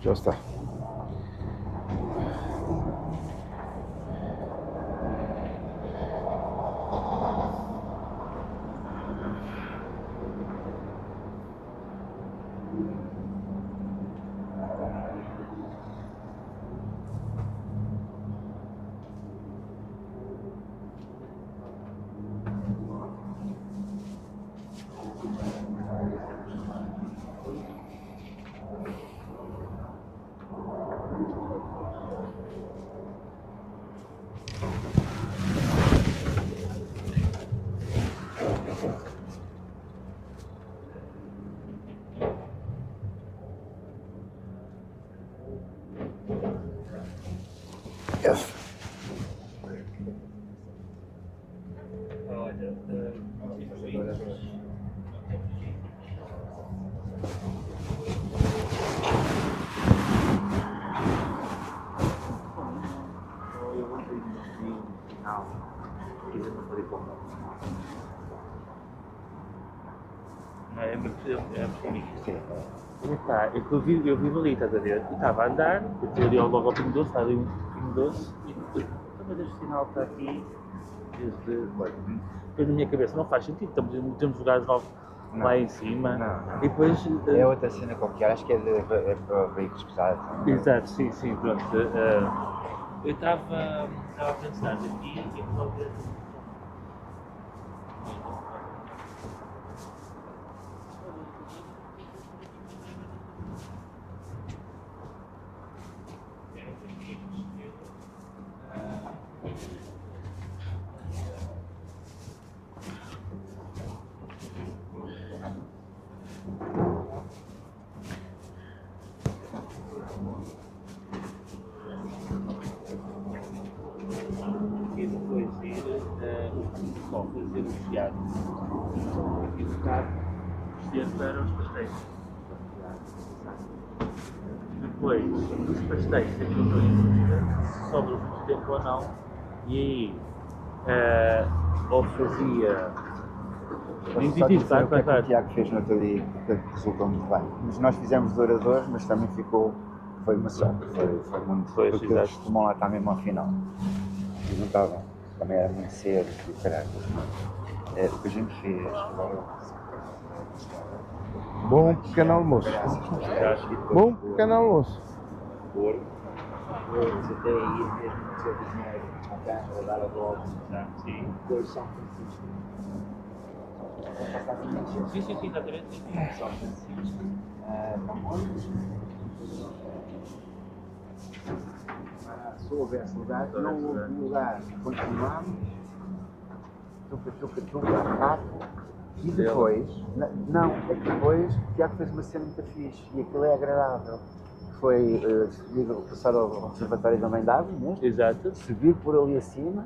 Já está. Yes. É que eu vivo ali, estás a ver? E estava a andar, eu fui ali logo ao Pingo Doce, está ali um Pingo Doce, e mas este sinal está aqui, desde. Depois na minha cabeça não faz sentido, temos lugares novos lá em cima. Não. E depois. É outra cena qualquer, acho que é para veículos pesados. Exato, sim, pronto. Eu estava a pensar aqui e resolver. E depois ir só fazer o teatro e ficar descer para os pastéis. Depois, dos pastéis, é que eu estou em dúvida se sobra muito tempo ou não, e aí ou fazia. Posso só dizer o que é que o Tiago fez no outro dia, que resultou muito bem. Mas nós fizemos de oradores, mas também foi uma sorte, foi muito, porque eles tomam lá está mesmo ao final. E não estavam, também era muito cedo, e caralho. O que a gente fez, Bom pequeno almoço. Bom pequeno almoço. Porto, até ir mesmo no seu dinheiro, com carro, a dar a volta, Sim. depois São Francisco. Sim, exatamente. São Francisco. Se houvesse lugar, não houve lugar, continuámos, tuca, rato, e depois, não, é que depois o Tiago fez uma cena muito fixe, e aquilo é agradável. Foi passar ao Observatório da Mãe d'Água mesmo, Exato. subir por ali acima,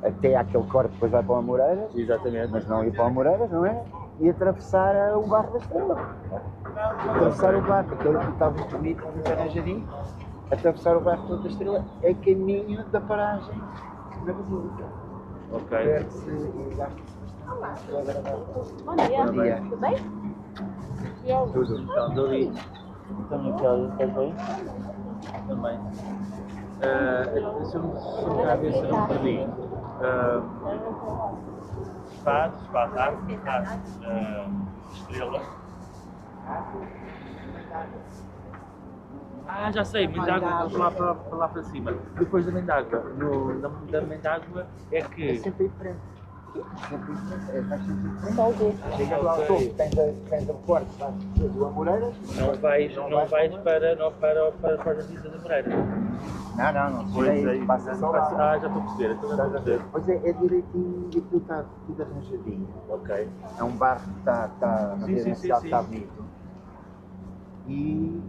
até àquele corte que depois vai para o Amoreiras, Exatamente. mas não ir para o Amoreiras, não é? E atravessar o Barro da Estrela. Atravessar o barco, aquele que estava muito bonito, muito arranjadinho, atravessar o Barro da Estrela é caminho da paragem da Basílica. Ok. Perde-se e gasta-se bastante. Bom dia. Bom dia. Tudo bem? Tudo. Então, dali. Também estás bem? Também. Deixa-me cá ver se eu não perdi. Espada, estrela. Já sei, Mendágua, lá para cima. Depois da Mendágua, da Mendágua é que... É sempre diferente. Sempre diferente. Vai sempre diferente. Chegas lá ao topo, tens a porta do Amoreiras. Não vais para as Ilhas da Moreira. Não. Pois é, Passa só lá. já estou a perceber. Pois é direitinho e aquilo está tudo arranjadinho. Ok. É um barco que está na cidade está bonito. E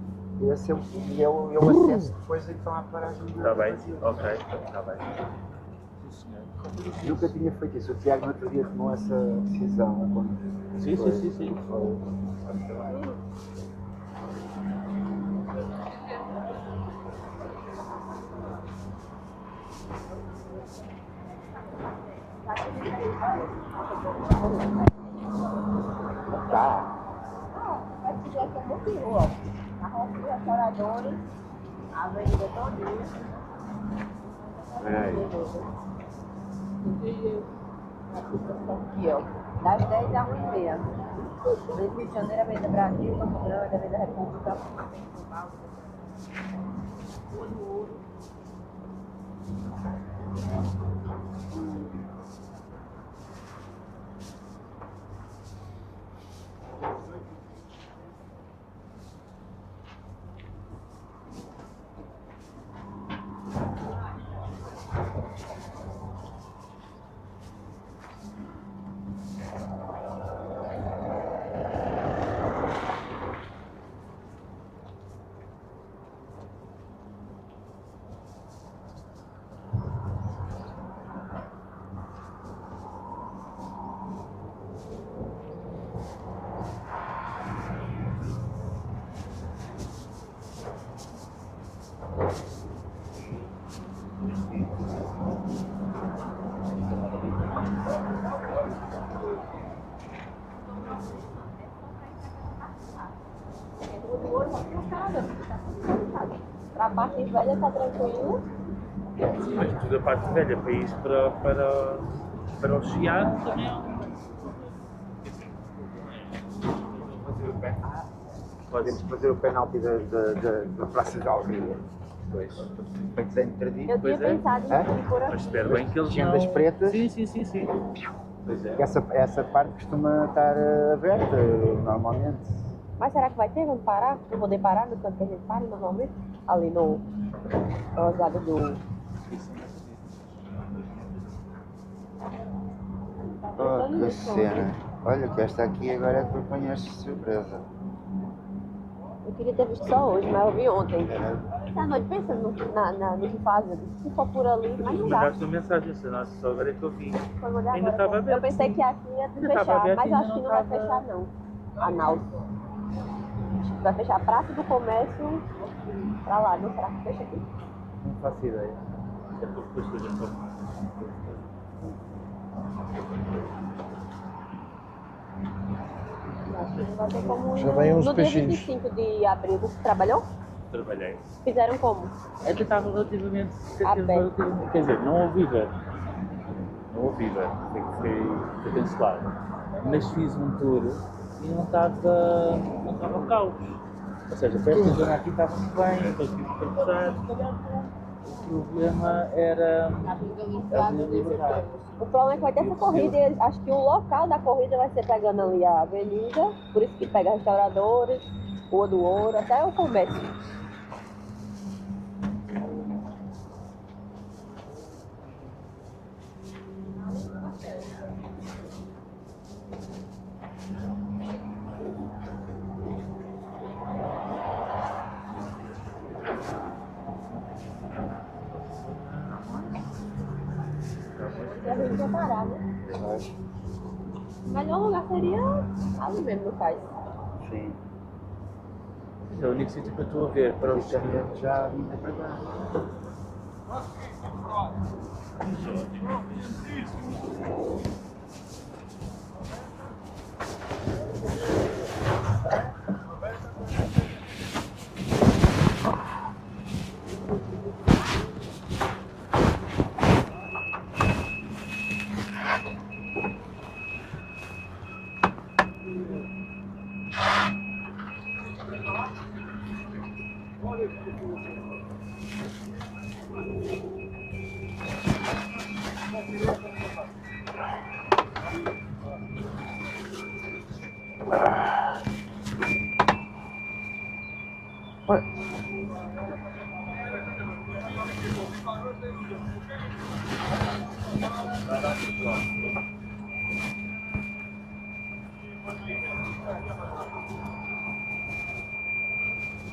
esse é o acesso depois então à paragem do Está bem, Brasil. ok, está bem. Sim, senhor. Nunca tinha feito isso. O Tiago no outro dia tomou essa decisão. Quando Sim. foi. Tá. Vai precisar que eu vou ó. restauradores, a avenida todinha. Peraí. Aqui, ó. Das 10 às 1h30. Rio de Janeiro, Avenida Brasil, Campo Grande, Avenida República, Portugal. Para a parte velha está tranquilo. Mas tudo a parte velha para ir para o Chiado também é Podemos fazer o penalti da Praça de Algarve. Pois. Para que tenha tradido. Eu tinha Pois é. pensado em ir por Mas aqui. espero bem que eles Tendas não... pretas. Sim. Pois é. Essa parte costuma estar aberta normalmente. Mas será que vai ter onde parar? Vou poder parar no canto que a gente para normalmente? Ali no lado do... Oh, que cena. Olha que esta aqui agora é que me apanhaste de surpresa. Eu queria ter visto só hoje, mas eu vi ontem. Essa noite pensa no que fazer. Se for por ali, mas não dá. Mandaste uma mensagem, só agora é que eu vi. Foi olhar Ainda agora. estava aberto. Eu pensei que aqui ia Ainda estava fechar, aberto, mas ainda acho que não não vai estava- fechar não. A Náusea. Acho que vai fechar a Praça do Comércio pra lá, não? Será que fecha aqui? Não faço ideia. É porque depois eu já Acho que não vai ter como ir Já vem uns no dia peixinhos. 25 de abril. Você trabalhou? trabalhei. Fizeram como? Até estava relativamente... Aberto. Quer dizer, não houve IVA. Foi cancelado. Mas fiz um tour e não estava caos. Ou seja, para esta zona aqui estava muito bem, consegui passar. O problema era a liberdade. O problema é que vai ter essa corrida e acho que o local da corrida vai ser pegando ali a avenida, por isso que pega restauradores, Rua do Ouro, até o comércio. E a gente vai parar, né? O melhor lugar seria ali mesmo no cais. Sim. É o único sítio que eu estou a ver para o Já vim para cá.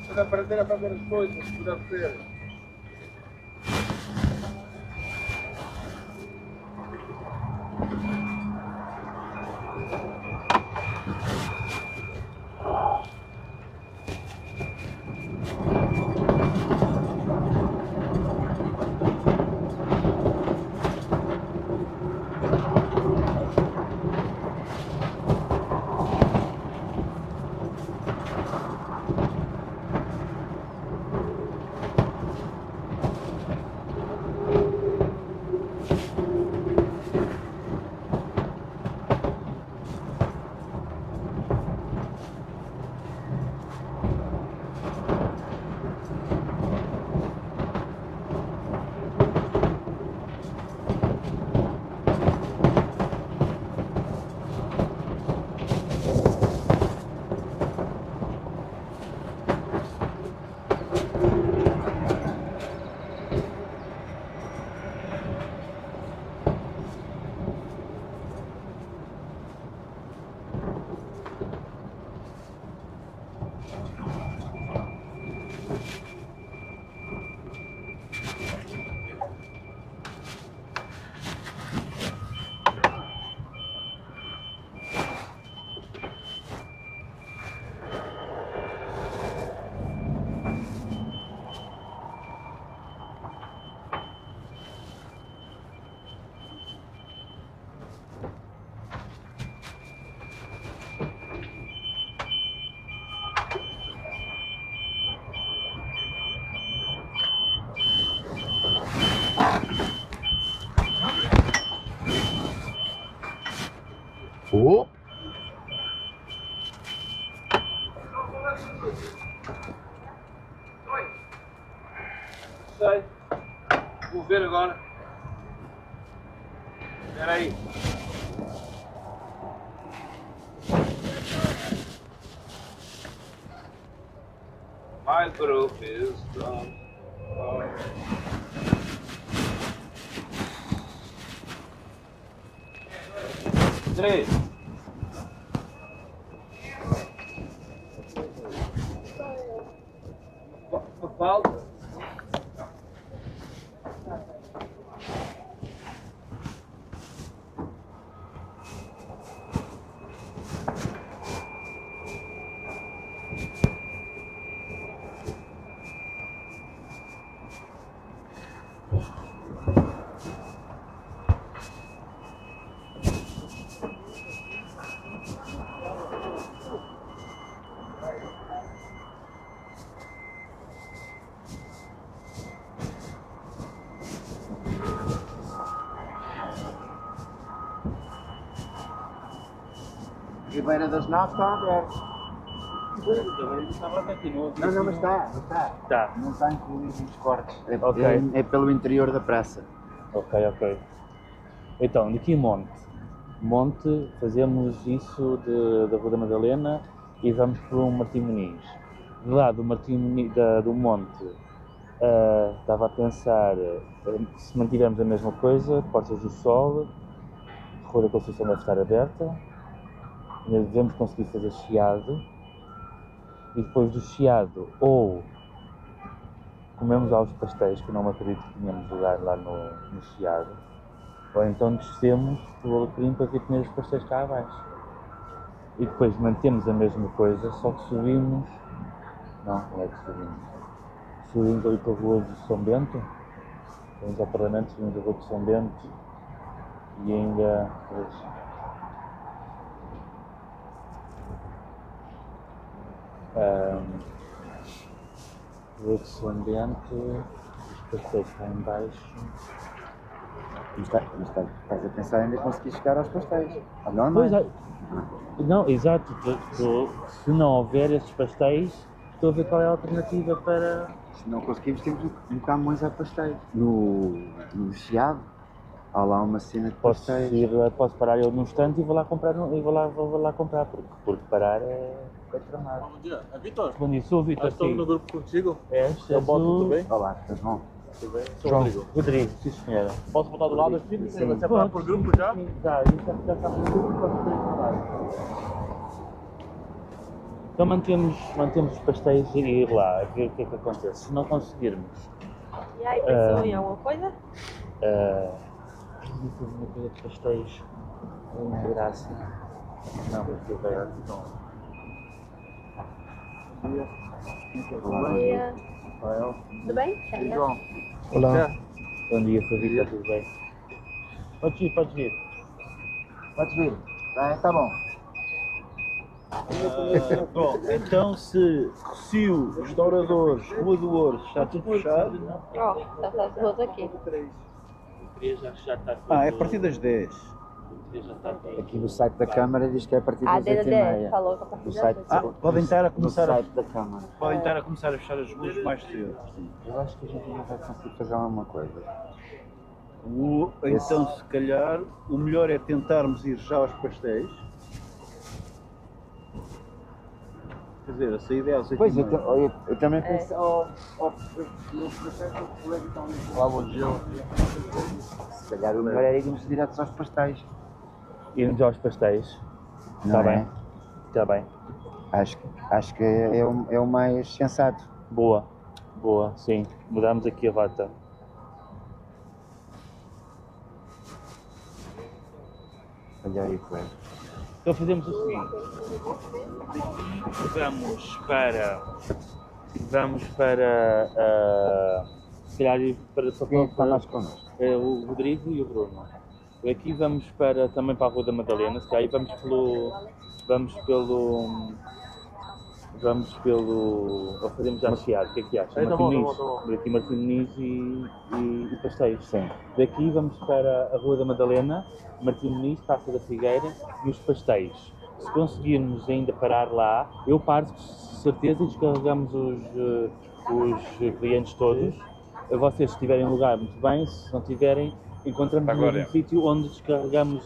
Para aprender a fazer as coisas, deve ser. Oh! Sei. Vou ver agora. Espera aí. My group is done. Três. Falta. Ribeira das Naves está aberto. Não, mas está. Tá. Não está incluído nos cortes. Ok. É pelo interior da praça. Ok. Então, de que monte? Monte, fazemos isso da Rua da Madalena e vamos por um Martim Muniz. De lá do do monte, estava a pensar, se mantivermos a mesma coisa, Portas do Sol, Rua da Conceição deve estar aberta, ainda devemos conseguir fazer Chiado, e depois do Chiado, ou comemos aos pastéis, que eu não me acredito que tínhamos lugar lá no Chiado, ou então descemos pelo Alecrim para vir comer os pastéis cá abaixo. E depois mantemos a mesma coisa, só que subimos... Não é que subimos. Subimos ali para a Rua de São Bento, vamos ao Parlamento, subimos a Rua de São Bento e ainda... Rua de São Bento, os pastéis cá em baixo... Estás a pensar ainda conseguir chegar aos pastéis. Não, Pois é. Não, exato. Se não houver esses pastéis, estou a ver qual é a alternativa para... Se não conseguimos, temos um Camões a pastéis. No Chiado, há lá uma cena de pastéis. Posso parar eu num instante e vou lá comprar, porque parar é tramado. Bom dia, é Vitor? Bom dia, sou o Vitor. Estou no grupo contigo. É, Eu boto, tudo bem? Olá, estás bom? Tudo bem? Sou João Rodrigo. Rodrigo, sim senhora. Posso botar do lado aqui? Sim. Vai separar por grupo já? Já está por grupo, posso ter trabalho. Então mantemos os pastéis e ir lá, a ver o que é que acontece. Se não conseguirmos... E aí, pensou em alguma coisa? Preciso fazer uma coisa de pastéis com graça. Não, porque vai aqui não. Bom dia. Tudo bem? João. Olá. Bom dia, Fabio, está tudo bem? Pode ir. Podes vir. Tá bom. Bom, então se Cio, restauradores, Rua do Ouro, está tudo fechado. Ó, tá essas ruas aqui. Já está tudo. É a partir das 10. Já está tudo. Aqui no site da Câmara diz que é a partir A das dele 8h30. falou que a partir No das site, 8h30. Podem estar a no começar site da Câmara. Podem estar a começar a fechar as luzes mais cedo. Eu acho que a gente não vai conseguir fazer alguma coisa. Então se calhar o melhor é tentarmos ir já aos pastéis. Quer dizer, a saída é às 8h30. Pois, eu também pensei. Olá, bom dia. Se calhar o melhor é irmos diretos aos pastéis. Irmos aos pastéis. Não Está é? bem. Está bem. Acho que é o mais sensato. Boa, sim. Mudamos aqui a rota. Olha aí, Coelho. Então fazemos o seguinte. Vamos para se calhar ir para Quem é que está mais connosco? o Rodrigo e o Bruno. Aqui vamos também para a Rua da Madalena, se calhar vamos Vamos pelo... ou fazemos já chiado, o que é que achas? Tá bom. Aqui Martim Muniz e Pastéis. Sim. Daqui vamos para a Rua da Madalena, Martim Muniz, Praça da Figueira e os Pastéis. Se conseguirmos ainda parar lá, eu paro com certeza e descarregamos os clientes todos. Vocês, se tiverem lugar, muito bem. Se não tiverem, encontramos no mesmo sítio onde descarregamos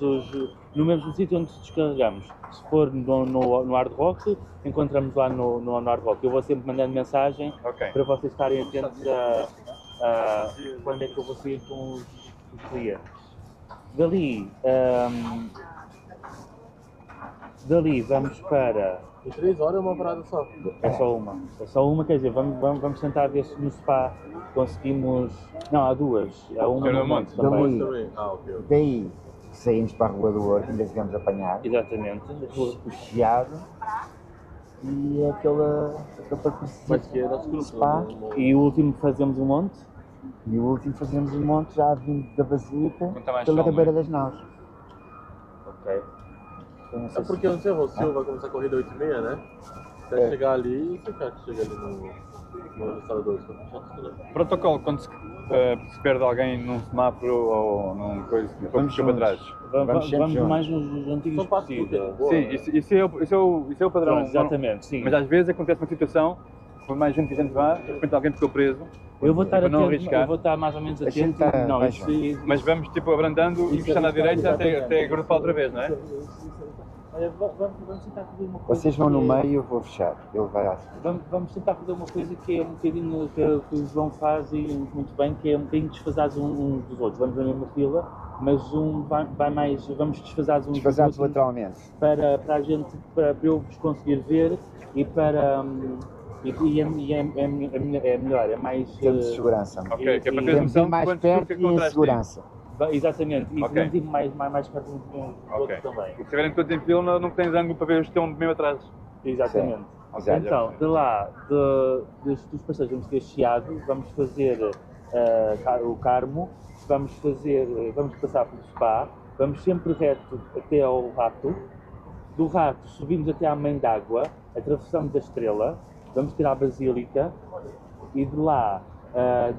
no mesmo sítio onde descarregamos. Se for no Hard Rock, encontramos lá no Hard Rock. Eu vou sempre mandando mensagem para vocês estarem atentos a quando é que eu vou sair com os clientes. Dali vamos para... Em 3 horas é uma parada só. É só uma, quer dizer, vamos tentar ver se no spa conseguimos... Não, há duas. Há uma no monte também. Daí saímos para a Rua do Ouro, que ainda devemos apanhar. Exatamente. O Chiado e aquele percurso spa. E o último fazemos um monte. E o último fazemos um monte já vindo da Basílica pela Ribeira das Naus. Ok. É porque eu não sei, você vai começar a corrida 8h30, né? Até chegar ali, você chega ali no restaurador. Protocolo, quando se perde alguém num semáforo ou num coisa, vamos para trás. Vamos mais nos antigos possível. Sim, isso é o padrão. Pronto, exatamente, sim. Mas às vezes acontece uma situação, por mais gente que a gente vá, de repente alguém ficou preso. Eu vou estar para não atento, arriscar. eu vou estar mais ou menos atento. Mas vamos tipo abrandando e puxando à direita até agrupar outra vez, não é? Vamos tentar fazer uma coisa. Vocês vão no meio e eu vou fechar. Ele vai à frente. Vamos tentar fazer uma coisa que é um bocadinho que o João faz e muito bem, que é um bocadinho desfasados uns dos outros. Vamos na mesma fila, mas um vai mais. Vamos desfasados uns dos outros. Lateralmente. Para a gente, para eu vos conseguir ver e para. É melhor, é mais. Temos segurança. Ok, que é para ter noção de mais quantos perto e em segurança. Exatamente, e vamos ir mais perto uns dos outros também. E se estiverem todos em fila, não tens ângulo para ver os que estão mesmo atrás. Exatamente. Então, de lá, dos passeios vamos ter Chiado, vamos fazer o Carmo, vamos passar pelo Spa, vamos sempre reto até ao Rato, do Rato subimos até à Mãe d'Água, atravessamos a Estrela, vamos ter a Basílica e de lá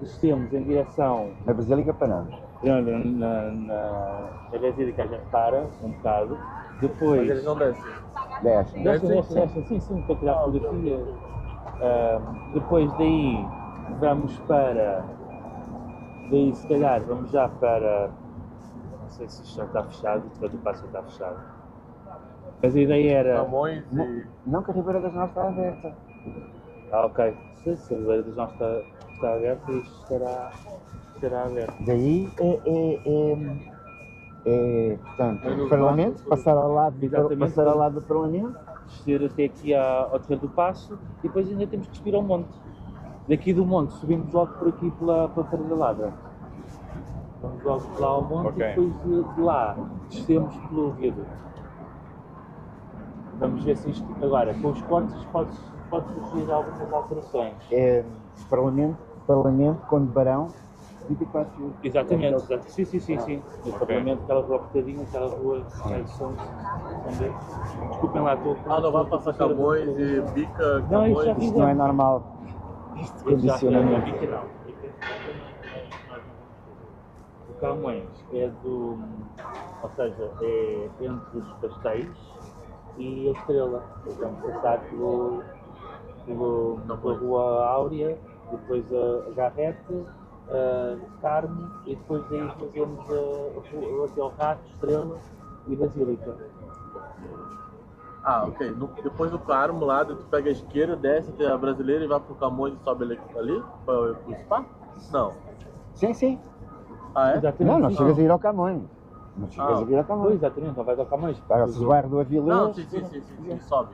descemos em direção... Na Basílica paramos. Na Basílica a gente para um bocado, depois... Mas eles não descem. Descem, sim, para tirar fotografia. Depois daí vamos para... Daí se calhar vamos já para... Não sei se isto já está fechado, o passo já está fechado. Mas a ideia era... Camões e... Não, que a Ribeira das Naus está aberta. Ok. Se a Ribeira das Naus está aberta, isto estará aberto. Daí portanto, o Parlamento, passar ao lado do Parlamento. Descer até aqui ao Terreiro do Paço e depois ainda temos que subir ao monte. Daqui do monte subimos logo por aqui pela Feira da Ladra. Vamos logo lá ao monte e depois de lá descemos pelo viaduto. Vamos ver se isto agora, com os cortes pode surgir algumas alterações. Parlamento, Conde Barão, 24 de julho. Exatamente, sim. No Parlamento, aquela rua apertadinha, aquela rua desculpem lá, estou... não vai passar Camões e bica Camões? Não, isso já Isto não é normal. Este condicionamento. Bica não. O Camões é ou seja, é entre os Pastéis e a Estrela. Vamos passar pela Rua Áurea, depois a Garrete, Carmo e depois daí fazemos até o Rato, Estrela e Basílica. Ok. Depois do Carmo lá, tu pega a esquerda, desce até a Brasileira e vai pro Camões e sobe ali pro Spa? Não. Sim. É? Exatamente. Não chegas a ir ao Camões. Não chegas a ir ao Camões. Exatamente, não vais ao Camões. Pagas o bairro do Avilés. Não, sim, sobe.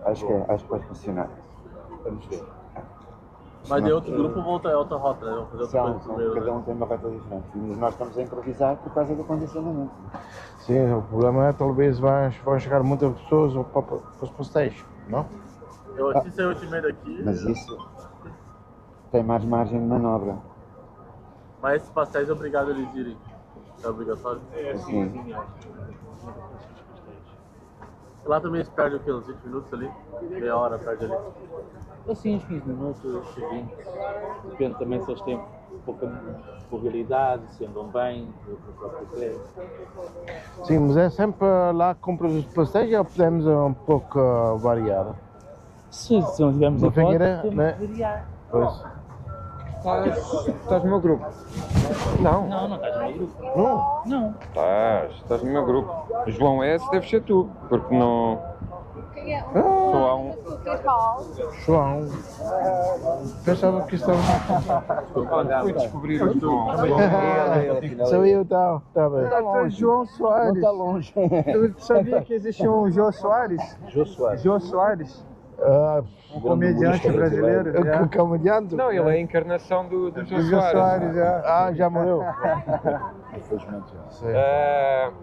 Acho que vai funcionar. Vamos ver. Mas de outro grupo volta a outra rota, né? Vamos fazer outra coisa primeiro. Cada um tem uma rota diferente. E nós estamos a improvisar por causa do condicionamento. Sim, o problema é talvez vão chegar muitas pessoas para os pastéis, não? Eu aqui saí 8h30 daqui. Mas isso tem mais margem de manobra. Mas esses pastéis é obrigado a eles irem. É obrigatório? Sim. Lá também eles perdem o quê? Uns 20 minutos ali? Meia hora perde ali. Assim, uns 15 minutos, 20. Depende também se eles têm pouca mobilidade, se andam bem, o próprio pé. Sim, mas é sempre lá que compras os pastéis ou podemos um pouco variar? Se não tivermos Na a foto, Figueira, temos né? que variar. Pois. Estás no meu grupo? Não. Não estás no meu grupo. Não. Não. Estás no meu grupo. João S deve ser tu, porque não. Só há um. João. Pensava que estava. Fui descobrir o João. Sou eu, tá bem. João Soares. Não está longe. Tu sabia que existe um Jô Soares? Jô Soares. Jô Soares, Ah, um comediante brasileiro. o comediante? Não, ele é a encarnação do João Jô Soares. Soares, é. Ah, já morreu. Infelizmente já. Sim.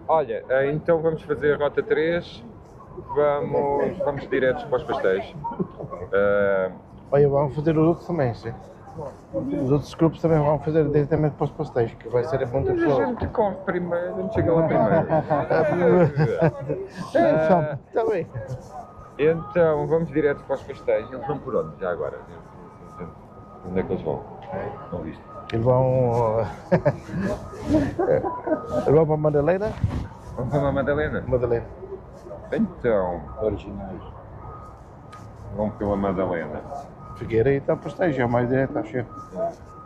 Olha, então vamos fazer a rota 3. Vamos diretos para os pastéis. Olha, vamos fazer os outros também, sim. Os outros grupos também vão fazer diretamente para os pastéis, que vai ser muito A pessoal. gente corre primeiro, a gente chega lá primeiro. Está bem. Então, vamos direto para os pastéis. Eles vão por onde, já agora? Onde é que eles vão? Não viste? Eles vão. Eles vão para a Madalena? Vamos para a Madalena? Madalena. Então, Originais. vamos pela Madalena. Figueira e está pastéis, já é mais direto, acho eu.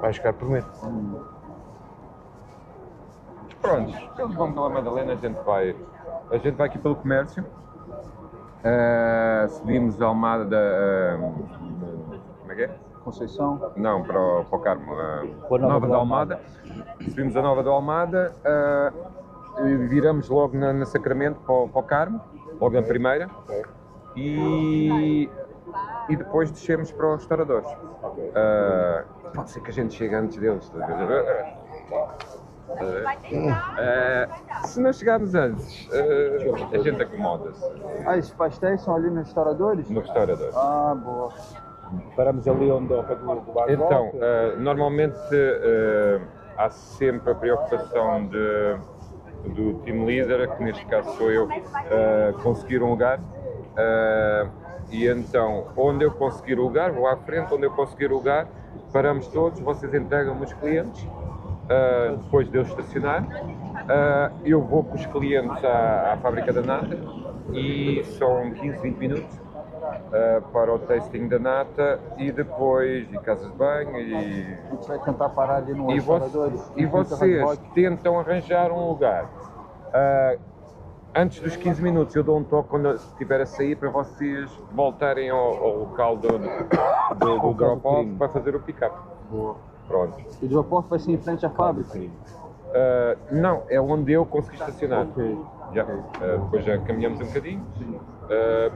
Vai ficar primeiro. Pronto, eles vão pela Madalena, a gente vai aqui pelo comércio. Subimos a Almada. Como é que é? Conceição. Não, para o Carmo. Para a Nova da Almada. Subimos a Nova da Almada, e viramos logo na Sacramento para o Carmo, logo na primeira. E depois descemos para os restauradores. Pode ser que a gente chegue antes deles. Se não chegarmos antes, a gente acomoda-se Esses pastéis são ali nos restauradores? no restaurador. Ah, boa. Paramos ali onde ao pé do bar. Então, normalmente há sempre a preocupação do team leader, que neste caso sou eu, conseguir um lugar. E então, onde eu conseguir o lugar, vou à frente, onde eu conseguir o lugar, paramos todos, vocês entregam-me os clientes, depois de eu estacionar, eu vou com os clientes à fábrica da nata e são 15, 20 minutos para o tasting da nata e depois de casas de banho A gente vai tentar parar ali no e restaurador. vocês tentam arranjar um lugar. Antes dos 15 minutos eu dou um toque quando estiver a sair para vocês voltarem ao local do drop-off para fazer o pick-up. Pronto. O drop-off vai ser em frente à fábrica? Não, é onde eu consegui estacionar. Já. Depois já caminhamos um bocadinho,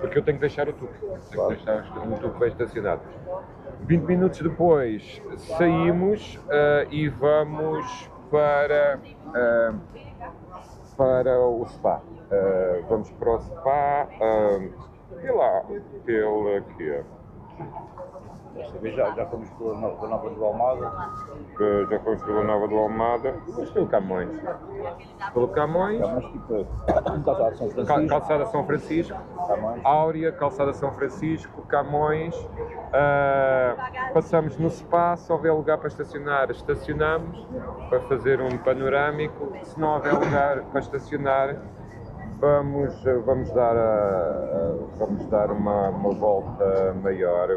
porque eu tenho que deixar o Tuk-Tuk. Tenho que deixar o Tuk-Tuk bem estacionado. 20 minutos depois saímos e vamos para o spa. Vamos para o spa pela aqui. Desta vez já fomos pela Nova do Almada. Já fomos pela Nova do Almada, mas pelo Camões. Pelo Camões, Mas tipo, Calçada São Francisco. Calçada São Francisco, Camões. Áurea, Calçada São Francisco, Camões. Passamos no spa, se houver lugar para estacionar, estacionamos para fazer um panorâmico. Se não houver lugar para estacionar, vamos dar uma volta maior,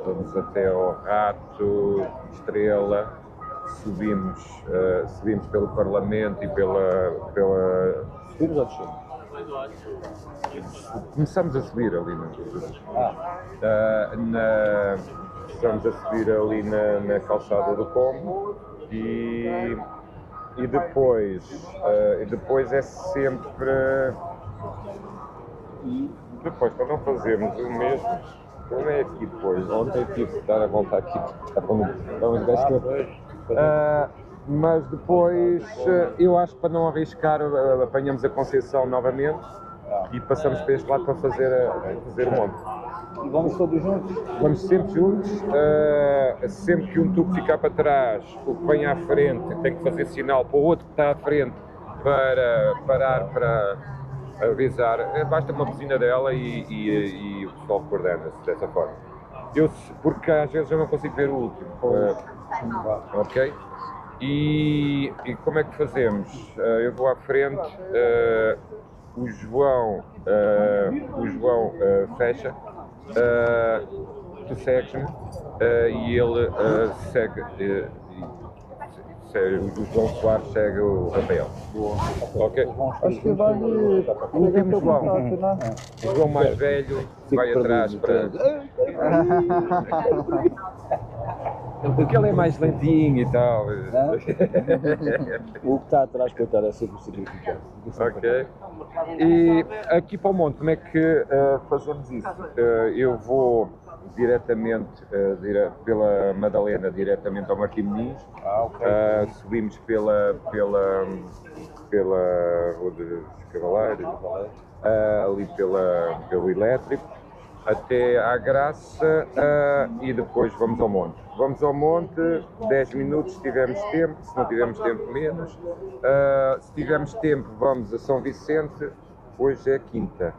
vamos até ao Rato, Estrela, subimos pelo Parlamento e pela... Subimos ou descemos? Começamos a subir ali começamos a subir ali na calçada do Combo e depois é sempre... Depois, para não fazermos o mesmo, como é aqui depois? Ontem tive que dar a volta aqui, estávamos gastos. Mas depois, eu acho que para não arriscar, apanhamos a Conceição novamente e passamos para este lado para fazer o monte. E vamos todos juntos? Vamos sempre juntos, sempre que um tubo ficar para trás, o que vem à frente tem que fazer sinal para o outro que está à frente para parar avisar, basta uma buzina dela e o pessoal coordena-se dessa forma. Porque às vezes eu não consigo ver o último, ok? E como é que fazemos? Eu vou à frente, o João fecha, tu segues-me e ele segue. O João Soares segue o Rafael. Ok? Acho que vale. O último João. O João mais velho vai atrás para. Porque ele é mais lentinho e tal. O que está atrás, coitado, é sempre significante. Ok. E aqui para o monte, como é que fazemos isso? Eu vou diretamente pela Madalena, diretamente ao Martim Moniz. Subimos pela Rua dos Cavaleiros, ali pelo elétrico, até à Graça e depois vamos ao monte. Vamos ao monte, 10 minutos se tivermos tempo, se não tivermos tempo menos. Se tivermos tempo vamos a São Vicente, hoje é quinta.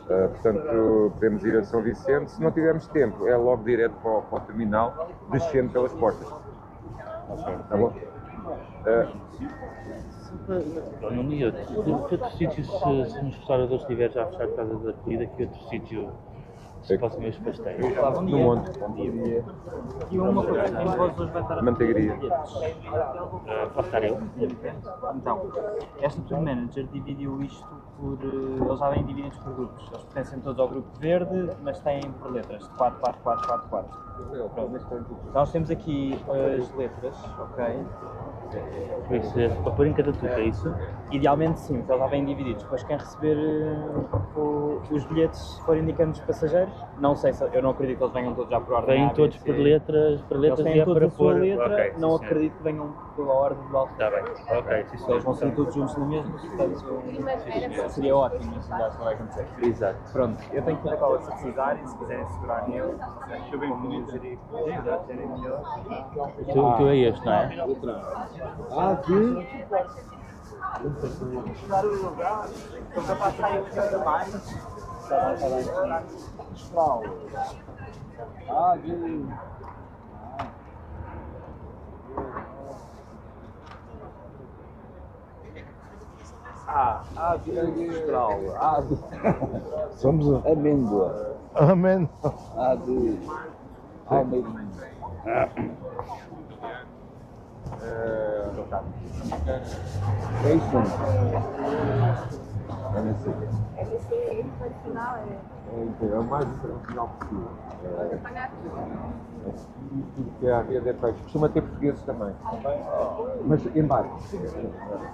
Portanto, podemos ir a São Vicente. Se não tivermos tempo, é logo direto para o terminal, descendo pelas portas. Tá bom? No miúdo, que outros sítios, se nos restauradores estiver já a fechar por causa da comida, que outro sítio se possa comer os pastéis? No monte. E uma coisa que vós hoje vai estar a Manteigaria. Posso estar eu? Então, esta tour manager dividiu isto por. Eles já vêm divididos por grupos. Eles pertencem todos ao grupo verde, mas têm por letras de 4, 4, 4, 4, 4. Pronto. Nós temos aqui as letras, ok? Por isso, para pôr em cada tudo, é isso? Idealmente sim, porque eles já vêm divididos. Depois quem receber os bilhetes, se forem indicando os passageiros, não sei se eu não acredito que eles venham todos já por ordem. Vêm todos por letras eles e têm é todos para a sua pôr. letra, Ok, não sim, acredito que venham pela ordem do alfabeto. está bem, ok, sim, senhor. Eles vão ser todos juntos no mesmo, portanto seria ótimo, mas já não vai acontecer. Exato. Pronto, eu tenho que ir a cola se precisarem, se quiserem segurar nele, deixa eu ver como gerir melhor. Tu é este, não é? Estou capaz de sair muito mais. Somos amêndoa. É isso. É o mais internacional possível. Tudo que a rede é feito. Costuma ter portugueses também. Mas em barco.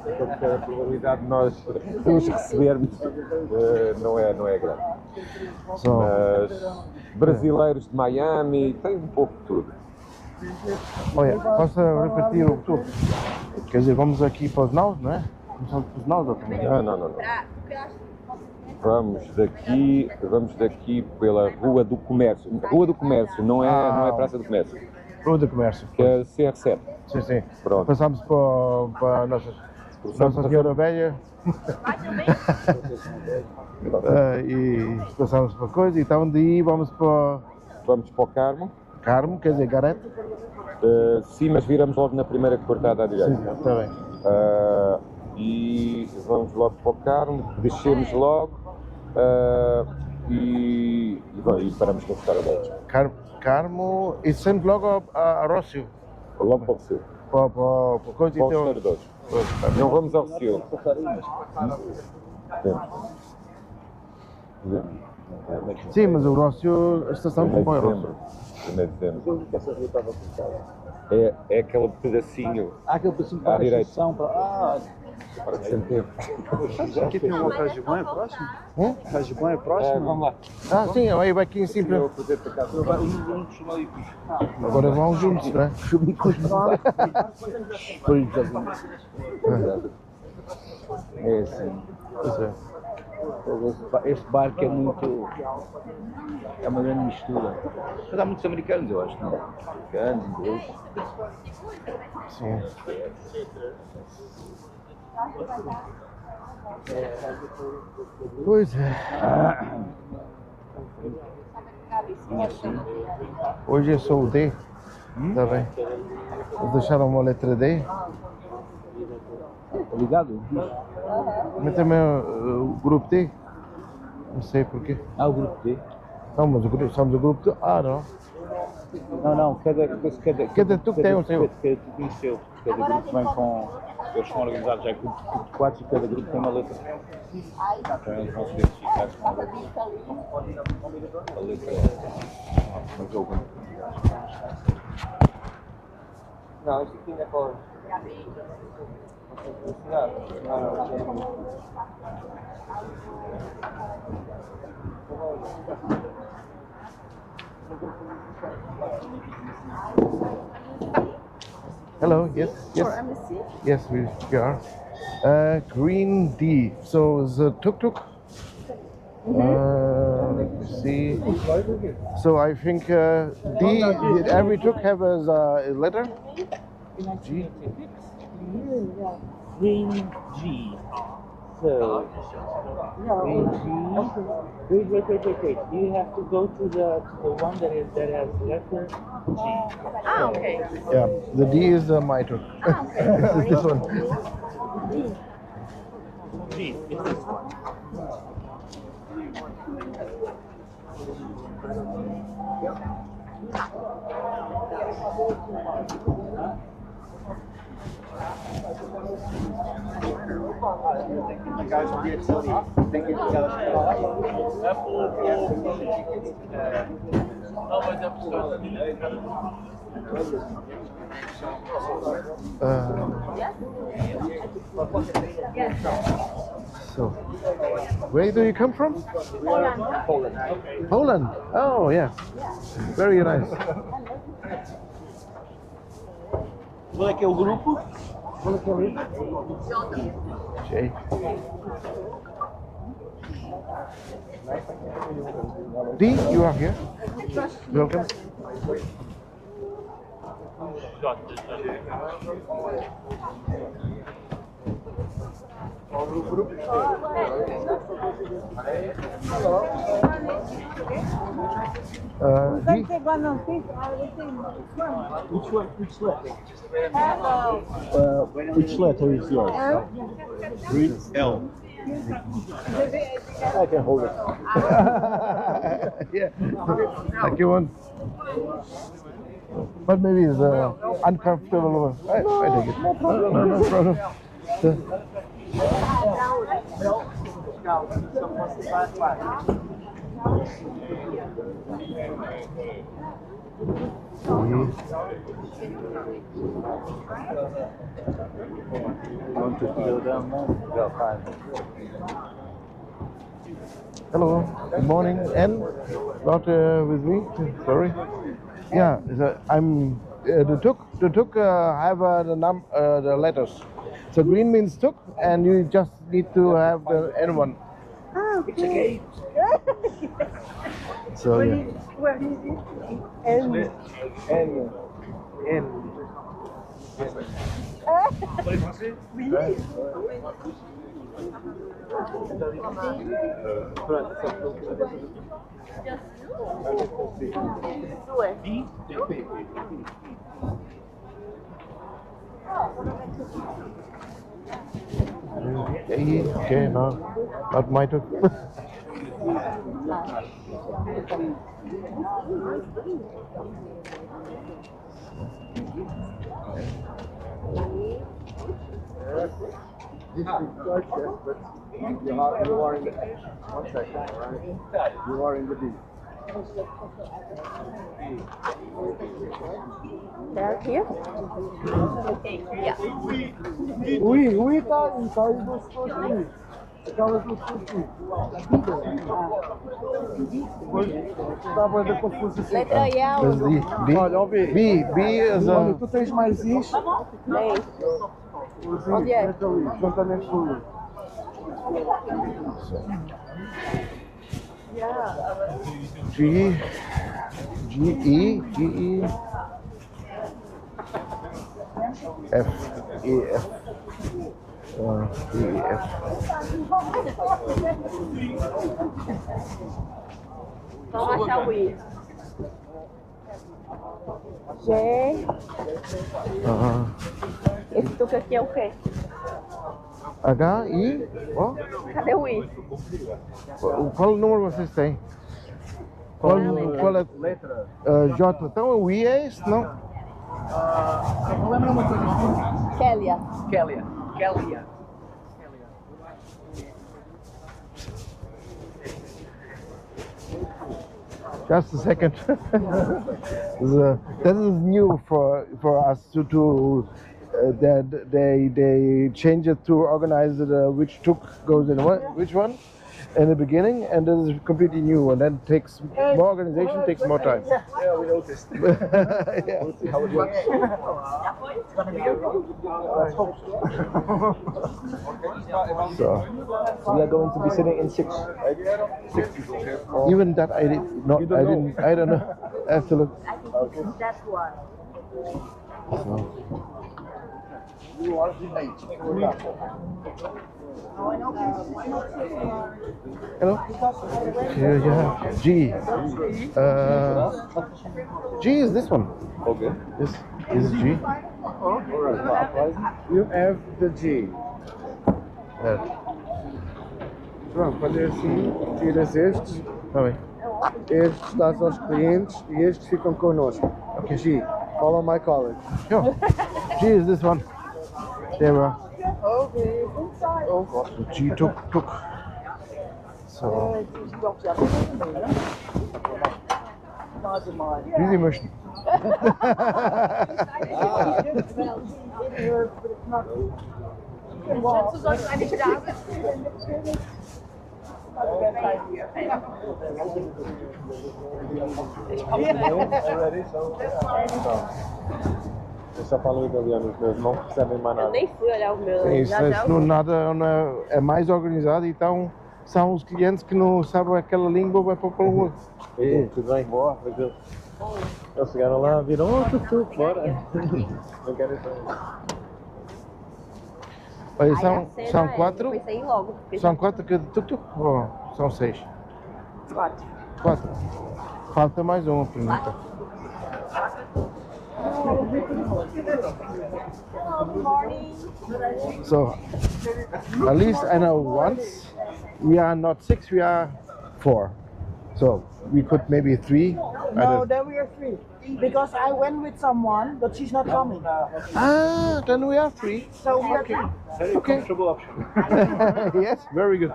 Porque a probabilidade de nós os recebermos não é grande. Mas brasileiros de Miami, tem um pouco de tudo. Olha, posso repetir o tour? Quer dizer, vamos aqui para os naus, não é? Começamos para os naus ou também? Não. Vamos daqui pela Rua do Comércio. Rua do Comércio, não é Praça do Comércio. Rua do Comércio. Que é CR7. Sim. Pronto. Passamos para a Nossa Senhora Velha. E passamos para coisa e então daí vamos para o Carmo. Carmo, quer dizer, Garete. Sim, mas viramos logo na primeira cortada à direita. Sim, está bem. E vamos logo para o Carmo, descemos logo e paramos no restaurante. Carmo e sempre logo a Rócio. Logo para o Rocio. Para o coisa e para os restauradores. Não vamos ao Rocio. Sim, mas o Rócio, a estação que põe o Rócio. É aquele pedacinho Aquele pedacinho à direita. Para sem tempo. Aqui tem um Rajibão, é próximo? Rajibão é próximo? Vamos lá. Sim, aí vai aqui em cima. Agora vão juntos, não é? É assim. Este barco é muito. É uma grande mistura. Mas há muitos americanos, eu acho, não? Americanos, ingleses. Sim. Pois é. Hoje é só o D. Tá bem. Eles deixaram uma letra D. Ligado? Mas também o grupo D. Não sei porquê. Ah, o grupo D. Não, mas somos o grupo D. Ah, não. Não, cada Tuk tem o seu. Cada tuk tem o seu. Cada grupo vem com. Eles são organizados já com quatro e cada grupo tem uma letra. Então eles vão se identificar com a letra. A letra. Mas eu vou. Não, isto aqui ainda é para. Hello, yes, yes. Yes, we are. Green D. So it's a tuk-tuk. Let me see. So I think D. Every tuk have a letter. G. Green G. So, Green G. Wait. You have to go to the one that has letter G. Ah, okay. Yeah, the D is my tuk. Okay. This one. G is this one. Guys, on the utility, tem que elas So, where do you come from? Poland. Poland. Oh, yeah. Very nice. Qual é que é o grupo? Jay. D, you are here. Welcome. D. Which letter is yours? Green L. I can hold it. Yeah, like you want. But maybe it's uncomfortable one. I take it. No problem. Want to go down now? Go, fine. Hello, good morning. And not with me. Sorry. Yeah, I'm the tuk have the letters. So green means tuk, and you just need to have the N1. Ah, okay. It's a game. So yeah. Where is it? N. Okay, no, not my tuk. You are in the 1 second, right? You are in the D. They're here? Okay, yeah. Ui, tá aí duas pessoas aqui. Aquelas duas pessoas aqui. Estava a ver confuso assim. Letra I é Mas o... D. Olha, ó, B. B is Olha, tu tens mais isto. Nem. Onde é? Ali, juntamente com o G, E, F, E, F. Yes. Vamos achar o I. G. Esse tuk aqui é o quê? H, I, ó. Cadê o I? Qual número vocês têm? Qual é? Letra. J. Então o I é esse, não? Não lembro muito. Kélia. Kélia. Just a second. That is new for us to they change it to organize it, which tuk goes in which one in the beginning, and this is completely new, and then takes more organization, takes more time. Yeah, we noticed. Yeah. We'll see how it works. Let's hope So we are going to be sitting in 6, right? 6 people here. even that I did not. You don't know? I don't know. I have to look. I think this is that one. Hello. Here you have G. G is this one. Okay. This is G. You have the G. Pronto, fazer assim, tiras estes, Tá bem. estes dás aos clientes e estes ficam connosco. Ok, G, follow my colleague. Sure. G is this one. There we are. Oh, G tuk. So. Wie Sie möchten. Eu só falo italiano, os meus não percebem mais Eu nada. nem fui olhar o meu. Isso, já isso não nada é mais organizado, então são os clientes que não sabem aquela língua, vai para o outro. Ei, tudo bem? Boa, tranquilo. Eles chegaram lá, viram, tuk-tuk, bora. Não querem saber. Olha, Aí a são cena quatro. Eu pensei em logo. Porque São quatro que tuk-tuk? Ou são 6? 4. 4. Falta mais uma pergunta. So, at least I know once we are not 6, we are 4. So we could maybe 3. No, then we are 3. Because I went with someone, but she's not coming. Then we are 3. So we are 3. Very comfortable option. Yes, very good.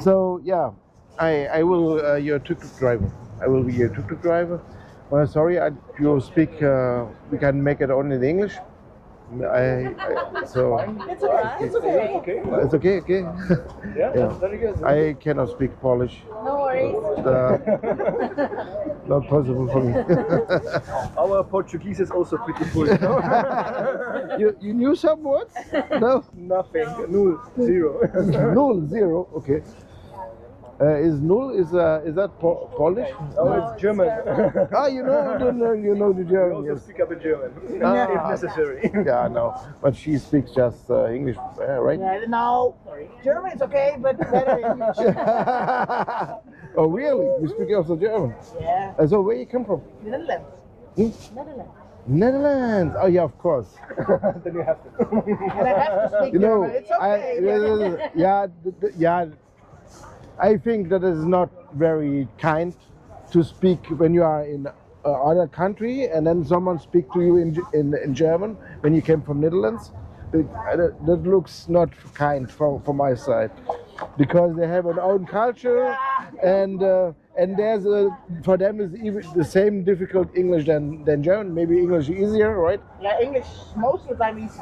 So yeah, I will your tuk-tuk driver. I will be your tuk-tuk driver. Sorry, you speak. We can make it only in English. So It's okay. It's okay. Okay. it's okay. Okay. Yeah, Yeah. very good. I cannot speak Polish. No worries. Not possible for me. Our Portuguese is also pretty full. You knew some words? No. Nothing. Null. Zero. Null, 0. Okay. Is null is that Polish? Oh, it's German. You know the We German. also Yes. speak a bit German, Ah. if necessary. Yeah, no, but she speaks just English, right? Yeah, no, German is okay, but better English. Oh, really? You speak also German? Yeah, So where you come from? Netherlands. Hmm? Netherlands. Netherlands. Oh yeah, of course. Then you have to. And I have to speak You know, German. It's okay. yeah. I think that is not very kind to speak when you are in other country and then someone speak to you in German when you came from Netherlands. That looks not kind from my side, because they have an own culture, and there's for them is even the same difficult English than German. Maybe English easier, right? Yeah, English most of the time easy.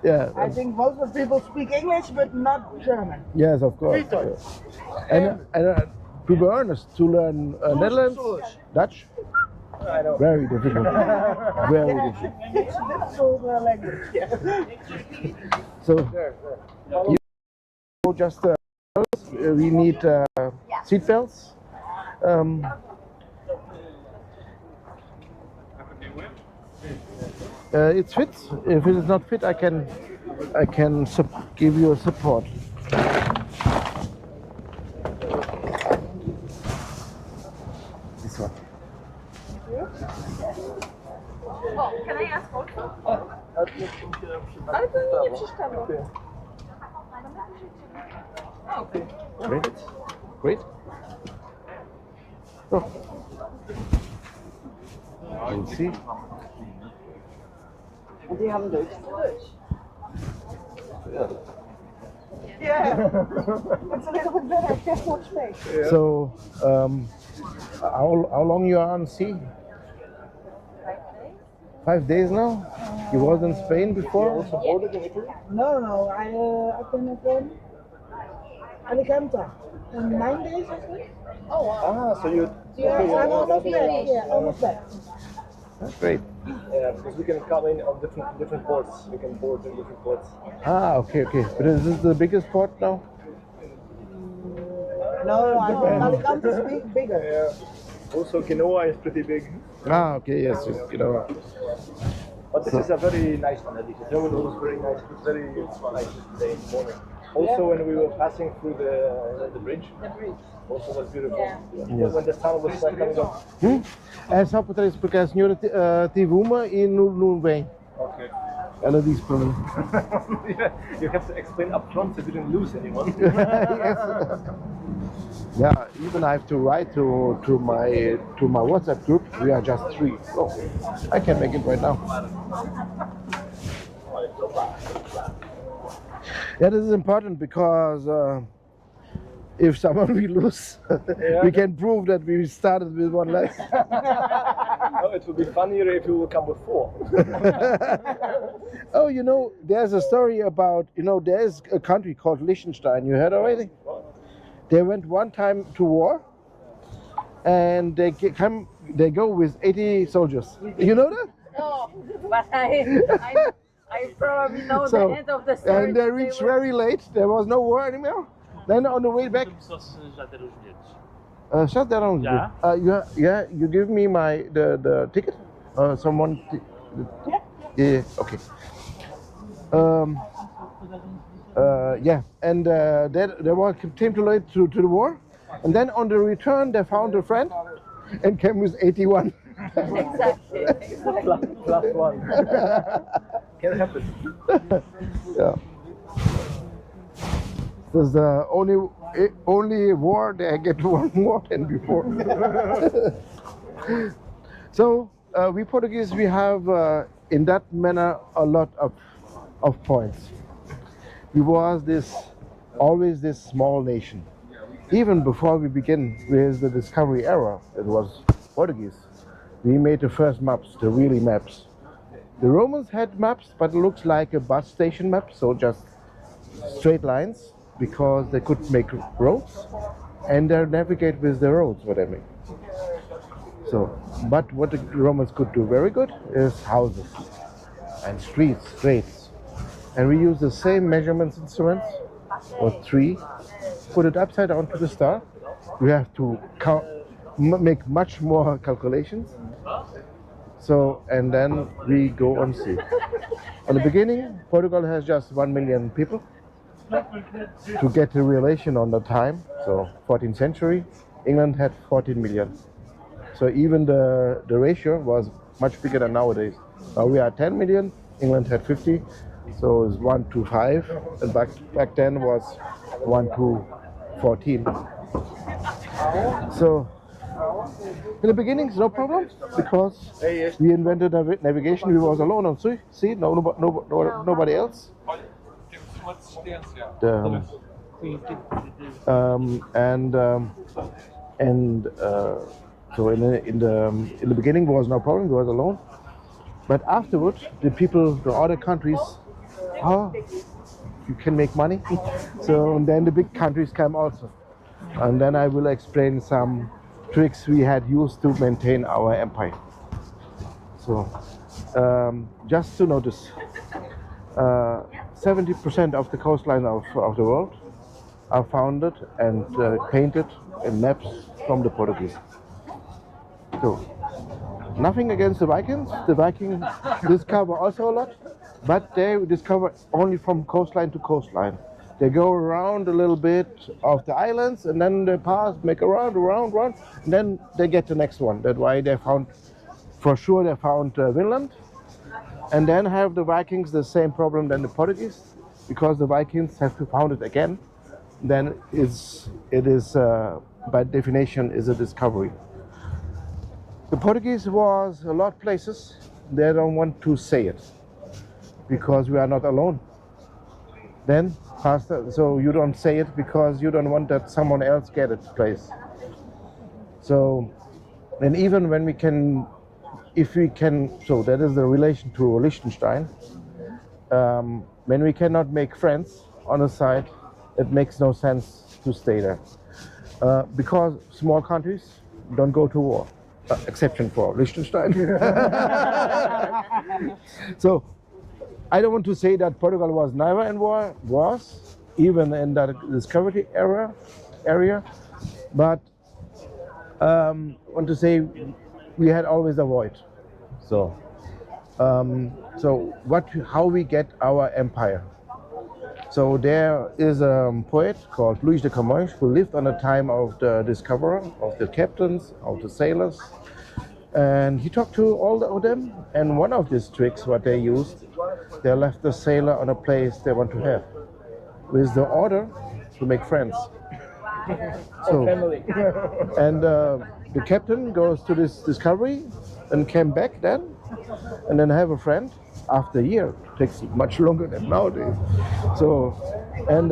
Yeah. I think most of the people speak English, but not German. Yes, of course. Peter. And to be honest, to learn Netherlands, Dutch, I know. very difficult. Very difficult. It's a difficult language. Yeah. So, you just we need seat belts. It fits. If it is not fit, I can I can give you a support. This one. Can I ask also? Ale to mi nie przeszkadza. Great. Great. So, we'll see. Die haben Deutsch. Yeah. It's a little bit better. I have more space. So, how long you are on sea? 5 days now? You was in Spain before? No. I've been at Alicante. 9 days, I think. Oh, wow. So you... Yeah, I'm almost back. Yeah, almost back. That's great. Yeah, because we can come in on different ports. We can board in different ports. Ah, okay. But is this the biggest port now? No, Alicante is bigger. Yeah. Also, Genoa is pretty big. Ah, okay, yes, you know. But this is a very nice one. The German was very nice. It was very nice today in the morning. Also, when we were passing through the bridge, also was beautiful. Yes. When the sun was coming up. É só para isso, porque a senhora teve uma e não vem. Okay. Ela disse para mim. You have to explain up front so you didn't lose anyone. Yes. Yeah, even I have to write to my WhatsApp group. We are just 3. So I can make it right now. Yeah, this is important because if someone we lose, we can prove that we started with one less. No, it would be funnier if you will come with 4. Oh, you know, there's a story about, there's a country called Liechtenstein. You heard already? They went one time to war, and they go with 80 soldiers. You know that? No, but I probably know the end of the story. And they reached very late. There was no war anymore. Then on the way back. Shut down. Yeah. You give me the ticket. Someone. Yeah. Okay. Yeah, and they came too late to the war, and then on the return they found a friend, and came with 81. Exactly. Plus 1. Can happen. Yeah. This is the only war they get one more than before. So we Portuguese, we have in that manner a lot of points. We was always this small nation. Even before we begin with the discovery era, it was Portuguese. We made the first maps, the really maps. The Romans had maps, but it looks like a bus station map, so just straight lines, because they could make roads and they navigate with the roads, what I mean. So, but what the Romans could do very good is houses and streets. And we use the same measurements instruments, or 3, put it upside down to the star. We have to make much more calculations. So, and then we go on sea. In the beginning, Portugal has just 1 million people. To get the relation on the time, so 14th century, England had 14 million. So even the ratio was much bigger than nowadays. Now we are 10 million, England had 50. So it's 1 to 5, and back then was 1 to 14. So in the beginning, no problem, because we invented navigation. We was alone on sea, nobody else. So in the beginning was no problem. We was alone, but afterwards the people, the other countries. You can make money. So and then the big countries come also. And then I will explain some tricks we had used to maintain our empire. So just to notice, 70% of the coastline of the world are founded and painted in maps from the Portuguese. So nothing against the Vikings. The Vikings discover also a lot. but they discover only from coastline to coastline. They go around a little bit of the islands and then they pass, make around, and then they get the next one. That's why they found, for sure, they found Vinland. And then have the Vikings the same problem than the Portuguese, because the Vikings have to found it again. Then it is by definition is a discovery. The Portuguese was a lot of places. They don't want to say it because we are not alone. Then faster, so you don't say it because you don't want that someone else get it place. So, and even when we can, if we can, so that is the relation to Liechtenstein. When we cannot make friends on a side, it makes no sense to stay there. Because small countries don't go to war, exception for Liechtenstein. So, I don't want to say that Portugal was never in war, was even in that discovery area, but want to say we had always a void. So, how we get our empire? So there is a poet called Luis de Camões who lived on the time of the discoverer, of the captains, of the sailors, and he talked to all of them. And one of these tricks, what they used, they left the sailor on a place they want to have, with the order to make friends. So, and the captain goes to this discovery and came back then, and then have a friend after a year. It takes much longer than nowadays. So, and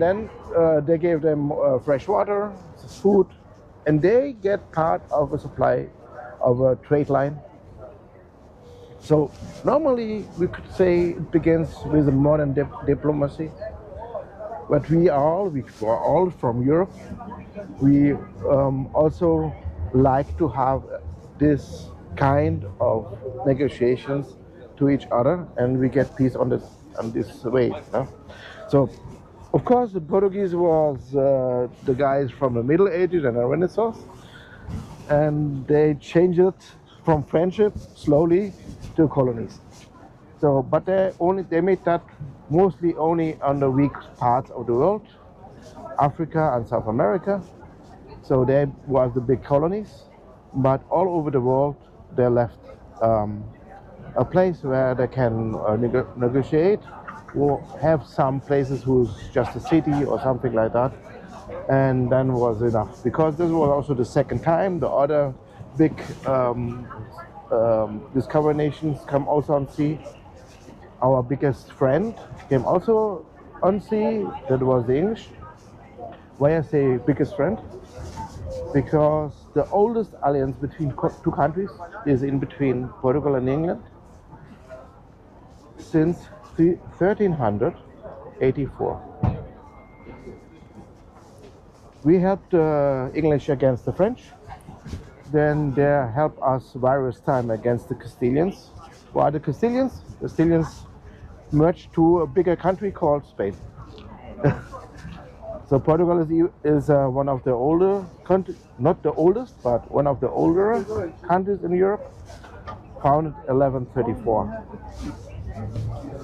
then they gave them fresh water, food, and they get part of a supply of a trade line. So normally we could say it begins with a modern diplomacy. But we are all from Europe. We also like to have this kind of negotiations to each other, and we get peace on this way. No? So, of course, the Portuguese was the guys from the Middle Ages and the Renaissance, and they changed it from friendship slowly to colonies. So, but they made that mostly only on the weak parts of the world, Africa and South America. So there was the big colonies, but all over the world they left a place where they can negotiate, or have some places who's just a city or something like that, and then was enough. Because this was also the second time the other big discovery nations come also on sea. Our biggest friend came also on sea, that was the English. Why I say biggest friend? Because the oldest alliance between two countries is in between Portugal and England since 1384. We helped the English against the French, then they helped us various times against the Castilians. Who are the Castilians? Castilians merged to a bigger country called Spain. So Portugal is one of the older countries, not the oldest, but one of the older countries in Europe, founded 1134.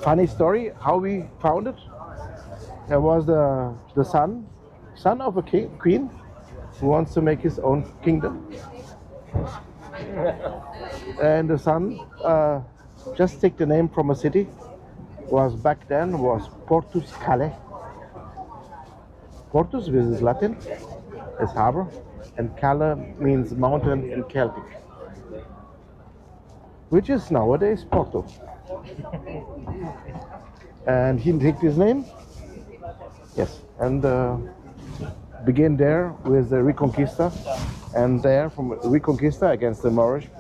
Funny story, how we found it. There was the son of a queen who wants to make his own kingdom. And the son just take the name from a city, back then was Portus Calais. Portus, which is Latin, is harbor, and Calais means mountain in Celtic, which is nowadays Porto. And he took his name, yes, and began there with the Reconquista, and there from Reconquista against the Moorish,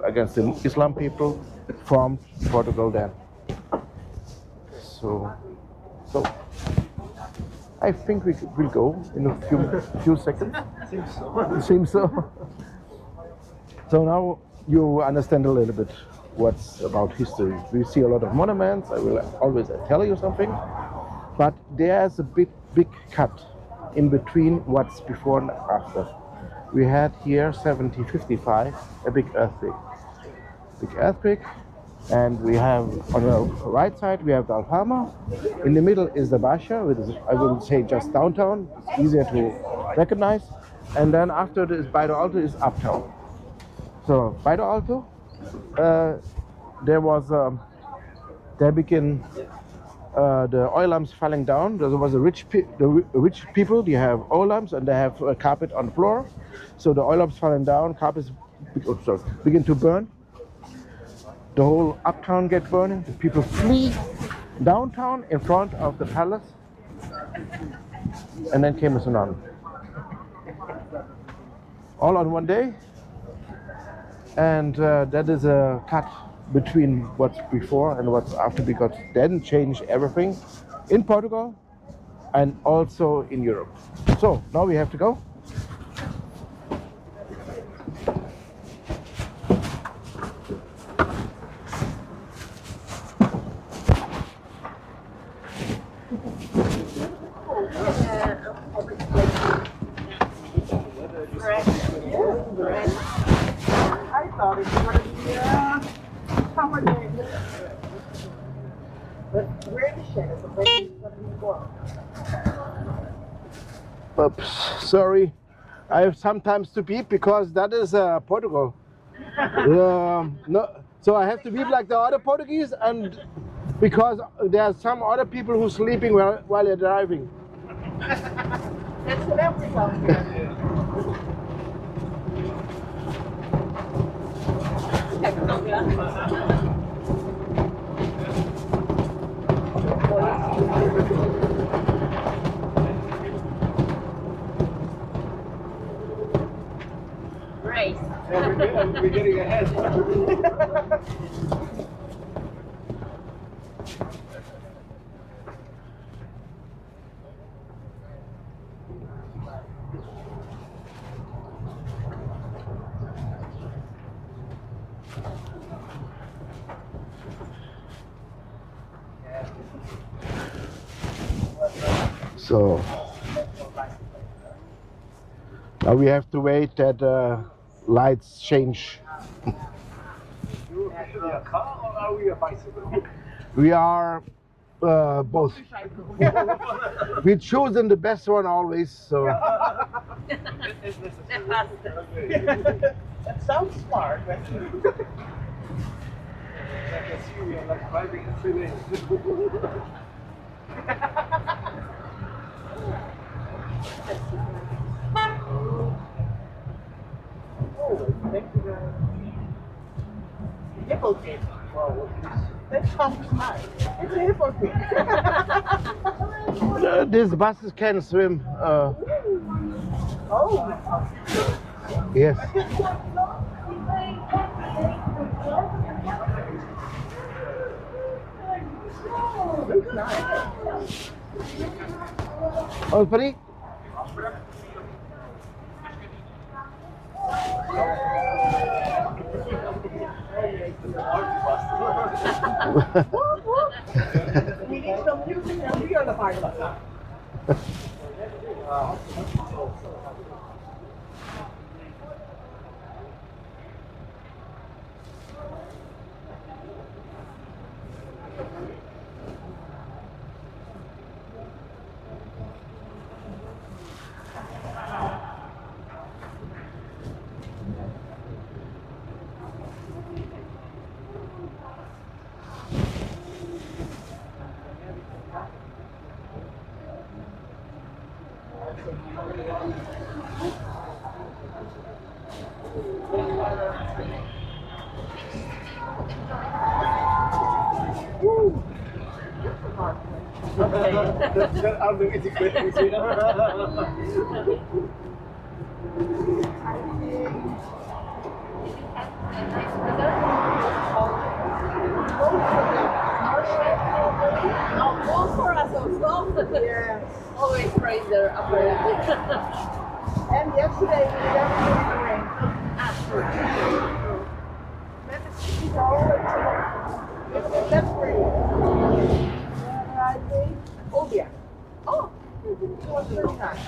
against the Islam people, formed Portugal then. So I think we will go in a few seconds. Seems so. So now you understand a little bit what's about history. We see a lot of monuments. I will always tell you something, but there's a big cut in between what's before and after. We had here 1755 a big earthquake. And we have on the right side we have the Alfama. In the middle is the Basha, which is, I would say, just downtown. It's easier to recognize. And then after this Bairro Alto is uptown. So Bairro Alto, there was there began the oil lamps falling down. There was the rich people. They have oil lamps and they have a carpet on the floor. So the oil lamps falling down, carpets begin to burn. The whole uptown get burning. The people flee downtown in front of the palace. And then came a tsunami. All on one day. And that is a cut between what's before and what's after, because then changed everything in Portugal and also in Europe. So now we have to go. I thought it was going to be summer day. But we're in the shade, so maybe it's going to be warm. Oops, sorry. I have sometimes to beep because that is Portugal. No, so I have to beep like the other Portuguese, and because there are some other people who are sleeping while they're driving. That's what everyone here. Race. We're getting ahead. So now we have to wait that lights change. Are a car or are we a bicycle? We are both. We chosen the best one always. So That sounds smart. I can see we are like driving in 3 lanes. Oh, thank you very much. Hippo cake. Wow, that sounds nice. It's a hippo cake. these buses can swim. Oh. Yes. Looks nice. Oh, Pari? We need some music and we are the pilot. I'll do it quickly. All for us also. Yes. Always praise their apparently. And yesterday we never really rain. That's great. I think, oh yeah. Oh, it was very nice.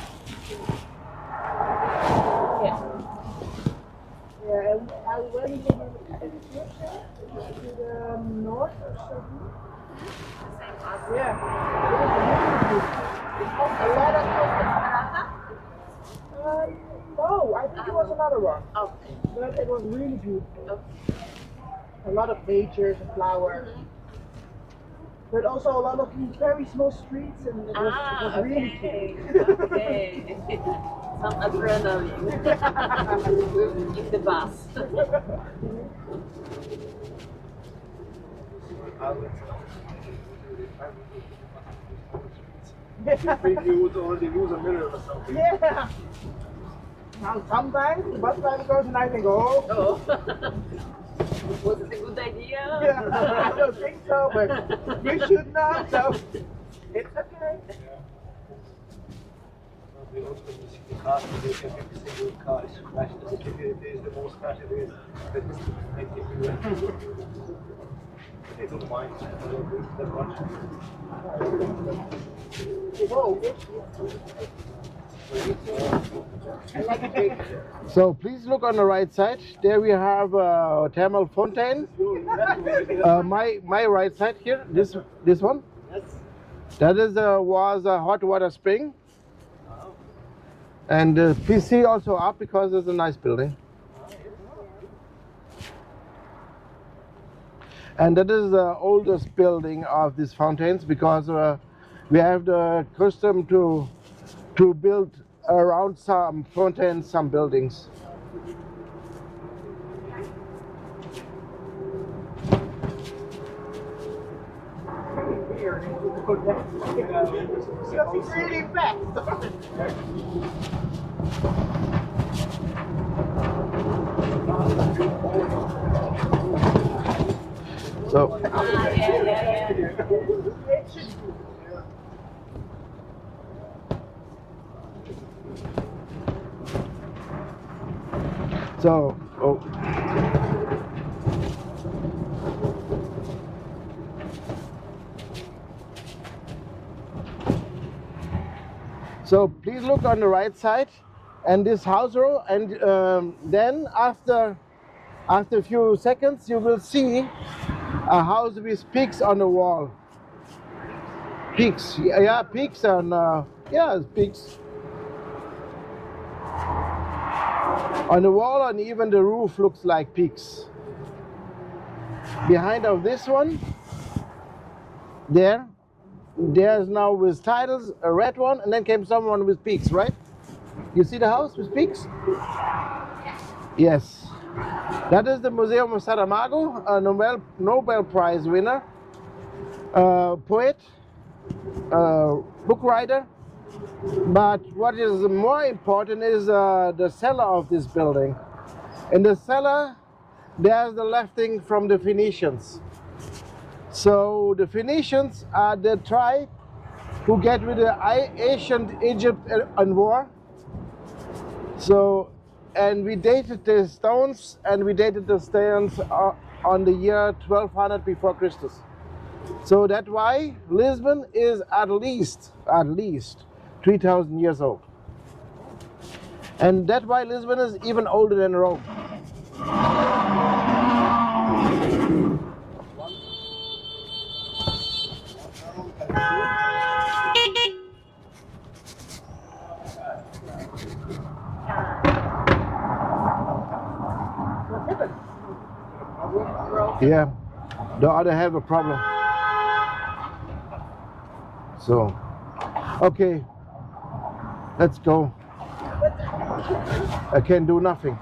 Yeah, and I went to the north or something. Yeah. A lot of no, I think it was another one. Okay. But it was really good. Okay. A lot of natures and flowers. But also a lot of these very small streets, and it was really cute. Okay. Some adrenaline in the bus. Maybe you would already lose a mirror or something. Yeah. Now sometimes the bus driver goes and I think, oh. Was it a good idea? Yeah, I don't think so, but you should know, so it's okay. We also see the cars, they can every single car is smashed. It is the most crash it is. That is everywhere. They don't mind. They don't do that much. So please look on the right side. There we have a thermal fountain. My right side here, this one. That is was a hot water spring. And please see also up because it's a nice building. And that is the oldest building of these fountains because we have the custom to build around some fountains, some buildings. Because it's really fast. So. So, so please look on the right side and this house row, and then after a few seconds you will see a house with peaks on the wall. Peaks, yeah, peaks, and yeah, peaks on the wall, and even the roof looks like peaks. Behind of this one, there's now with titles a red one, and then came someone with peaks, right? You see the house with peaks? Yes. That is the Museum of Saramago, a Nobel Prize winner, poet, book writer. But what is more important is the cellar of this building. In the cellar, there's the lefting from the Phoenicians. So the Phoenicians are the tribe who get with the ancient Egypt and war. So, and we dated the stones, and we dated the stones on the year 1200 before Christus. So that's why Lisbon is at least 3,000 years old. And that's why Lisbon is even older than Rome. Yeah, the other have a problem. So, okay, let's go. I can do nothing.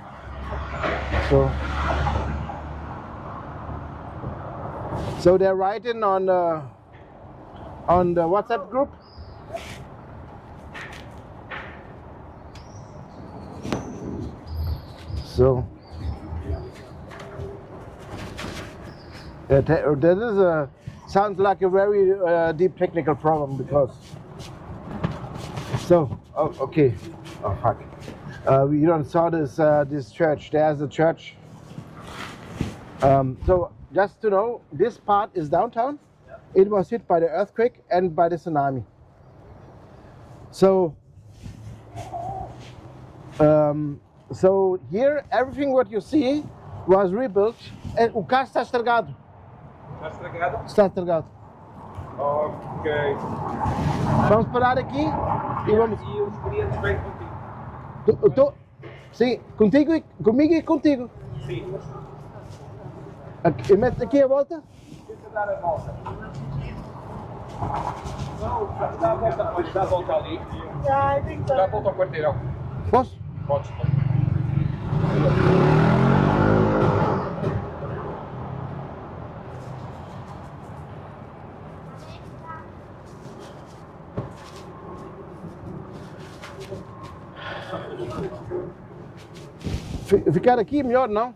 So they're writing on the WhatsApp group. So that is sounds like a very deep technical problem because. So okay, oh fuck. You don't saw this church. There's a church. So just to know, this part is downtown. It was hit by the earthquake and by the tsunami. So So here, everything what you see was rebuilt. O carro está estragado. Está estragado? Está estragado. Ok. Vamos parar aqui e vamos. E os clientes vêm contigo? Sim, contigo comigo e contigo. Sim. Aqui, mete aqui a volta. Tenta dar a volta. Não, dá a volta, pode dar a volta ali. Yeah, I think so. Dá a volta ao quarteirão. Posso? Podes. Ficar aqui melhor, não?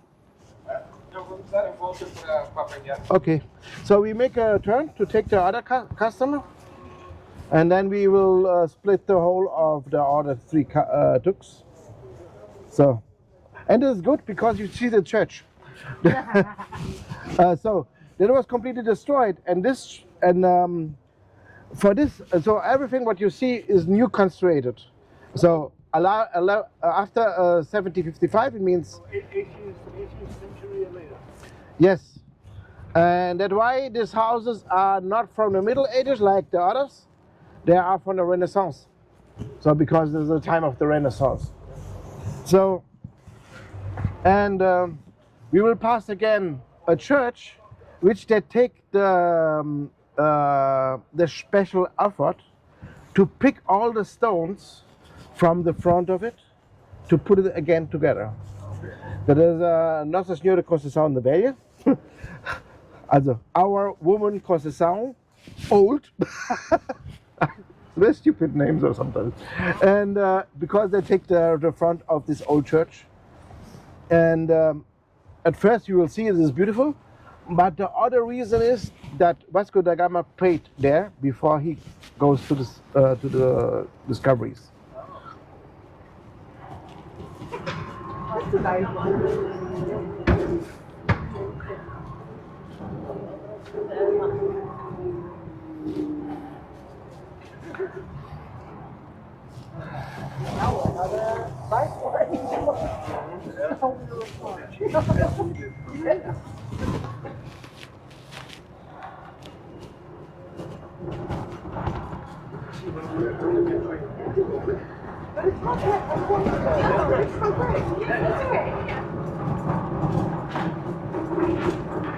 Então vamos dar a volta para apanhar. Okay, so we make a turn to take the other customer, and then we will split the whole of the other 3 tuks. So, and it's good because you see the church. So that was completely destroyed, and this for this, so everything what you see is new constructed. So after 1755, it means 18th century or later. yes, and that's why these houses are not from the Middle Ages like the others. They are from the Renaissance. So because there's the time of the Renaissance. So, and we will pass again a church, which they take the special effort to pick all the stones from the front of it to put it again together. Dat is Nossa Senhora Conceição de Velha. Also, our woman Conceição, old. Very stupid names or sometimes. And because they take the front of this old church. And at first you will see it is beautiful. But the other reason is that Vasco da Gama prayed there before he goes to the discoveries.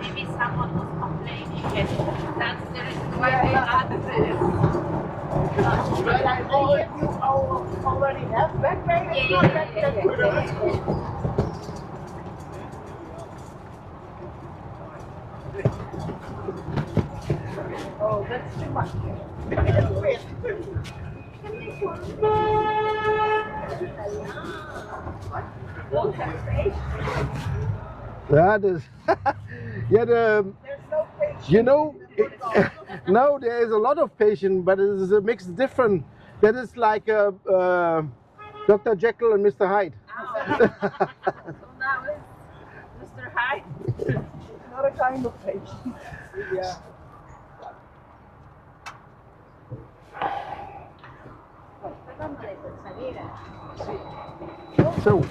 Maybe someone was complaining and that's the reason why they added this. But I know if you already have backpack, it's not that Oh, that's too much. That is, yeah. There's no patience. You know, no, there is a lot of patience, but it is a mixed different. That is like Dr. Jekyll and Mr. Hyde. So now it's Mr. Hyde. Not a kind of patience. Yeah. So,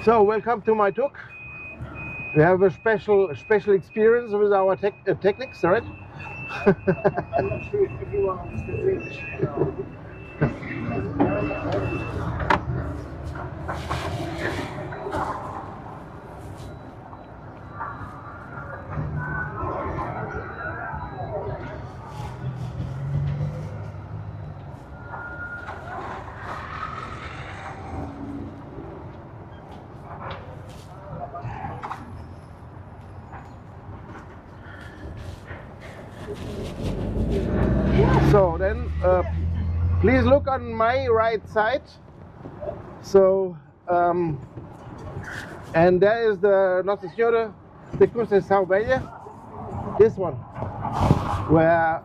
so welcome to my Tuk. We have a special experience with our techniques, right? I'm not sure if everyone understands English. So then, please look on my right side. So, and there is the Nossa Senhora de Conceição Velha, this one, where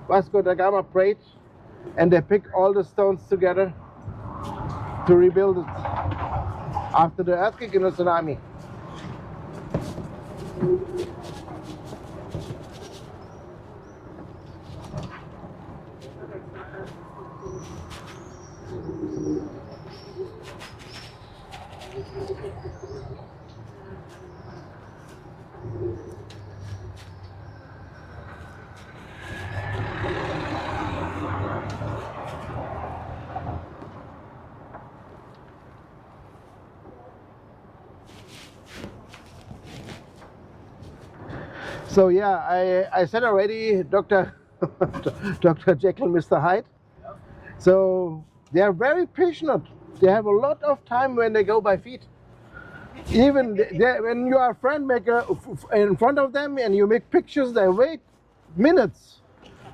Vasco da Gama prayed, and they picked all the stones together to rebuild it after the earthquake and the tsunami. So yeah, I said already, Dr. Dr. Jekyll, Mr. Hyde. So they are very patient. They have a lot of time when they go by feet. Even when your friend make in front of them and you make pictures, they wait minutes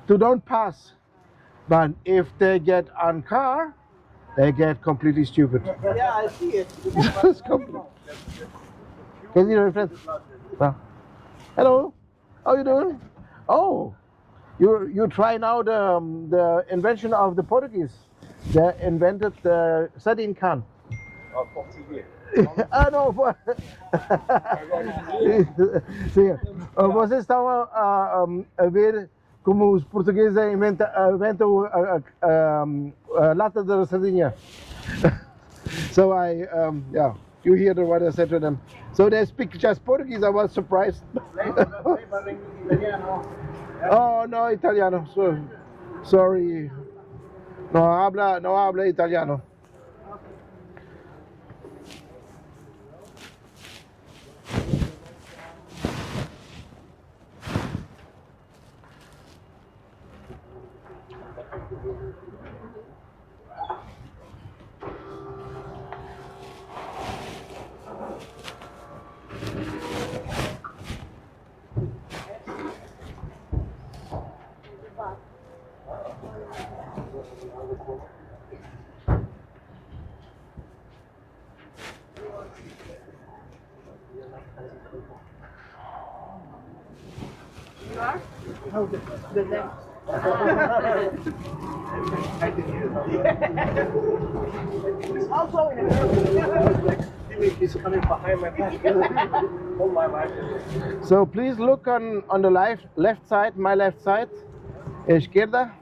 to don't pass. But if they get on car, they get completely stupid. Yeah, I see it. It's complete. Can you see my friend? Well, hello. How you doing? Oh, you try now the invention of the Portuguese. They invented the sardine can. Oh, Português. Ah, não. Sim. Vocês estão a ver como os portugueses inventam a lata de sardinha. So yeah, you hear what I said to them. So they speak just Portuguese. I was surprised. Oh, no italiano. So, sorry. No habla italiano. Also in He's coming behind my back. Hold my life. So please look on the left side, my left side, izquierda.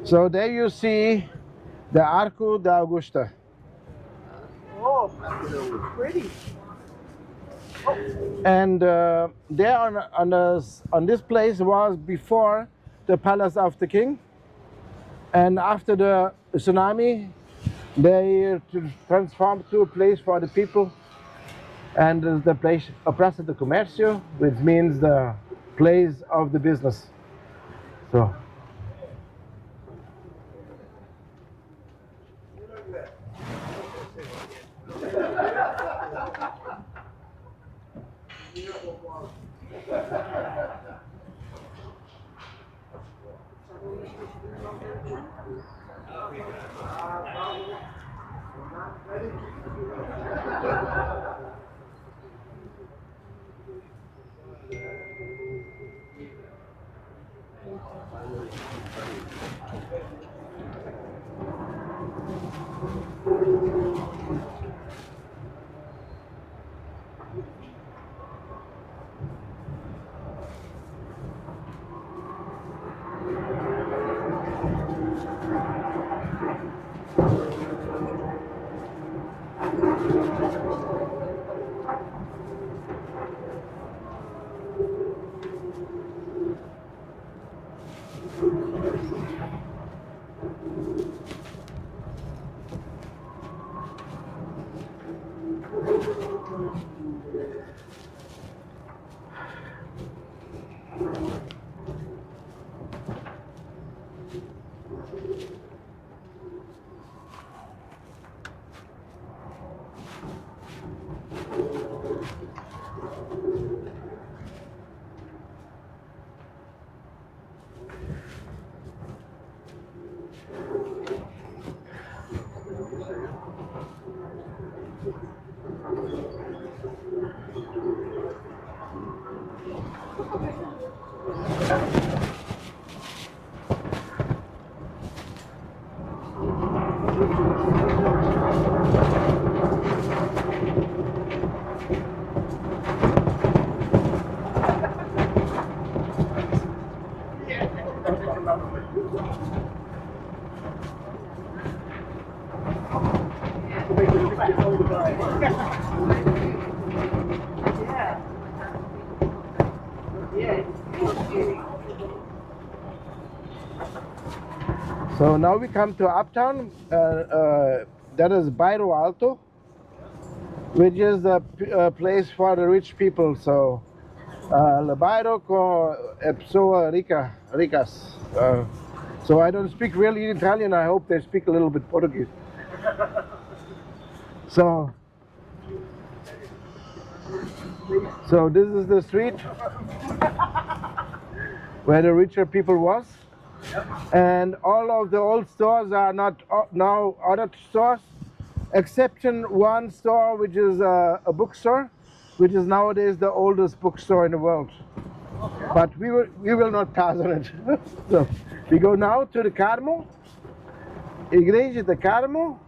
So there you see the Arco da Augusta. Oh, pretty. And there on this place was before the palace of the king. And after the tsunami, they transformed to a place for the people. And the place, a Praça de Comércio, which means the place of the business. So. So now we come to Uptown. That is Bairro Alto, which is a place for the rich people. So, Le Bairro con pessoas ricas. So I don't speak really Italian. I hope they speak a little bit Portuguese. So this is the street where the richer people was. And all of the old stores are not now other stores, exception one store which is a bookstore, which is nowadays the oldest bookstore in the world. But we will not pass on it. So we go now to the Carmo, Igreja de Carmo,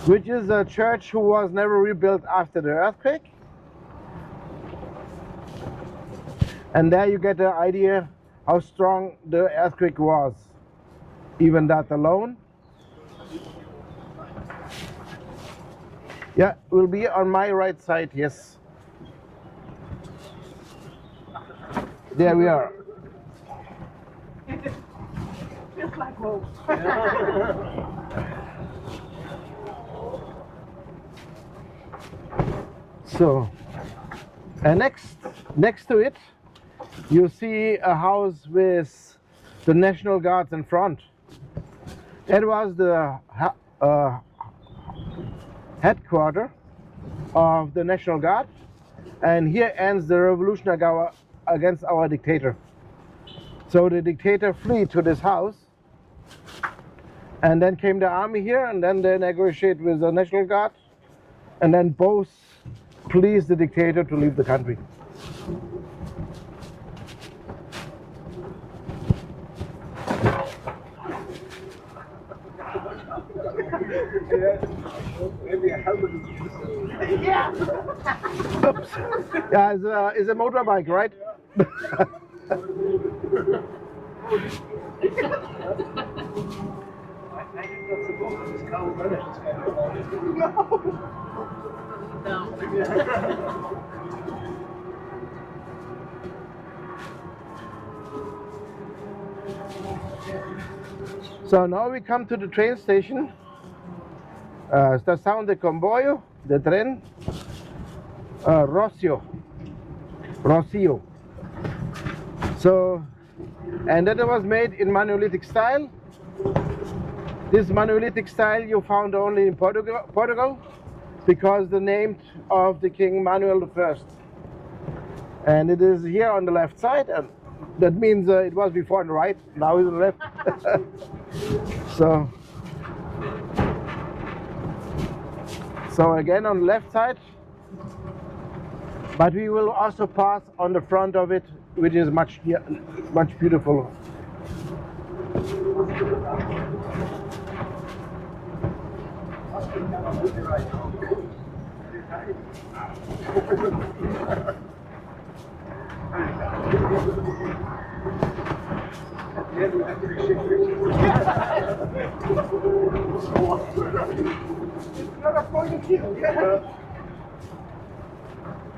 which is a church who was never rebuilt after the earthquake. And there you get the idea how strong the earthquake was, even that alone. Yeah, will be on my right side, yes. There we are. Feels like home. So, and next to it, you see a house with the National Guards in front. That was the headquarters of the National Guard, and here ends the revolution against our dictator. So the dictator fled to this house, and then came the army here, and then they negotiate with the National Guard, and then both pleased the dictator to leave the country. Yeah. Oops. Yeah, it's a motorbike, right? I think that's the book. It's called British. So now we come to the train station. Estação de comboio, de tren, Rocio. So, and that was made in Manuelithic style. This Manuelithic style you found only in Portugal, because the name of the King Manuel I. And it is here on the left side, and that means it was before on the right, now it's on the left. So again on the left side, but we will also pass on the front of it, which is much beautiful.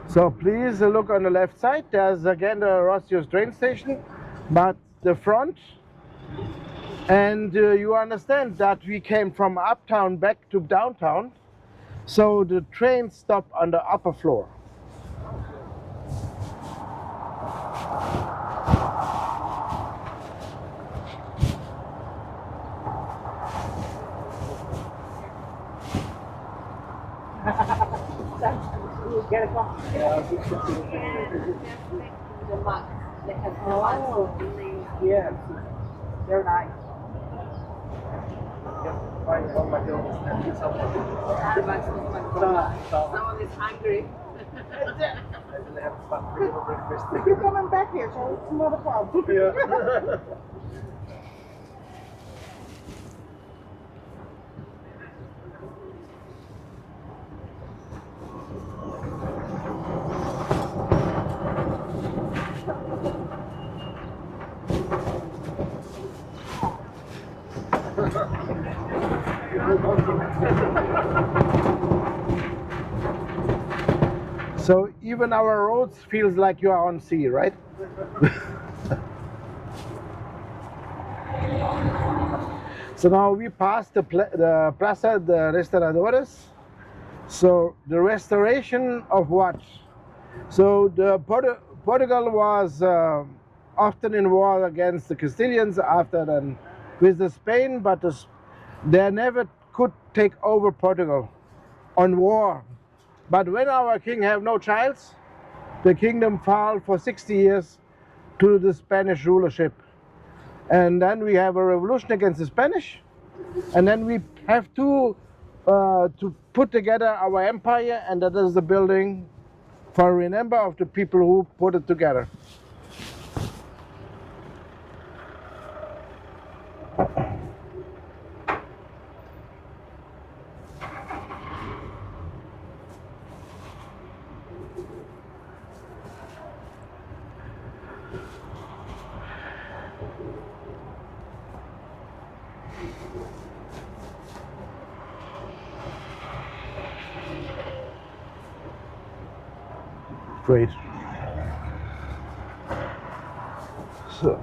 So please look on the left side. There's again the Rocio's train station, but the front. And you understand that we came from uptown back to downtown, so the train stopped on the upper floor. Get a coffee. Oh, yeah. They're nice. Someone is hungry. I will have fun for breakfast. We keep coming back here, so it's not a problem. Yeah. So even our roads feels like you are on sea, right? So now we passed the Plaza de Restauradores. So the restoration of what? So the Portugal was often in war against the Castilians after then with the Spain, but they never could take over Portugal on war. But when our king have no child, the kingdom fell for 60 years to the Spanish rulership. And then we have a revolution against the Spanish, and then we have to put together our empire, and that is the building for remember of the people who put it together. Great. So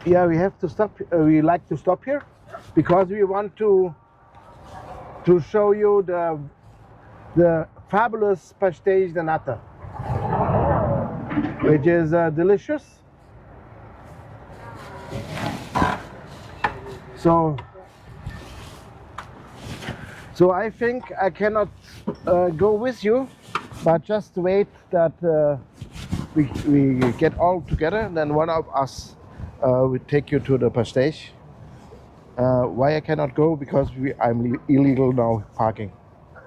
yeah, we have to stop. We like to stop here because we want to show you the fabulous pastéis de nata, which is delicious. So I think I cannot go with you, but just wait that we get all together, and then one of us will take you to the pastéis. Why I cannot go? Because I'm illegal now parking.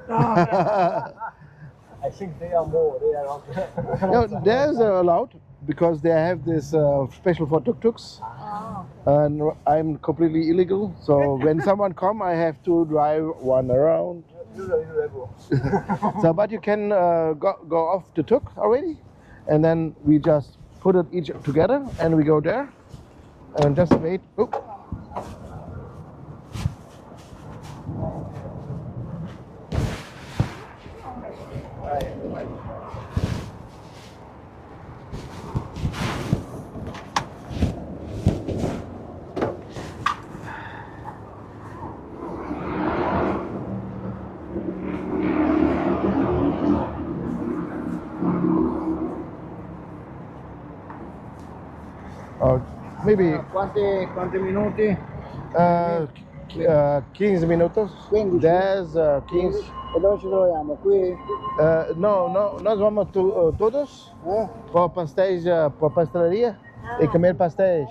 I think they are more. They are not. No, there's allowed because they have this special for tuk-tuks. And I'm completely illegal, so when someone come, I have to drive one around. So, but you can go off the tuk already, and then we just put it each together, and we go there, and just wait. Oh. Maybe Quanti minuti? 15 minutos. 15? 10, 15. E dove ci troviamo? Qui? No, nós vamos todos para pastéis, para pastelaria e comer pastéis.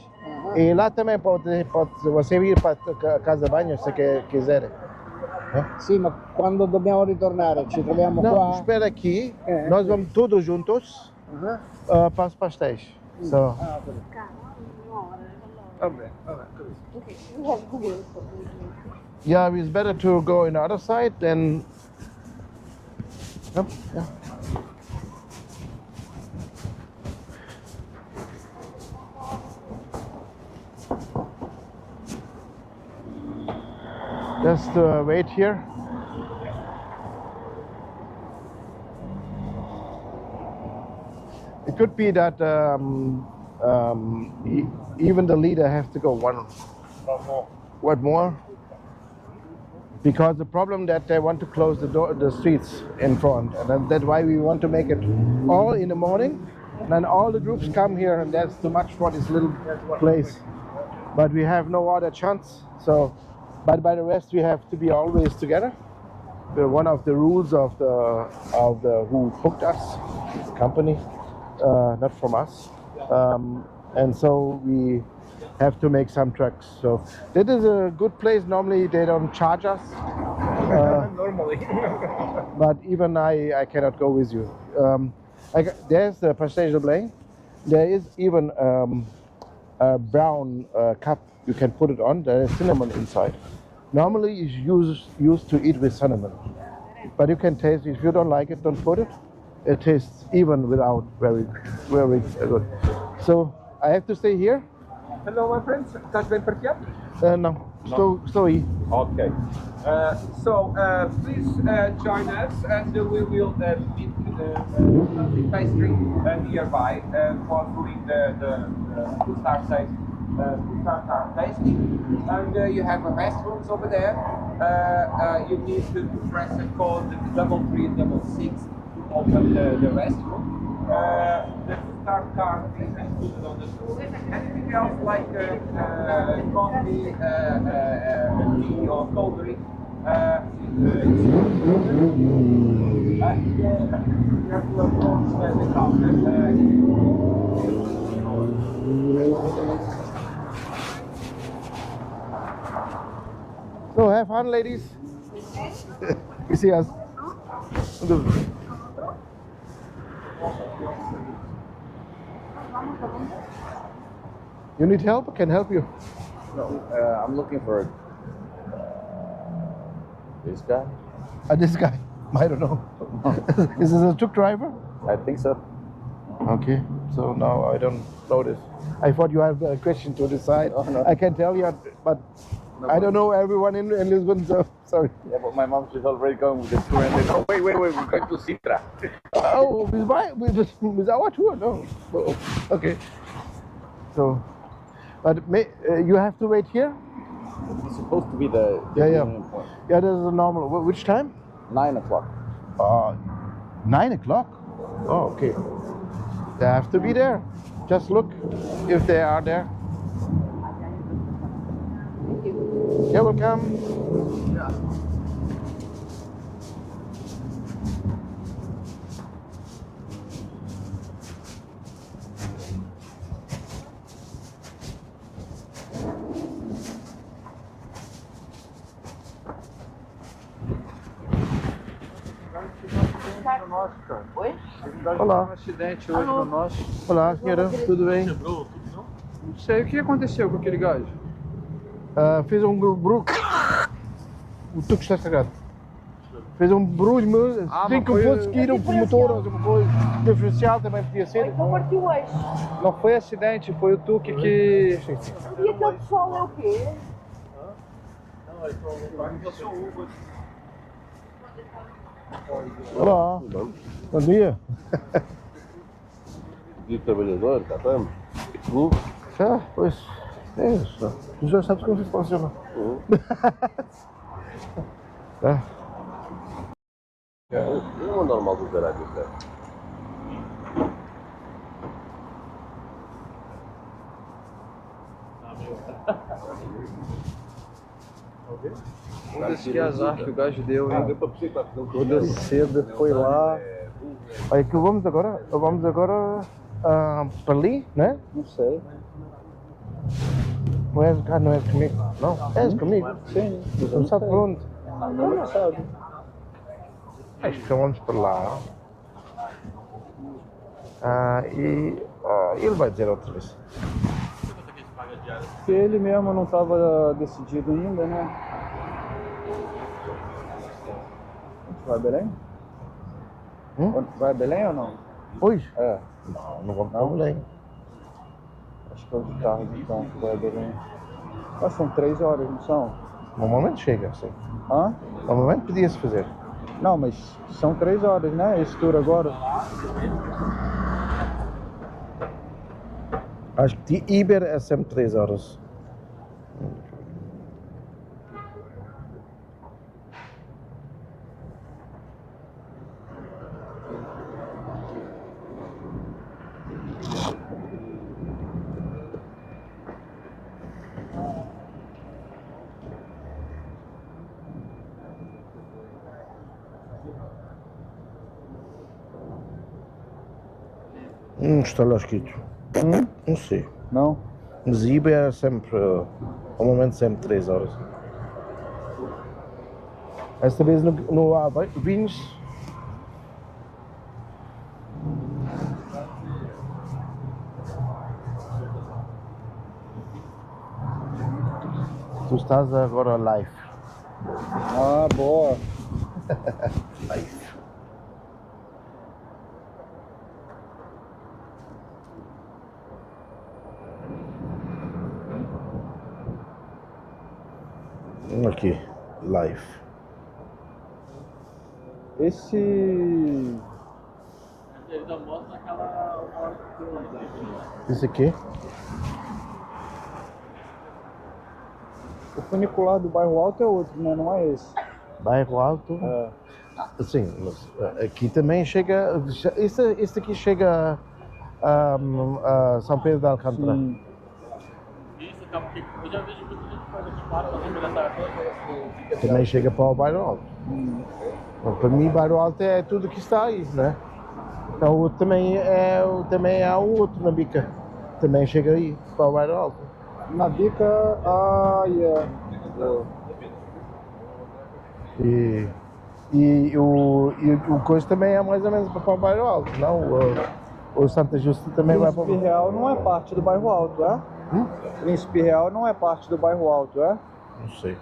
E lá também pode você vir para a casa de banho se quiser. Sì, ma quando dobbiamo ritornare ci troviamo Não, qua? espera aqui, nós vamos todos juntos para os pastéis. So. Yeah, it's better to go in the other side than. Yeah. Just wait here. It could be that even the leader has to go one more, because the problem that they want to close the streets in front, and that's why we want to make it all in the morning, and then all the groups come here, and that's too much for this little place. But we have no other chance. So, but by the rest, we have to be always together. One of the rules of the who booked us, this company, not from us. And so we have to make some tracks. So that is a good place. Normally they don't charge us, Normally. But even I cannot go with you. There's the pastéis de Belém. There is even a brown cup you can put it on. There is cinnamon inside. Normally it's used to eat with cinnamon. But you can taste it. If you don't like it, don't put it. It tastes even without very good. So I have to stay here? Hello, my friends. Estás bem parqueado? No. Estou aí. Okay. Please join us and we will meet the pastry nearby for doing the start tasting. And you have restrooms over there. You need to press the code 3366 to open the restroom. The start card is included on the tour. Anything else like coffee, tea or cold drink? You have to approach the counter. So have fun, ladies. You see us. You need help? I can help you. No, I'm looking for this guy. This guy? I don't know. Is this a tuk driver? I think so. Okay, so now I don't know this. I thought you had a question to decide. Oh, no. I can tell you, but I don't know everyone in Lisbon, so sorry. Yeah, but my mom is already going with the tour and they go, wait, we're going to Sintra. Oh, with our tour? No. Oh, okay. So, but you have to wait here? It's supposed to be the Yeah. point. Yeah, this is a normal. Which time? 9 o'clock. 9 o'clock? Oh, okay. They have to be there. Just look if they are there. You're welcome. Oi? Olá. Um acidente hoje no nosso. Olá, senhora. Tudo bem? Não sei o que aconteceu com aquele gajo. Fez um barulho. O Tuk está estragado. Fez um barulho, tem que fosse que ir o motor, alguma coisa. O diferencial também podia ser. Então partiu o eixo. Não foi acidente, foi o Tuk que... E aquele pessoal é o quê? Olá. Bom dia. Dia trabalhador, está bem? Já, pois. É isso. Tu já sabes como isso funciona. Tá. É o normal dos Arábios, certo? Que azar que o gajo deu, hein? Toda cedo foi lá. Olha, que vamos agora para ali, né? Não sei. Não és comigo? Não? És comigo? Sim. Não sabe por onde? Não sabe. Acho que vamos para lá. Ele vai dizer outra vez. Porque ele mesmo não estava decidido ainda, né? A gente vai a Belém? Vai a Belém ou não? Hoje? É. Não vamos para Belém. Acho que é de tarde então, vai a Belém. Mas são 3 horas, não são? Normalmente chega, assim. Hã? Normalmente podia-se fazer. Não, mas são 3 horas, né? Esse tour agora. Acho que de Iber é sempre 3 horas. Está lá escrito. Não sei. Não? Mas Iber é sempre, normalmente sempre 3 horas. Esta vez não há vinhos. Tu estás agora live. Ah, boa. Live. Aqui, live. Esse... Ele já mostra aquela hora que Esse aqui? O funicular do bairro Alto é outro, né? Não é esse. Bairro Alto? É. Sim, mas aqui também chega. Este aqui chega a São Pedro de Alcântara. Sim. Isso, tá, porque eu já vejo muita gente faz aqui para essa Também chega para o bairro Alto. Para mim, bairro Alto é tudo que está aí, né? Então, o outro também há um outro na Bica. Também chega aí para o bairro Alto. Na Bica, yeah. E o coisa também é mais ou menos para o bairro Alto, não? O Santa Justa também vai para o Príncipe Real não é parte do bairro Alto, é? Príncipe Real não é parte do bairro Alto, é? Não sei.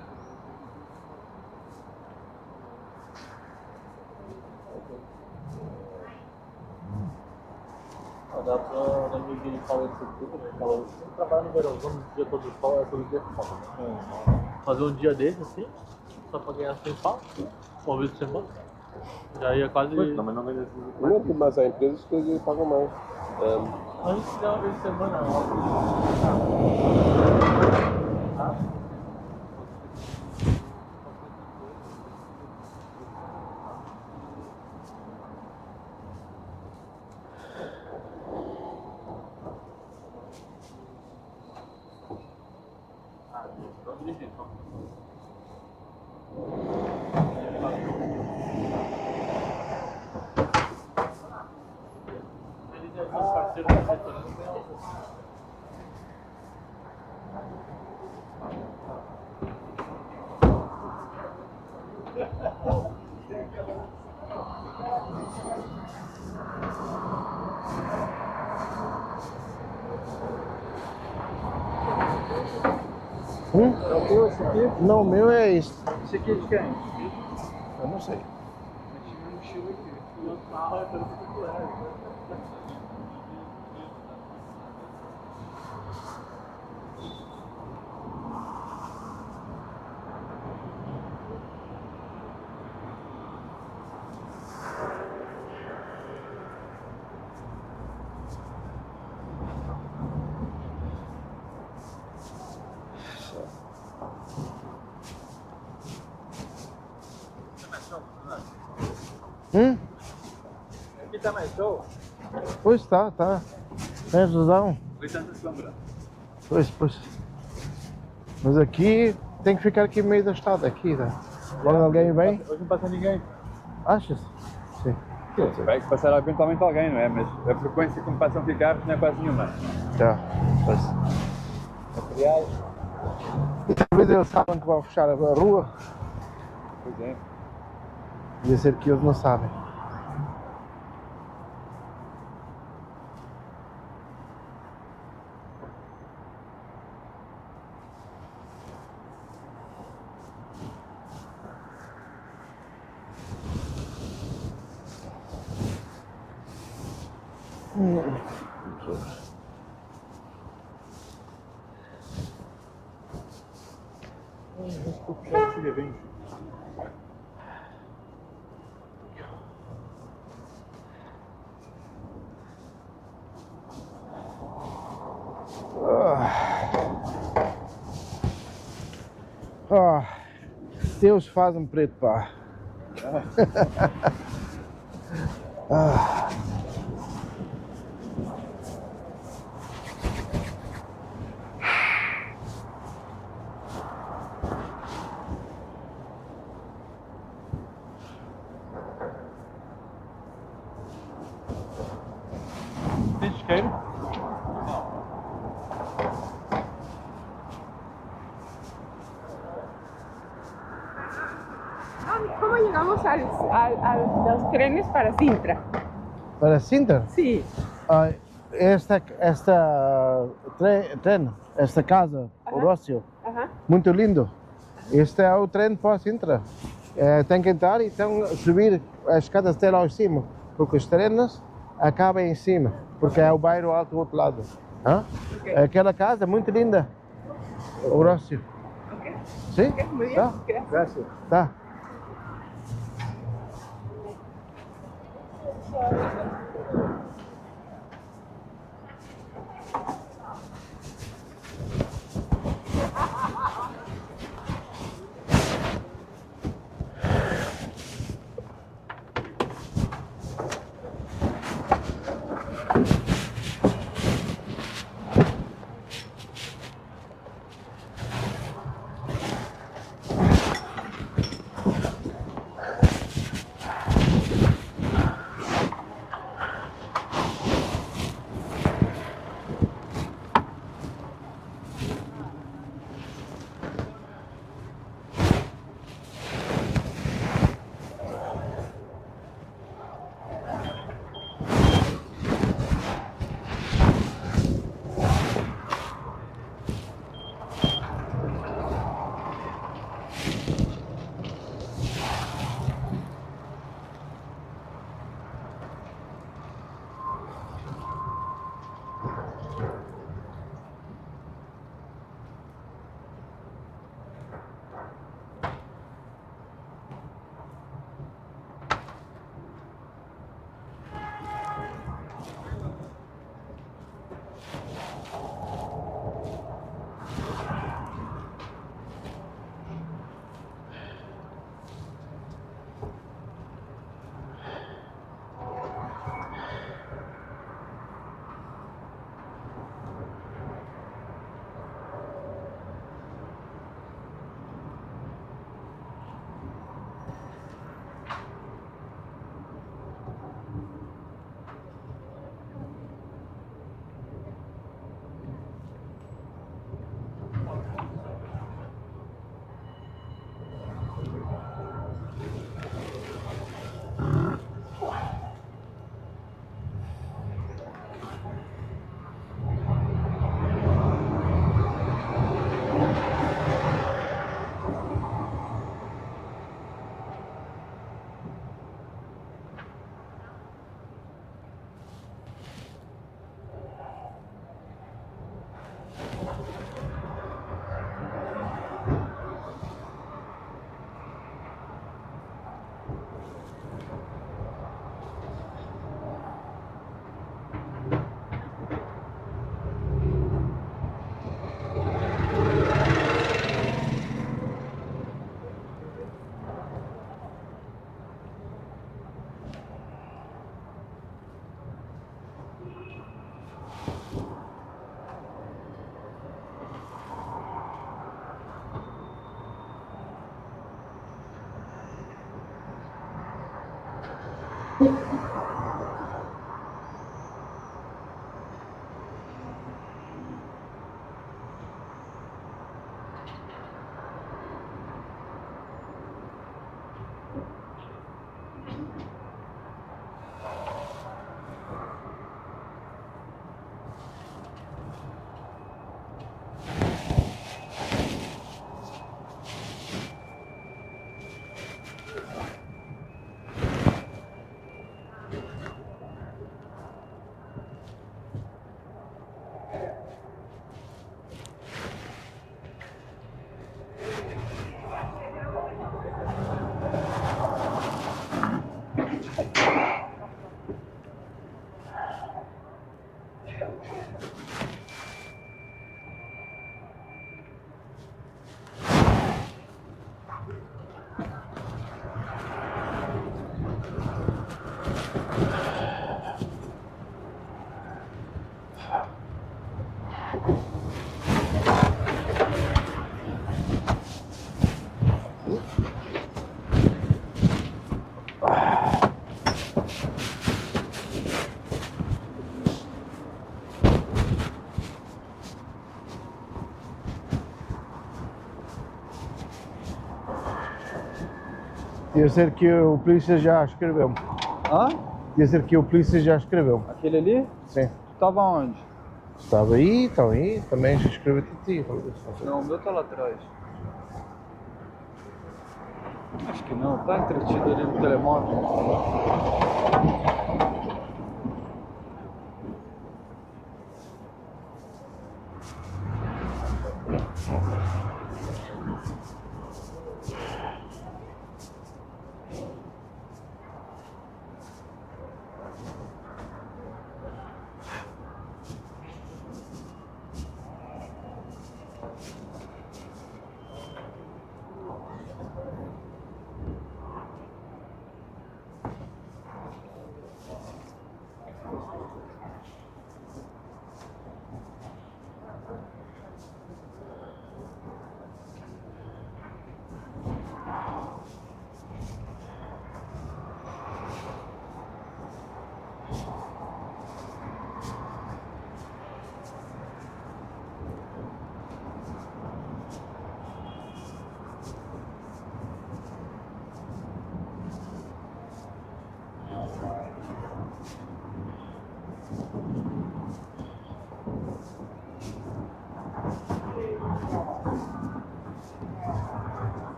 Dá pra ninguém fala isso tudo, né? Fala, trabalha no verãozão, no dia todo sol, é todo dia foda, né? Fazer um dia desse assim, só pra ganhar 100 pau, uma vez por semana. Já ia quase. Não, mas não vem assim. Mas há empresas que pagam mais. A gente fizer uma vez por semana, É o teu esse aqui? Não, o meu é este. Esse aqui é de quem? Eu não sei. Aqui tá mais show? Pois tá. Tens razão. Aguentando a sombra. Pois. Mas aqui tem que ficar aqui no meio da estrada, aqui, tá? Logo alguém vem. Hoje não passa ninguém. Achas? Sim. Vai passar eventualmente alguém, não é? Mas a frequência como passam de carros não é quase nenhuma. Já. Pois. Materiais. E talvez eles sabem que vão fechar a rua. Pois é. Podia ser que eles não sabem. Deus faz-me preto, pá. Tem isqueiro? ¿Cómo llegamos a los trenes para Sintra? Para Sintra? Sí. Esta esta casa, o Rócio, Ajá. muito lindo. Este é o trem para Sintra. Tem que entrar e então subir as escadas até lá em cima, porque os trens acabam em cima, porque é o bairro alto do outro lado. Okay. Aquela casa é muito linda, o Rócio. Ok. Sim? Ok, muy bien. Tá? Gracias. Tá. Ia ser que o polícia já escreveu. Hã? Ia ser que o polícia já escreveu. Aquele ali? Sim. Tu tava onde? Estava aí, estão aí, também já escreveu ti. Não, o meu tá lá atrás. Acho que não, tá entretido ali no telemóvel.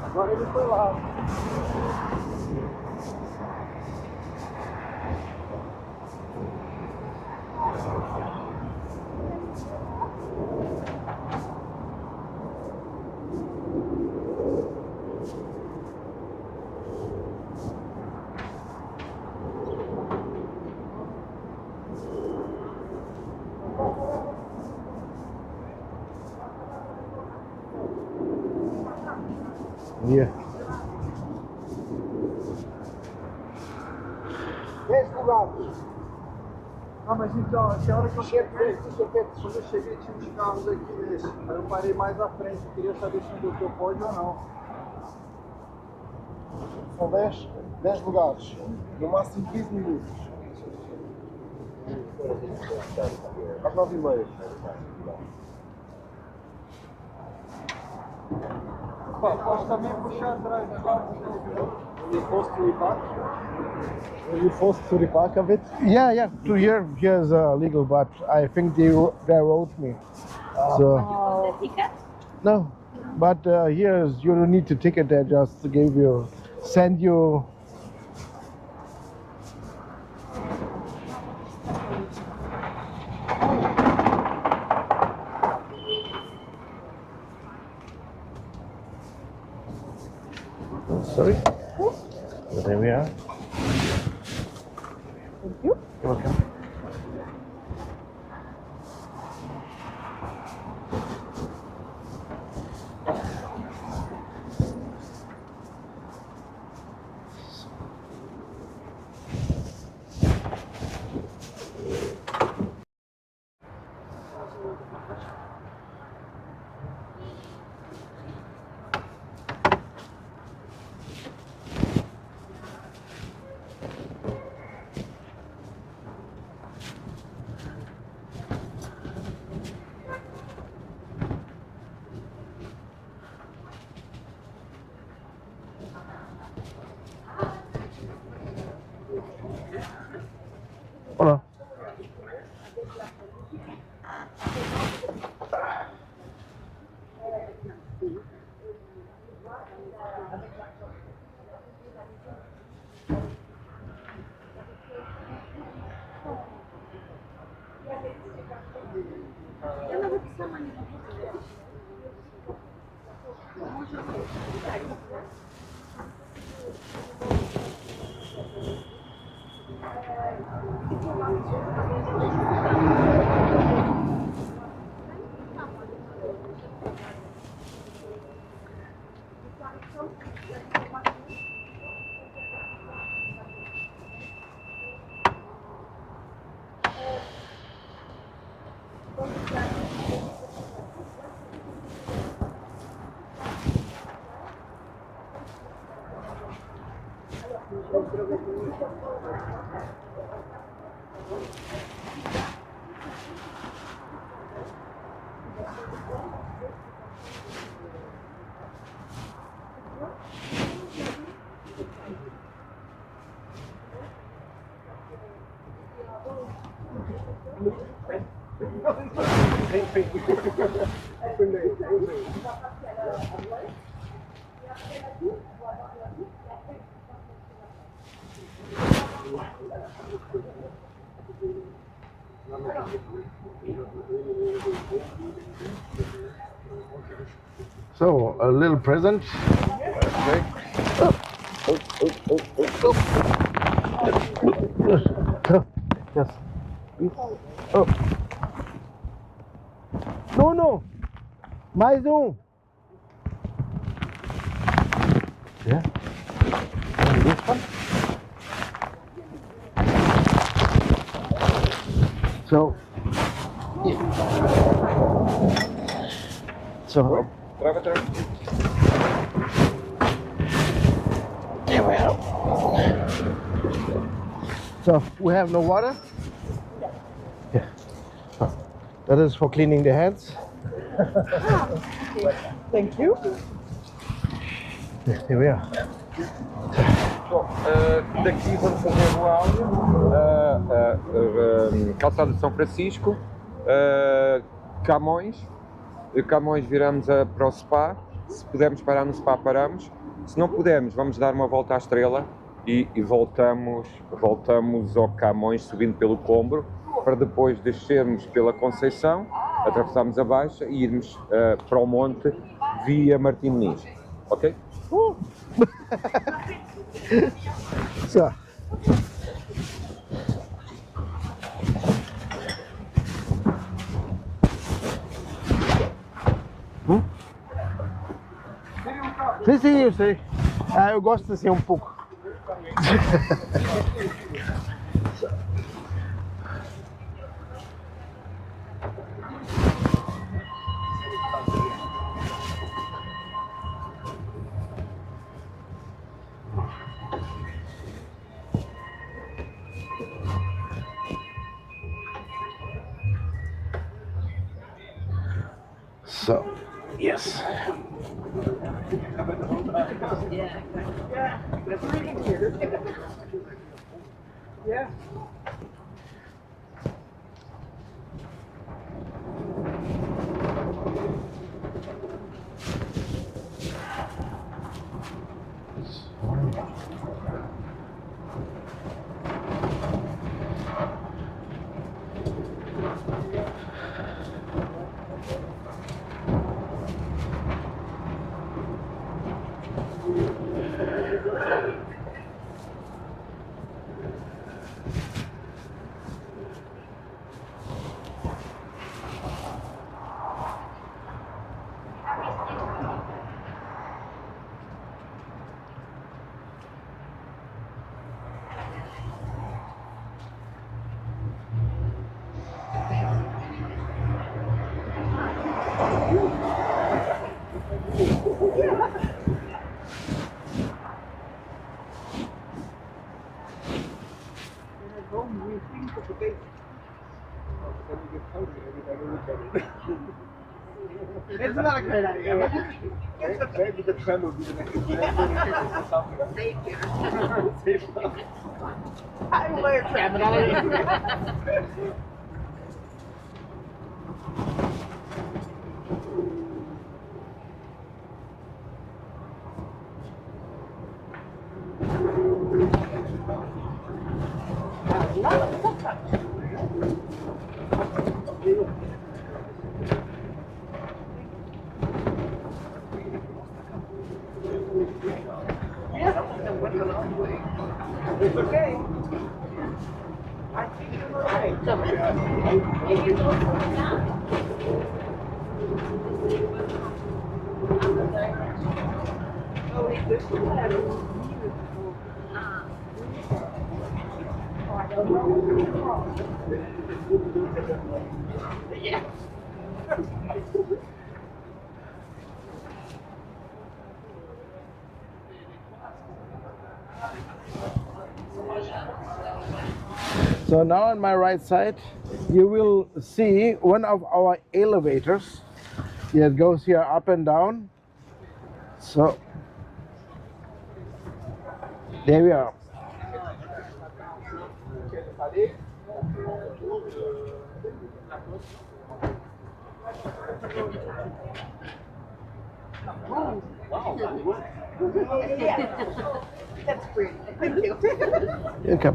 Agora ele foi lá. Yeah. 10 lugares. Ah, mas então, essa hora que eu cheguei, quando eu cheguei tinha uns carros aqui nesse. Aí eu parei mais à frente, eu queria saber se o doutor pode ou não. São 10 lugares, no máximo 15 minutos. Às 9h30. Posso também puxar atrás, né? Ele fosse to Ipac? Ele fosse to Ipac a bit? Yeah. To here's legal, but I think they wrote me. So The ticket? no, but here's you don't need to ticket. They just send you. Sorry. There we are. Thank you. You're welcome. So, a little present. Okay. Yes. Oh. No, no. Mais Yeah. And this one. So. So. There we are. So we have no water. Yeah. That is for cleaning the hands. Thank you. Here we are. Bom, daqui vamos fazer o áudio, calçada de São Francisco, Camões. De Camões viramos para o spa. Se pudermos parar no spa, paramos. Se não pudermos, vamos dar uma volta à Estrela e voltamos ao Camões, subindo pelo Combro, para depois descermos pela Conceição, atravessarmos a Baixa e irmos para o monte via Martim Moniz. Ok? So. Sim, eu sei. Ah, eu gosto assim um pouco. So, yes. Yeah. It's not a great idea. Maybe the trend will be the next I wear trend. So now on my right side, you will see one of our elevators. It goes here up and down. So there we are. That's pretty. Thank you. Okay.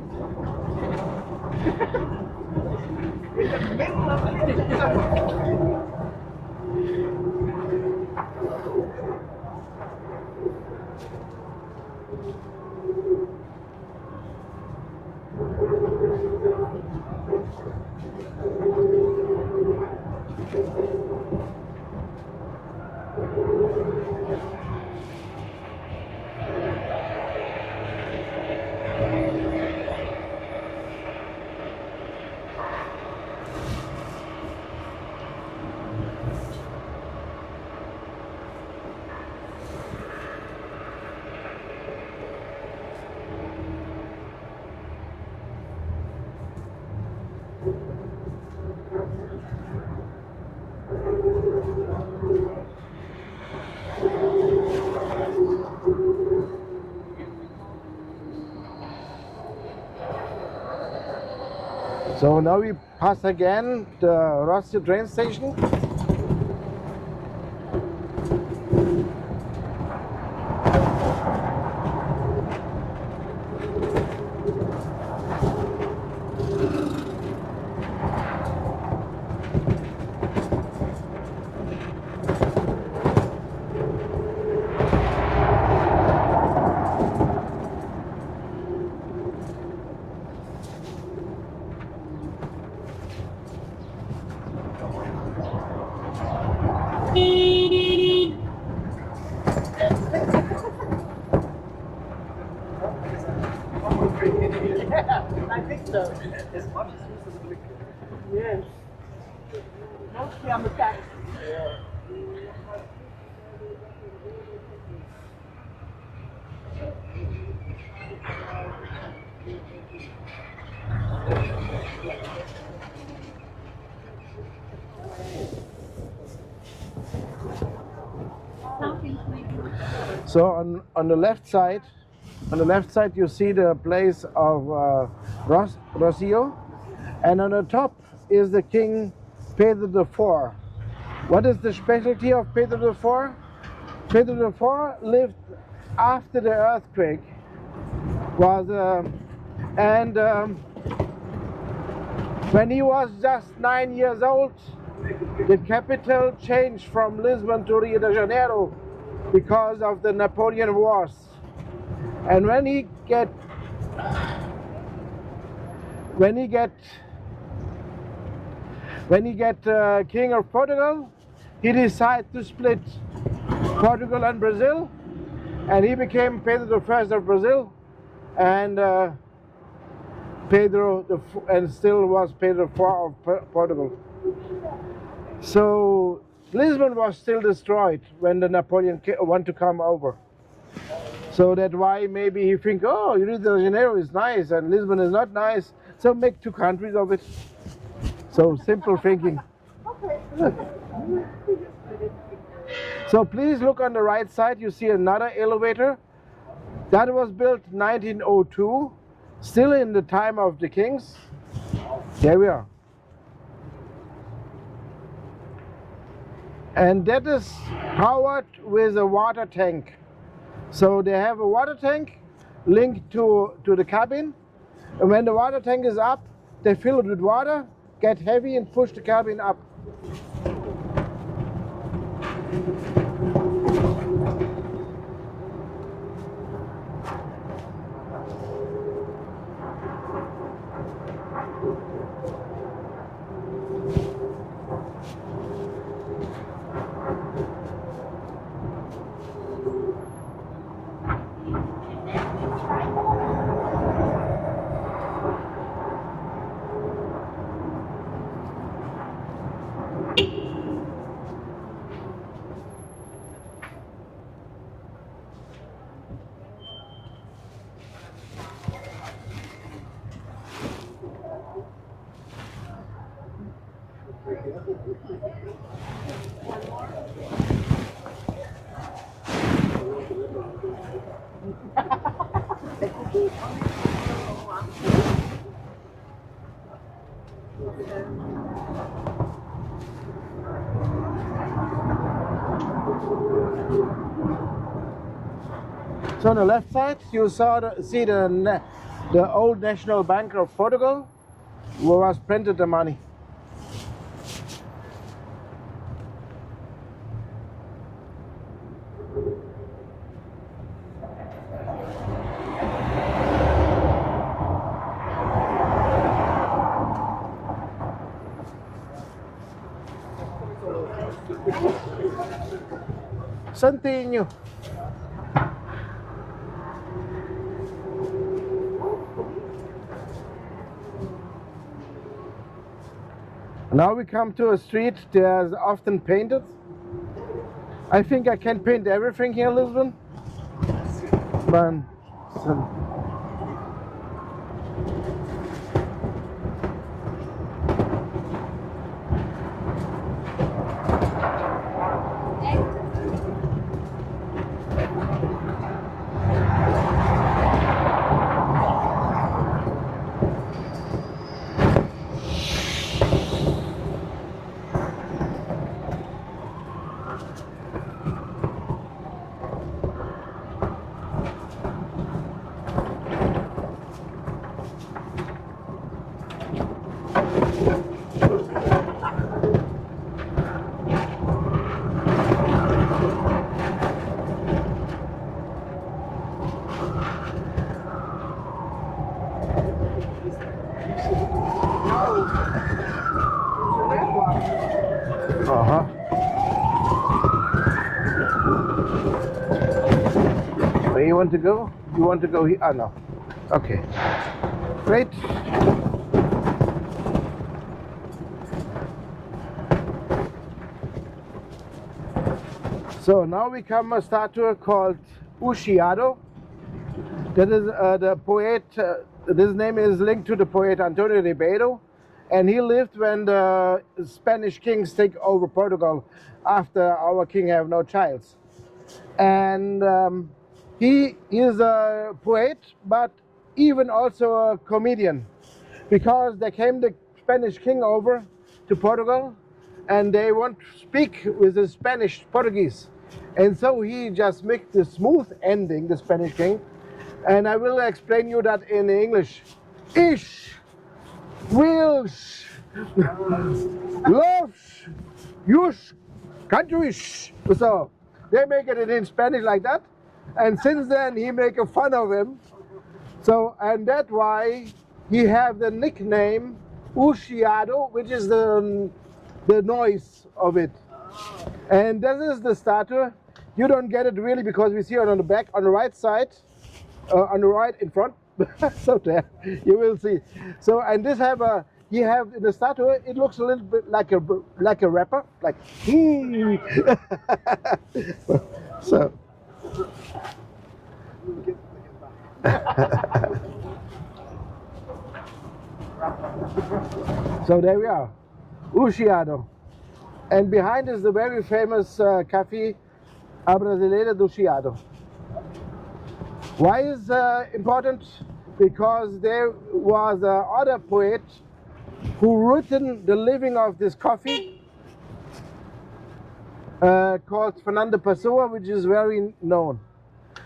So now we pass again the Rossi train station. I think so. As much as possible. Yes. Mostly on the taxi. So on the left side, you see the place of Rocio, and on the top is the King Pedro IV. What is the specialty of Pedro IV? Pedro IV lived after the earthquake, when he was just 9 years old, the capital changed from Lisbon to Rio de Janeiro because of the Napoleon Wars. And when he get king of Portugal, he decided to split Portugal and Brazil, and he became Pedro I of Brazil, and still was Pedro IV of Portugal. So Lisbon was still destroyed when the Napoleon wanted to come over. So that's why maybe he think, oh, Rio de Janeiro is nice and Lisbon is not nice, so make two countries of it. So simple thinking. So please look on the right side, you see another elevator. That was built 1902, still in the time of the kings. There we are. And that is powered with a water tank. So they have a water tank linked to the cabin, and when the water tank is up, they fill it with water, get heavy and push the cabin up. So on the left side, you see the old National Bank of Portugal, where was printed the money. Santinho. Now we come to a street that's often painted. I think I can paint everything here in Lisbon. But where you want to go? You want to go here? Ah, no. Okay. Great. So now we come a statue called Ushiado. That is the poet. This name is linked to the poet Antonio Ribeiro, and he lived when the Spanish kings take over Portugal after our king have no child. And he is a poet, but even also a comedian, because there came the Spanish king over to Portugal, and they want to speak with the Spanish Portuguese, and so he just makes the smooth ending, the Spanish king. And I will explain you that in English. Ish, wills, loves, use, countries. So they make it in Spanish like that. And since then he make a fun of him. So, and that's why he have the nickname Ushiado, which is the noise of it. And this is the statue. You don't get it really because we see it on the back, on the right side. On the right in front, so there you will see. So, and this have a, you have in the statue, it looks a little bit like a rapper, like he. So so there we are, Ushiado, and behind is the very famous Café A Brasileira do Chiado. Why is important? Because there was another poet who written the living of this coffee called Fernando Pessoa, which is very known.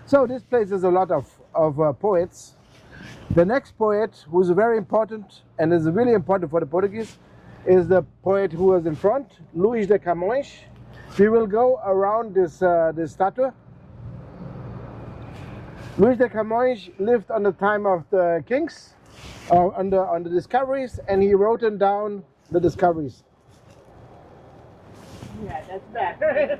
So this place is a lot of poets. The next poet who's very important and is really important for the Portuguese is the poet who was in front, Luís de Camões. We will go around this statue. Luís de Camões lived on the time of the kings, on the discoveries, and he wrote them down the discoveries. Yeah, that's bad.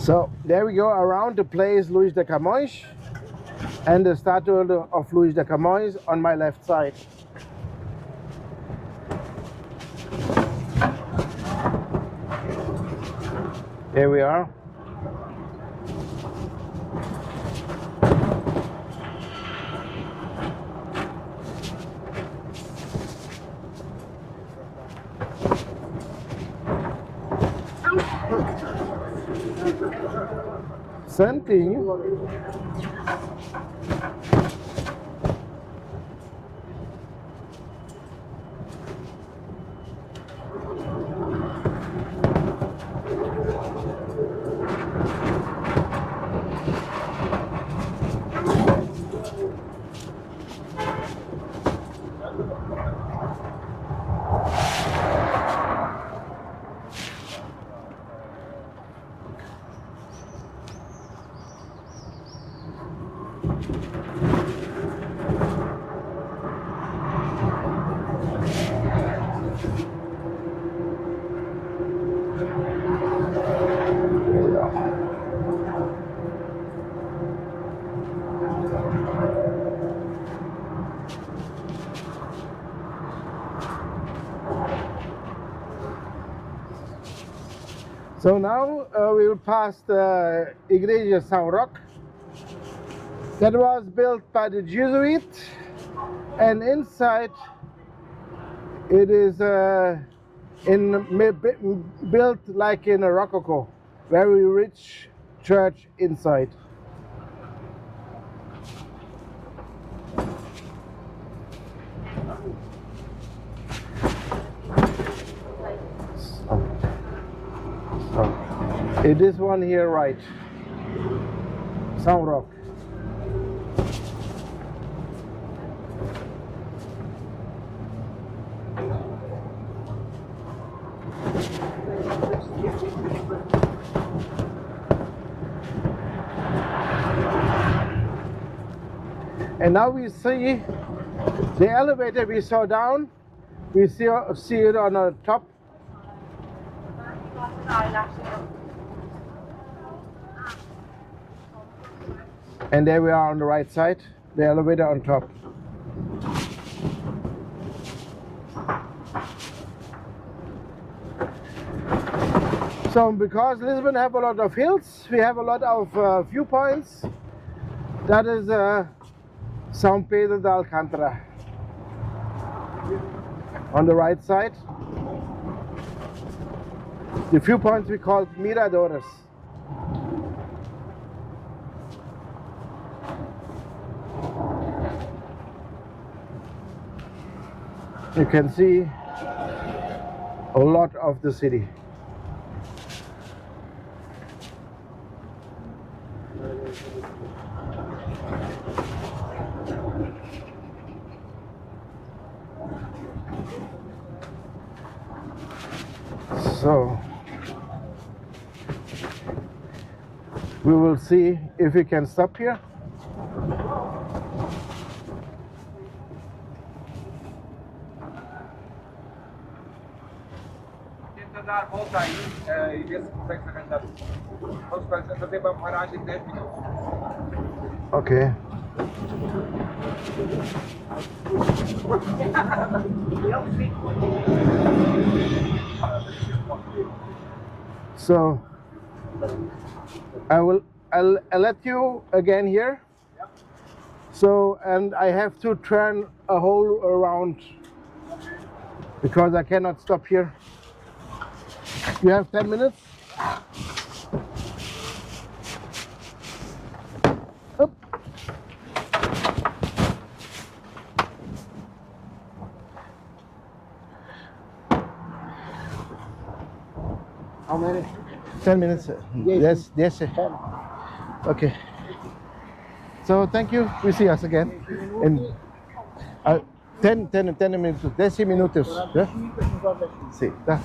So there we go, around the place Luis de Camões, and the statue of Luis de Camões on my left side. Here we are. Santinho. So now we will pass the Igreja São Roque that was built by the Jesuits, and inside it is built like in a Rococo, very rich church inside. It is one here, right? São Roque. And now we see the elevator we saw down. We see it on the top. And there we are on the right side, the elevator on top. So because Lisbon have a lot of hills, we have a lot of viewpoints. That is São Pedro de Alcântara on the right side. The viewpoints we call miradores. You can see a lot of the city. So we will see if we can stop here. Dar volta aí e ver se consegue se arranjar. Vamos fazer uma paragem de 10 minutos. Okay. So I'll let you again here. So, and I have to turn a hole around because I cannot stop here. You have 10 minutes. Up. How many? 10 minutes. Yes, yes. Okay. So thank you. We see us again. And 10 minutos, 10 minutos. ¿Ya? Sí, está.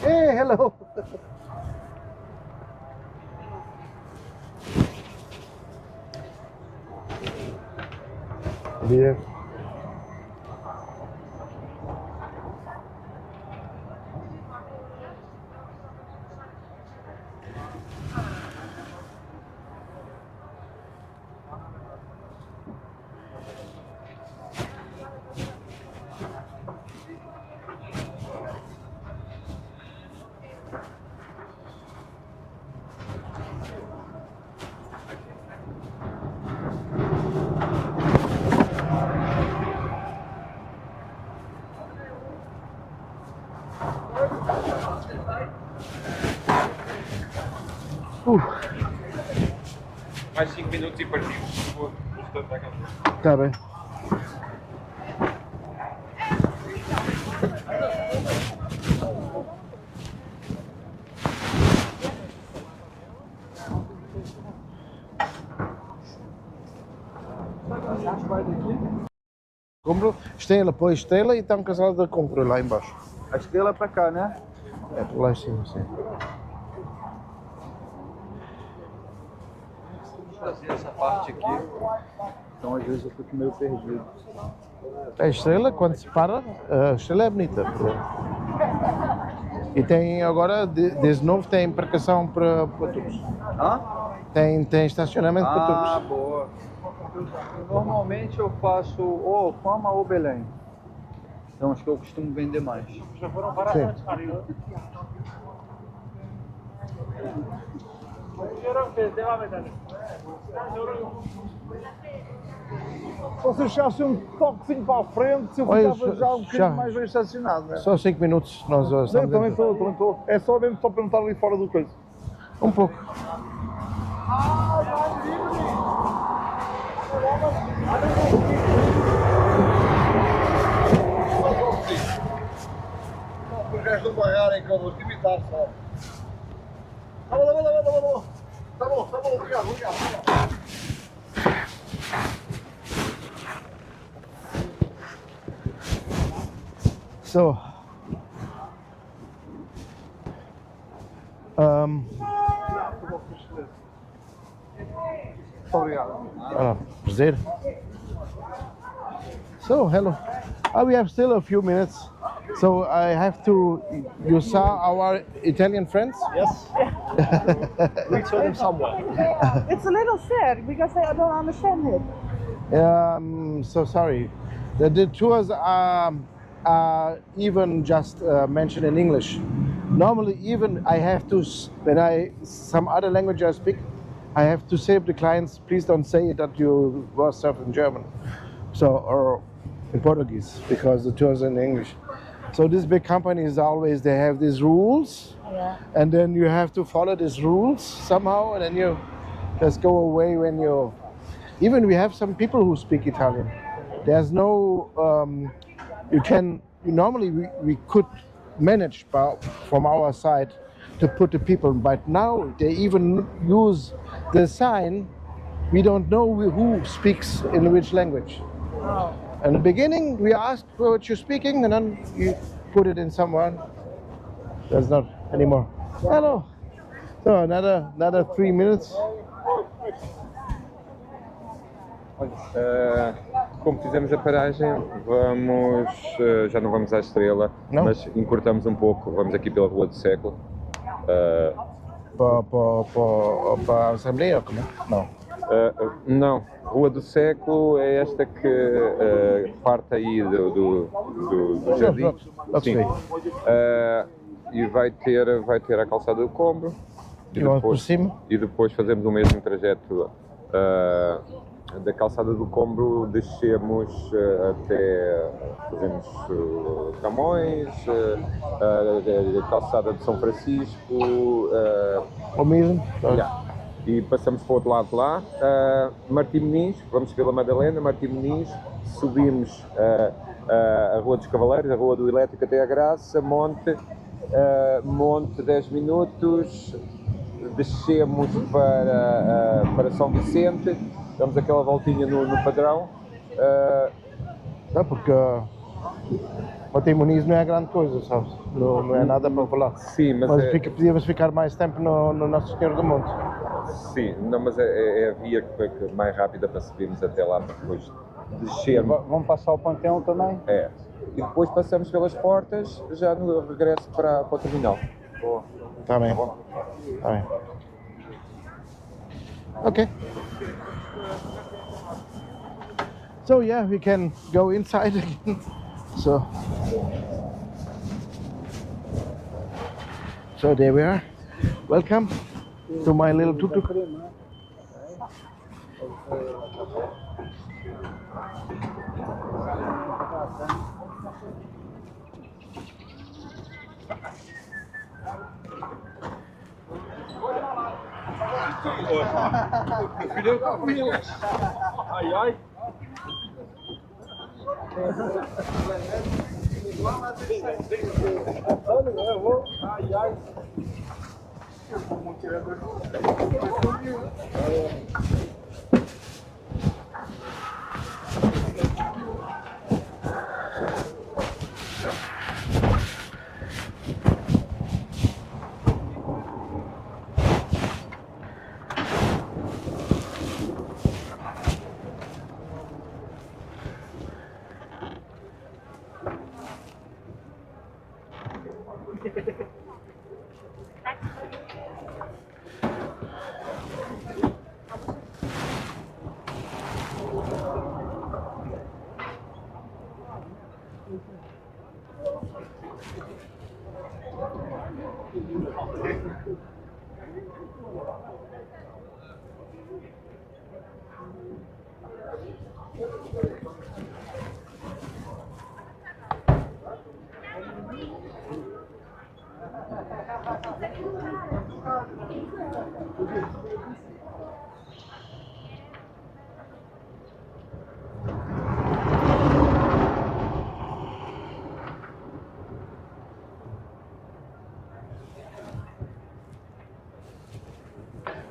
Hey, hello. Yeah. Mais 5 minutos e partimos. Vou estar para cá. Tá bem. Compro, estrela, põe estrela e está um casal de compro lá embaixo. A estrela é para cá, né? É, por lá em cima, sim. Fazer essa parte aqui. Então às vezes eu fico meio perdido. A estrela, quando se para, a estrela é bonita. E tem agora, desde novo, tem embarcação para tubos. Hã? Tem estacionamento para tubos. Ah, boa. Normalmente eu faço ou Fama ou Belém. São os que eu costumo vender mais. Já foram várias vezes, cara. Se você chegasse um toquezinho para a frente, eu ficava já um bocadinho mais bem estacionado, né? Só 5 minutos nós estamos Não, também estou. É só mesmo para não estar ali fora do coisa. Um pouco. Os gajos não barrarem que eu vou imitar só. Tá bom, obrigado. So, prazer. So, hello. We have still a few minutes. So I have to. You saw our Italian friends? Yes. We saw them somewhere. It's a little sad because I don't understand it. So sorry. The tours are even just mentioned in English. Normally, even I have to, when some other language I speak, I have to say to the clients, please don't say that you were served in German, or in Portuguese, because the tours are in English. So these big companies always, they have these rules, and then you have to follow these rules somehow, and then you just go away when you, even we have some people who speak Italian. There's no, normally we could manage from our side to put the people, but now they even use the sign, we don't know who speaks in which language. Oh. In the beginning, we ask what you're speaking, and then you put it in someone. There's not anymore. Hello. So another 3 minutes. Como fizemos a paragem, vamos, já não vamos à Estrela, mas encurtamos um pouco, vamos aqui pela Rua do Século. Para a Assembleia ou como? Não. Não, Rua do Século é esta que parte aí do jardim. Sim. E vai ter a calçada do Combro e depois fazemos o mesmo trajeto da calçada do Combro, descemos até, fazemos Camões, a calçada de São Francisco, o mesmo? E passamos para o outro lado lá, Martim Moniz, vamos pela Madalena, Martim Moniz, subimos a Rua dos Cavaleiros, a Rua do Elétrico até a Graça, Monte 10 minutos, descemos para São Vicente damos aquela voltinha no padrão. Não, porque Martim Muniz não é grande coisa, sabes? Não é nada para falar. Sim, mas podíamos ficar mais tempo no Nosso Senhor do Monte. Sim, não, mas é a via que mais rápida para subirmos até lá, para depois descermos. Vamos passar o Panteão também? É. E depois passamos pelas portas, já no regresso para o terminal. Boa. Tá bem. Tá bem. Okay. So yeah, we can go inside again. So there we are. Welcome to my little tuk-tuk. Filho comigo. Ai, ai. Ai, ai.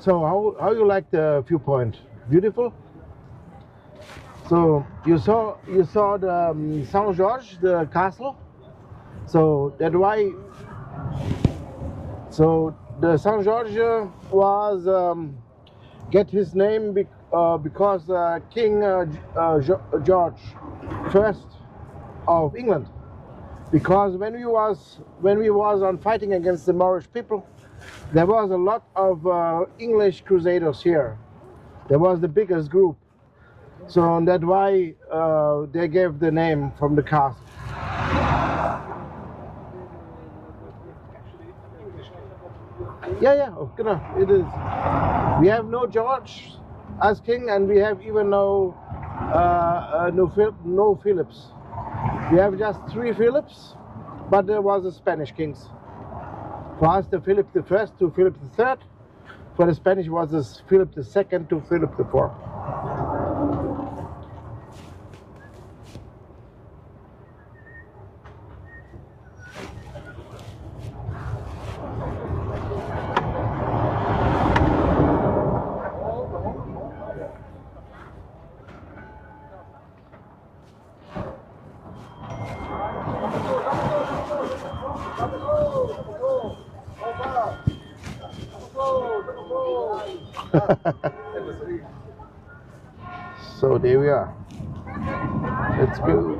So how you like the viewpoint? Beautiful. So you saw the Saint George, the castle. So that's why. So the Saint George was get his name because King George I of England. Because when we was on fighting against the Moorish people, there was a lot of English crusaders here. There was the biggest group. So that's why they gave the name from the castle. Yeah, genau, it is. We have no George as king, and we have even no Philips. We have just 3 Philips, but there was the Spanish kings. For us, the Philip I to Philip III. For the Spanish was the Philip II to Philip IV. So there we are. Let's go.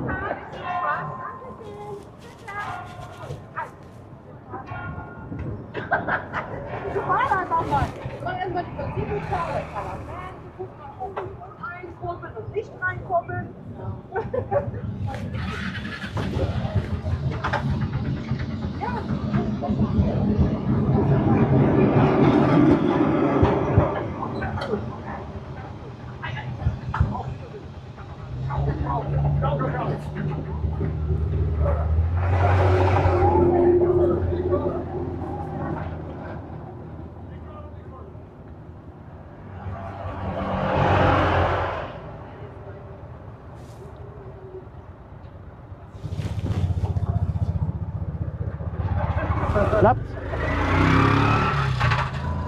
Klappt?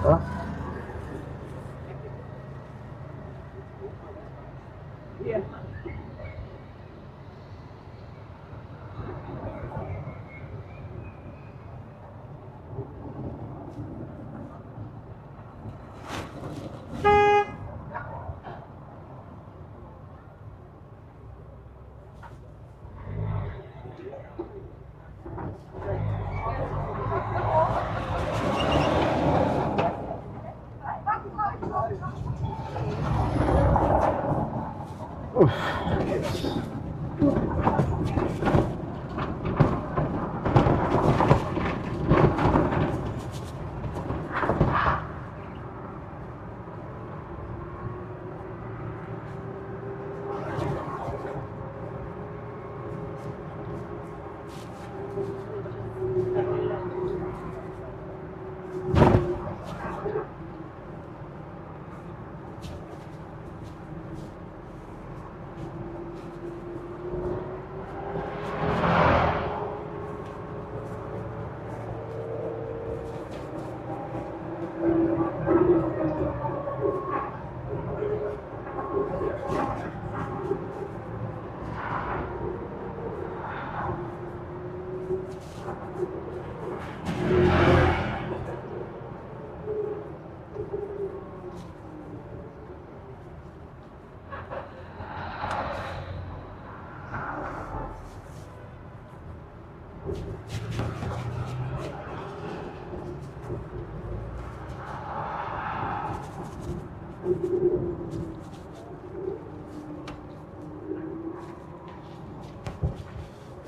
Ja. Yeah.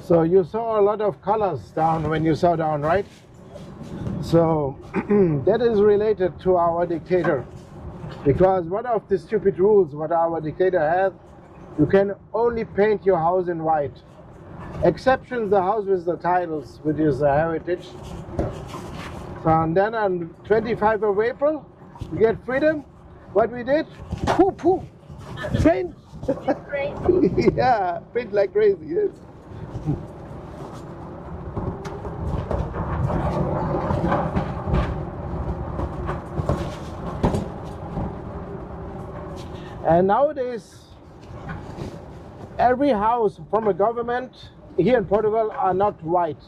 So you saw a lot of colors down when you saw down, right? So that is related to our dictator. Because one of the stupid rules what our dictator has, you can only paint your house in white. Exceptions the house with the titles, which is a heritage. So and then on 25th of April, we get freedom. What we did? Poo poo! Paint! Yeah, paint like crazy, yes. And nowadays, every house from a government here in Portugal are not white.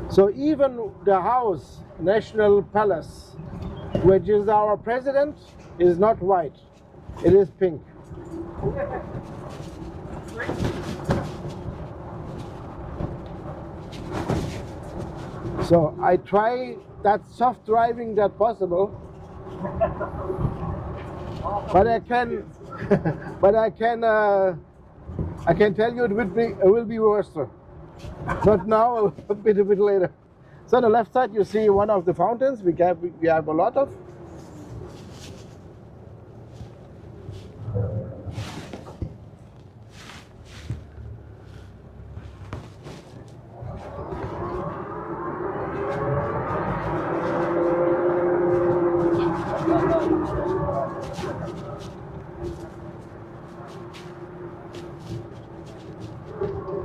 So even the house, National Palace, which is our president, is not white. It is pink. So I try that soft driving that possible, but I can, I can tell you it will be worse. Not now, a bit later. So on the left side you see one of the fountains we have a lot of.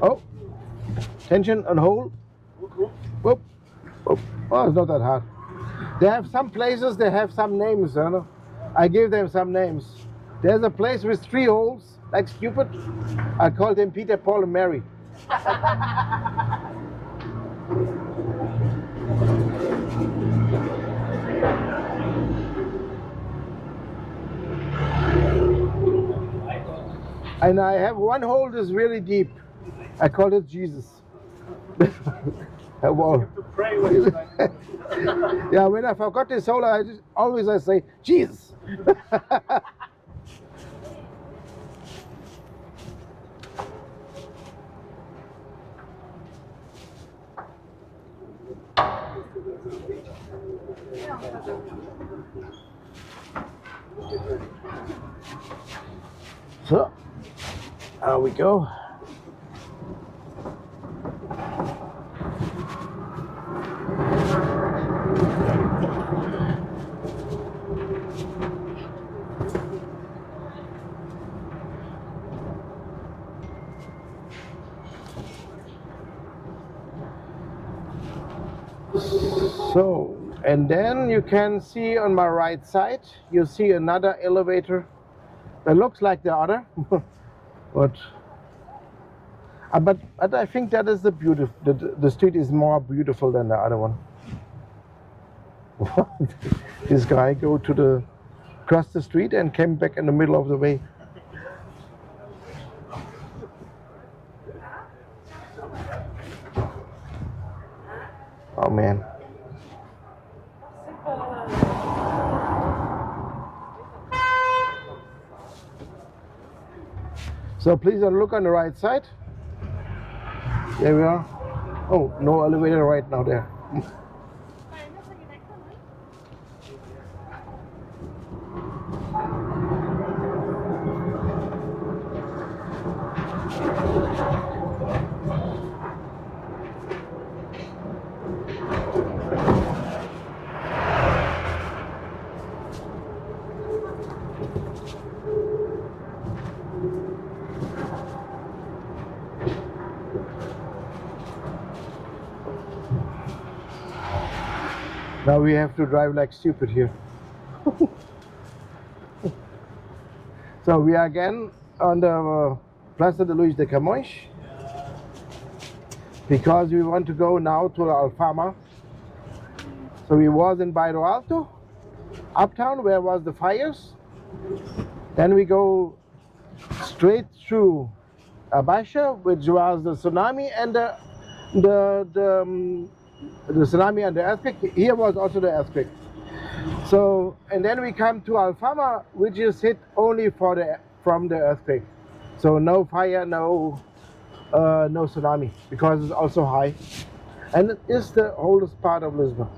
Oh, tension and hold. Whoop. Whoop. Oh, it's not that hard. They have some places, they have some names, you know. I gave them some names. There's a place with 3 holes, like stupid. I called them Peter, Paul, and Mary. And I have one hole that's really deep. I call it Jesus. Well, yeah, when I forgot this hole, I always say Jesus. So, there we go. So, and then you can see on my right side, you see another elevator It looks like the other, but I think that is the beauty. The street is more beautiful than the other one. This guy crossed the street and came back in the middle of the way. Oh man. So please look on the right side. There we are. Oh, no elevator right now there. Now we have to drive like stupid here. So we are again on the Plaza de Luis de Camões because we want to go now to Alfama. So we was in Bairro Alto, uptown where was the fires. Then we go straight through Abaixa, which was the tsunami and the tsunami and the earthquake. Here was also the earthquake. So, and then we come to Alfama, which is hit only from the earthquake. So no fire, no tsunami, because it's also high. And it is the oldest part of Lisbon.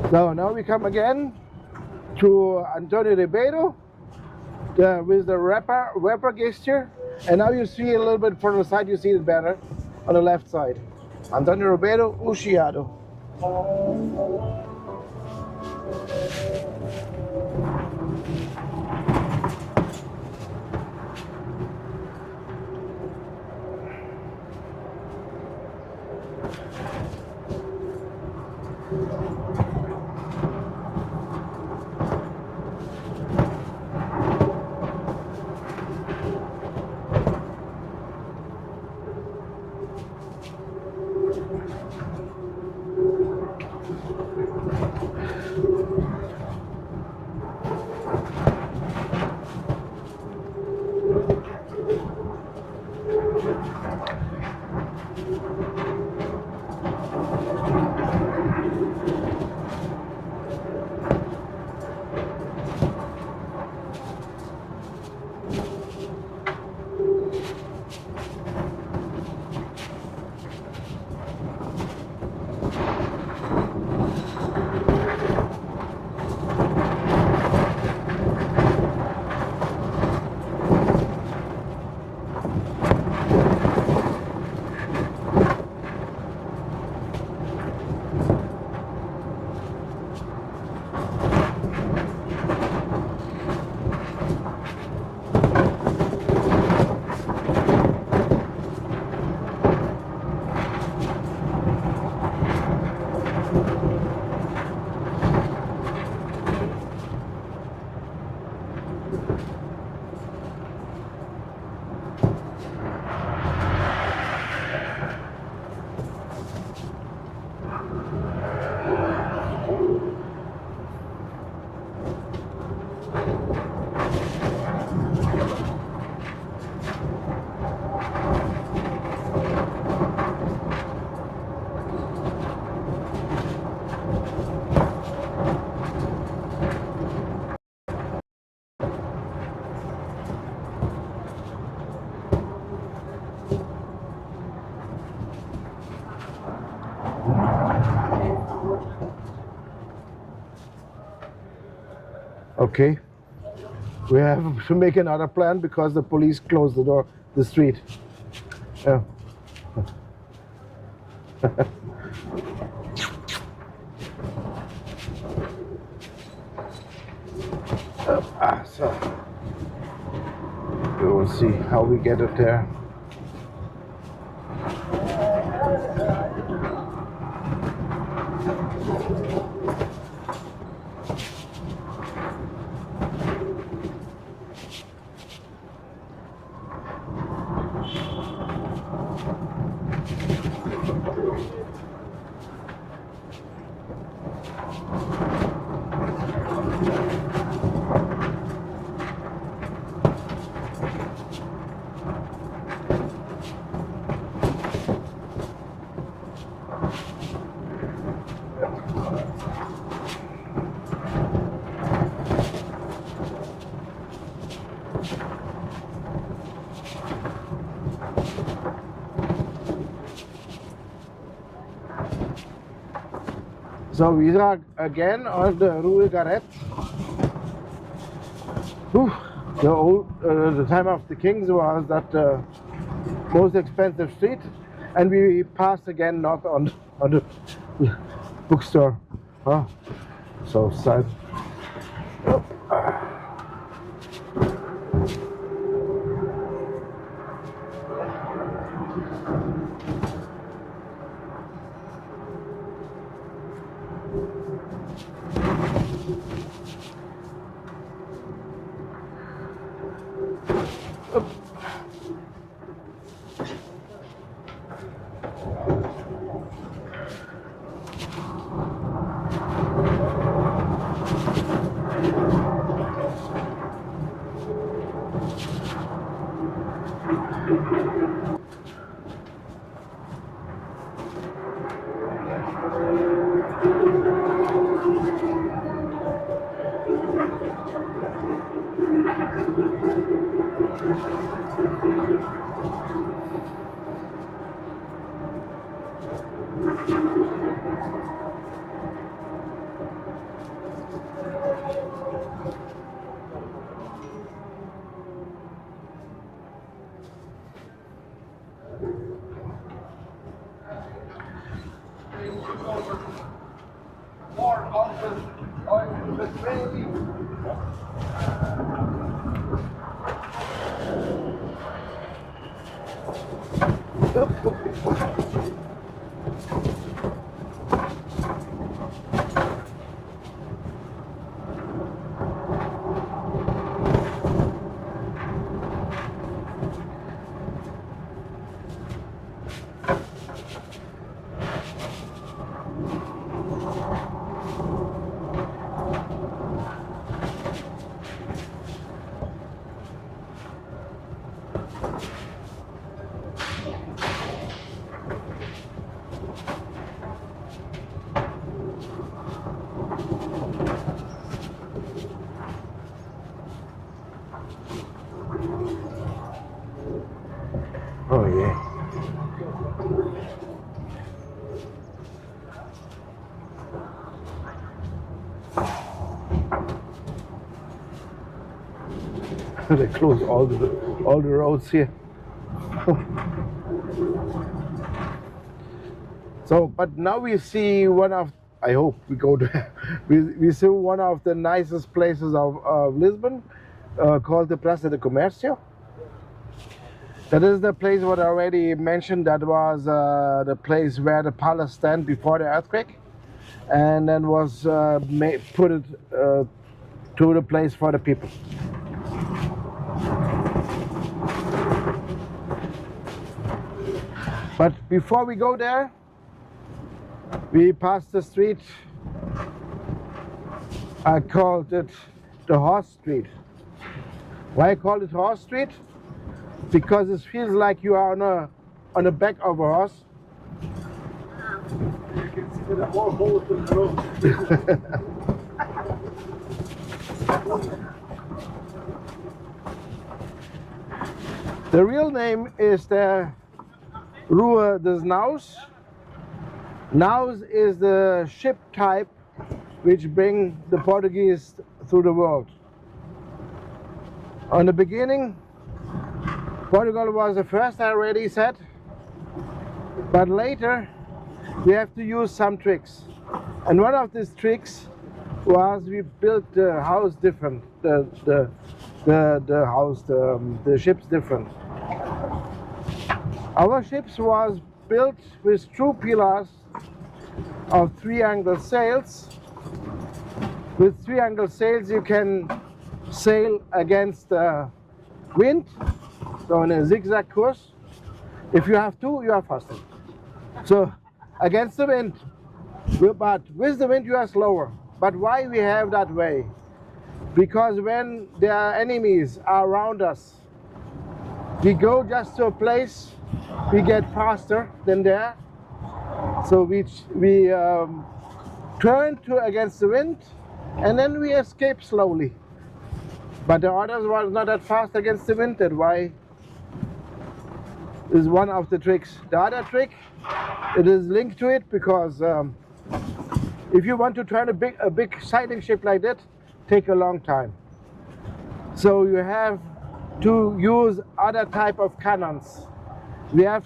So now we come again to Antonio Ribeiro with the rapper gesture, and now you see a little bit from the side, you see it better on the left side. Antonio Ribeiro, o Chiado. Okay. We have to make another plan because the police closed the door, the street. Yeah. So we will see how we get it there. So we are again on the Rue Garret. The time of the kings was that most expensive street, and we passed again not on the bookstore. So sad. Oh yeah. They close all the roads here. So, but now we see one of, I hope we go there, we see one of the nicest places of Lisbon, called the Praça de Comércio. That is the place what I already mentioned, that was the place where the palace stand before the earthquake, and then was put it to the place for the people. But before we go there, we passed the street. I called it the Horse Street. Why I call it Horse Street? Because it feels like you are on the back of a horse. You can see the whole hole to the road. The real name is the Rua dos Naus. Naus is the ship type which bring the Portuguese through the world. On the beginning, Portugal was the first, I already said, but later we have to use some tricks. And one of these tricks was we built the house different, the ships different. Our ships was built with true pillars of 3-angle sails. With 3-angle sails you can sail against the wind, so in a zigzag course. If you have two, you are faster. So against the wind, but with the wind you are slower. But why we have that way? Because when there are enemies around us, we go just to a place, we get faster than there. So we turn to against the wind, and then we escape slowly. But the others was not that fast against the wind. That's why is one of the tricks. The other trick, it is linked to it because if you want to turn a big sailing ship like that, take a long time. So you have to use other type of cannons. We had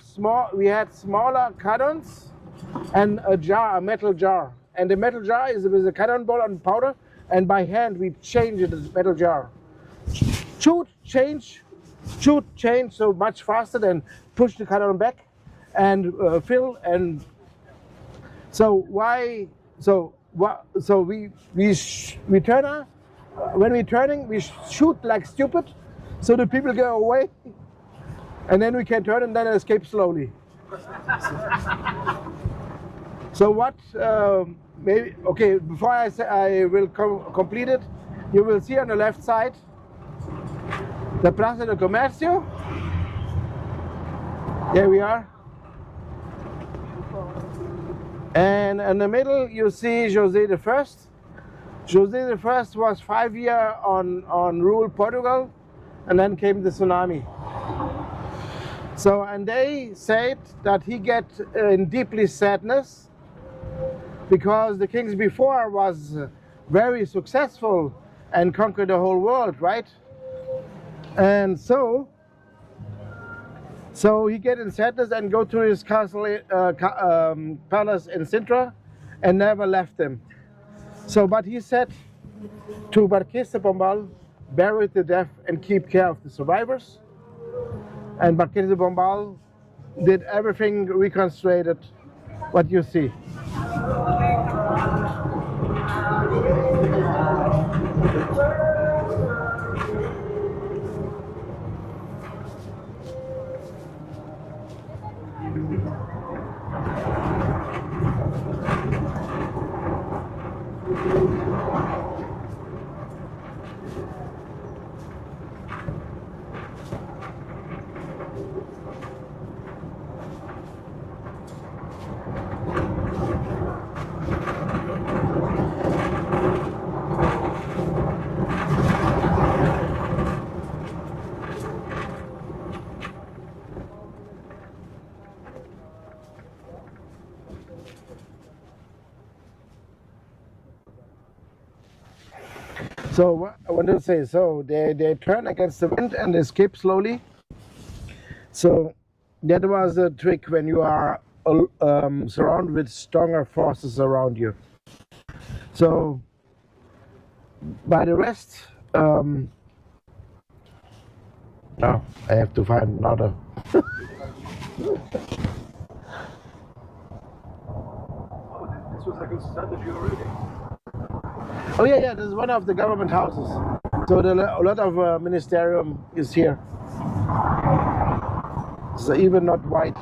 smaller cannons and a jar, a metal jar. And the metal jar is with a cannonball and powder, and by hand we change the metal jar. Shoot, change, so much faster than push the cannon back and fill. And so why? So we turn. When we're turning, we shoot like stupid, so the people go away, and then we can turn and then escape slowly. So what? Maybe okay. Before I say I will complete it, you will see on the left side the Plaza de Comercio. There we are. And in the middle you see José I. José I was 5 years on rule Portugal, and then came the tsunami. So, and they said that he get in deeply sadness because the kings before was very successful and conquered the whole world, right? And so he get in sadness and go to his castle, palace in Sintra, and never left him. So, but he said to Marquês de Pombal, bury the dead and keep care of the survivors. And Marquês de Pombal did everything reconstructed, what you see. So what I want to say, so they turn against the wind and escape slowly. So that was a trick when you are surrounded with stronger forces around you. So by the rest, now I have to find another. This was like a strategy already. Oh yeah, this is one of the government houses. So a lot of ministerium is here. So even not white.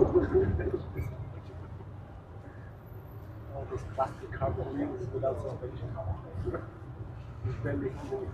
All those plastic carbon wheels without salvation. It's barely cool.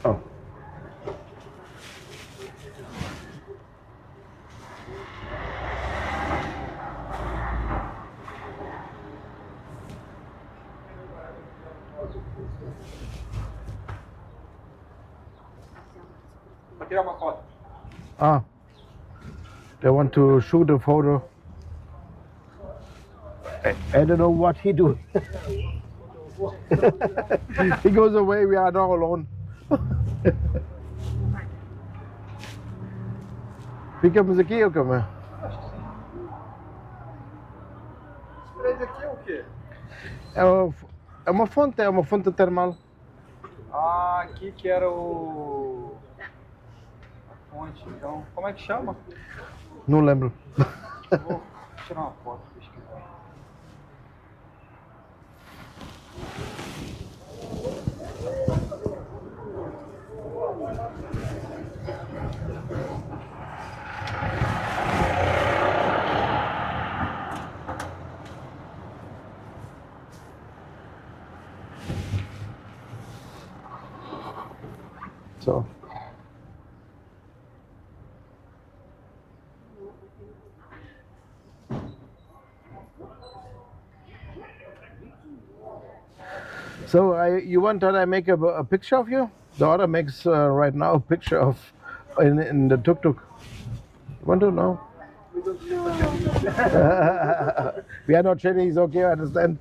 Oh. Para tirar uma foto. Ah. They want to shoot a photo. I don't know what he do. He goes away, we are now alone. Ficamos aqui ou como é? Esse aqui é o quê? É uma fonte termal. Ah, aqui que era o... a fonte, então. Como é que chama? Não lembro. Vou tirar uma foto, pesquisar. So. So you want that I make a picture of you? The other makes right now a picture of in the tuk-tuk. Want to know? We are not Chinese, okay, I understand.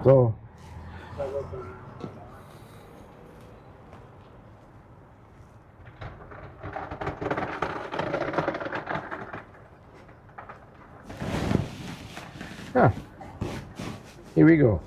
So. Yeah. Here we go.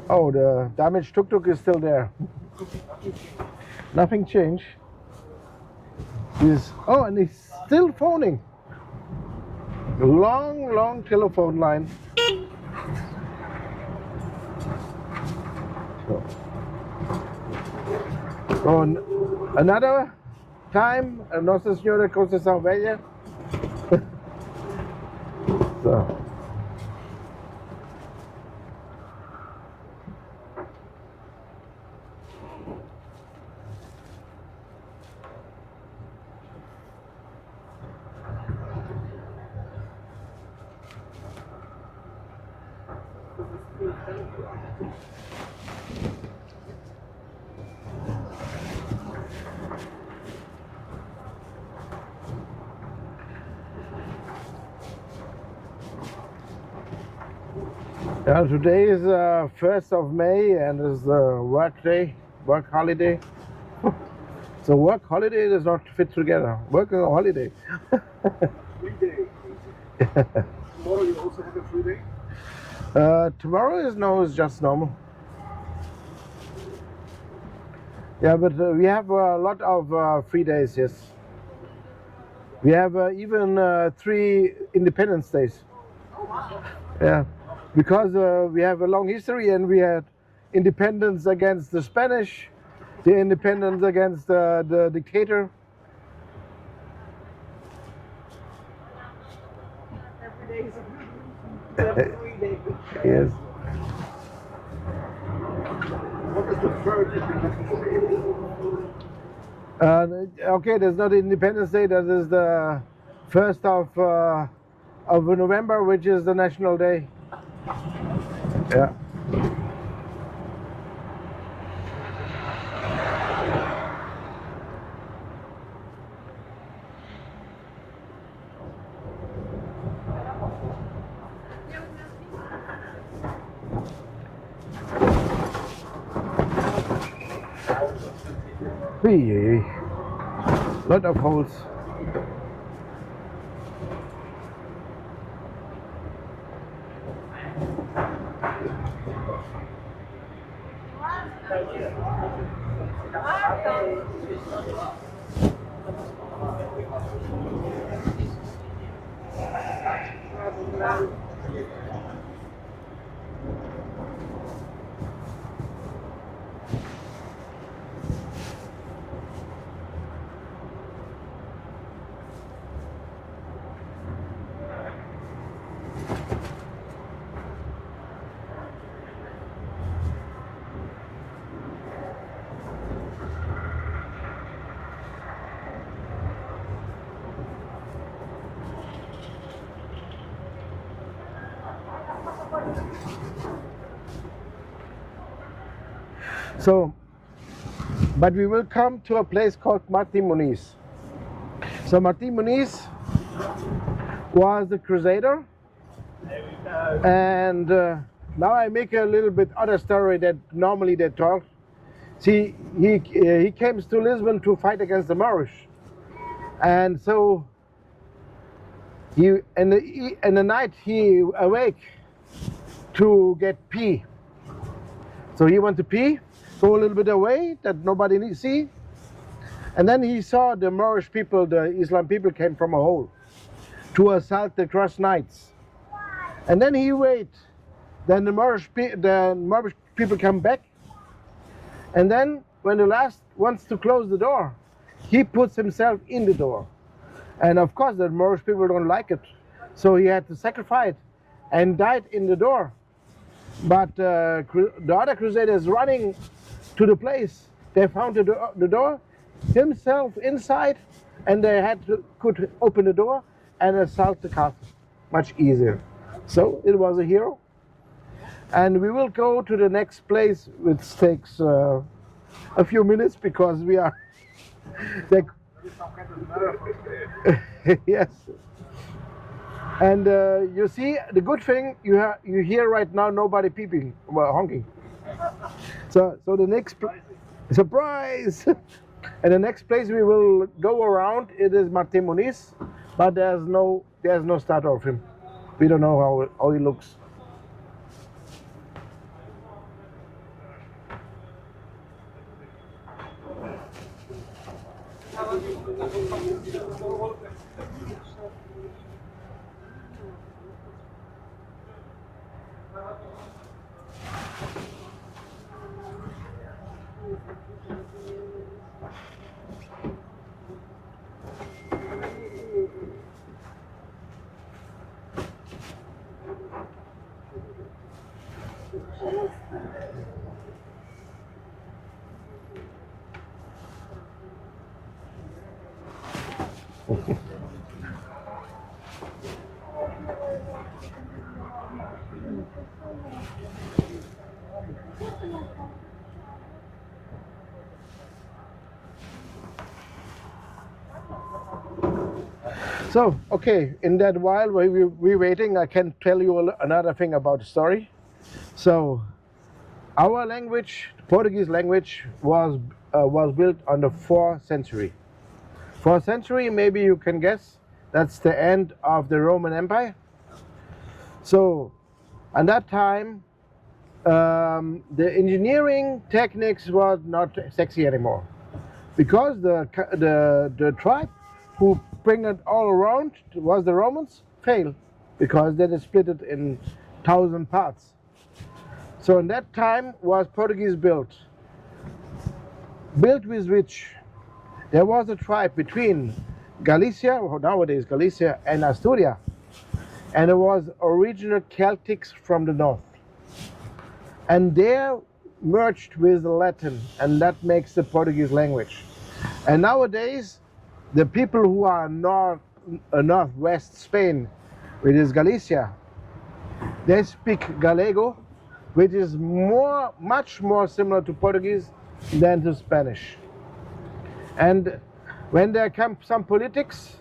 Oh, the damaged tuk-tuk is still there. Nothing changed. Oh, and he's still phoning. Long, long telephone line. So, another time, Nossa Senhora Conceição Velha. So. Today is 1st of May and is the work day work holiday. So work holiday does not fit together. Work and holiday. Free day. Tomorrow you also have a free day? Tomorrow is just normal. Yeah, but we have a lot of free days, yes. We have even 3 Independence Days. Yeah, because we have a long history and we had independence against the Spanish, the independence against the dictator. Every day is a free day. Yes. What is the third Independence Day? Okay, there's not Independence Day. That is the 1st of November, which is the National Day. Yeah. Hey, lot of holes. So, but we will come to a place called Martin Muniz. So Martin Muniz was a crusader, and now I make a little bit other story that normally they talk. See, he came to Lisbon to fight against the Moorish, and so he in the night he awake to get pee. So he went to pee, go a little bit away that nobody see, and then he saw the Moorish people, the Islam people, came from a hole to assault the cross knights. And then he wait. Then the Moorish people come back, and then when the last wants to close the door, he puts himself in the door. And of course the Moorish people don't like it, so he had to sacrifice and died in the door. But the other crusaders running to the place, they found the door, himself inside, and they could open the door and assault the castle much easier. So it was a hero. And we will go to the next place, which takes a few minutes because we are yes. And you see, the good thing, you hear right now nobody peeping, well, honking. So the next surprise. And the next place we will go around, it is Martin Muniz, but there's no statue of him. We don't know how he looks. So, okay, in that while we're waiting, I can tell you another thing about the story. So, Our language, Portuguese language, was built on the 4th century. 4th century, maybe you can guess, that's the end of the Roman Empire. So, at that time, the engineering techniques was not sexy anymore, because the tribe who bring it all around was the Romans failed, because they split it in 1,000 parts. So in that time was Portuguese built with which there was a tribe between Galicia, nowadays Galicia, and Asturias, and there was original Celtics from the north, and they're merged with the Latin, and that makes the Portuguese language. And nowadays the people who are northwest Spain, which is Galicia, they speak Gallego, which is much more similar to Portuguese than to Spanish. And when there come some politics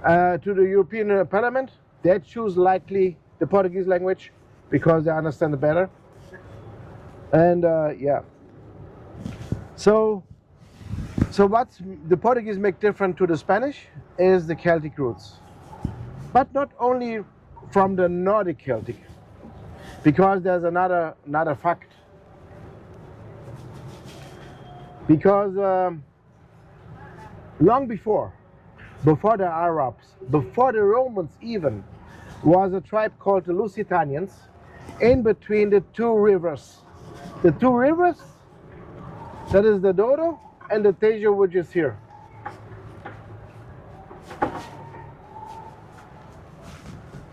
to the European Parliament, they choose likely the Portuguese language because they understand it better. And yeah. So what's the Portuguese make different to the Spanish is the Celtic roots. But not only from the Nordic Celtic, because there's another fact. Because long before the Arabs, before the Romans even, was a tribe called the Lusitanians in between the 2 rivers. The 2 rivers, that is the Douro and the Tejo, which is here.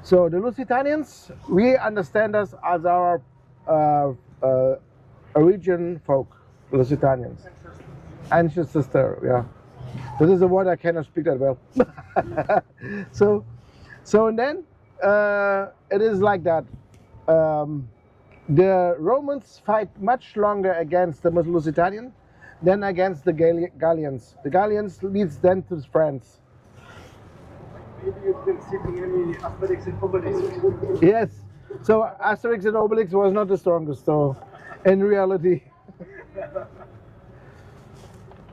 So the Lusitanians, we understand us as our origin folk, Lusitanians. Ancestor, yeah. This is a word I cannot speak that well. So and then it is like that. The Romans fight much longer against the Lusitanian than against the Gallians. The Gallians leads then to France. Maybe you've been seeing any Asterix and Obelix. Yes. So Asterix and Obelix was not the strongest, though, in reality.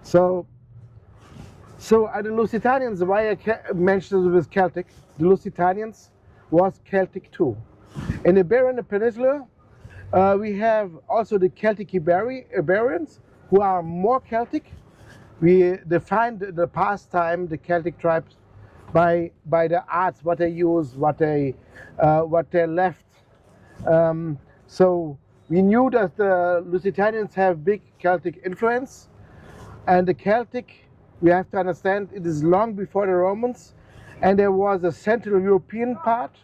So the Lusitanians, why I mentioned it with Celtic, the Lusitanians was Celtic too. In the Iberian Peninsula, we have also the Celtic Iberians, who are more Celtic. We define the past time, the Celtic tribes, by the arts, what they use, what they left. So we knew that the Lusitanians have big Celtic influence, and the Celtic, we have to understand, it is long before the Romans, and there was a Central European part,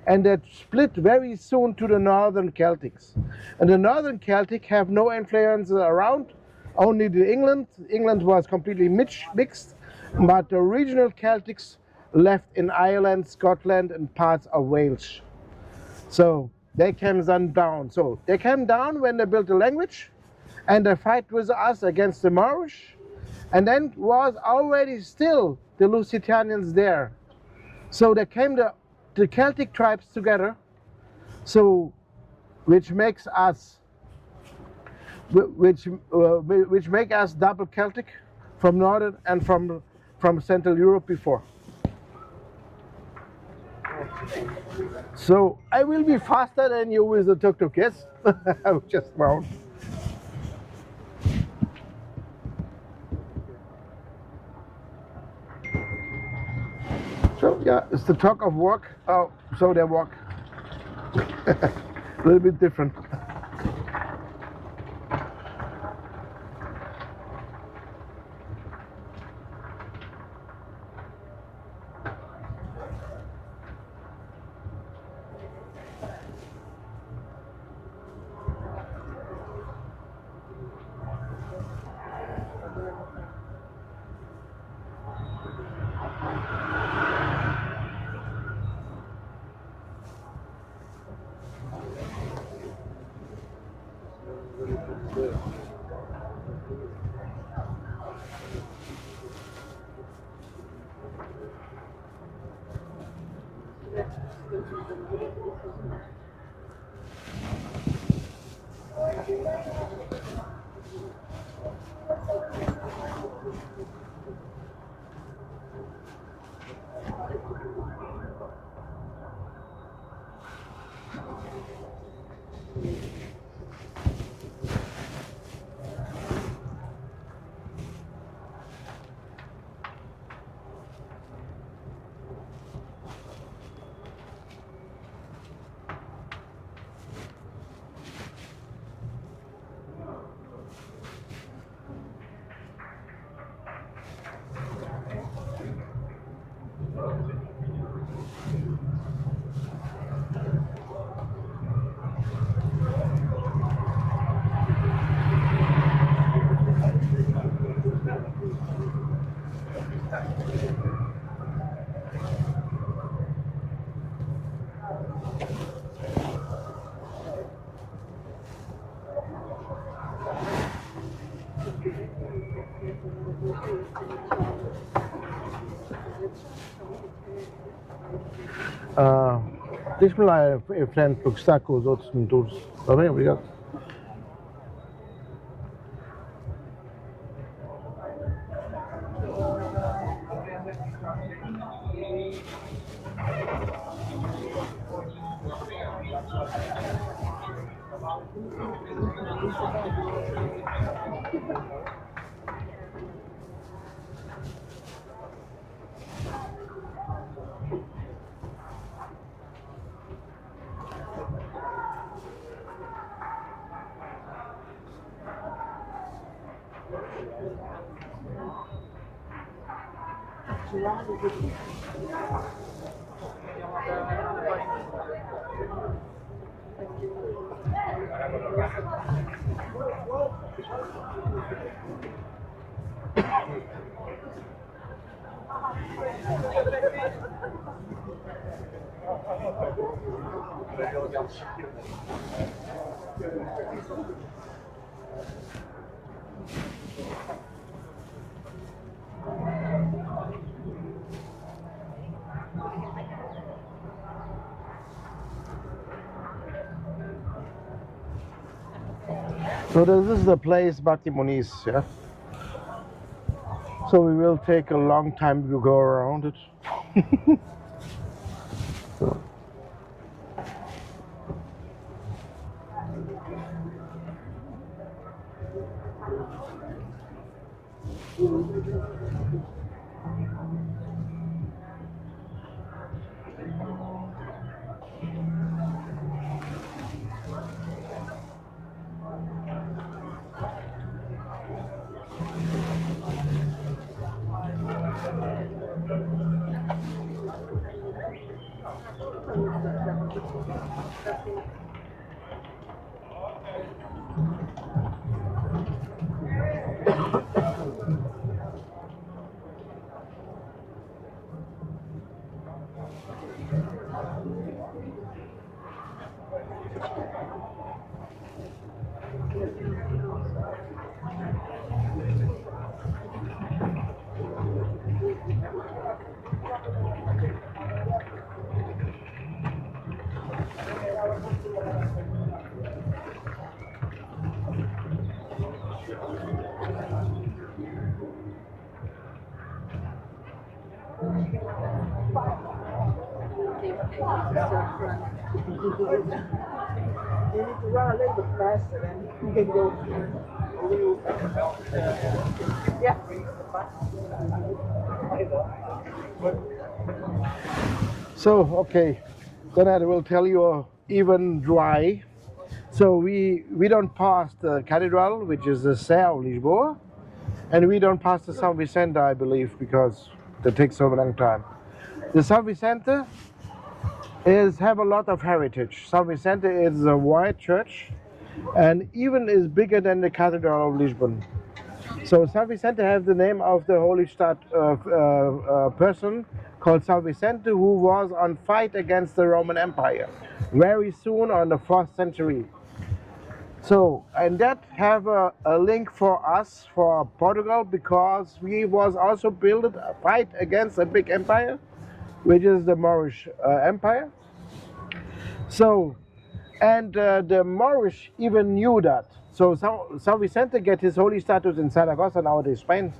and that split very soon to the Northern Celtics. And the Northern Celtic have no influence around, only the England. England was completely mixed, but the regional Celtics left in Ireland, Scotland, and parts of Wales. So they came then down. So they came down when they built a language, and they fight with us against the Moorish, and then was already still the Lusitanians there. So there came the Celtic tribes together, so which makes us make us double Celtic from Northern and from Central Europe before. So I will be faster than you with the Tuk-Tuk, yes? I'm just round. So yeah, it's the talk of work. Oh, so they walk. A little bit different. Deixa-me lá em frente porque está com os outros motores. Está bem? Obrigado. So this is the place Bartimonís, yeah? So we will take a long time to go around it. You need to run a little bit faster, then you can go a little. Yeah. So, okay, then I will tell you even dry. So we don't pass the cathedral, which is the Sé of Lisboa, and we don't pass the São Vicente, I believe, because that takes so long time. The São Vicente have a lot of heritage. São Vicente is a white church and even is bigger than the Cathedral of Lisbon. So São Vicente have the name of the holy person called São Vicente, who was on fight against the Roman Empire very soon on the 4th century. So, and that have a link for us, for Portugal, because we was also built a fight against a big empire, which is the Moorish Empire. So And the Moorish even knew that. So San Vicente get his holy status in Zaragoza, nowadays Spain.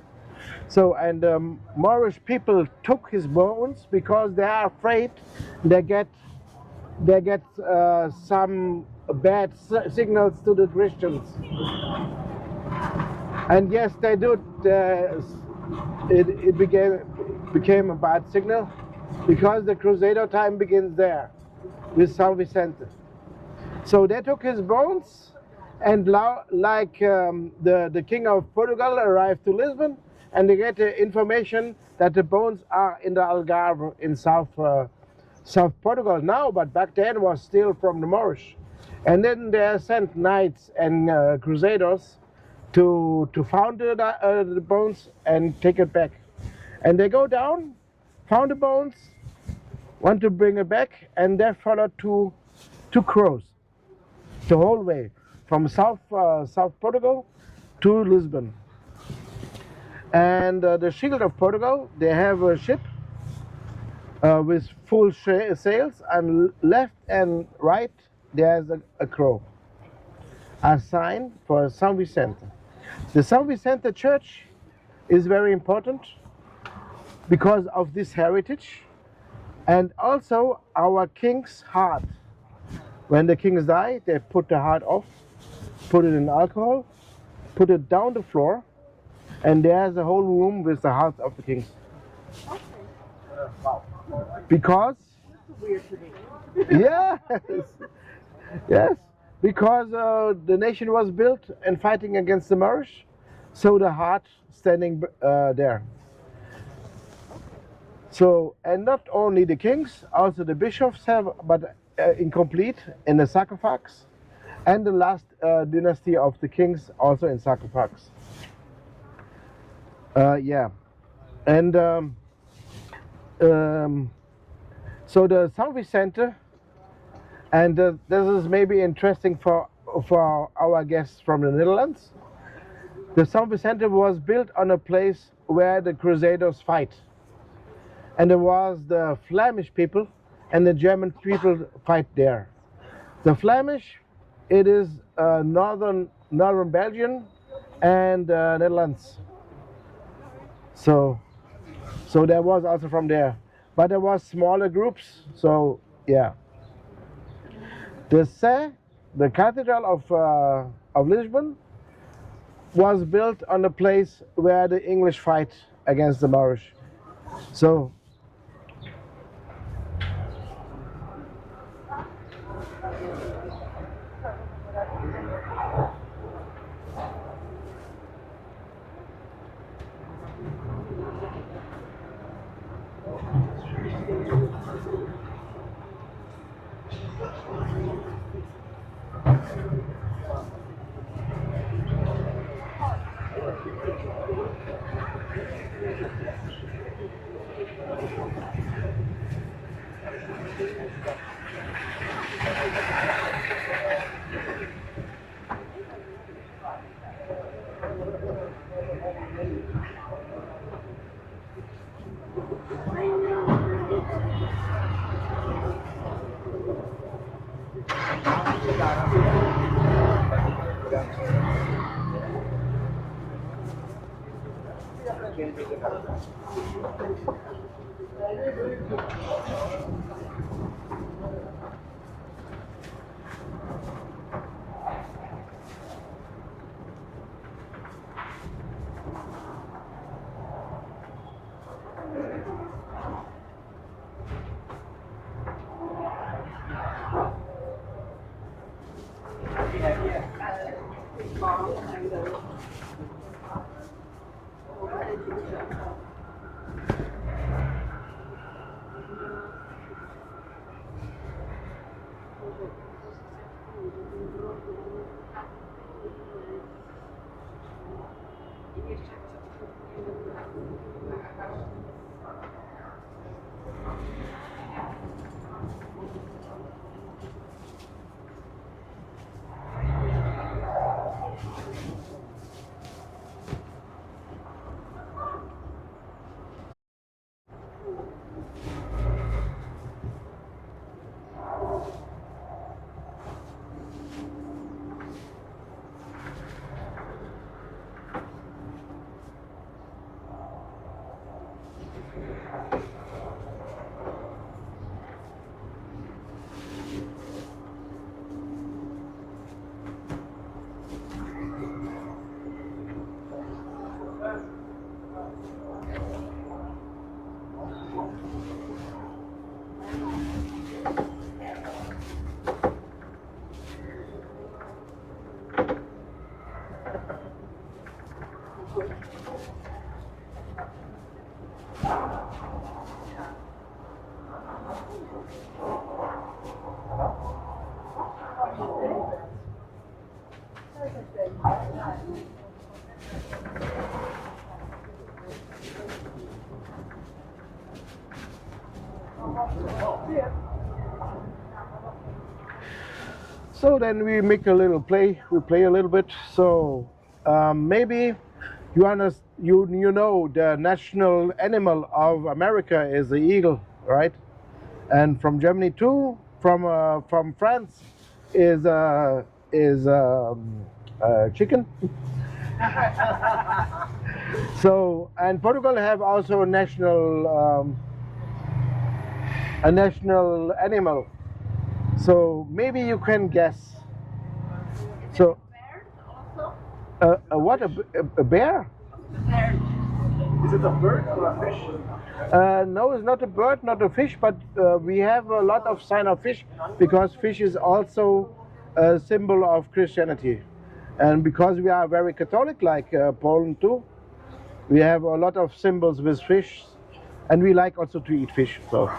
So, and Moorish people took his bones because they are afraid they get some bad signals to the Christians. And yes, they do. It became a bad signal because the Crusader time begins there with San Vicente. So they took his bones, and like the king of Portugal arrived to Lisbon, and they get the information that the bones are in the Algarve in South Portugal now, but back then was still from the Moorish. And then they sent knights and crusaders to found the bones and take it back. And they go down, found the bones, want to bring it back, and they followed two crows the whole way from South Portugal to Lisbon. And the shield of Portugal, they have a ship with full sails, and left and right there's a crow, a sign for San Vicente. The San Vicente church is very important because of this heritage, and also our king's heart. When the kings die, they put the heart off, put it in alcohol, put it down the floor, and there's a whole room with the hearts of the kings. Because, yes, yes, because the nation was built and fighting against the Moorish, so the heart standing there. So, and not only the kings, also the bishops have, but incomplete in the sarcophagus, and the last dynasty of the kings also in sarcophagus. Yeah, and so the San Vicente, and this is maybe interesting for our guests from the Netherlands. The San Vicente was built on a place where the Crusaders fight, and there was the Flemish people and the German people fight there. The Flemish, it is northern Belgium and Netherlands. So there was also from there, but there was smaller groups. So yeah, the cathedral of Lisbon was built on the place where the English fight against the Moorish. So So then we make a little play. We play a little bit. So maybe you know the national animal of America is the eagle, right? And from Germany too, from France is chicken. So and Portugal have also a national animal. So maybe you can guess. So, what a bear? Is it a bird or a fish? No, it's not a bird, not a fish, but we have a lot of sign of fish because fish is also a symbol of Christianity, and because we are very Catholic, like Poland too, we have a lot of symbols with fish, and we like also to eat fish. So.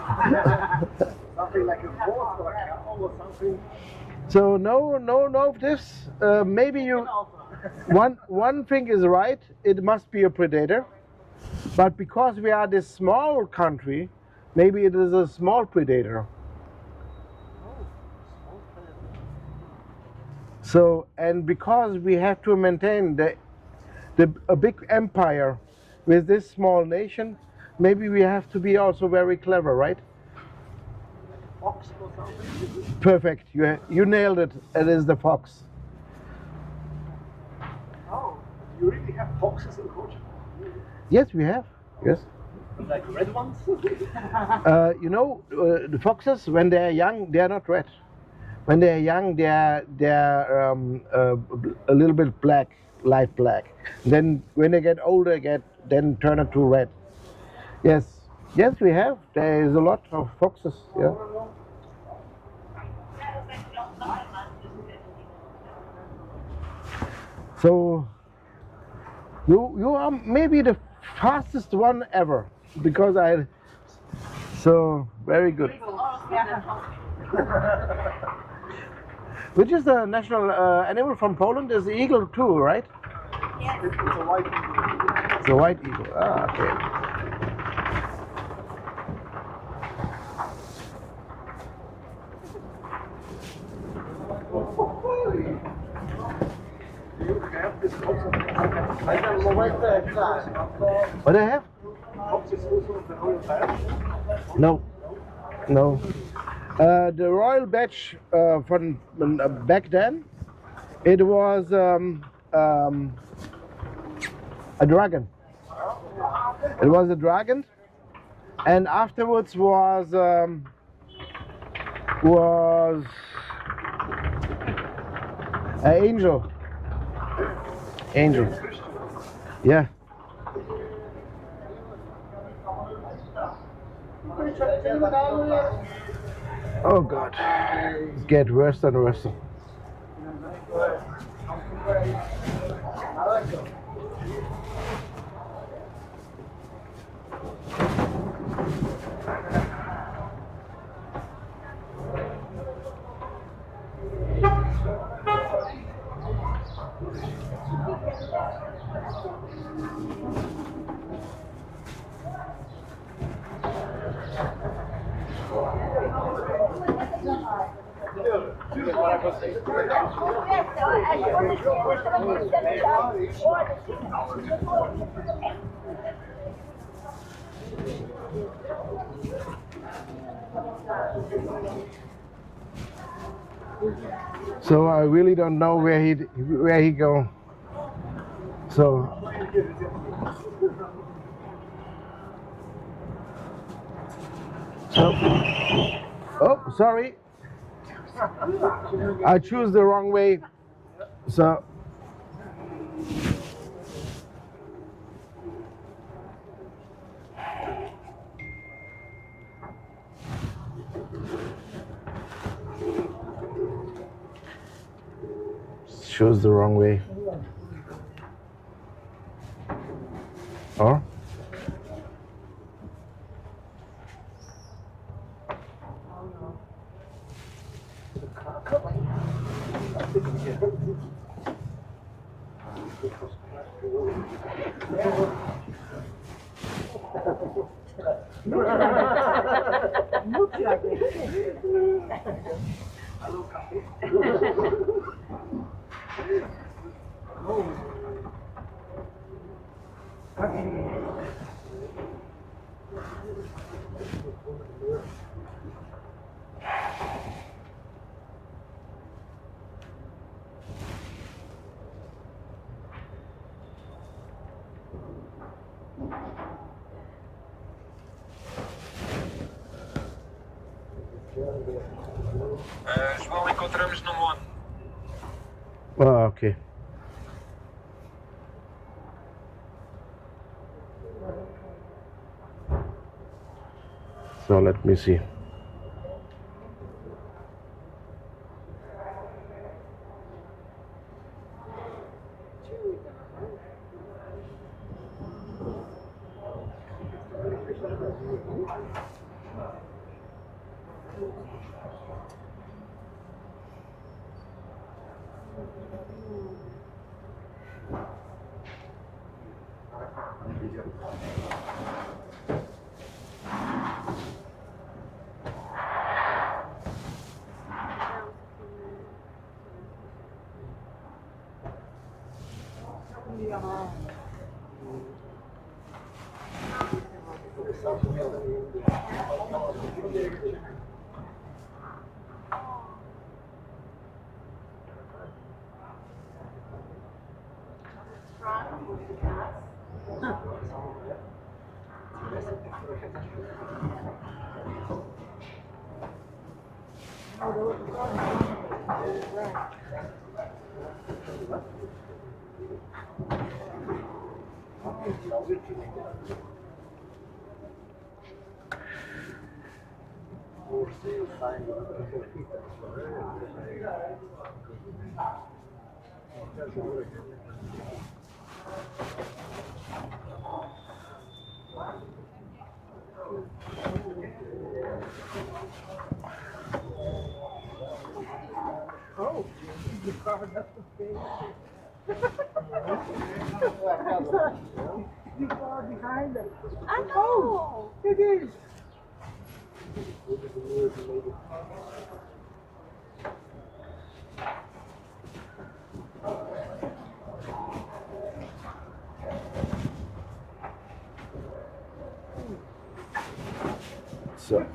Something like a horse or a cow or something. So no this. Maybe you. One thing is right. It must be a predator, but because we are this small country, maybe it is a small predator. So and because we have to maintain a big empire with this small nation, maybe we have to be also very clever, right? Fox or something? Perfect. You nailed it. It is the fox. Oh, you really have foxes in Portugal? Yes, we have. Yes. Like red ones? You know, the foxes when they are young, they are not red. When they are young, they are a little bit black, light black. Then when they get older, then turn it to red. Yes. Yes, we have. There is a lot of foxes. Yeah. So you are maybe the fastest one ever because so very good. Which is the national animal from Poland? Is the eagle too, right? Yes. It's a white eagle. It's a white eagle. Ah, okay. What I have? No, no. The royal badge from back then, it was a dragon. It was a dragon, and afterwards was an angel. Angel. Yeah. Oh God. It gets worse and worse. So I really don't know where he go. So oh, sorry. I choose the wrong way. So chose the wrong way. Or? Looks like it. João, encontramos no monte. Ah, okay. So let me see. Oh, you covered up the face. You far behind them. I know. Oh, it is. So.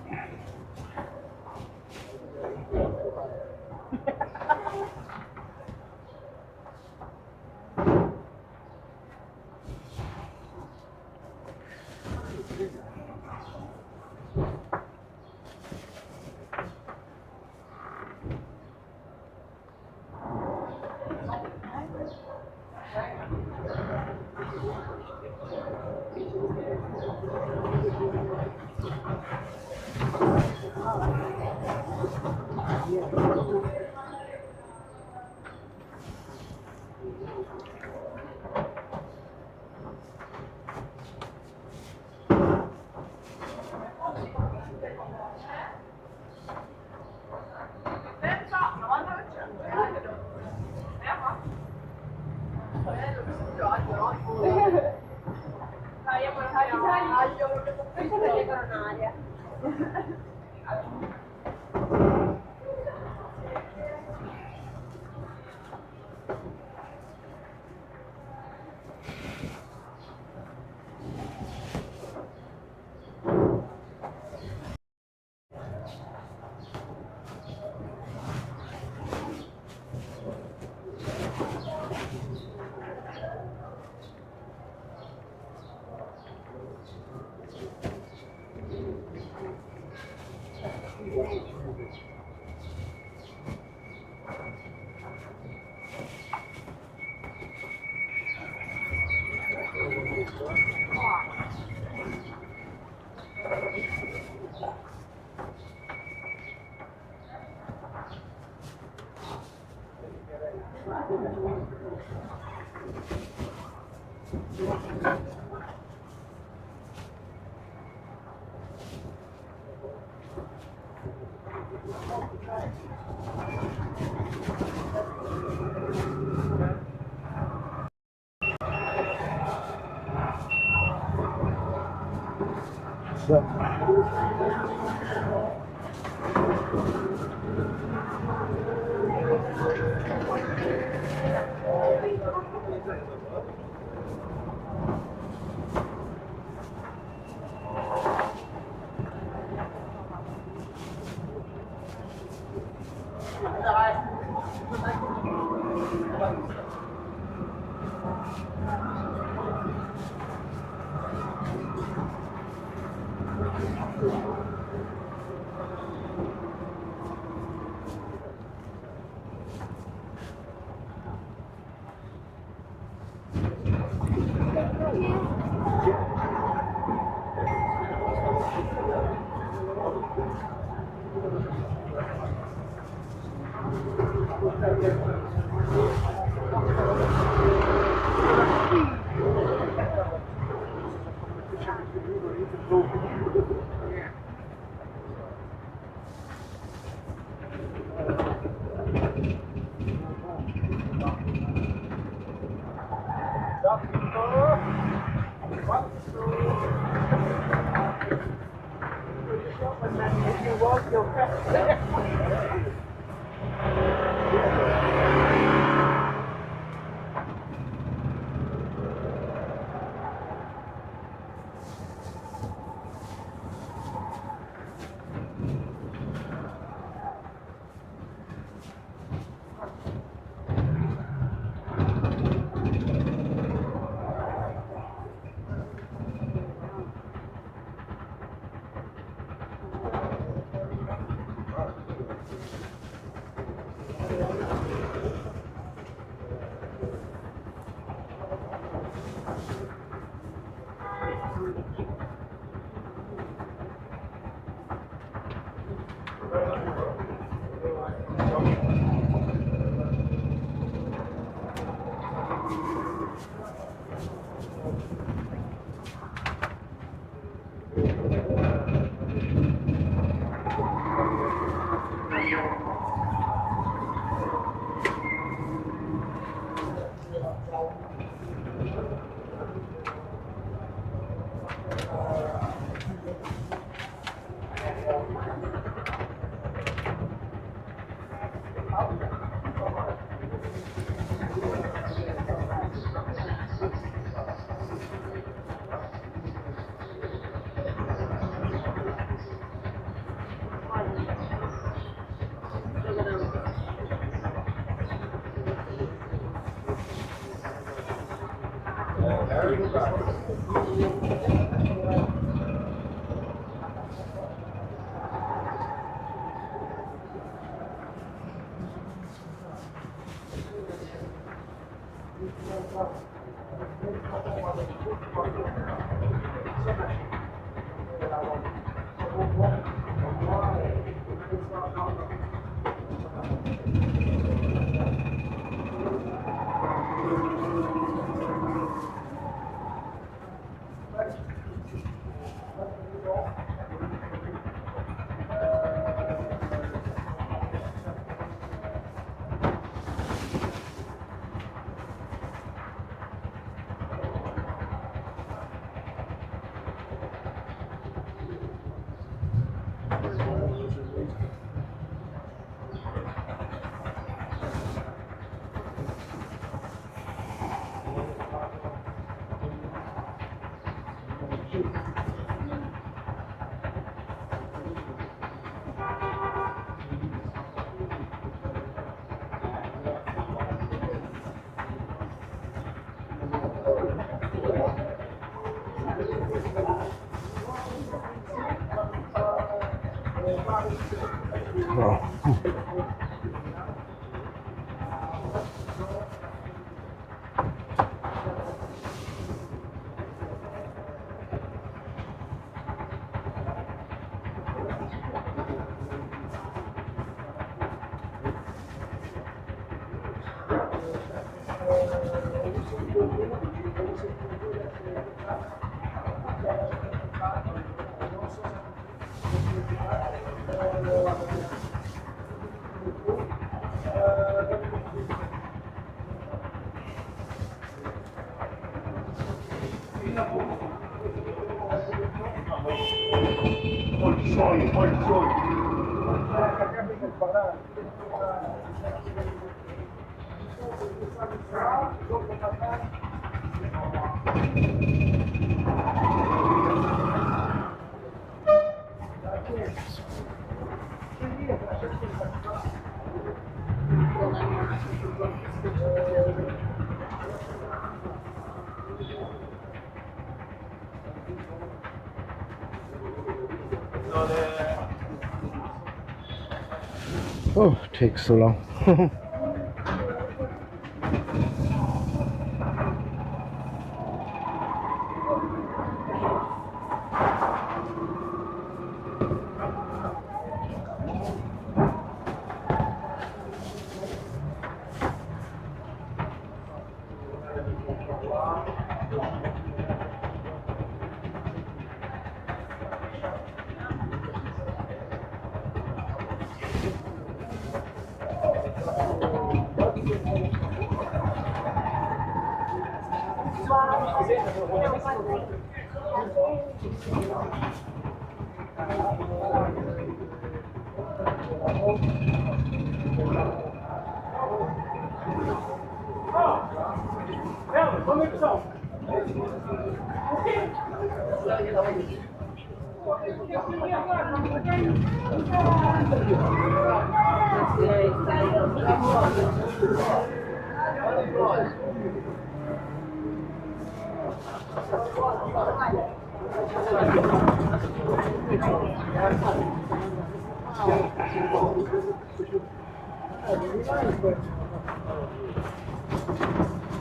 Oh, it takes so long.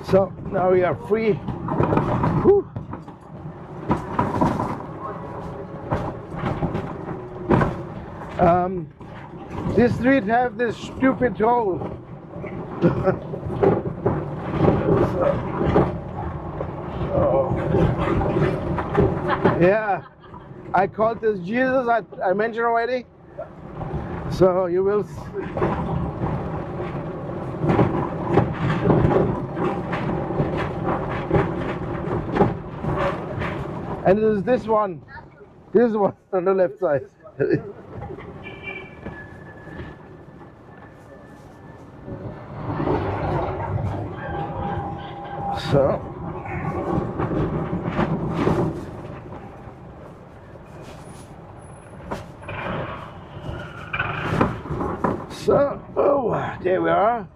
So now we are free. Whew. This street have this stupid toll. Yeah, I called this Jesus. I mentioned already. So you will. And it is this one on the left side. So, oh, there we are.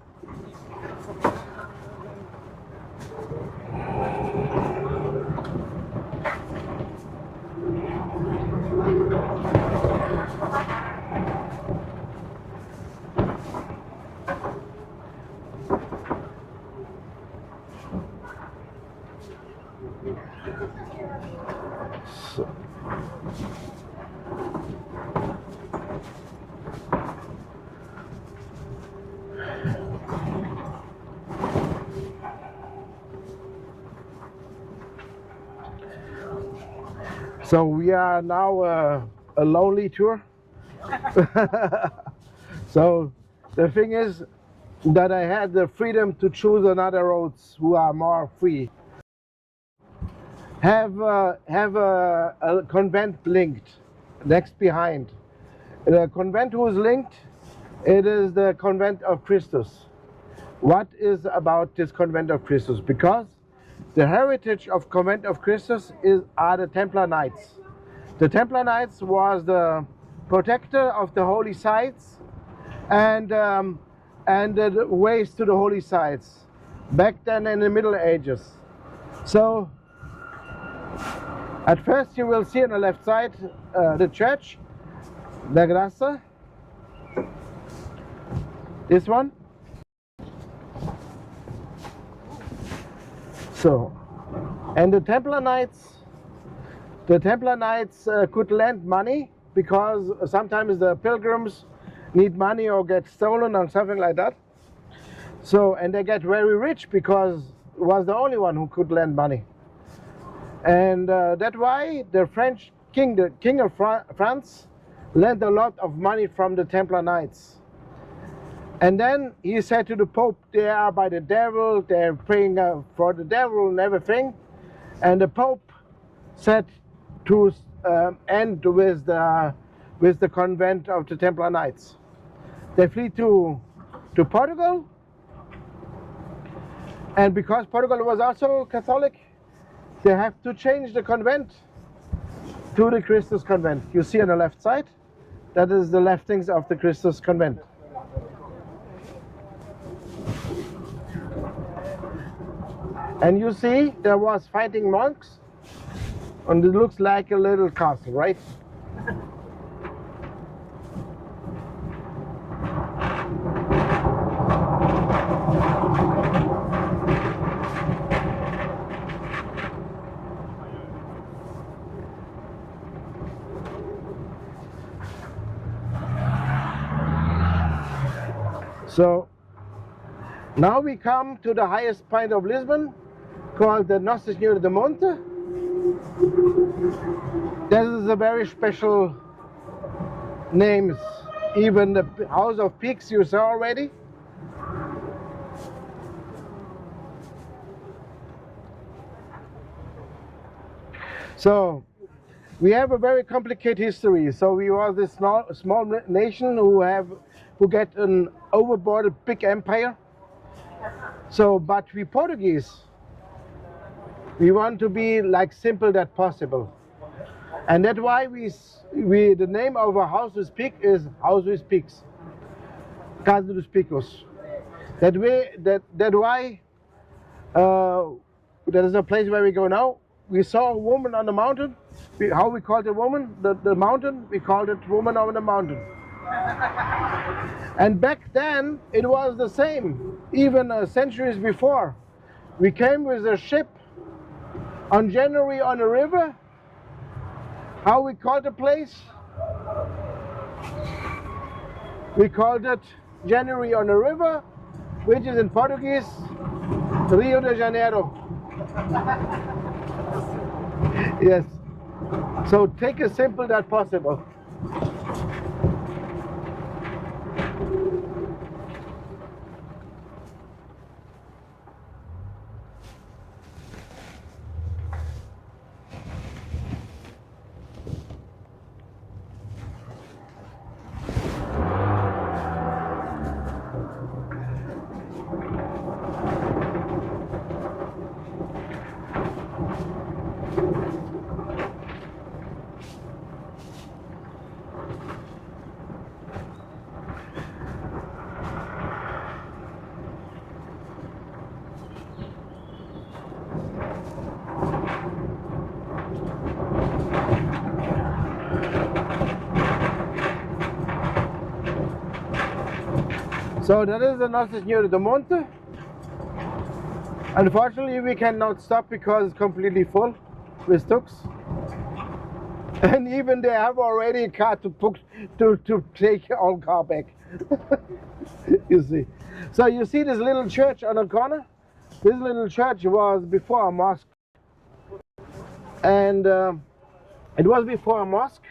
So we are now a lonely tour. So the thing is that I had the freedom to choose another roads who are more free. Have a convent linked next behind. The convent who is linked, it is the convent of Christus. What is about this convent of Christus? Because the heritage of convent of Christus are the Templar Knights. The Templar Knights was the protector of the holy sites and the ways to the holy sites back then in the Middle Ages. So at first you will see on the left side the church, La Graça, this one. So, and the Templar Knights could lend money because sometimes the pilgrims need money or get stolen or something like that. So, and they get very rich because it was the only one who could lend money. And that's why the French king, the King of France, lent a lot of money from the Templar Knights. And then he said to the Pope, they are by the devil, they're praying for the devil and everything. And the Pope said to end with the with the convent of the Templar Knights. They flee to Portugal, and because Portugal was also Catholic, they have to change the convent to the Christus convent. You see on the left side, that is the leftings of the Christus convent. And you see there was fighting monks, and it looks like a little castle, right? So now we come to the highest point of Lisbon, called the Nossa Senhora do Monte. This is a very special name. Even the House of Peaks you saw already. So we have a very complicated history. So we were this small nation who get an overboard big empire. So, but we Portuguese, we want to be like simple that possible, and that's why the name of our house with peak is House with Peaks, Casa dos Picos. That why that is a place where we go now. We saw a woman on the mountain. How we called the woman? The mountain, we called it Woman on the Mountain. And back then it was the same, even centuries before. We came with a ship on January on a river. How we called the place? We called it January on a river, which is in Portuguese Rio de Janeiro. Yes. So take as simple that possible. So that is the Nossa Senhora do Monte. Unfortunately, we cannot stop because it's completely full with tuks. And even they have already a car to take our car back. You see. So you see this little church on the corner? This little church was before a mosque. And it was before a mosque.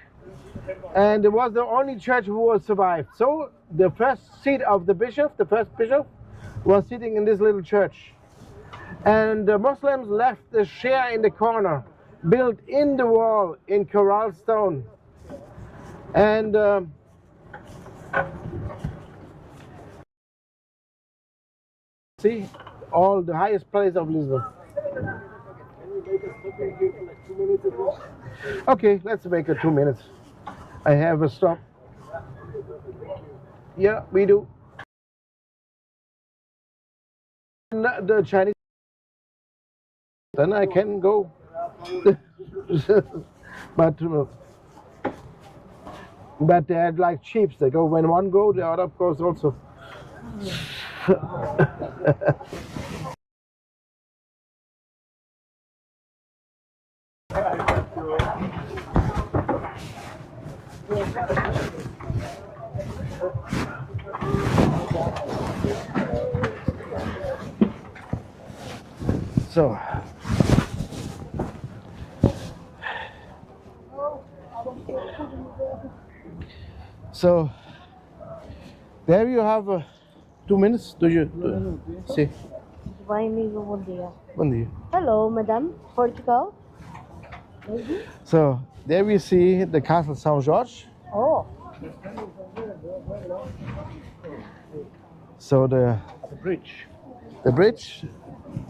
And it was the only church who was survived. So the first seat of the bishop, the first bishop, was sitting in this little church. And the Muslims left the share in the corner, built in the wall in coral stone. And see, all the highest place of Lisbon. Okay, let's make it 2 minutes. I have a stop. Yeah, we do. The Chinese. Then I can go. but they're like sheep. They go when one goes, the other goes also. So there you have 2 minutes. Do you see? Vai, amigo, bom dia. Bom dia. Hello, madam. Portugal. So there we see the Castle São Jorge. Oh. So the bridge. The bridge,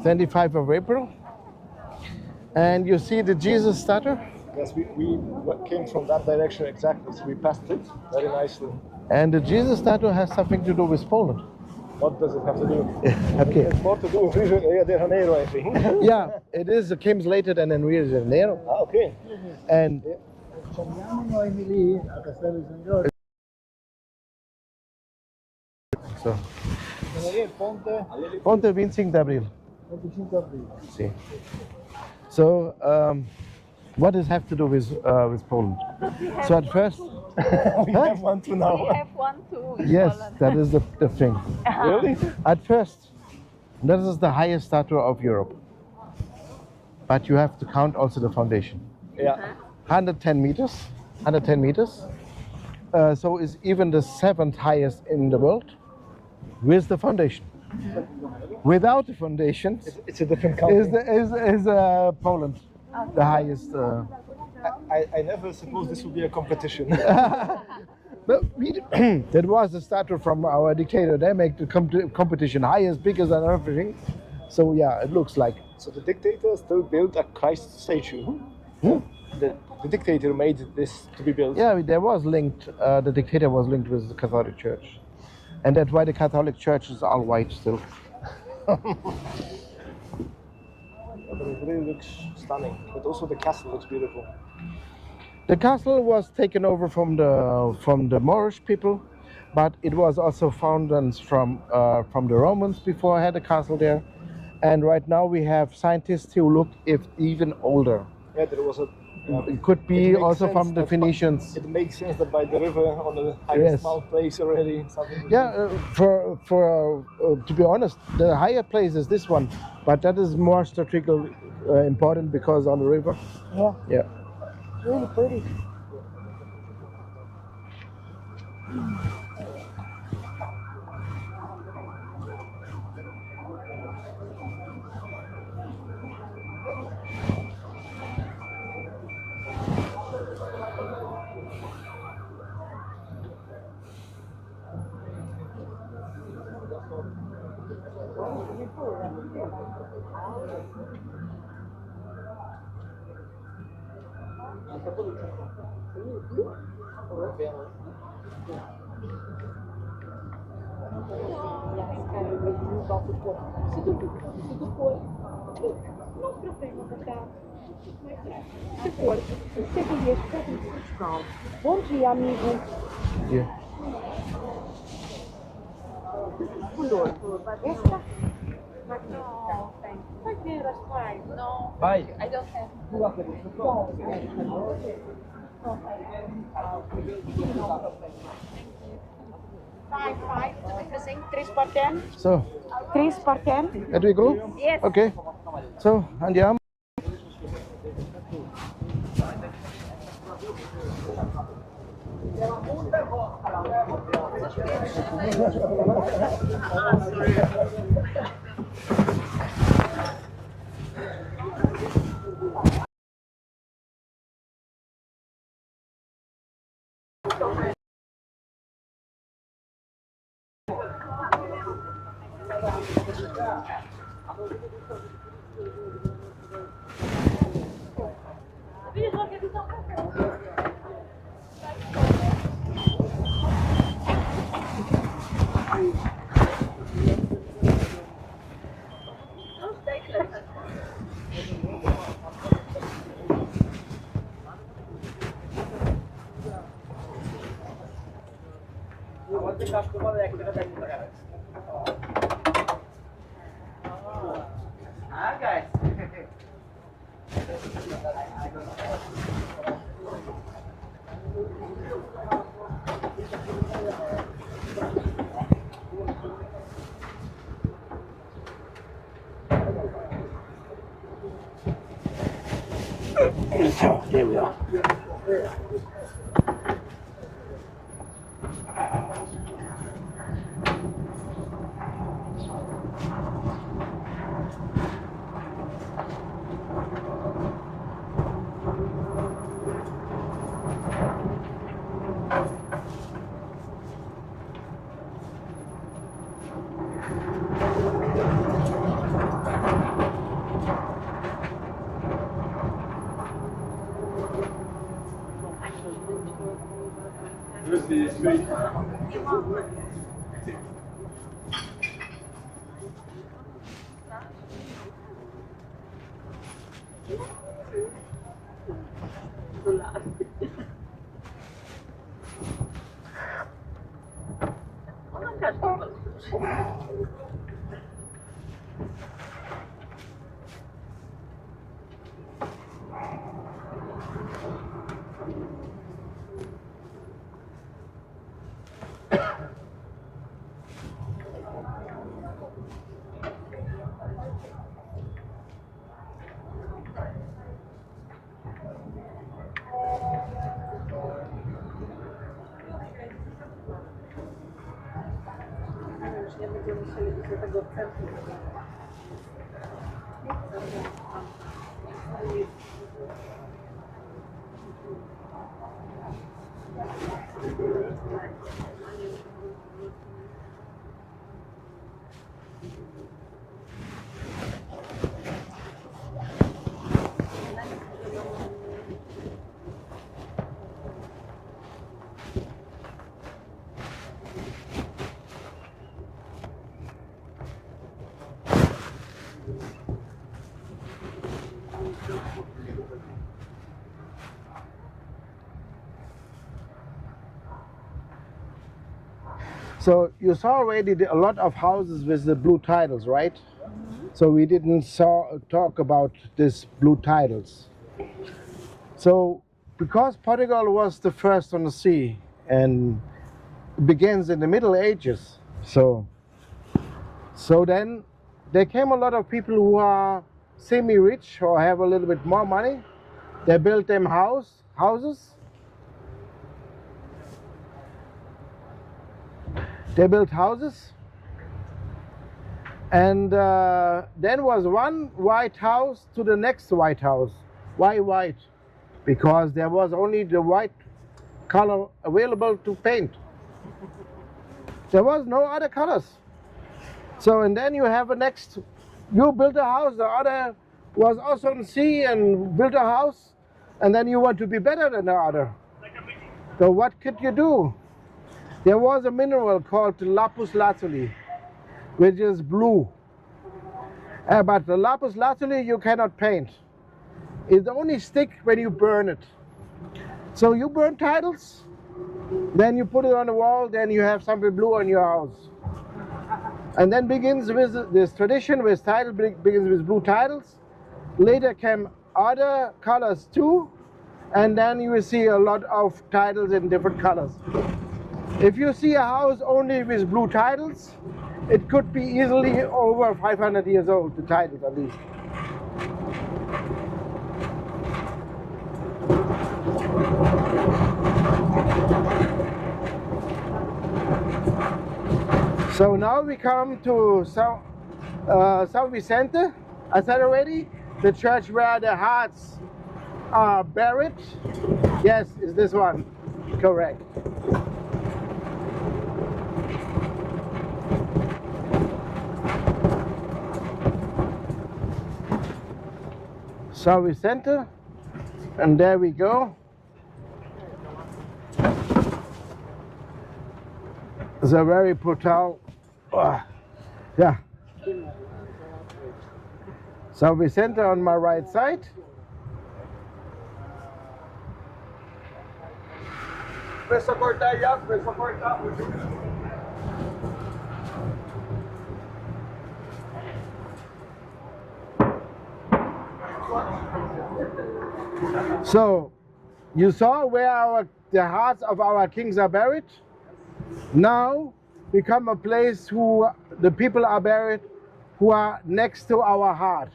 25th of April. And you see the Jesus statue? Yes, we came from that direction exactly, so we passed it very nicely. And the Jesus statue has something to do with Poland. What does it have to do? Okay. It's more to do with Rio de Janeiro, I think. Yeah, it is. It came later than in Rio de Janeiro. Ah, okay. And so, Ponte 25 de Abril. See. So, what does it have to do with Poland? So at first, we have one too now. We have one too. In yes, Poland. that is the thing. Really? At first, this is the highest statue of Europe. But you have to count also the foundation. Yeah. 110 meters. 110 meters. So it's even the 7th highest in the world with the foundation. Without the foundations, it's a different country. Is Poland the highest? I never supposed this would be a competition. But that was a statue from our dictator. They make the competition highest, biggest, and everything. So yeah, it looks like. So the dictator still built a Christ statue. The dictator made this to be built. Yeah, there was linked. The dictator was linked with the Catholic Church, and that's why the Catholic Church is all white still. But it really looks stunning. But also the castle looks beautiful. The castle was taken over from the Moorish people, but it was also founded from the Romans before I had a castle there. And right now we have scientists who look if even older. Yeah, there was a. It could be also from the Phoenicians. It makes sense that by the river on the highest Yes. mount place already. Yeah, to be honest, the higher place is this one, but that is more strategically important because on the river. Yeah. Yeah. Really pretty. Bom dia, amigo. Yeah. Esta? No, thank you. Vai ver as pais. No, Vai. I don't have. Five. Assim, 3x10. So, 3x10. at we go? Yes. Okay. So, andiamo. So, there we are. So you saw already a lot of houses with the blue tiles, right? So we didn't talk about these blue tiles. So because Portugal was the first on the sea and begins in the Middle Ages, so then there came a lot of people who are semi-rich or have a little bit more money. They built them houses. They built houses, and then was one white house to the next white house. Why white? Because there was only the white color available to paint. There was no other colors. So, and then you have a next, you built a house, the other was also on sea and built a house, and then you want to be better than the other. So what could you do? There was a mineral called lapis lazuli, which is blue. But the lapis lazuli you cannot paint. It only sticks when you burn it. So you burn tiles, then you put it on the wall, then you have something blue on your house. And then begins with this tradition with title, begins with blue tiles. Later came other colors too, and then you will see a lot of titles in different colors. If you see a house only with blue titles, it could be easily over 500 years old, the titles at least. So now we come to São Vicente, I said already, the church where the hearts are buried. Yes, is this one, correct. São Vicente, and there we go. It's a very brutal, yeah. São Vicente on my right side. Começa a cortar, Iago, começa a cortar. So, you saw where the hearts of our kings are buried? Now we come a place who the people are buried who are next to our heart.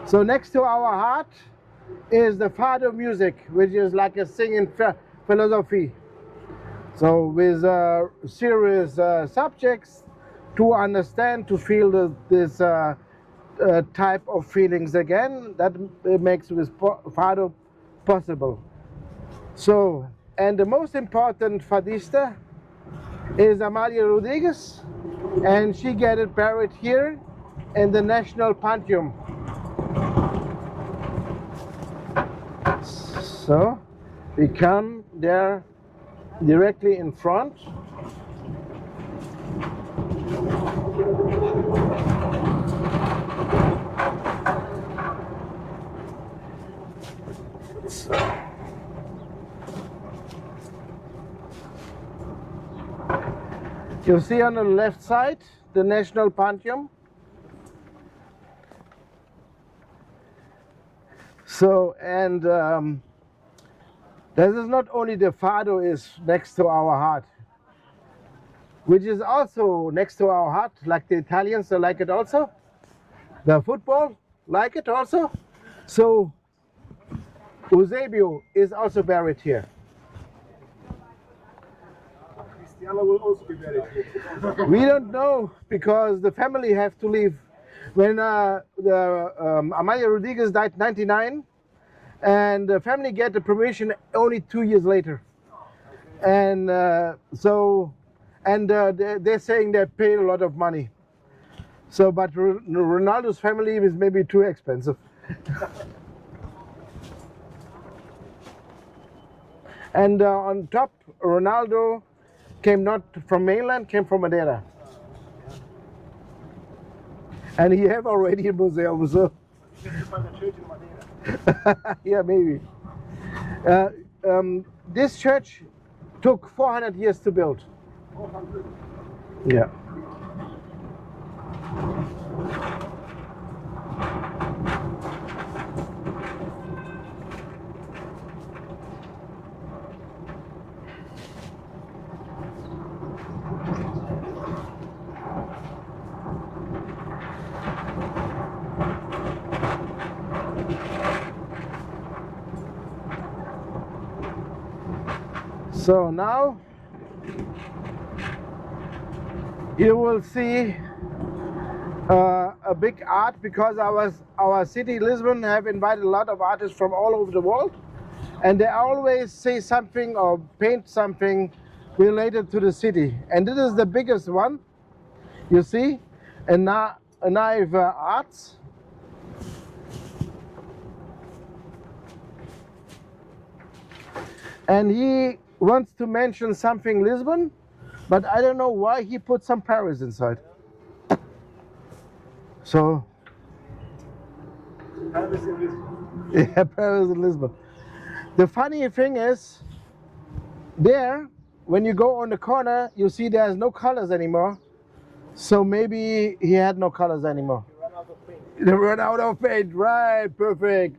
So next to our heart is the fado music, which is like a singing philosophy. So with serious subjects to understand, to feel this type of feelings again, that makes this fado possible. So, and the most important fadista is Amalia Rodriguez, and she got it buried here in the National Pantheon. So we come there directly in front. You see on the left side the National Pantheon. So, and this is not only the Fado is next to our heart, which is also next to our heart, like the Italians, they like it also. The football, like it also. So, Eusebio is also buried here. Cristiano will also be buried here. We don't know because the family have to leave. When Amalia Rodriguez died 99, and the family get the permission only 2 years later. And they're saying they paid a lot of money. So, but Ronaldo's family is maybe too expensive. And on top, Ronaldo came not from mainland, came from Madeira. And he have already a museum, so. Yeah, maybe. This church took 400 years to build. 400. Yeah. So now you will see a big art because our city Lisbon have invited a lot of artists from all over the world, and they always say something or paint something related to the city. And this is the biggest one, you see, Naive Arts. And he wants to mention something Lisbon, but I don't know why he put some Paris inside. So, Paris in Lisbon. yeah, Paris and Lisbon. The funny thing is, there, when you go on the corner, you see there's no colors anymore. So maybe he had no colors anymore. They run out of paint, right? Perfect.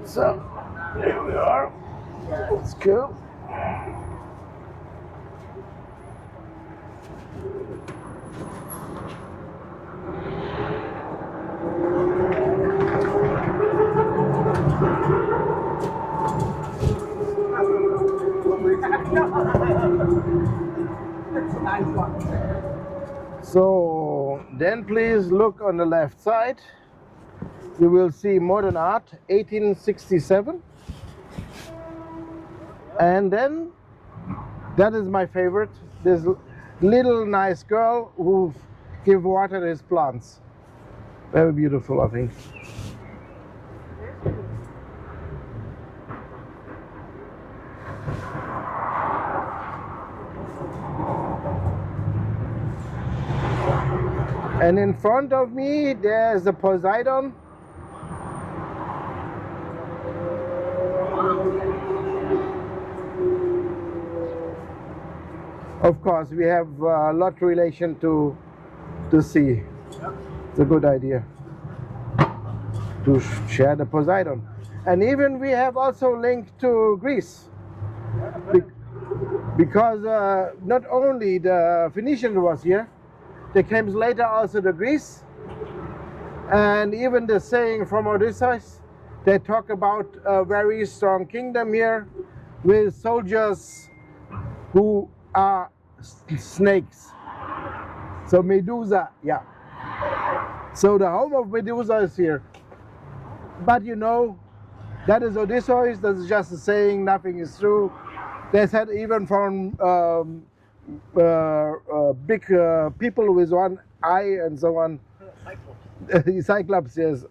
So, here we are. Let's go. That's a nice one. So, then please look on the left side. You will see modern art, 1867. And then, that is my favorite, this little nice girl who give water to his plants. Very beautiful, I think. And in front of me there's the Poseidon. Of course, we have a lot relation to sea. It's a good idea to share the Poseidon. And even we have also linked to Greece. Because not only the Phoenician was here, there came later also the Greece. And even the saying from Odysseus, they talk about a very strong kingdom here with soldiers who are snakes. So Medusa, yeah. So the home of Medusa is here. But you know, that is Odysseus, that is just a saying, nothing is true. They said even from big people with one eye and so on. Cyclops. Cyclops, yes.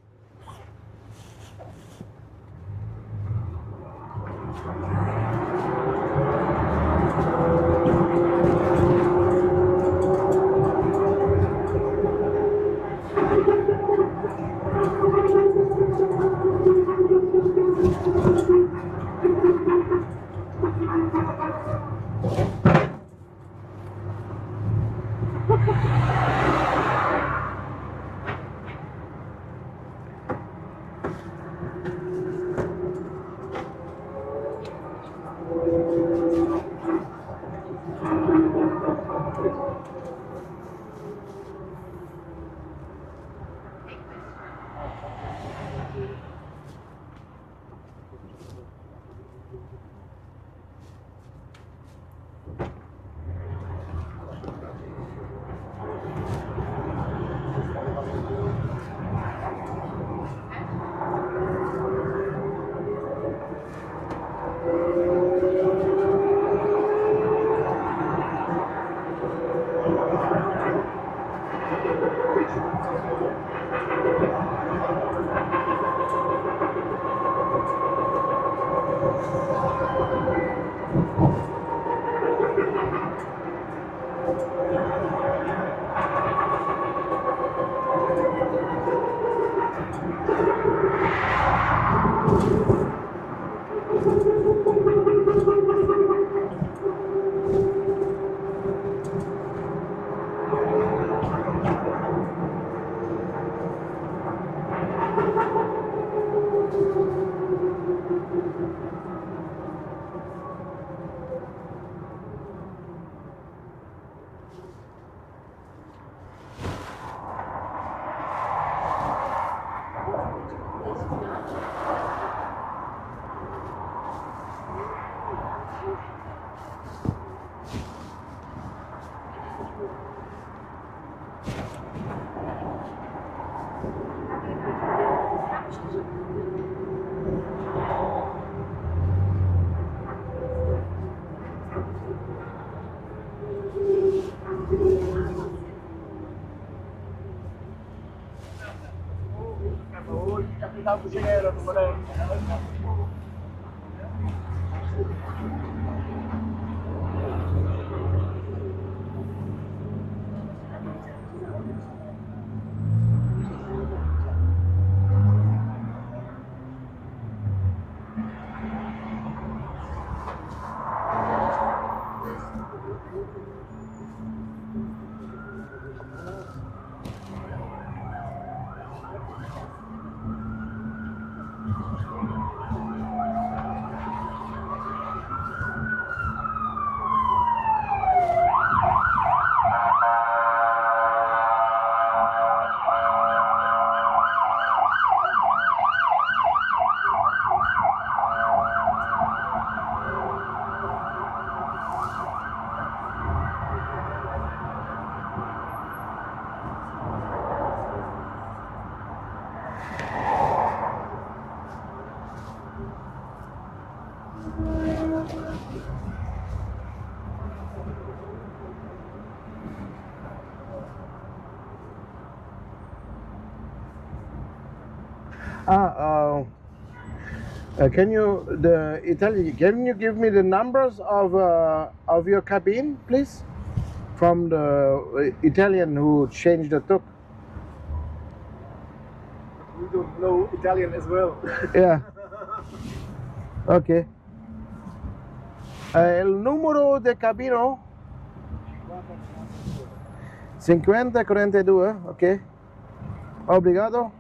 Can you give me the numbers of your cabin, please? From the Italian who changed the Tuk. to know Italian as well. Yeah. Ok. El número de cabino 5042, ok. Obrigado.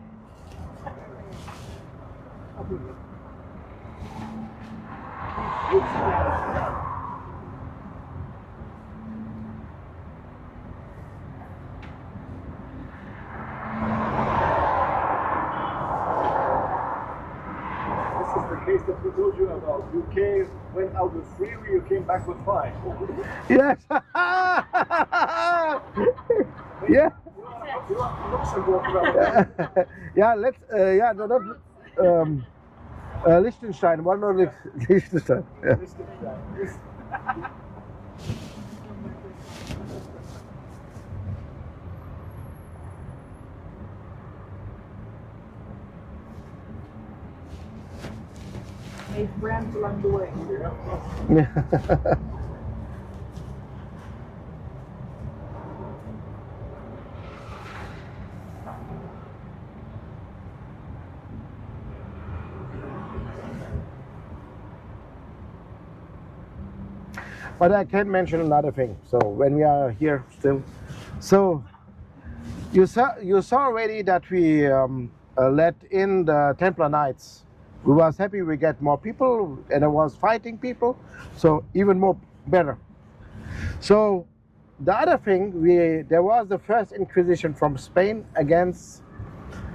This is the case that we told you about. UK went out with 3, you came back with 5. Yes. Yeah. You are Luxembourg now. Yeah, let's, yeah, no, not, Liechtenstein, one more Liechtenstein. Yeah. Made friends along the way. Yeah. But I can mention another thing. So when we are here still, so you saw already that we let in the Templar Knights. We was happy we get more people, and I was fighting people, so even more better. So the other thing, there was the first Inquisition from Spain against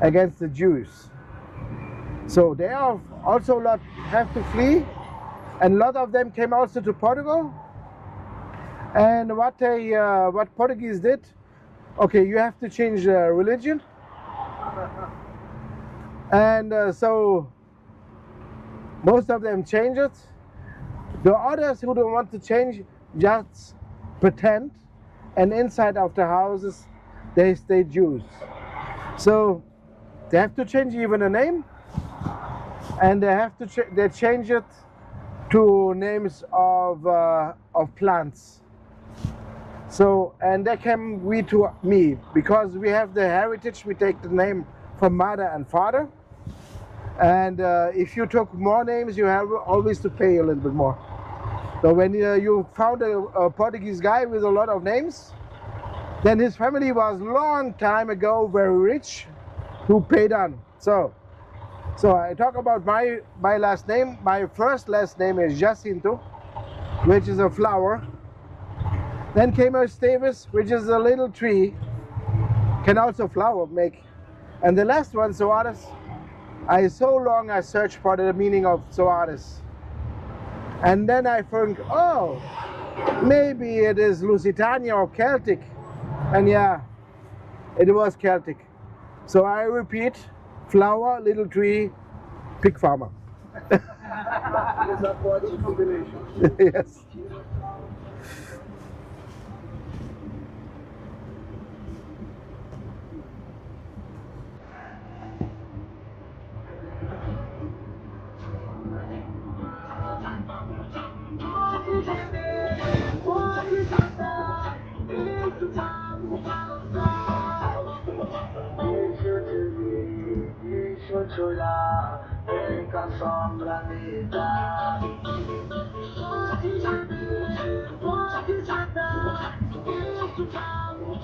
the Jews. So they are also have to flee, and a lot of them came also to Portugal. And what Portuguese did, okay, you have to change religion, and so most of them change it. The others who don't want to change just pretend, and inside of the houses they stay Jews. So they have to change even the name, and they have to they change it to names of plants. So, and they came to me because we have the heritage. We take the name from mother and father, and if you took more names, you have always to pay a little bit more. So when you found a Portuguese guy with a lot of names, then his family was long time ago very rich, who paid on. So I talk about my last name. My first last name is Jacinto, which is a flower. Then came Esteves, which is a little tree, can also flower make. And the last one, Soares, I searched for the meaning of Soares. And then I think, oh, maybe it is Lusitania or Celtic. And yeah, it was Celtic. So I repeat, flower, little tree, pig farmer. It's a quite combination. Yes. Deixa eu te olhar, vem cá só pra me dar. Pode já dar, isso vamos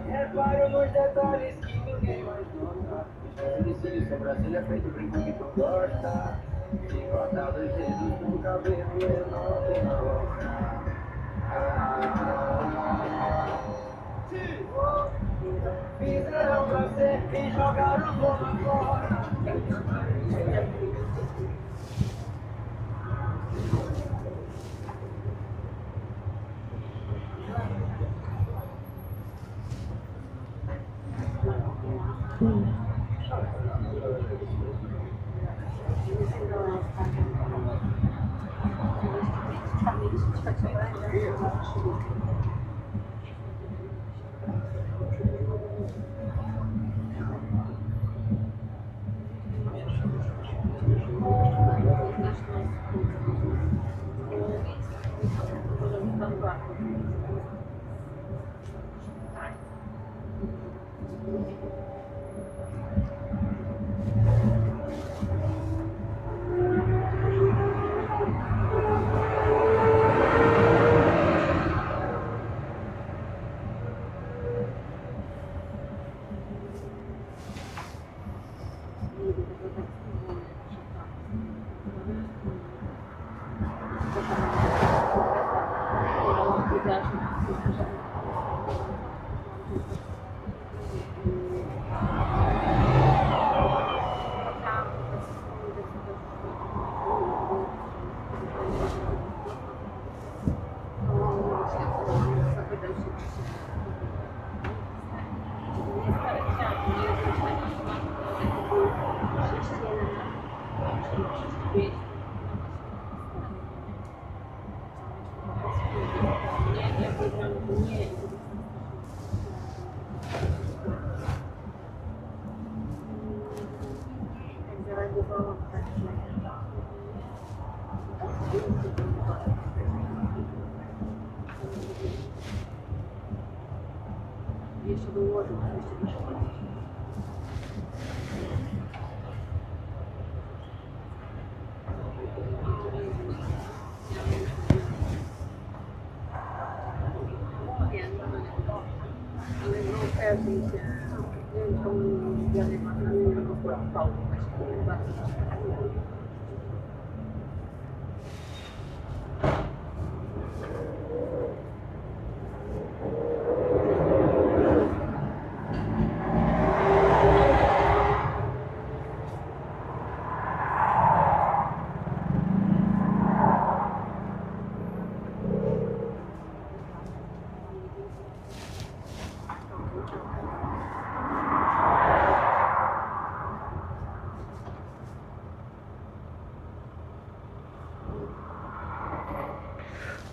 Reparo nos detalhes que ninguém mais nota. Esse sobrancelha feito brinco que tu gosta. Se cortar dois dedos no cabelo, eu não tenho boca. Fizeram pra ser e jogaram bola fora.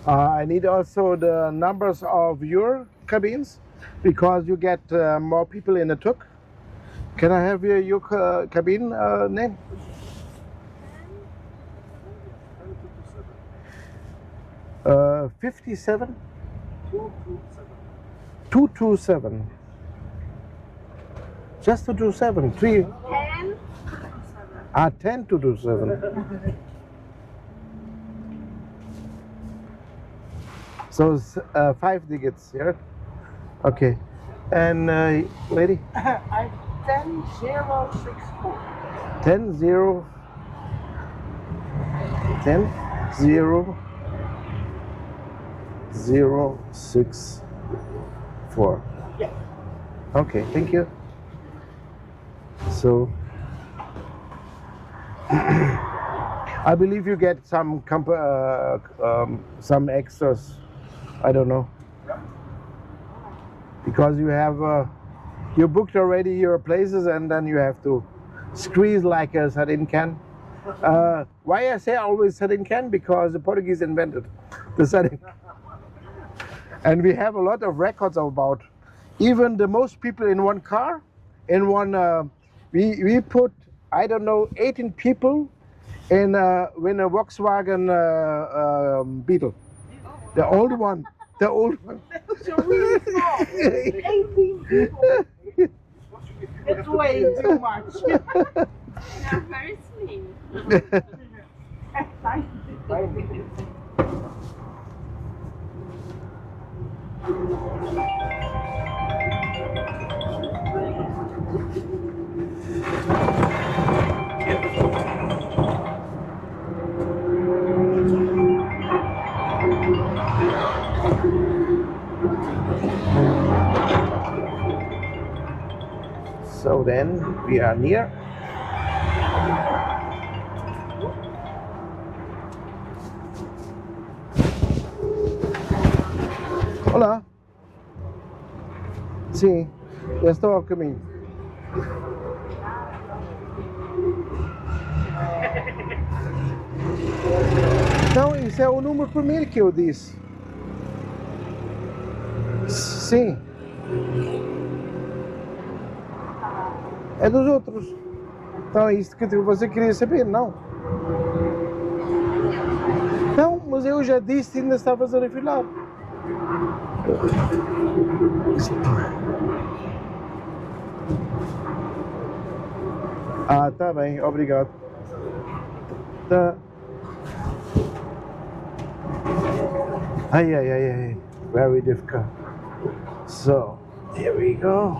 I need also the numbers of your cabins because you get more people in the tuk. Can I have your cabin name? Uh, 57? 227. Just 227. 3. 10. 10 227. So it's 5 tickets here. Okay. And lady? I'm 10064. 10 0 10 0 0 6 4. Yeah. Okay, thank you. So I believe you get some extras. I don't know, because you have you booked already your places and then you have to squeeze like a sardine can. Why I say always sardine can? Because the Portuguese invented the sardine. And we have a lot of records about even the most people in one car. In one, we put, I don't know, 18 people in a Volkswagen Beetle. The old one. The old one. So really small. 18 people. It's way too much. You're very slim. and we are near. Hola. Sim, eu estou ao caminho. Então, isso é o número primeiro que eu disse. Sim. É dos outros. Então é isto que você queria saber, não? Então, mas eu já disse que ainda estavas a refilar. Ah, tá bem, obrigado. Tá. Ai, very difficult. So, here we go.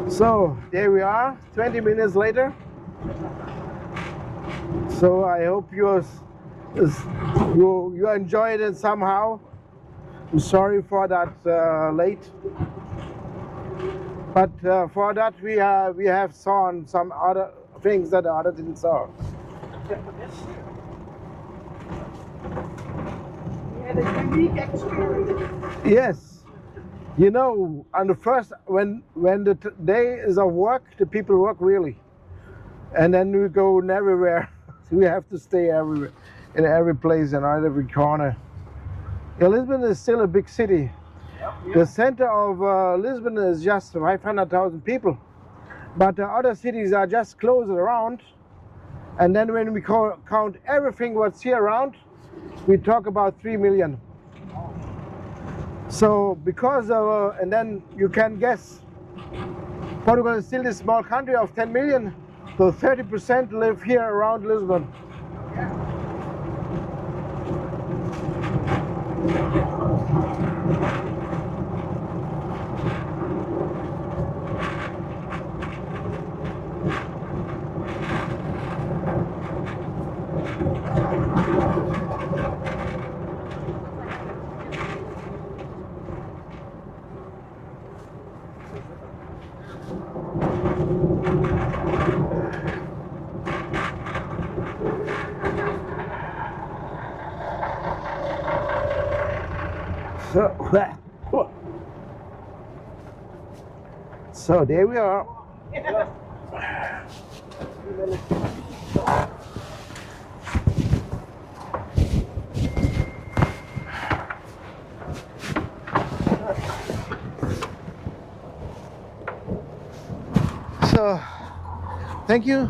So there we are, 20 minutes later. So I hope you enjoyed it somehow. I'm sorry for that late, but for that we have saw some other things that the other didn't saw. We had a unique experience. Yes. You know, on the first, when the day is of work, the people work really. And then we go everywhere. We have to stay everywhere, in every place and on every corner. Yeah, Lisbon is still a big city. The center of Lisbon is just 500,000 people. But the other cities are just close around. And then when we count everything what's here around, we talk about 3 million. So because of, and then you can guess, Portugal is still a small country of 10 million, so 30% live here around Lisbon. So there we are. So Thank you.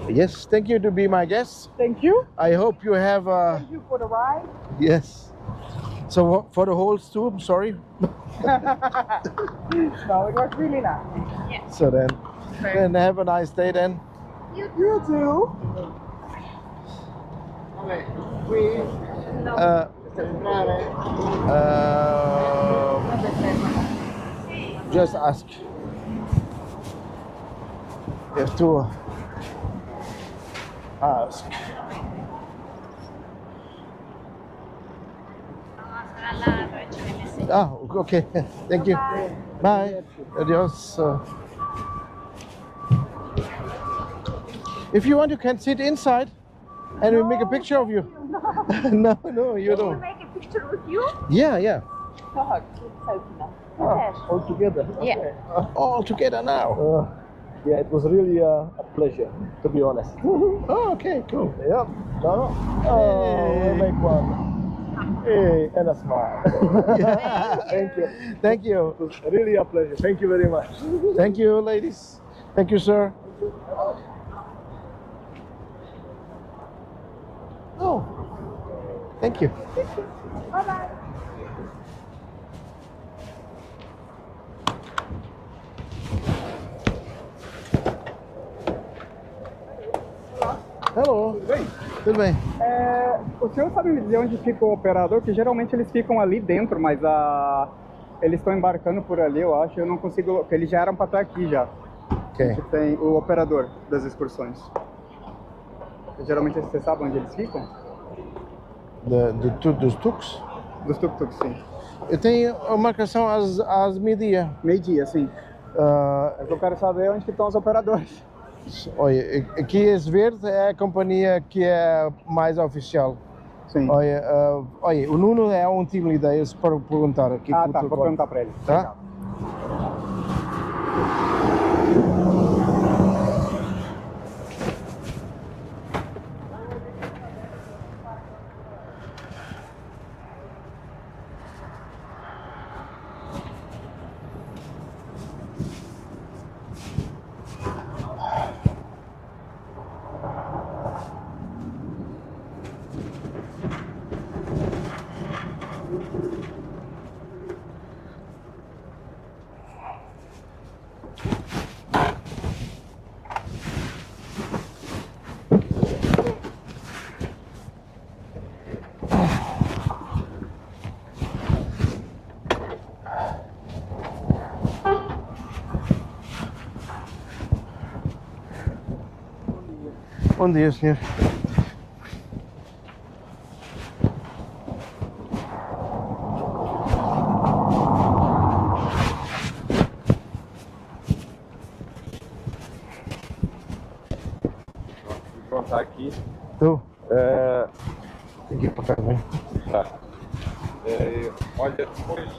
Yes, thank you to be my guest. Thank you. I hope you have. Thank you for the ride. Yes. So for the whole tour, I'm sorry. No, it was really nice. So then have a nice day then. You too. Just ask. You have to ask. Ah, okay. Thank you. Bye. Adios. If you want, you can sit inside and we make a picture of you. No, you don't. Can you make a picture with you? Yeah. All together. Yeah. All together now. Yeah, it was really a pleasure, to be honest. Oh, okay, cool. Yep. No. Oh, we'll make one. Hey, and a smile. Thank you. Thank you. It was really a pleasure. Thank you very much. Thank you, ladies. Thank you, sir. Oh, thank you. Bye-bye. Hello. Tudo bem? O senhor sabe me dizer onde fica o operador? Que geralmente eles ficam ali dentro, mas eles estão embarcando por ali, eu acho. Eu não consigo, porque eles já eram para estar aqui já. Ok. Que tem o operador das excursões. Geralmente você sabe onde eles ficam? Dos tucs? Dos tuk-tuks, sim. Eu tenho a marcação às meio-dia. Meio-dia, sim. É que eu quero saber onde que estão os operadores. Olha, aqui esse verde é a companhia que é mais oficial. Sim. Olha, o Nuno é um team leader, para perguntar aqui. Tá, vou perguntar para ele. Tá? Bom dia, senhor. João está aqui. Estou. Tem que ir para cá, não é? Tá. Olha, depois.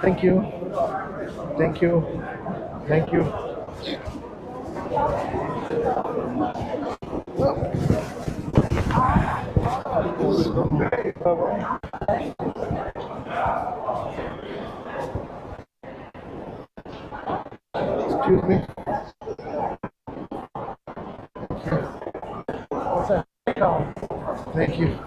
Thank you. Thank you. Thank you. Excuse me. Thank you.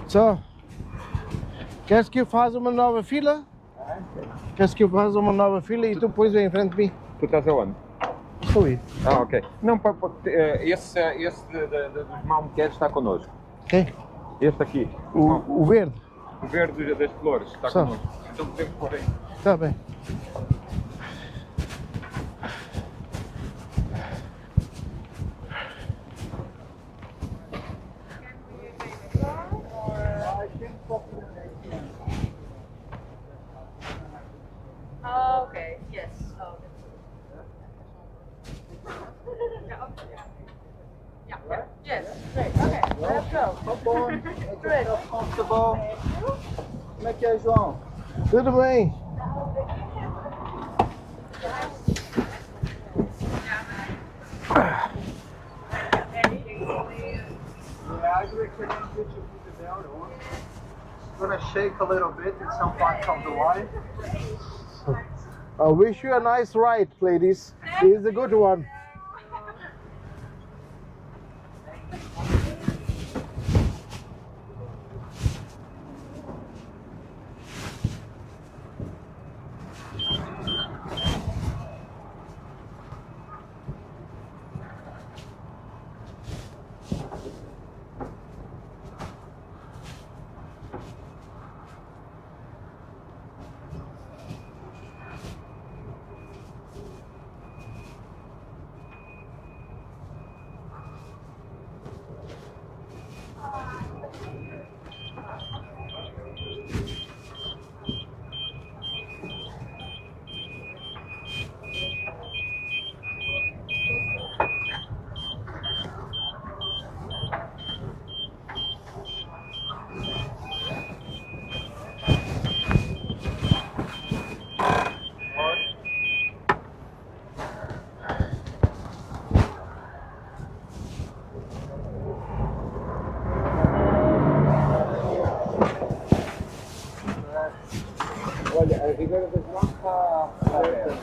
So, queres que eu faça uma nova fila? Queres que eu faça uma nova fila e tu depois vem em frente de mim? Tu estás aonde? Estou aí. Ah, ok. Não, esse dos malmequeres está connosco. Quem? Este aqui. O verde? O verde das flores está Só. connosco. Então podemos pôr aí. Está bem. Oh, okay. Yes. Oh, yeah. Yes. Great. Okay. Let's go. Come on. Make yourself comfortable. Como é que é, João? Tudo bem. Yeah, I recommend you to put it down. It's gonna shake a little bit in some parts of the line. I wish you a nice ride, ladies. This is a good one. Olha, a Ribeira das Mãos está aberta.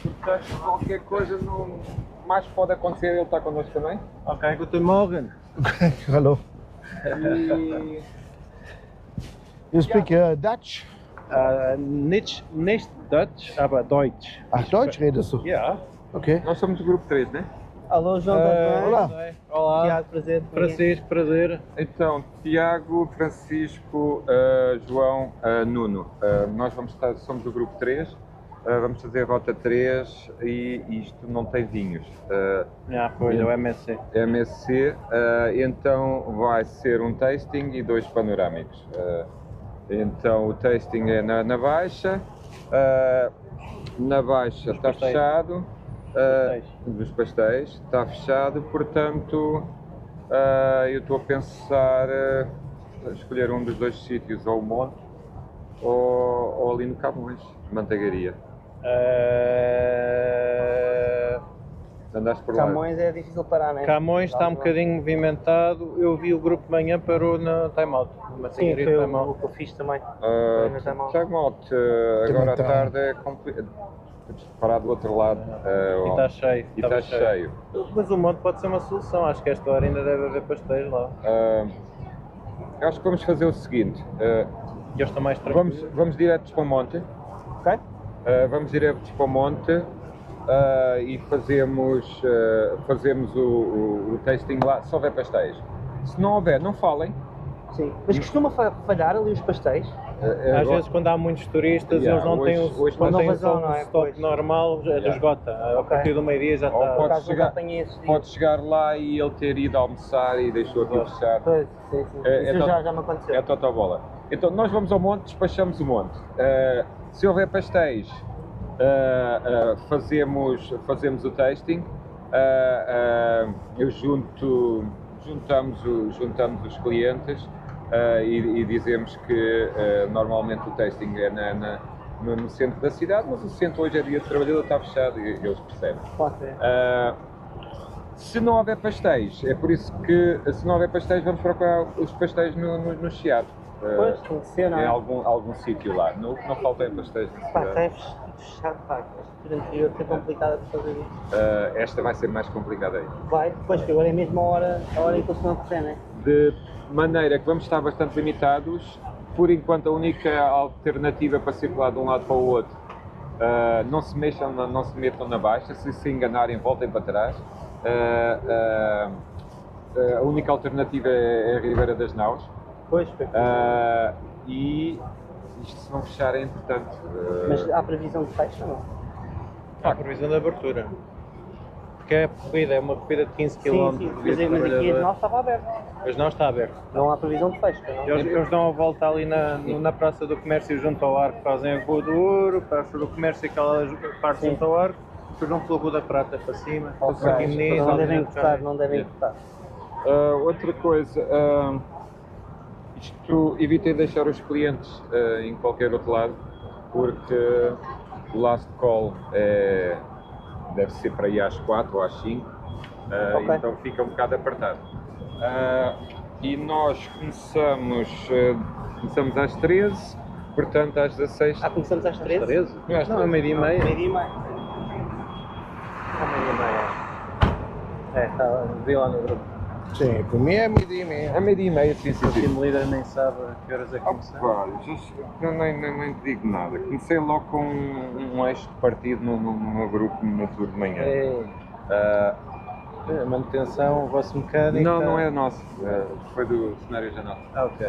Portanto, qualquer coisa no mais pode acontecer, ele está connosco também. Ok, guten Morgen. Hallo. E... You speak Dutch? Nicht Dutch, aber Deutsch. Ach, Deutsch redest du? Ja. Ok. Nós somos o grupo 3, né? Alô, João, estás bem? Olá. Olá. Tiago, prazer. Francisco, prazer. Então, Tiago, Francisco, João, Nuno. Nós somos o grupo 3, vamos fazer a rota 3 e isto não tem vinhos. Pois, é o MSC. MSC, então vai ser um tasting e 2 panorâmicos. Então o tasting é na Baixa, na Baixa está fechado. dos pastéis, está fechado, portanto eu estou a pensar escolher um dos dois sítios, ou o Monte ou ali no Camões, Manteigaria. Andaste por lá? Camões é difícil parar, não é? Camões está um bocadinho movimentado. Eu vi o grupo de manhã parou na time-out. Sim, foi o que eu fiz também. Time-out, agora à tarde é complicado. Parar do outro lado. E está cheio. E está cheio. Mas o Monte pode ser uma solução. Acho que esta hora ainda deve haver pastéis lá. Acho que vamos fazer o seguinte. E eles estão mais tranquilos. Vamos diretos para o Monte. Ok. Vamos diretos para o Monte. E fazemos o tasting lá, se houver pastéis. Se não houver, não falem. Sim. Mas costuma falhar ali os pastéis? Às vezes quando há muitos turistas eles não têm o estoque normal, esgota. A partir do meio-dia já está. Pode chegar lá e ele ter ido almoçar e deixou aquilo fechado. Isso já me aconteceu. É total bola. Então nós vamos ao Monte, despachamos o Monte. Se houver pastéis, fazemos o tasting. Juntamos os clientes e dizemos que normalmente o tasting é no centro da cidade, mas o centro hoje é dia de trabalhador, está fechado e eles percebem. Se não houver pastéis, é por isso que se não houver pastéis vamos procurar os pastéis no Chiado. Pois, tem que ser, não é? Em algum sítio lá. Não falta é pastéis na cidade. Está fechado, pá. Esta anterior foi complicada para fazer isso. Esta vai ser mais complicada aí. Vai, depois que agora é mesmo a hora em que eles estão a correr, não é? De maneira que vamos estar bastante limitados. Por enquanto a única alternativa para circular de um lado para o outro, não se metam na baixa, se enganarem voltem para trás. A única alternativa é a Ribeira das Naus. Pois, e isto se não fecharem, entretanto. Mas há previsão de fecho ou não? Há previsão de abertura. Porque é uma corrida de 15 km. Sim, mas aqui as 9 estava aberto. As 9 está aberto. Não há previsão de fecho, não? Eles dão a volta ali na Praça do Comércio junto ao Arco, fazem a Rua do Ouro, Praça do Comércio e aquela parte junto ao Arco, depois vão pela Rua da Prata para cima. Não devem cortar, Outra coisa, evitem deixar os clientes em qualquer outro lado, porque o last call deve ser para ir às 4 ou às 5, então fica um bocado apertado. E nós começamos às 13, portanto às 16. Começamos às 13? Às 13? Não, é meio-dia e meia. Meio-dia e meia. Vi lá no grupo. Sim, para mim é meio-dia e meia. É meio-dia e meia, sim. O time líder nem sabe que horas é que começar. Nem te digo nada. Comecei logo com um eixo de partido no meu grupo, no meu tour de manhã. A manutenção, o vosso mecânico? Não é nosso. Foi do cenário janela. Ok.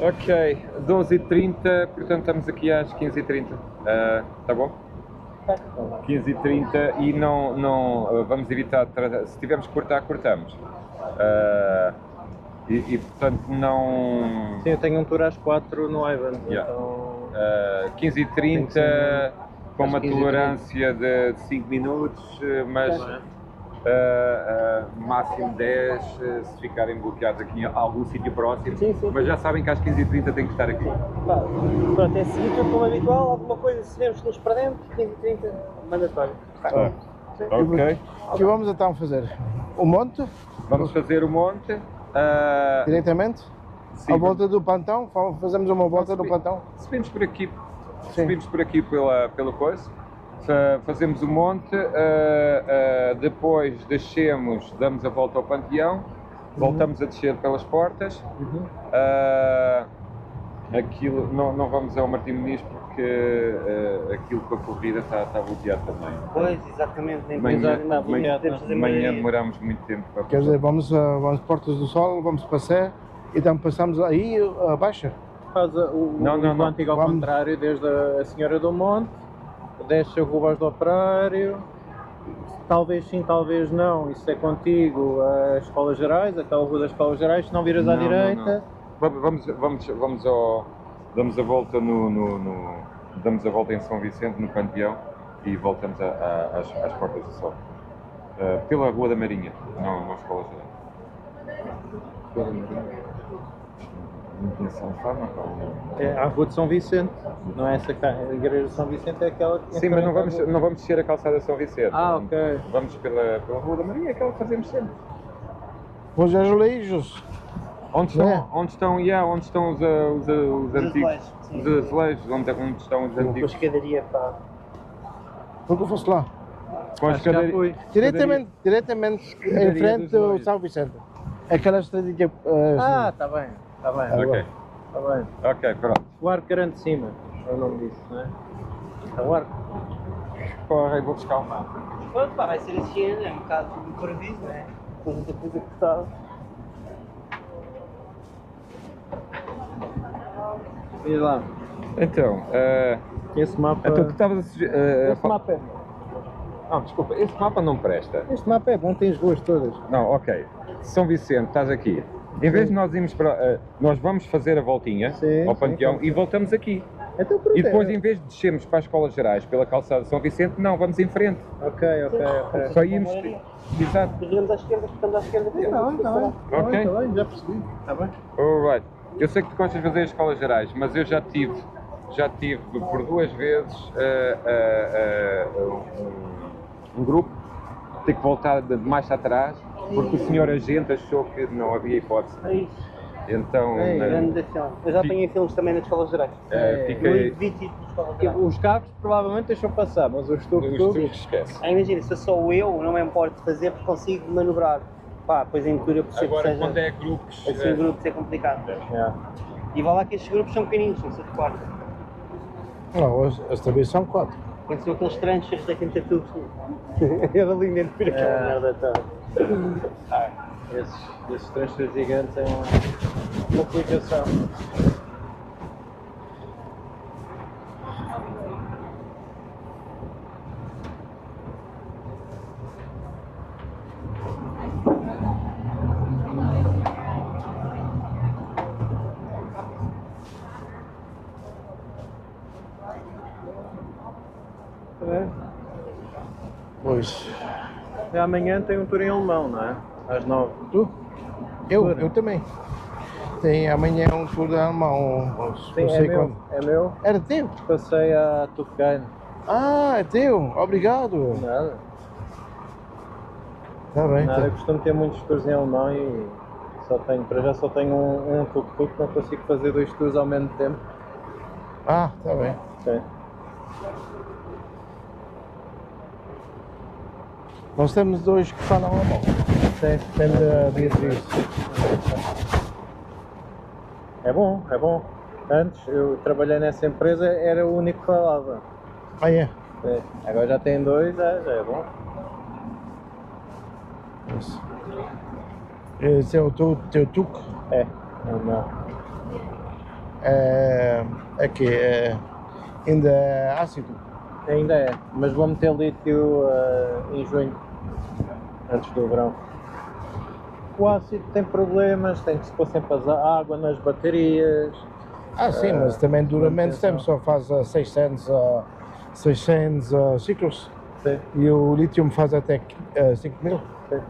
Ok, 12h30, portanto estamos aqui às 15h30. Tá bom? 15h30 e não vamos evitar, se tivermos que cortar, cortamos. E portanto não... Sim, eu tenho um tour às 4 no Ivan, então... 15h30 com uma tolerância de 5 minutos, mas máximo 10 se ficarem bloqueados aqui em algum sítio próximo, mas já sabem que às 15h30 tem que estar aqui. Pronto, é seguir tudo como habitual, alguma coisa, se vemos que nos perdemos, 15h30, mandatório. Ok. O que vamos então fazer? O monte? Vamos fazer o monte. Diretamente? Sim, à volta do Pantão? Fazemos uma volta do Pantão? Subimos por aqui pelo coisa. Fazemos o monte, depois descemos, damos a volta ao Panteão, voltamos a descer pelas portas. Aquilo, não vamos ao Martim Muniz porque aquilo com a corrida está bloqueado também. Pois, exatamente, nem Amanhã demoramos muito tempo para Quer dizer, vamos Portas do Sol, vamos passear e então passamos aí abaixo? Faz o antigo ao contrário, desde a Senhora do Monte, desce a Rua do Operário, talvez sim, talvez não, isso é contigo, as Escolas Gerais, aquela Rua das Escolas Gerais, se não viras à direita. Damos a volta damos a volta em São Vicente, no Panteão, e voltamos às Portas do Sol. Pela Rua da Marinha, não Escola Gerais. Rua da Marinha. Não conheço a forma, É a Rua de São Vicente, não é essa que está, a Igreja de São Vicente é aquela que... Sim, mas não vamos descer a calçada de São Vicente. Ah, ok. Vamos pela Rua da Marinha, aquela que fazemos sempre. Os azulejos. Onde estão os antigos, os azulejos, onde estão os antigos. Com a escadaria para... Nunca foste lá? Com a escadaria. Diretamente em frente do São Vicente. Aquela estradinha... Ah, está bem, está bem. Ok. Está bem. Ok, pronto. O Arco Grande de Cima, é o nome disso, não é? É o Arco. Corre, vou buscar o mapa. Pronto, pá, vai ser assim, é um bocado de improviso, não é? Com muita coisa que está. Diz lá. Então, esse mapa... Então tu estavas a sugerir... Esse mapa é... Não, desculpa, esse mapa não presta. Este mapa é bom, tem as ruas todas. Não, ok. São Vicente, estás aqui. Em vez de nós irmos para... nós vamos fazer a voltinha ao Panteão e voltamos aqui. Então, e depois, em vez de descermos para as Escolas Gerais pela calçada de São Vicente, não, vamos em frente. Ok. Só íamos... Exato. Viramos à esquerda, ficamos à esquerda. Ok. Está bem, já percebi. Está bem. Alright. Eu sei que tu gostas de fazer as Escolas Gerais, mas eu já tive por 2 vezes um grupo ter que voltar de mais atrás porque o senhor agente achou que não havia hipótese. É isso. Então, grande ação. Eu já apanhei filmes também nas Escolas Gerais. fiquei... Os carros provavelmente deixam passar, mas os tuk-tuk esquece. Imagina, se sou eu, não me importo fazer porque consigo manobrar. Pá, pois em altura percebo Agora, que seja... quando é grupos... Assim, grupos é complicado. E vai lá que estes grupos são pequeninos, são 7 quartos. Não, as também são 4. Quando são aqueles tranchas da quinta tudo. É ali dentro por aquela merda toda. Esses tranches gigantes é uma complicação. Pois. E amanhã tem um tour em alemão, não é? Às 9. Tu? Eu também. Tem amanhã um tour de alemão. Sim, não sei é meu. quando. É meu. Era teu? Passei a Tuk-Tuk. Ah, é teu. Obrigado. Nada. Está bem. Nada, eu costumo ter muitos tours em alemão e para já só tenho um tuk-tuk, não consigo fazer 2 tours ao mesmo tempo. Ah, está bem. Sim. Nós temos 2 que falam alemão. Sim. Tem da Beatriz. É bom, é bom. Antes eu trabalhei nessa empresa, era o único que falava. Ah, é? Sim. Agora já tem 2, já é bom. Isso. Esse é o teu tuk? É o meu. Aqui, ainda é ácido? Ainda é, mas vou meter lítio em junho, antes do verão. O ácido tem problemas, tem que se pôr sempre a água nas baterias. Ah, sim, mas também dura menos tempo, só faz 600 ciclos. Sim. E o lítio faz até 5.000. Sim.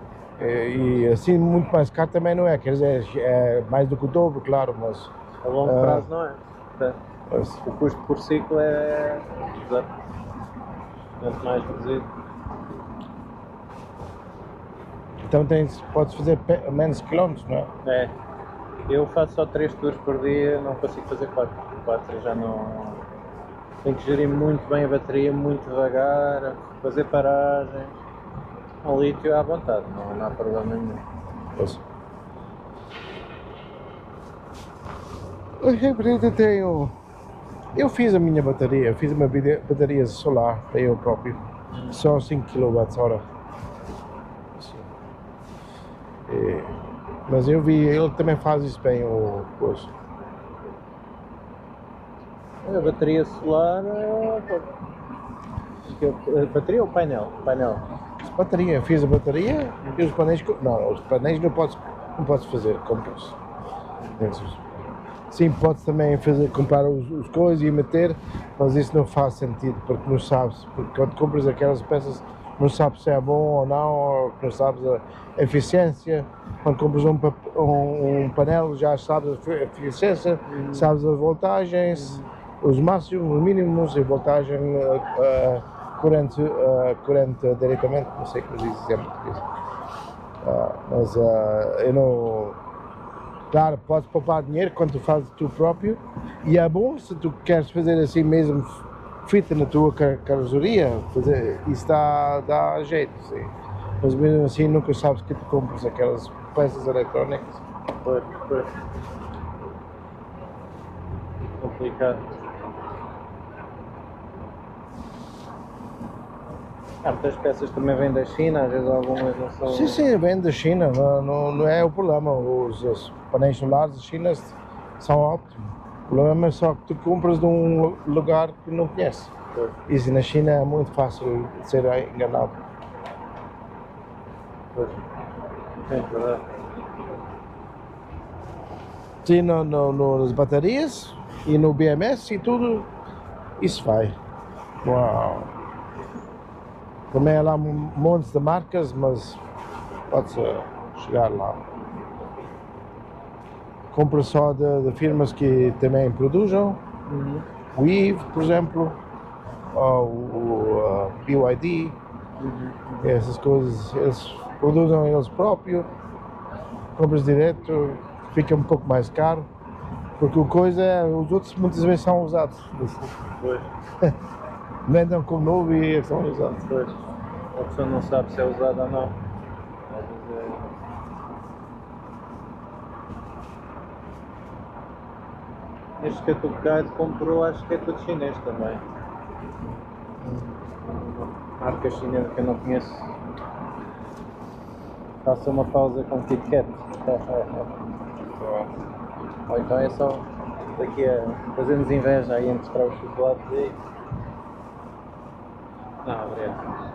E assim, muito mais caro também não é, quer dizer, é mais do que o dobro, claro, mas... A longo prazo não é. Sim. Mas, o custo por ciclo é... Exato. Quanto mais reduzido. então podes fazer menos quilómetros, não é? É. Eu faço só 3 tours por dia, não consigo fazer 4. 4 já não... Tenho que gerir muito bem a bateria, muito devagar, fazer paragens. O lítio é à vontade, não há problema nenhum. Pois. Eu fiz a minha bateria, fiz uma bateria solar para eu próprio, só 5 kWh. Mas eu vi, ele também faz isso bem, o coisa. A bateria solar é... A bateria ou painel? Painel. Bateria, fiz a bateria e os painéis... Não, os painéis não podes fazer, compras. sim, podes também comprar os coisas e meter, mas isso não faz sentido, porque não sabes, porque quando compras aquelas peças não sabes se é bom ou não, ou não sabes a eficiência. Quando compras um painel já sabes a eficiência, sabes as voltagens, os máximos, os mínimos e voltagem corrente diretamente, não sei como diz isso em português. Mas eu não. Claro, podes poupar dinheiro quando tu fazes tu próprio e é bom se tu queres fazer assim mesmo fita na tua carroceria, isso dá jeito, sim. Mas mesmo assim nunca sabes que tu compras aquelas peças eletrónicas. Pois. Complicado. Muitas peças também vêm da China, às vezes algumas não são... Sim, vem da China, não é o problema. Os painéis solares da China são ótimos. O problema é só que tu compras de um lugar que não conheces. Isso na China é muito fácil de ser enganado. Pois. É verdade. Sim, nas baterias e no BMS e tudo, isso vai. Uau! Também há lá montes de marcas, mas pode-se chegar lá. Compra só de firmas que também produzam. O Eve, por exemplo, ou o BYD, essas coisas, eles produzem eles próprios. Compras direto, fica um pouco mais caro, porque os outros muitas vezes são usados. Vendem como novo e são usados. Pois. A pessoa não sabe se é usado ou não. Este que a Tuk-Tuk comprou, acho que é tudo chinês também. Marca chinesa que eu não conheço. Faça uma pausa com Kit Kat. Ou então é só daqui a fazermos inveja aí a mostrar os chocolates aí. Não, obrigado.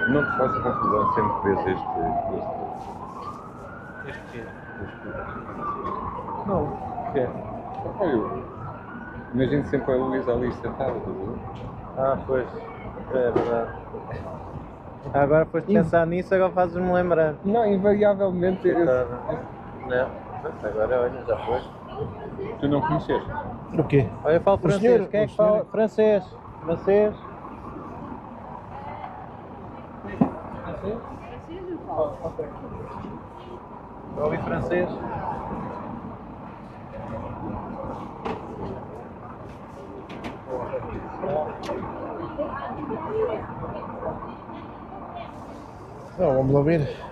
Não te faz confusão sempre que vês este quê? Não, o quê? Olha, imagino sempre a Luísa ali sentada, estás a ver? Ah, pois, é verdade. Agora foste pensar nisso, agora fazes-me lembrar. Não, invariavelmente. Não, agora olha, já foi. Tu não conheceste? O quê? Olha, eu falo francês. Senhor, Quem é que fala francês? Francês? Eu ouvi francês. Não, vamos ouvir.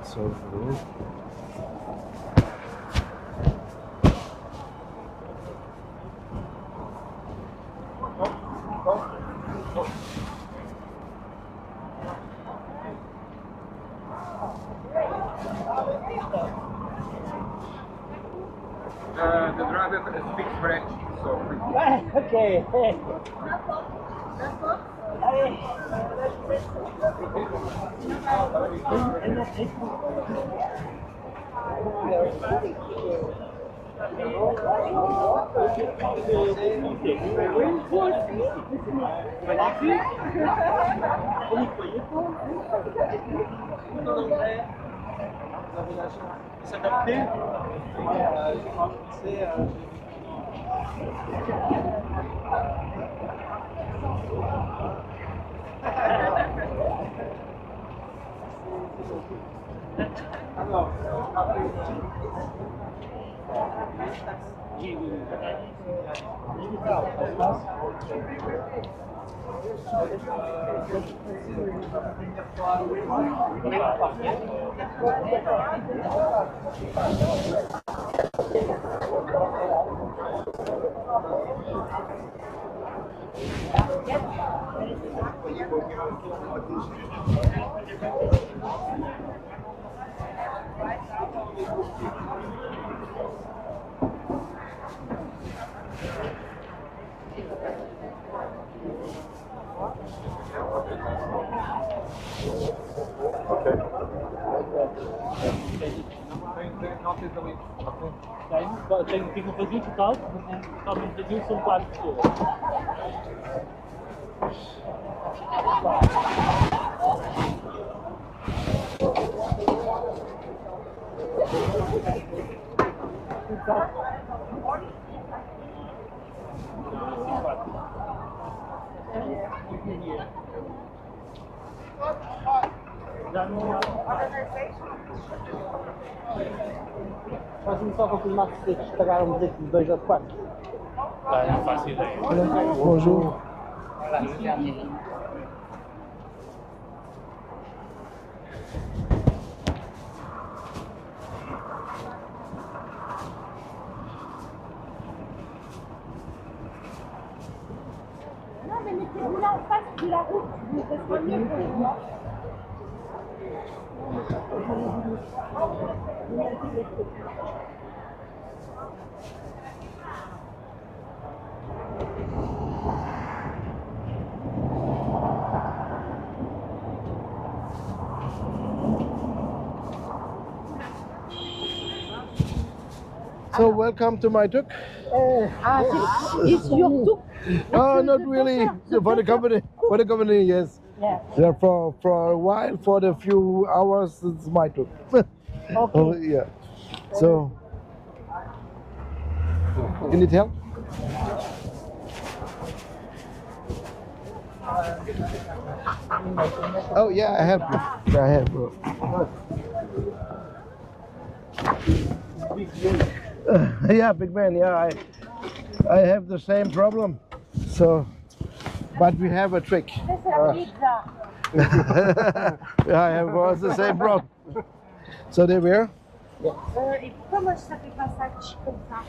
So cool. The driver speaks French, so. Okay. S'adapter. Fica vazio total, totalmente vazio, são 4 pessoas. Faz-me só confirmar se vocês estragaram um bilhete de 2 ou de 4. Não faço ideia. Bonjour. Non, mais mettez-vous là en face de la route, ça sera mieux pour vous. So welcome to my tuk. It's your tuk. Oh, not really. For the company. For the company, yes. Yeah. Yeah, for a while, for the few hours, it's my tuk. Okay. Oh, yeah. So, you need help? Oh yeah, I help you. I help you. Yeah, big man. Yeah, I have the same problem. So, but we have a trick. Yeah, I have also the same problem. So there we are. Et pourquoi moi ça fait pas ça comme ça?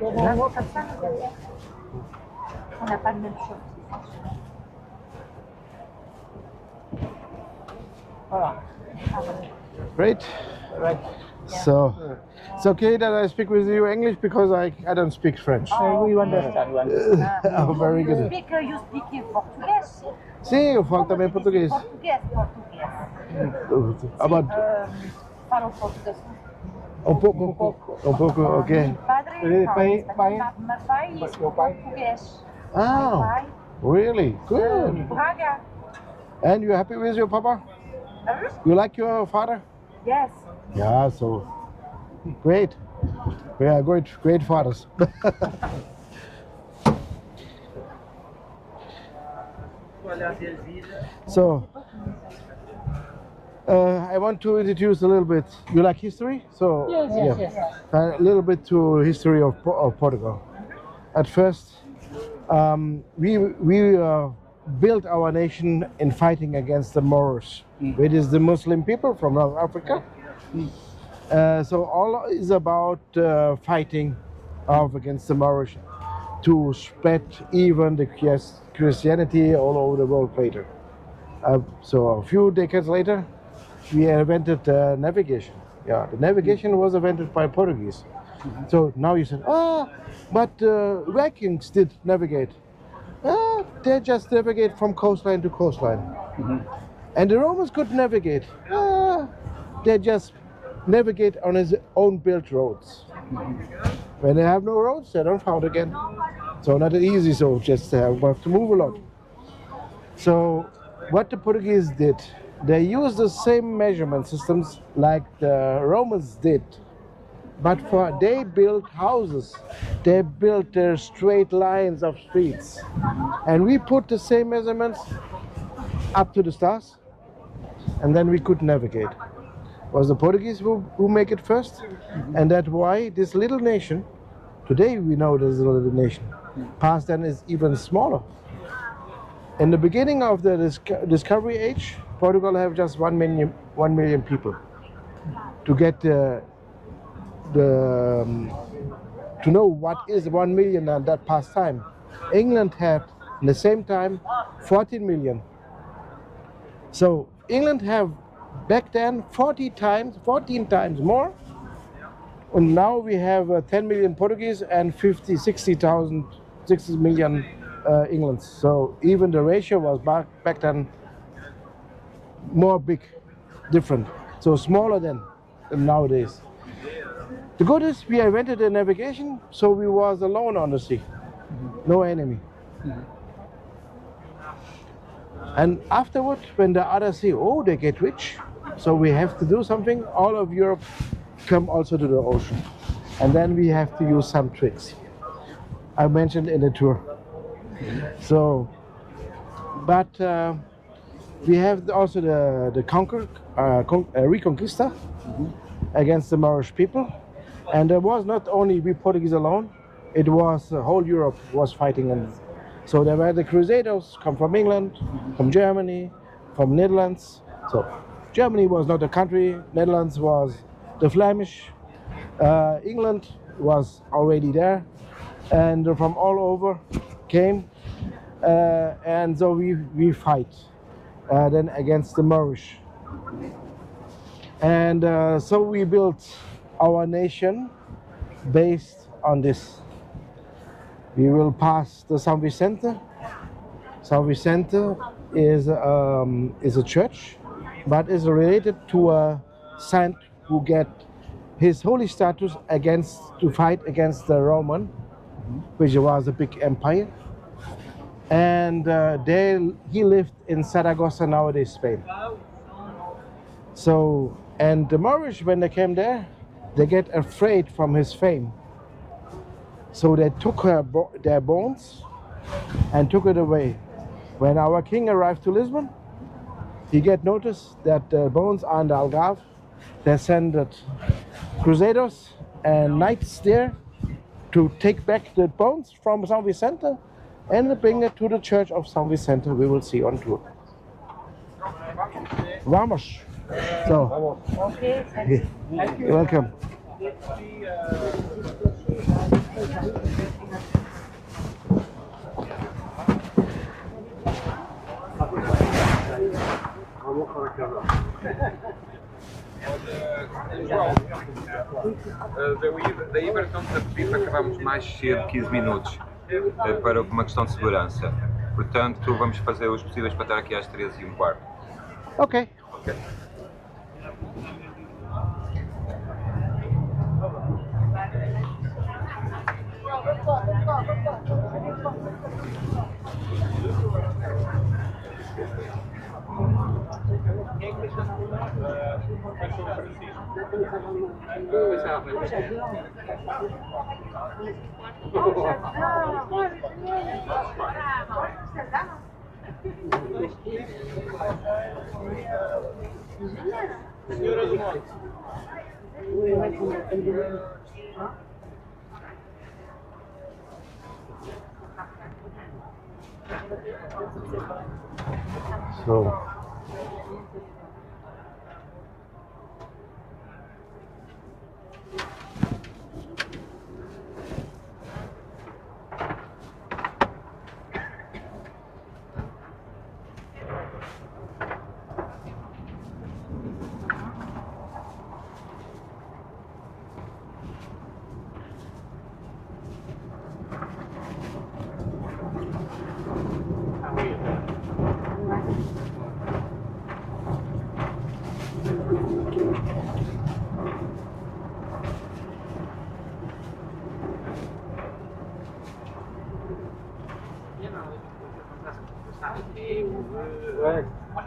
Vraiment comme ça, nous derrière. On n'a pas le même chose. Voilà. Great. Right. So, it's okay that I speak with you English because I don't speak French. We understand. We understand. Oh, very good. You speak in português? Sim, eu falo também português. Português. About Fala um pouco da um pouco, ok. padre fala mas pai português. Ah, really? Good. Braga. And you happy with your papa? You like your father? Yes. Yeah, so great. We are great fathers. So, I want to introduce a little bit. You like history? So, Yes. a little bit to history of Portugal. At first, we built our nation in fighting against the Moors, which is the Muslim people from North Africa. So all is about fighting off against the Moorish to spread even the Christianity all over the world later. So a few decades later, we invented navigation. Yeah, the navigation was invented by Portuguese. So now you said, but Vikings did navigate. They just navigate from coastline to coastline. And the Romans could navigate. They just navigate on his own built roads. When they have no roads, they don't found again. So not easy, so just have to move a lot. So what the Portuguese did, they used the same measurement systems like the Romans did, but they built houses, they built their straight lines of streets, and we put the same measurements up to the stars, and then we could navigate. It was the Portuguese who make it first, and that's why this little nation, today we know this is a little nation, past then is even smaller. In the beginning of the discovery age, Portugal have just 1 million people. To get to know what is 1 million at that past time, England had in the same time 14 million. So England have back then 14 times more, and now we have 10 million Portuguese and 60 million England. So even the ratio was back then more big, different. So smaller than nowadays. The good is we invented the navigation, so we was alone on the sea, no enemy. And afterward, when the others see, oh, they get rich, so we have to do something, all of Europe come also to the ocean. And then we have to use some tricks. I mentioned in the tour. So, but we have also the Reconquista against the Moorish people. And there was not only we Portuguese alone, it was whole Europe was fighting. And so there were the Crusaders, come from England, from Germany, from Netherlands. So Germany was not a country, Netherlands was the Flemish, England was already there, and from all over came, and so we fight then against the Moorish. And so we built our nation based on this. We will pass the San Vicente. San Vicente is a church, but is related to a saint who get his holy status to fight against the Roman, which was a big empire. And he lived in Saragossa, nowadays Spain. So, and the Moorish, when they came there, they get afraid from his fame. So they took their bones and took it away. When our king arrived to Lisbon, he get notice that the bones are in the Algarve. They sent crusaders and knights there to take back the bones from San Vicente and bring it to the church of San Vicente. We will see on tour. Vamos. So, Okay, thank you. you're welcome. João, daí estamos a pedir para acabarmos mais cedo, 15 minutos, para uma questão de segurança. Portanto, vamos fazer os possíveis para estar aqui às 13h15. Ok. Ok.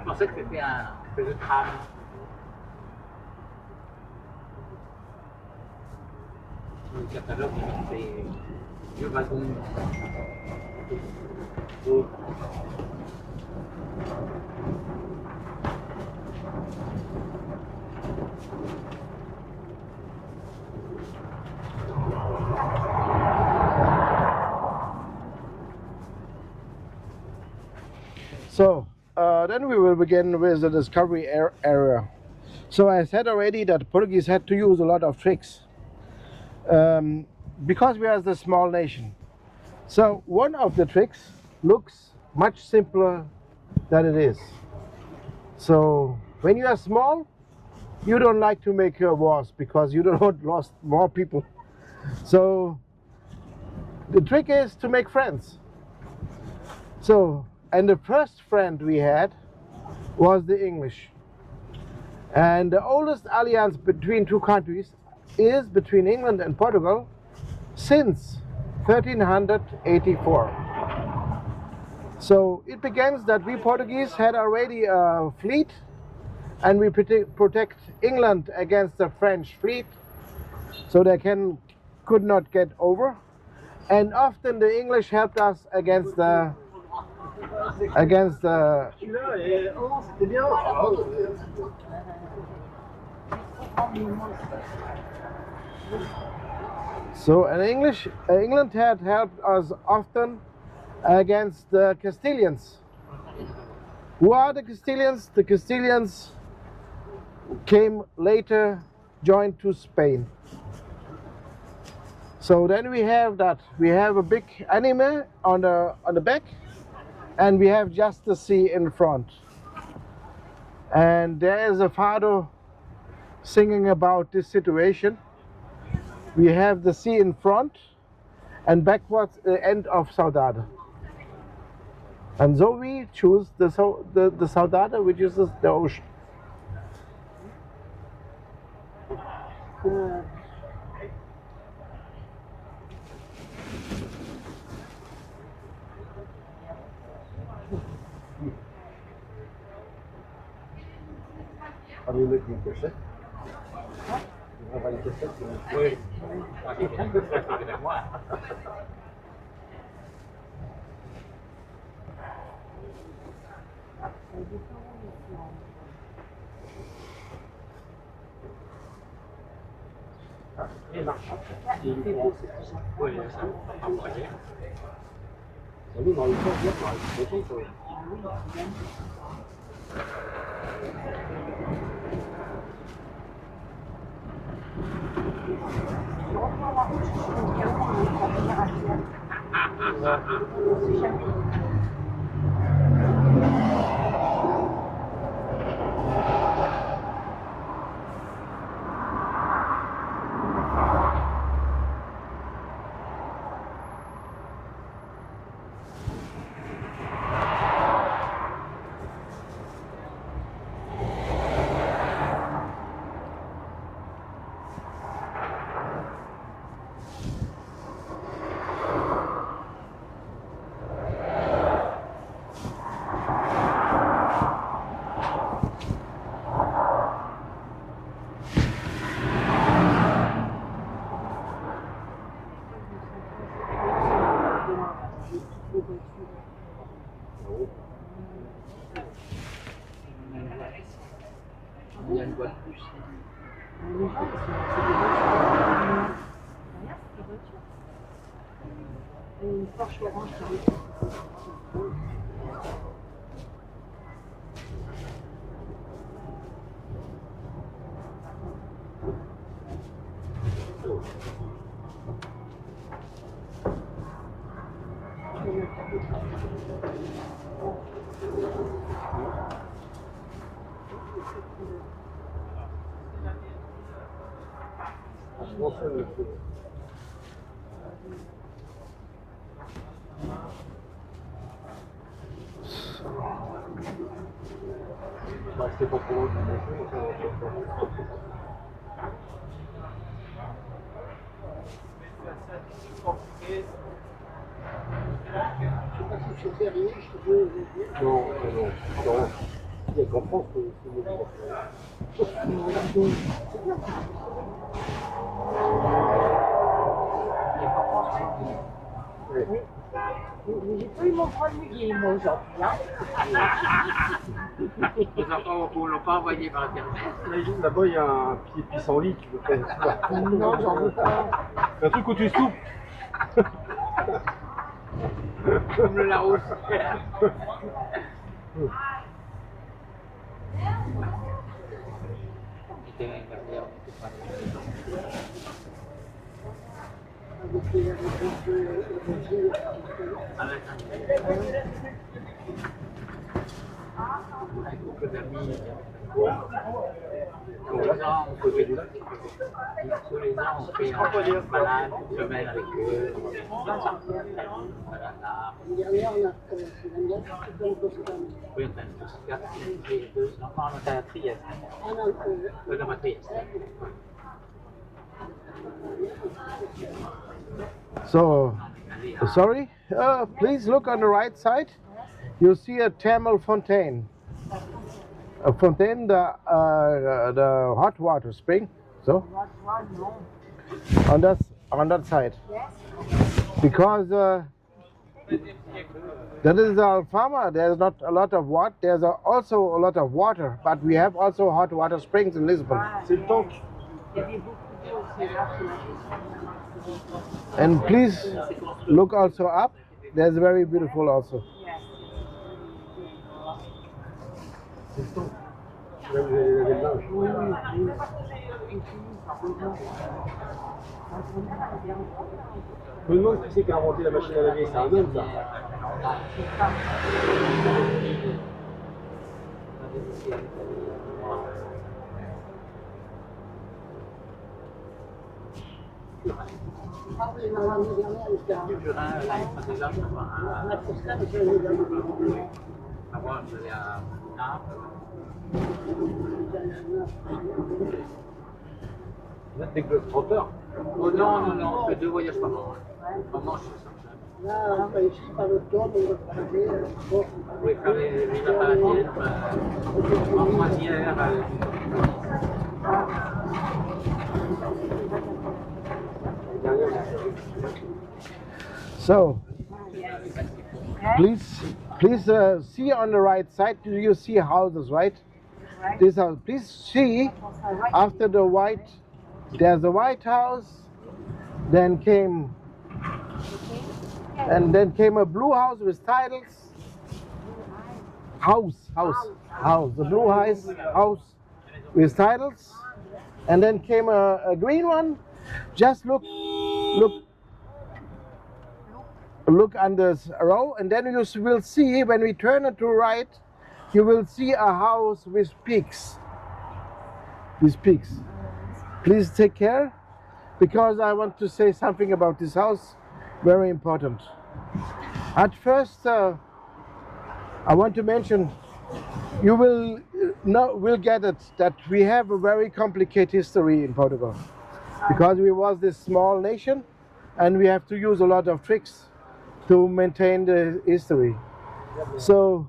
Nó xích thì cái tham. le catalogue, c'est vieux wagon. So then we will begin with the discovery area. So I said already that Portuguese had to use a lot of tricks because we are the small nation. So one of the tricks looks much simpler than it is. So when you are small, you don't like to make wars because you don't want lost more people. So the trick is to make friends. So, and the first friend we had was the English. And the oldest alliance between two countries is between England and Portugal since 1384. So it begins that we Portuguese had already a fleet, and we protect England against the French fleet, so they could not get over. And often the English helped us against the so England had helped us often against the Castilians. Who are the Castilians? The Castilians came later, joined to Spain. So then we have that. We have a big animal on the back, and we have just the sea in front. And there is a fado singing about this situation. We have the sea in front, and backwards the end of Saudade. And so we choose the Saudade, which is the ocean. Are you looking for shit? Oui. Une Porsche orange qui arrive. C'est pas pour eux. Non, non. Il y a qu'en France que c'est J'ai pas eu mon premier game aujourd'hui. Hein. Les enfants ne l'ont pas envoyé par internet. Imagine, là-bas, il y a un pied de pissenlit, tu veux faire Non, j'en veux pas. un truc où tu soupes. Comme le Larousse. Tous les ans, on fait un balade, une semaine avec eux, on va sortir, voilà. Dernière, on a commencé la mienne, c'était en Toscane. Oui, on a une Toscane, j'ai 2 enfants, on est à Trieste. Ah non, Dans ma Trieste. So, sorry, please look on the right side. You see a thermal fontaine. A fontaine, the hot water spring. So, on that side. Because that is our farmer. There's not a lot of water. There's also a lot of water, but we have also hot water springs in Lisbon. And please look also up. There's very beautiful also. Je me demande qui c'est qui a inventé la machine à laver, c'est un homme ça. Avant, je allais à Naples. Vous êtes des globetrotters? Oh non, non, non, on fait 2 voyages par an. Maman, je fais ça. là, on va ici par l'automne, on va travailler. Oui, faire les préparatifs, en croisière. So, please see on the right side. Do you see houses, right? This house. Please see after the white. There's the White House. Then came a blue house with titles. House. The blue house with titles. And then came a green one. Just look under this row, and then you will see, when we turn it to right, you will see a house with peaks. Please take care, because I want to say something about this house, very important. At first, I want to mention, you will get it, that we have a very complicated history in Portugal, because we was this small nation, and we have to use a lot of tricks to maintain the history. So,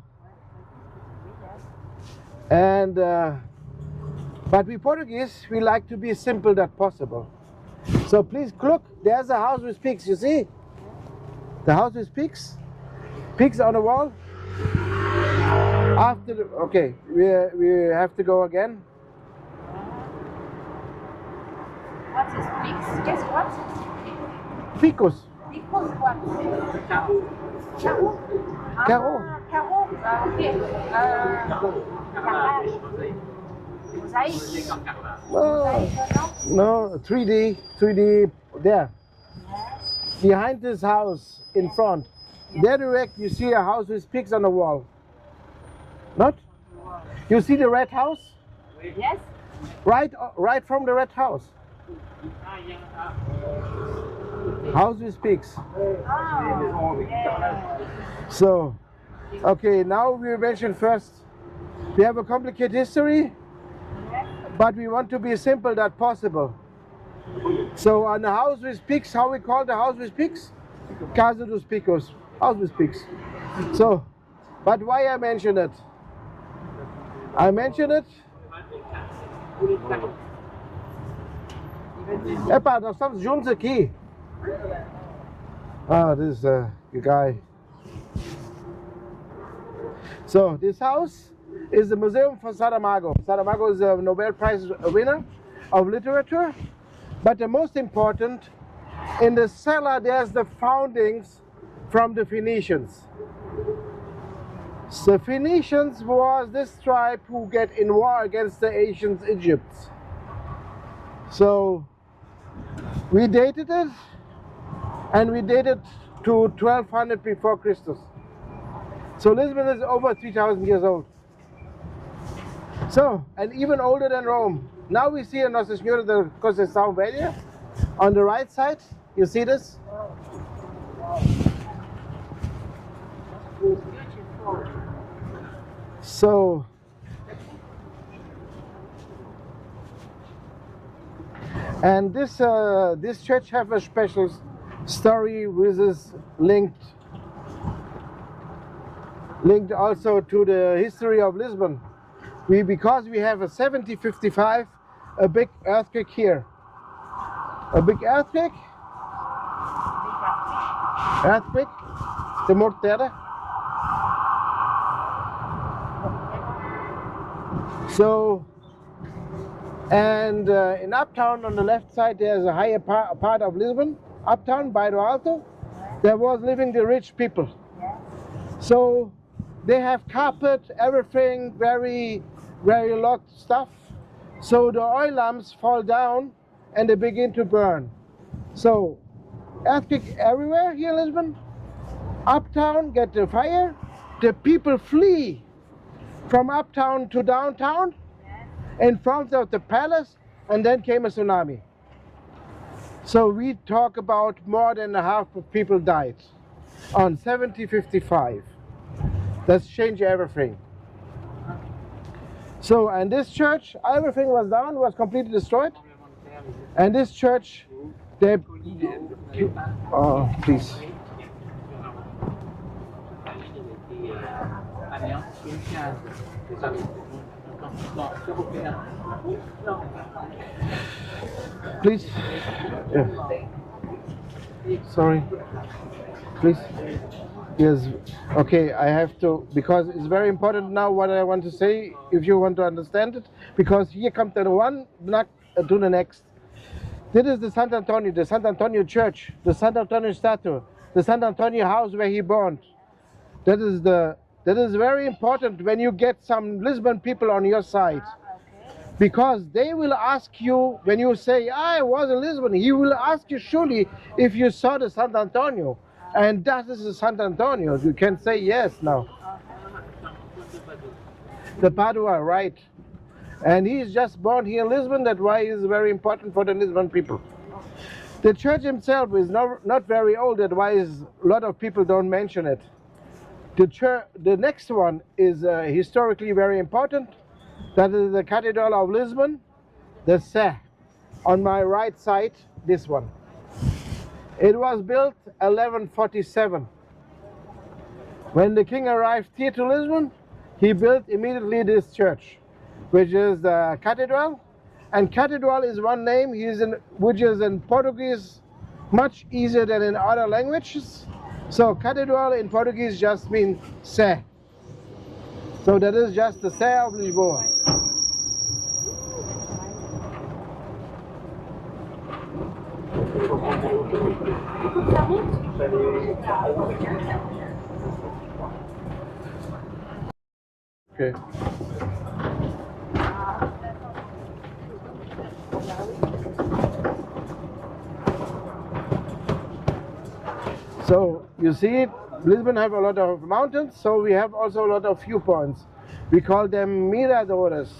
and but we Portuguese, we like to be simple that possible. So please look, there's a house with peaks, you see? The house with peaks on the wall. After the, okay, we have to go again. What is peaks? Guess what? Picos. Picos what? Carreau. Carreau. Carreau, ok. Carrelage. Mosaïque. No, 3D there. Behind this house, in front. There direct, you see a house with pigs on the wall. Not? You see the red house? Yes. Right from the red house. House with pigs. So, okay, now we mentioned first, we have a complicated history, but we want to be simple that possible. So on the house with pigs, how we call the house with pigs? Casa dos Picos, house with pigs. So, but why I mention it? I mention it. Epa, nós estamos juntos aqui. Ah, this is the guy. So this house is the museum for Saramago. Saramago is a Nobel Prize winner of literature. But the most important, in the cellar there's the foundings from the Phoenicians. The Phoenicians was this tribe who get in war against the ancient Egypt. So we dated it, and we dated to 1200 before Christus. So Lisbon is over 3,000 years old. So, and even older than Rome. Now we see a Nossa Senhora da Conceição Velha on the right side. You see this? So, and this church have a special story which is linked also to the history of Lisbon. Because we have a 1755, a big earthquake here. A big earthquake, temor terra. So, and in uptown on the left side there's a higher part of Lisbon, uptown, Bairro Alto, there was living the rich people. So they have carpet, everything, very locked stuff. So the oil lamps fall down and they begin to burn. So earthquake everywhere here in Lisbon. Uptown get the fire. The people flee from uptown to downtown in front of the palace, and then came a tsunami. So we talk about more than half of people died on 1755. That's changed everything. So, and this church, everything was down, was completely destroyed. And this church, they, please. Please. Yeah. Sorry. Please. Yes. Okay, I have to, because it's very important now what I want to say, if you want to understand it, because here comes the one to the next. This is the Sant Antonio Church, the Sant Antonio statue, the Sant Antonio house where he born. That is very important when you get some Lisbon people on your side. Because they will ask you, when you say, I was in Lisbon, he will ask you surely if you saw the Sant Antonio. And that is the Sant Antonio. You can say yes now. The Padua, right. And he is just born here in Lisbon, that's why he is very important for the Lisbon people. The church himself is not very old, that's why a lot of people don't mention it. The next one is historically very important. That is the Cathedral of Lisbon, the Sé. On my right side, this one. It was built 1147. When the king arrived here to Lisbon, he built immediately this church, which is the cathedral. And cathedral is one name, which is in Portuguese much easier than in other languages. So cathedral in Portuguese just means Sé. So that is just the Sé of Lisboa. Okay. So you see, Lisbon have a lot of mountains, so we have also a lot of viewpoints. We call them miradores.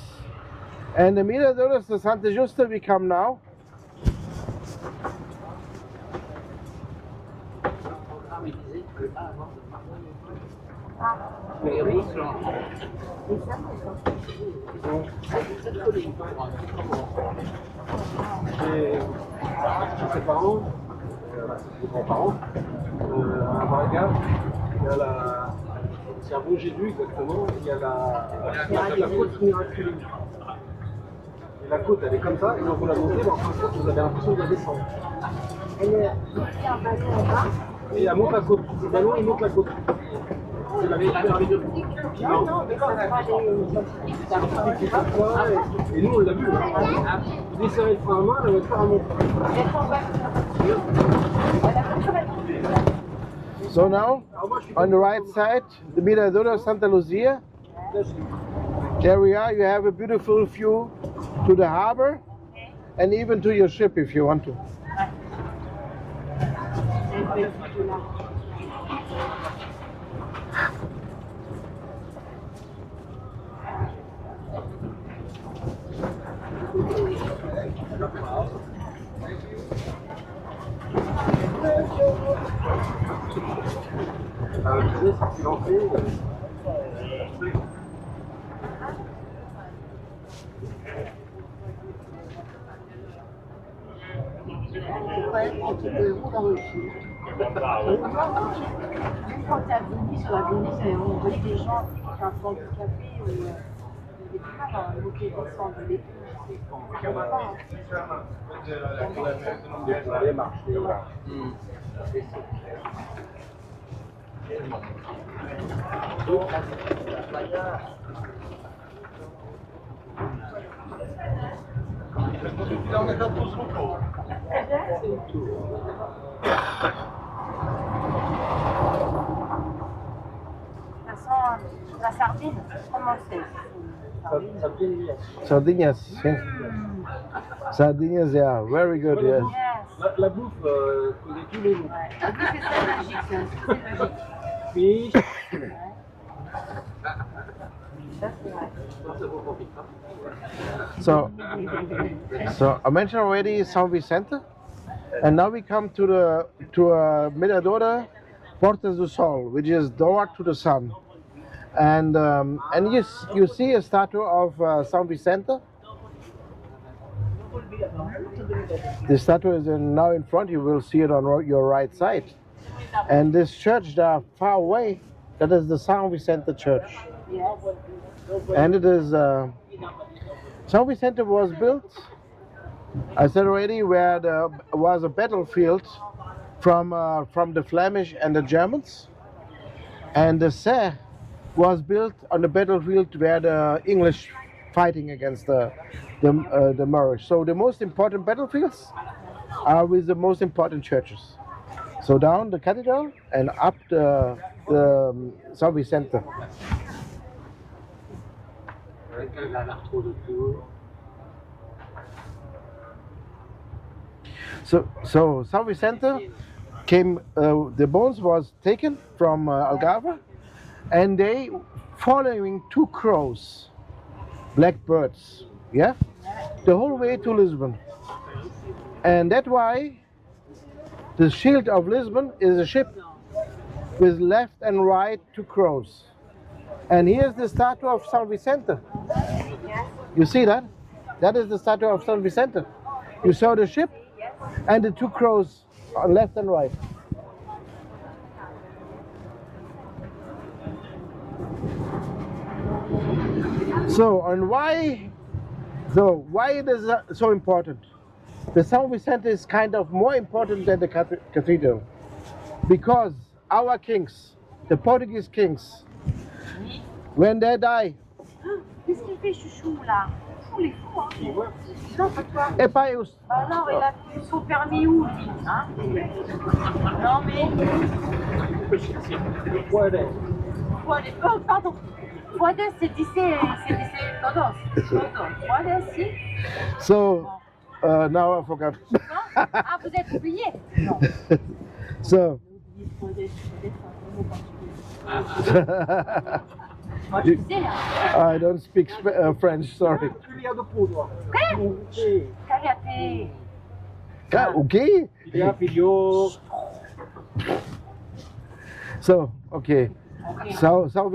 And the miradores, the Santa Justa we come now. Ses parents, les grands-parents, à Braga, il y a la cerveau Jésus exactement, il y a la côte miraculeuse. Et la côte elle est comme ça, et quand vous la montez, en fin de compte vous avez l'impression de la descendre. Elle est ici en bas, Et elle monte la côte. Le ballon, il monte la côte. C'est la vérité. Non, mais ça va aller. Et nous, on l'a vu. Vous desserrez le frein à main, la voiture, elle monte. So now, on the right side, the Mirador Santa Lucia. There we are. You have a beautiful view to the harbor and even to your ship if you want to. Quand tu as Venise, sur la Venise, on voyait des gens qui étaient en train de café, il y avait du mal à monter et descendre de l'été. Ça va pas. La sardine, comment c'est? Sardinas. Yeah. Sardinas, yeah, very good. Yes. La bouffe, connaît tous les mots. La bouffe, c'est magique, c'est magique. Fiche. So I mentioned already São Vicente, and now we come to Mirador Portas do Sol, which is door to the sun. And you see a statue of São Vicente. The statue is now in front. You will see it on your right side. And this church there far away, that is the São Vicente Church. Yes. And it is São Vicente was built, I said already, where there was a battlefield from the Flemish and the Germans, and the Sé was built on the battlefield where the English fighting against the Moorish. So the most important battlefields are with the most important churches. So down the cathedral and up the São Vicente. So São Vicente came. The bones was taken from Algarve, and they following two crows, black birds, yeah, the whole way to Lisbon. And that's why the shield of Lisbon is a ship with left and right two crows. And here's the statue of São Vicente. You see that? That is the statue of São Vicente. You saw the ship and the two crows on left and right. So, and why it is so important? The São Vicente is kind of more important than the cathedral, because our kings, the Portuguese kings, when they die, Qu'est-ce qu'il fait, chouchou, là? Chouchou, il est fou, hein? Non, pas toi. et pas eu. Ah non, il a son permis où, lui, hein? Non, mais... Oh, pardon. Puede, se dice todos. Puede, si. So, now I forgot. Ah, vous êtes oublié? Non. So. I don't speak French, sorry. Okay. So, okay. São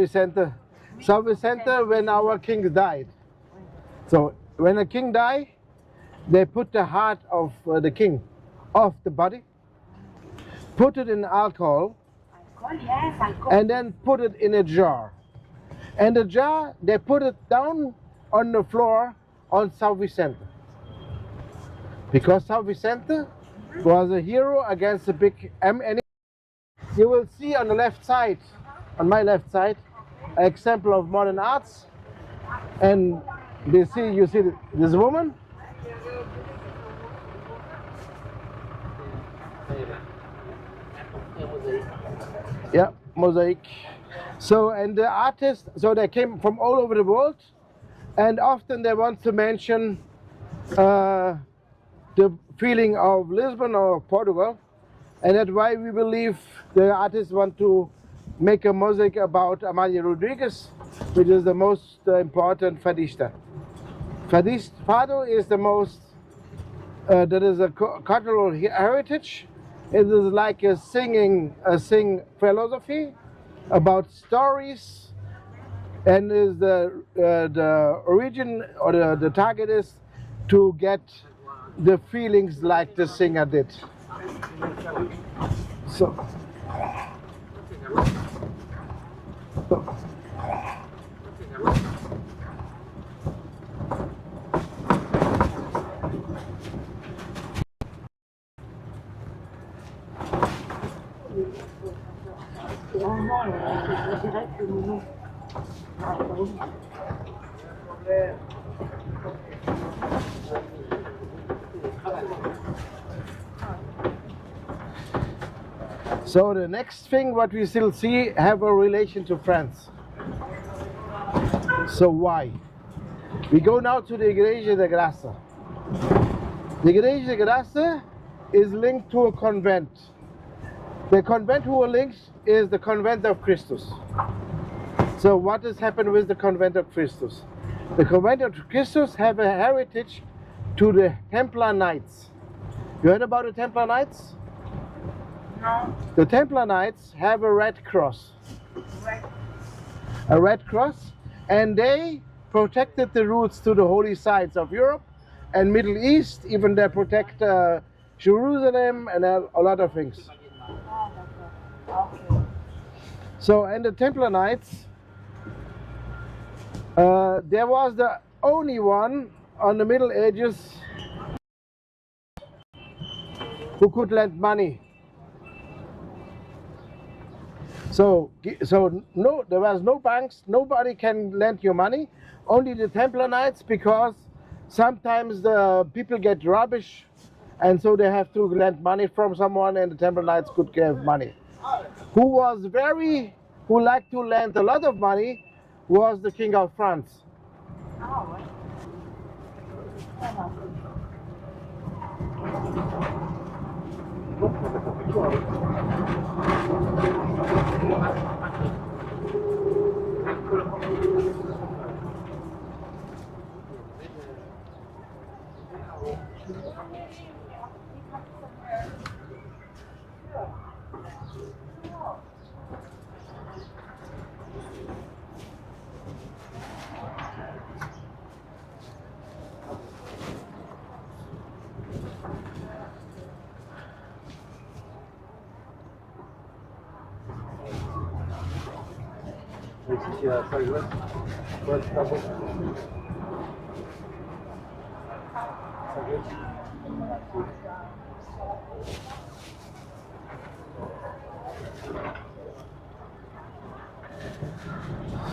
Vicente, when our king died. So, when a king died, they put the heart of the king off the body, put it in alcohol, and then put it in a jar. And the jar, they put it down on the floor on São Vicente. Because São Vicente was a hero against the big enemy. you will see on the left side, on my left side, an example of modern arts. And you see this woman. Yeah, mosaic. So, and the artists, so they came from all over the world, and often they want to mention the feeling of Lisbon or Portugal, and that's why we believe the artists want to make a mosaic about Amalia Rodriguez, which is the most important fadista. Fado is the most, that is a cultural heritage. It is like a sing philosophy about stories, and is the origin or the target is to get the feelings like the singer did. So. So the next thing what we still see have a relation to France. So why? We go now to the Igreja de Graça. The Igreja de Graça is linked to a convent. The convent who are linked is the convent of Christus. So what has happened with the convent of Christus? The convent of Christus have a heritage to the Templar Knights. You heard about the Templar Knights? No. The Templar Knights have a red cross. A red cross, and they protected the routes to the holy sites of Europe and Middle East. Even they protect Jerusalem and a lot of things. So, and the Templar Knights, there was the only one on the Middle Ages who could lend money. So no, there was no banks, nobody can lend you money, only the Templar Knights, because sometimes the people get rubbish and so they have to lend money from someone, and the Templar Knights could give money. Who liked to lend a lot of money was the King of France.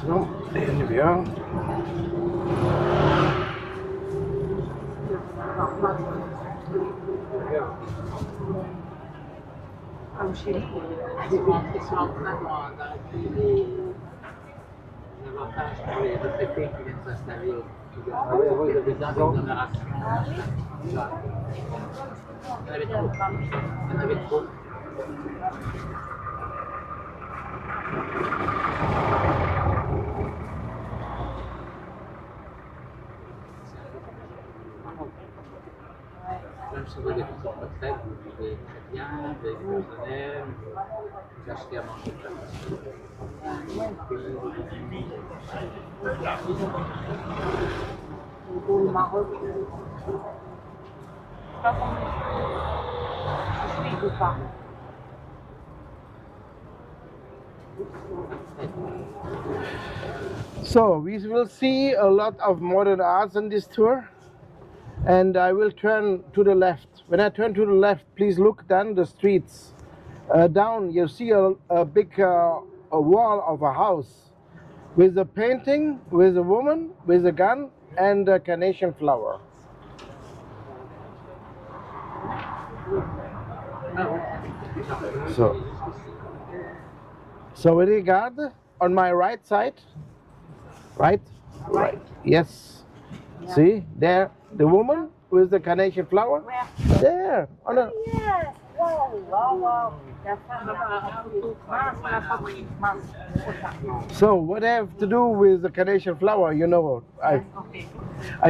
So, in wir. Vamos saber aqui só para certo, de chatear, de fazer, já cheguei a mão de O Marrocos. So we will see a lot of modern arts on this tour, and I will turn to the left. When I turn to the left, please look down the streets Down you see a big a wall of a house with a painting, with a woman, with a gun, and a carnation flower. So with regard on my right side, right, yes. See there, the woman with the carnation flower. There, on a, Yeah. Wow, wow, wow. La femme la fabrique, mince. So what I have to do with the carnation flower, you know, I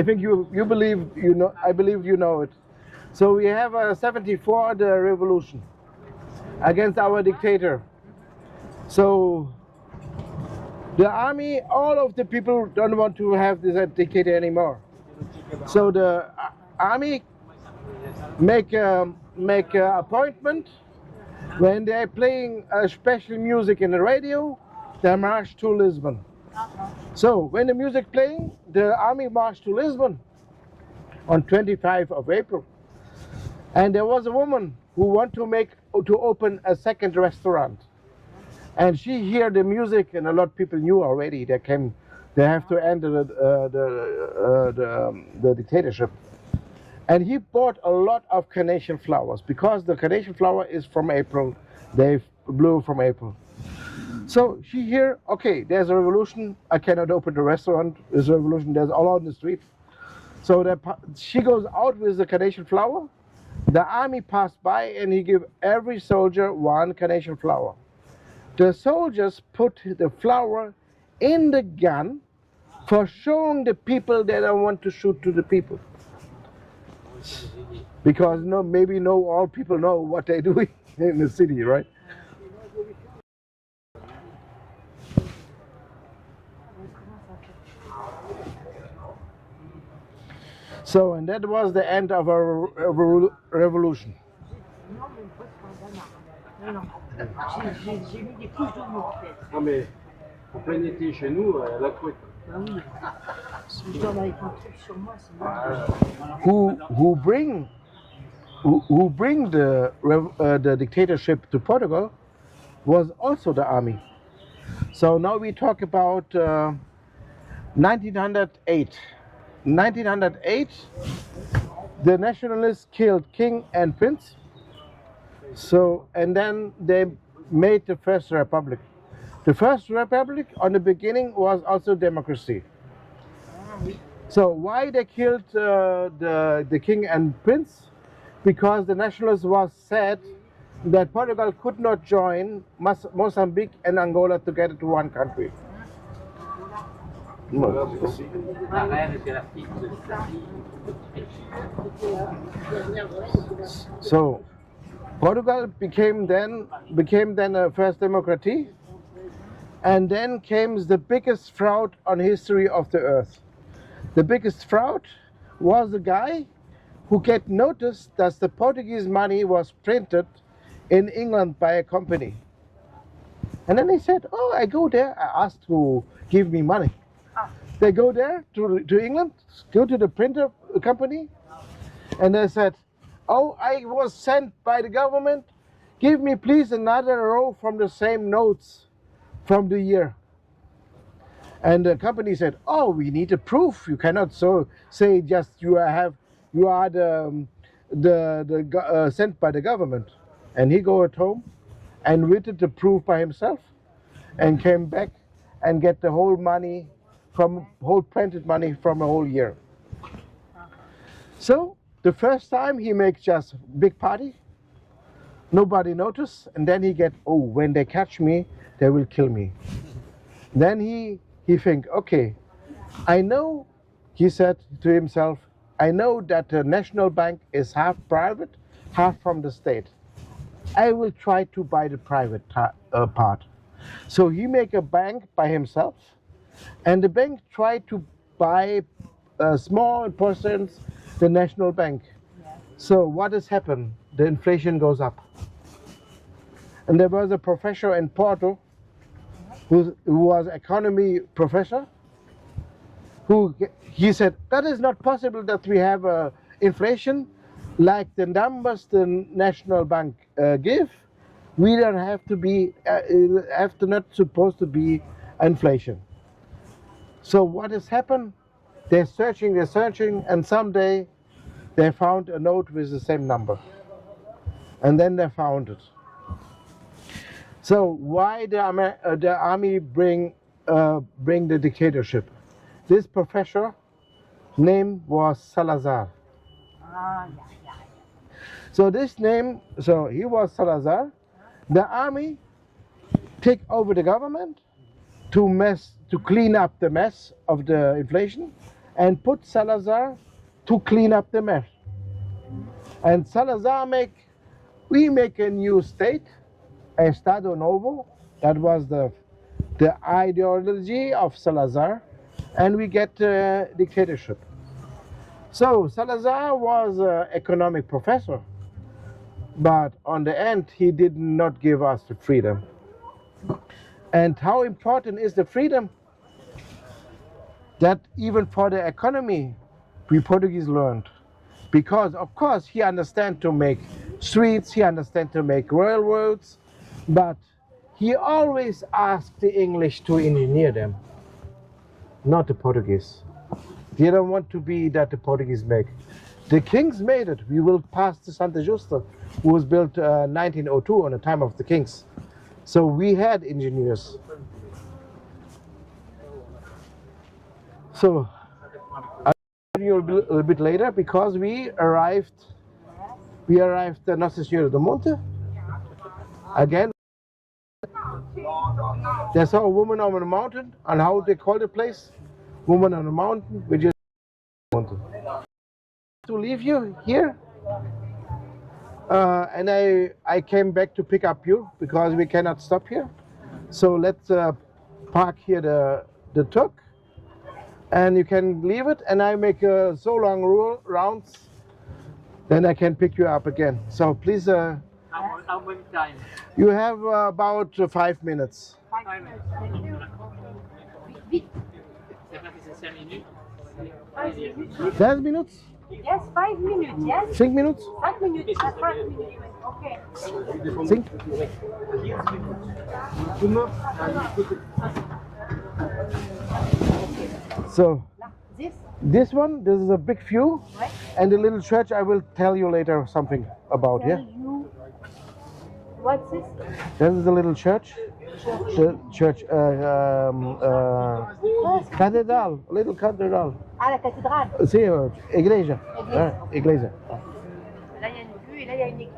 think you believe you know. I believe you know it. So we have a 74 the revolution against our dictator. So the army, all of the people don't want to have this dictator anymore. So the army make a appointment when they're playing special music in the radio. They march to Lisbon. So when the music playing, the army marched to Lisbon on 25th of April. And there was a woman who wanted to open a second restaurant. And she heard the music, and a lot of people knew already. They have to enter the dictatorship. And he bought a lot of carnation flowers because the carnation flower is from April. They blew from April. So she hear, okay, there's a revolution. I cannot open the restaurant. There's a revolution. There's all on the street. So she goes out with the carnation flower. The army passed by, and he gave every soldier one carnation flower. The soldiers put the flower in the gun for showing the people that I want to shoot to the people. Because maybe all people know what they're doing in the city, right? So, and that was the end of our revolution. Non mais en plein été chez nous, la couette. Who bring the dictatorship to Portugal was also the army. So now we talk about 1908. 1908, the nationalists killed king and prince. So, and then they made the first republic. The first republic on the beginning was also democracy. So why they killed the king and prince? Because the nationalists was sad that Portugal could not join Mozambique and Angola together to one country. So Portugal became then a first democracy, and then came the biggest fraud on history of the earth. The biggest fraud was the guy who get noticed that the Portuguese money was printed in England by a company. And then he said, oh, I go there, I asked to give me money. They go there to England, go to the printer company, and they said, oh, I was sent by the government, give me please another row from the same notes from the year. And the company said, oh, we need a proof. You cannot say just you are sent by the government. And he go at home and written the proof by himself and came back and get the whole money whole printed money from a whole year. So the first time he makes just big party, nobody notice, and then he get, oh, when they catch me, they will kill me. Then he think, okay, I know, he said to himself, I know that the national bank is half private, half from the state. I will try to buy the private part. So he make a bank by himself, and the bank tried to buy a small percent the national bank. So what has happened? The inflation goes up. And there was a professor in Porto who was economy professor, he said, that is not possible that we have inflation like the numbers the national bank give. we don't have to be, not supposed to be inflation. So what has happened? They're searching, and someday they found a note with the same number. And then they found it. So why the army bring the dictatorship? This professor name was Salazar. So this name, so he was Salazar. The army take over the government to clean up the mess of the inflation, and put Salazar to clean up the mess. And Salazar we make a new state, Estado Novo. That was the ideology of Salazar, and we get dictatorship. So Salazar was an economic professor, but on the end he did not give us the freedom. And how important is the freedom? That even for the economy, we Portuguese learned. Because of course he understands to make streets, he understands to make railroads, but he always asked the English to engineer them, not the Portuguese. They don't want to be that the Portuguese make. The kings made it. We will pass to Santa Justa, who was built 1902 on the time of the kings. So we had engineers. So I'll tell you a little bit later, because we arrived at Nossa Senhora do Monte. Again, they saw a woman on a mountain, and how they call the place? Woman on a mountain, which is mountain. To leave you here, and I came back to pick up you because we cannot stop here. So let's park here the Tuk, and you can leave it, and I make so long rounds, then I can pick you up again. So please. How many times? You have about 5 minutes. 5 minutes. Thank you. Vite. 10 minutes? Yes, 5 minutes, yes? 5 minutes? 5 minutes, 5 minutes. Okay. 5? So, this is a big view, and the little church I will tell you later something about, yeah? What's this? This is a little church. The church, catedral, little catedral. Ah, la cathédrale. Si, iglesia. Iglesia. Là, il y a une vue et là, il y a une église.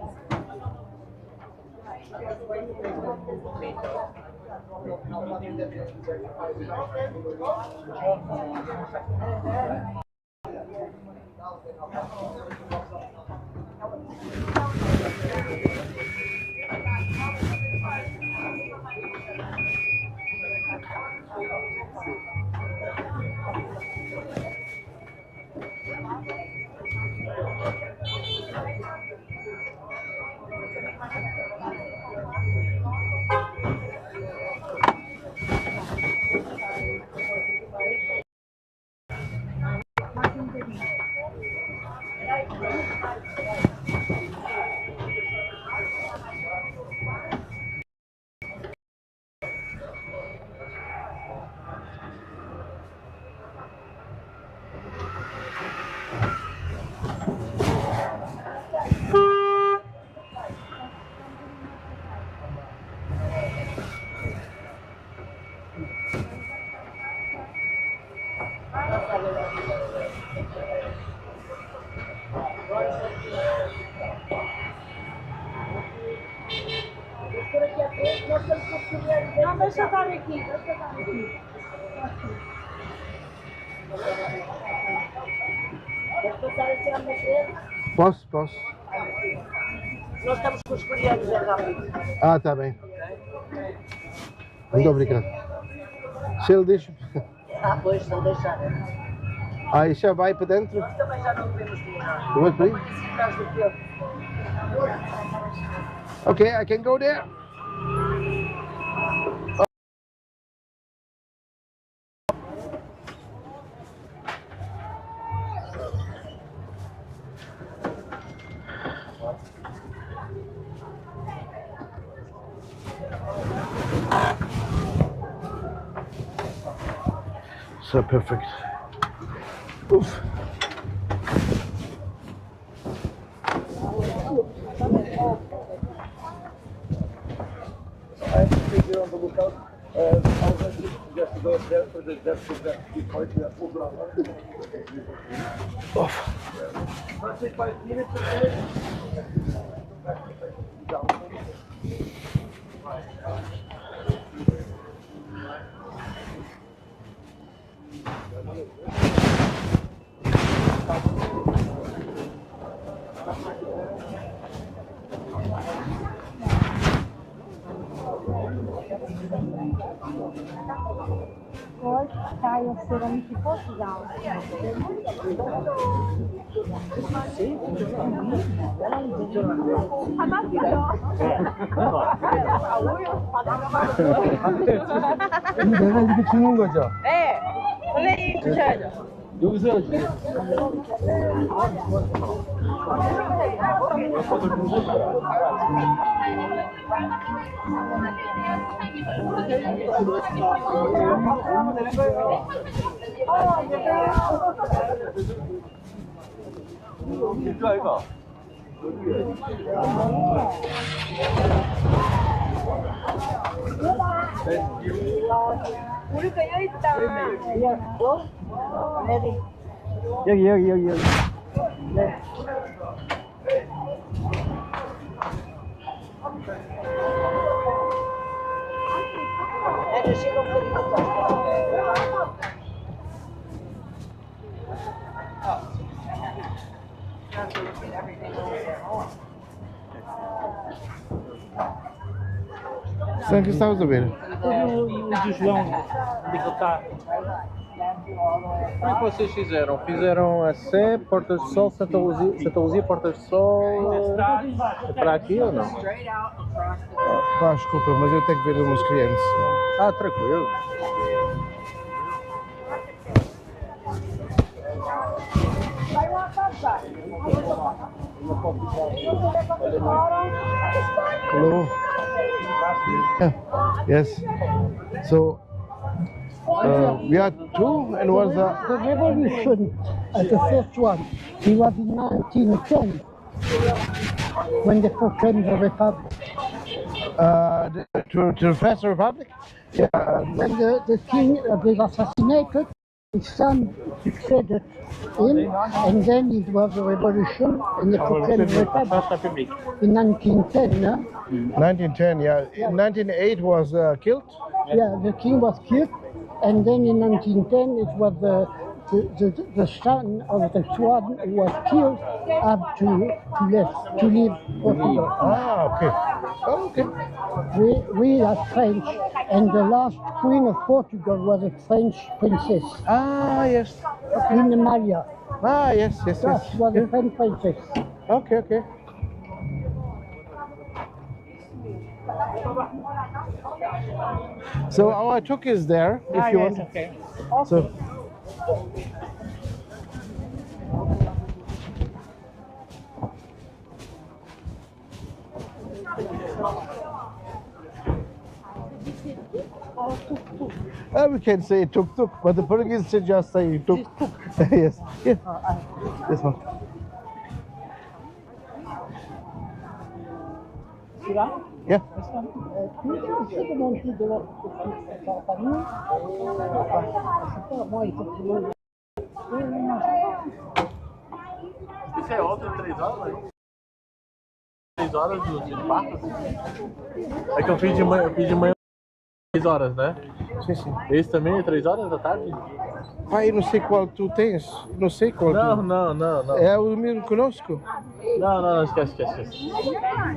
Não, deixa eu estar aqui, deixa eu estar aqui. Queres passar assim à minha frente? Posso. Nós estamos com os coreanos, é rápido. Ah, tá bem. Muito obrigado. Se ele deixa. Ah, pois, não deixar. Aí já vai para dentro? Nós também já não podemos demorar. You want, please? Assim atrás do teu. Okay, I can go there. So perfect. Oof. I think you're on the lookout. I was going to suggest to go up there for the depth of that viewpoint. Let's take 5 minutes. Hoje está a cerâmica de Portugal. 내가 이렇게 주는 거죠? 네, 선생님 주셔야죠. 여기서 이거 아이가? 우리가 여기 있다. 여기. 네. São que estavas a ver? O do João, onde ele está? Como é que vocês fizeram? Fizeram a Sé, Portas de Sol, Santa Luzia, Portas de Sol. É para aqui ou não? Pá, desculpa, mas eu tenho que ver os meus clientes. Ah, tranquilo. Hello. Yeah. Yes. So we are two, and what's that? The revolution, the first one, it was in 1910 when they proclaimed the republic. To first republic? Yeah. When the king was assassinated, his son succeeded him, and then it was a revolution, and they proclaimed the republic in 1910. Yeah? 1910, yeah. In 1908 was killed? Yeah, the king was killed, and then in 1910 it was the son of the swan who was killed up to leave Portugal. Ah, okay. Oh, okay. We are French, and the last queen of Portugal was a French princess. Ah, yes. Okay. Queen Amalia. Ah, yes. She was a French princess. Okay. So our tuk is there, if you want. Okay. So. We can say tuk-tuk, but the Portuguese just say tuk. Yes. Yeah. This one. Yeah. Esse é outro 3 horas, né? 3 horas de barco? É que eu fiz de manhã 3 horas, né? Sim. Esse também é 3 horas da tarde? Pai, não sei qual tu tens. Não sei qual tu. Não. É o mesmo conosco? Não, esquece.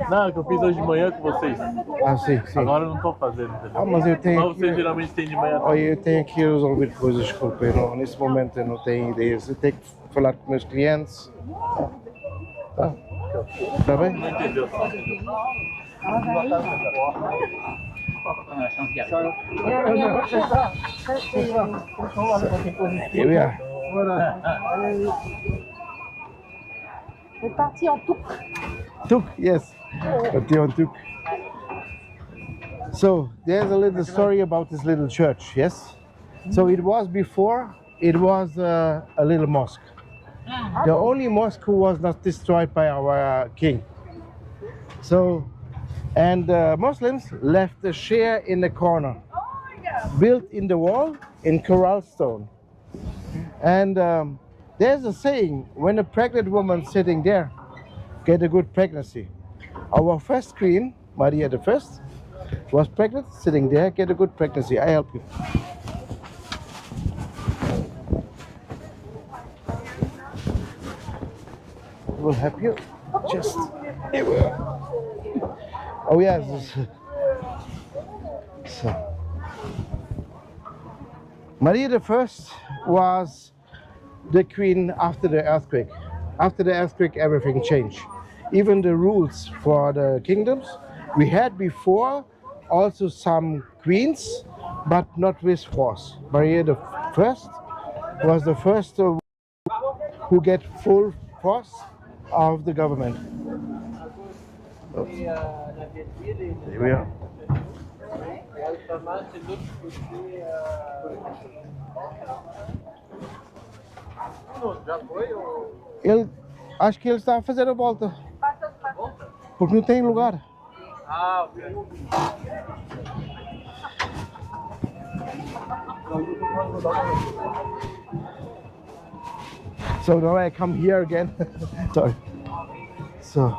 Não, é que eu fiz hoje de manhã com vocês. Ah, sim. Agora eu não tô fazendo, entendeu? Ah, mas eu tenho. Mas vocês geralmente têm de manhã. Olha, eu tenho que resolver coisas, desculpa. Nesse momento eu não tenho ideias. Eu tenho que falar com meus clientes. Tá? Tá bem? Não entendeu. Here we are. C'est parti en Tuk. Tuk, yes. Parti on Tuk. So, there's a little story about this little church, yes? So it was before, it was a little mosque. The only mosque who was not destroyed by our king. So, and Muslims left a share in the corner, built in the wall in coral stone. And there's a saying, when a pregnant woman sitting there get a good pregnancy. Our first queen, Maria the First, was pregnant, sitting there, get a good pregnancy. I help you. Will help you. Just it will. Oh yes. So Maria the First was the queen after the earthquake. After the earthquake, everything changed. Even the rules for the kingdoms. We had before also some queens, but not with force. Maria the First was the first who get full force of the government. Oops. Here we are. Acho que ele está a fazer a volta. Porque não tem lugar. Ah, ok. So now I come here again. Sorry. So.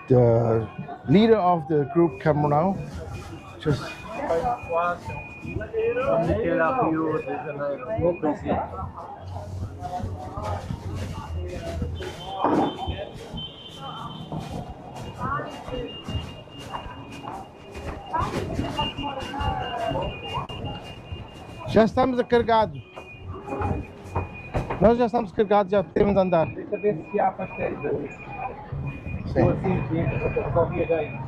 The leader of the group come now. Just. Já estamos carregados. Nós já estamos carregados, já podemos andar. Deixa ver se há pastéis ali. Sim. Assim, sim, resolvia bem.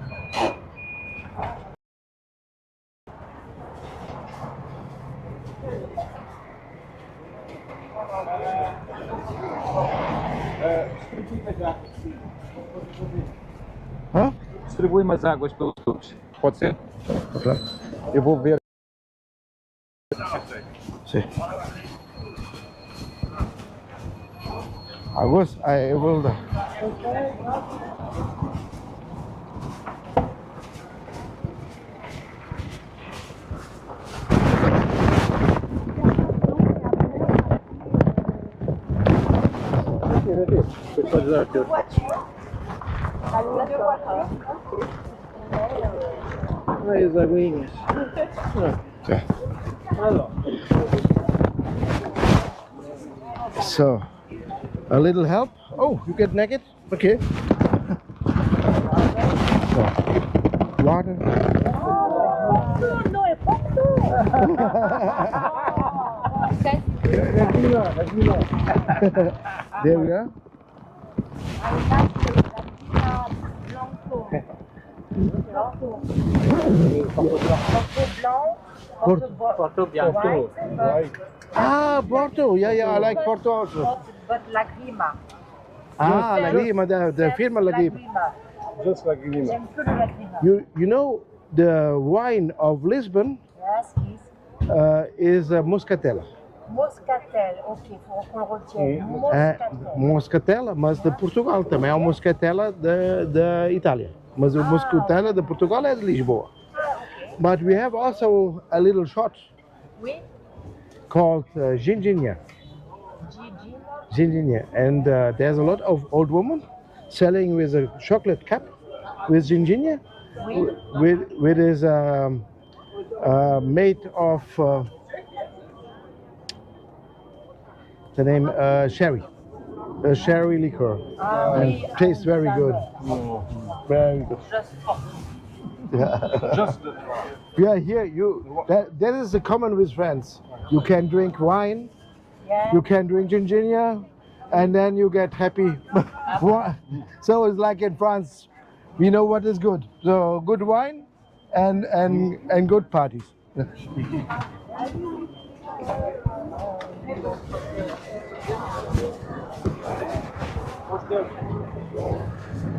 Hã? Distribui umas águas pelos tubos. Pode ser? Claro. Eu vou ver. Sim. Águas? Eu vou dar. Ai, as aguinhas. So, a little help. Oh, you get naked? Okay. So, water. No, é There we are. Porto Bianco. Ah, Porto. Yeah, I like Porto also. But Lagrima. Ah, Lagrima, the firma Lagrima. Just Lagrima. You know the wine of Lisbon Yes, please. is Moscatella. Moscatel, ok, faut qu'on retienne. Moscatel. Moscatella, mas de Portugal também é o Moscatella da Itália. Mas o Moscatella de Portugal é de Lisboa. But we have also a little shot called Ginginha. Ginginha. And there's a lot of old women selling with a chocolate cup with Ginginha, with is made of the name sherry, a sherry liquor, and tastes very good. Very good. Yeah, here that is the common with France. You can drink wine, you can drink ginginha, and then you get happy. So it's like in France, we know what is good. So good wine and good parties.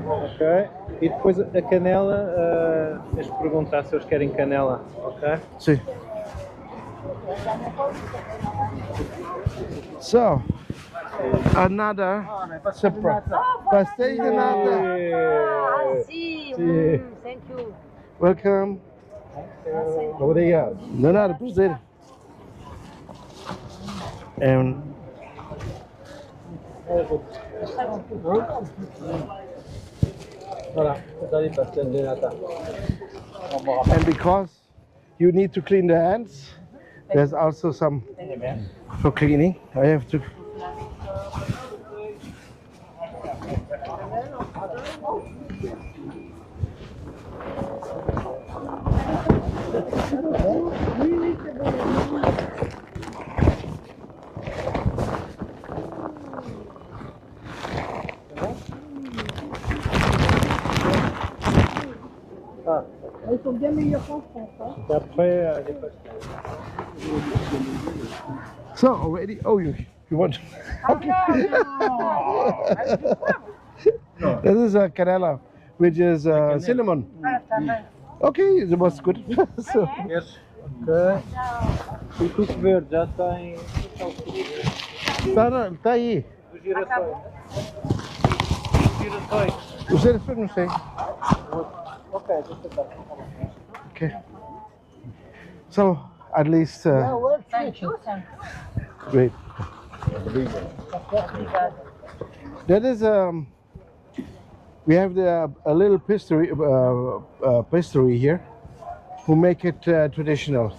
Ok, E depois a canela, tens de perguntar se eles querem canela, ok? Sim. So, another surprise. Pastéis de nata. Sim, Sim. thank you. Welcome. Obrigado. De nada, prazer. Voilà, c'est les pastel de nata. And because you need to clean the hands, there's also some for cleaning. I have to. Ils sont bien meilleurs qu'en France. Hein. Après, les pastéis. So already. Oh, you want? Okay. This is a canela, which is cinnamon. Okay, it was good. So. Yes. Ok. E o tuco verde já tem. Tá aí. Os girassóis. Girassóis. Os girassóis não sei. Ok, deixa eu dar. Okay. So at least. Thank you. Great. That is we have a little pastry here, who make it traditional.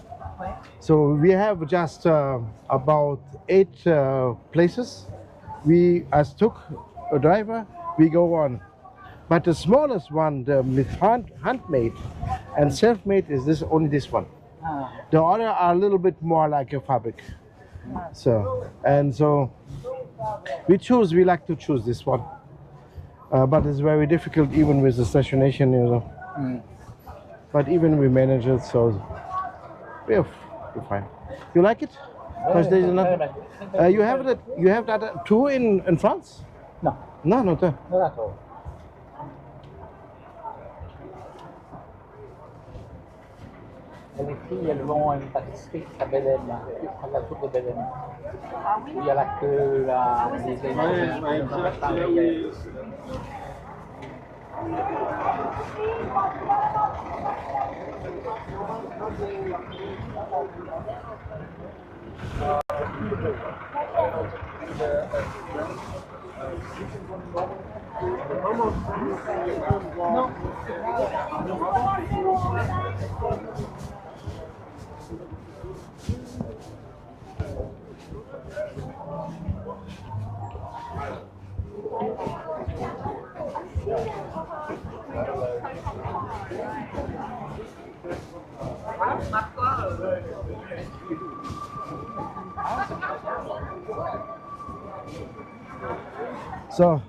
So we have just about 8 places. We, as Tuk, a driver, we go on. But the smallest one, the handmade and self-made, is only this one. The other are a little bit more like a fabric. So we like to choose this one. But it's very difficult even with the stationation, you know. But even we manage it, so we're fine. You like it? Because there's another. You have that too in France? No. No, not there. Not at all. Les filles, elles vont à une pâtisserie à Belém, à la tour de Belém. Il y a la queue, les éléments. So,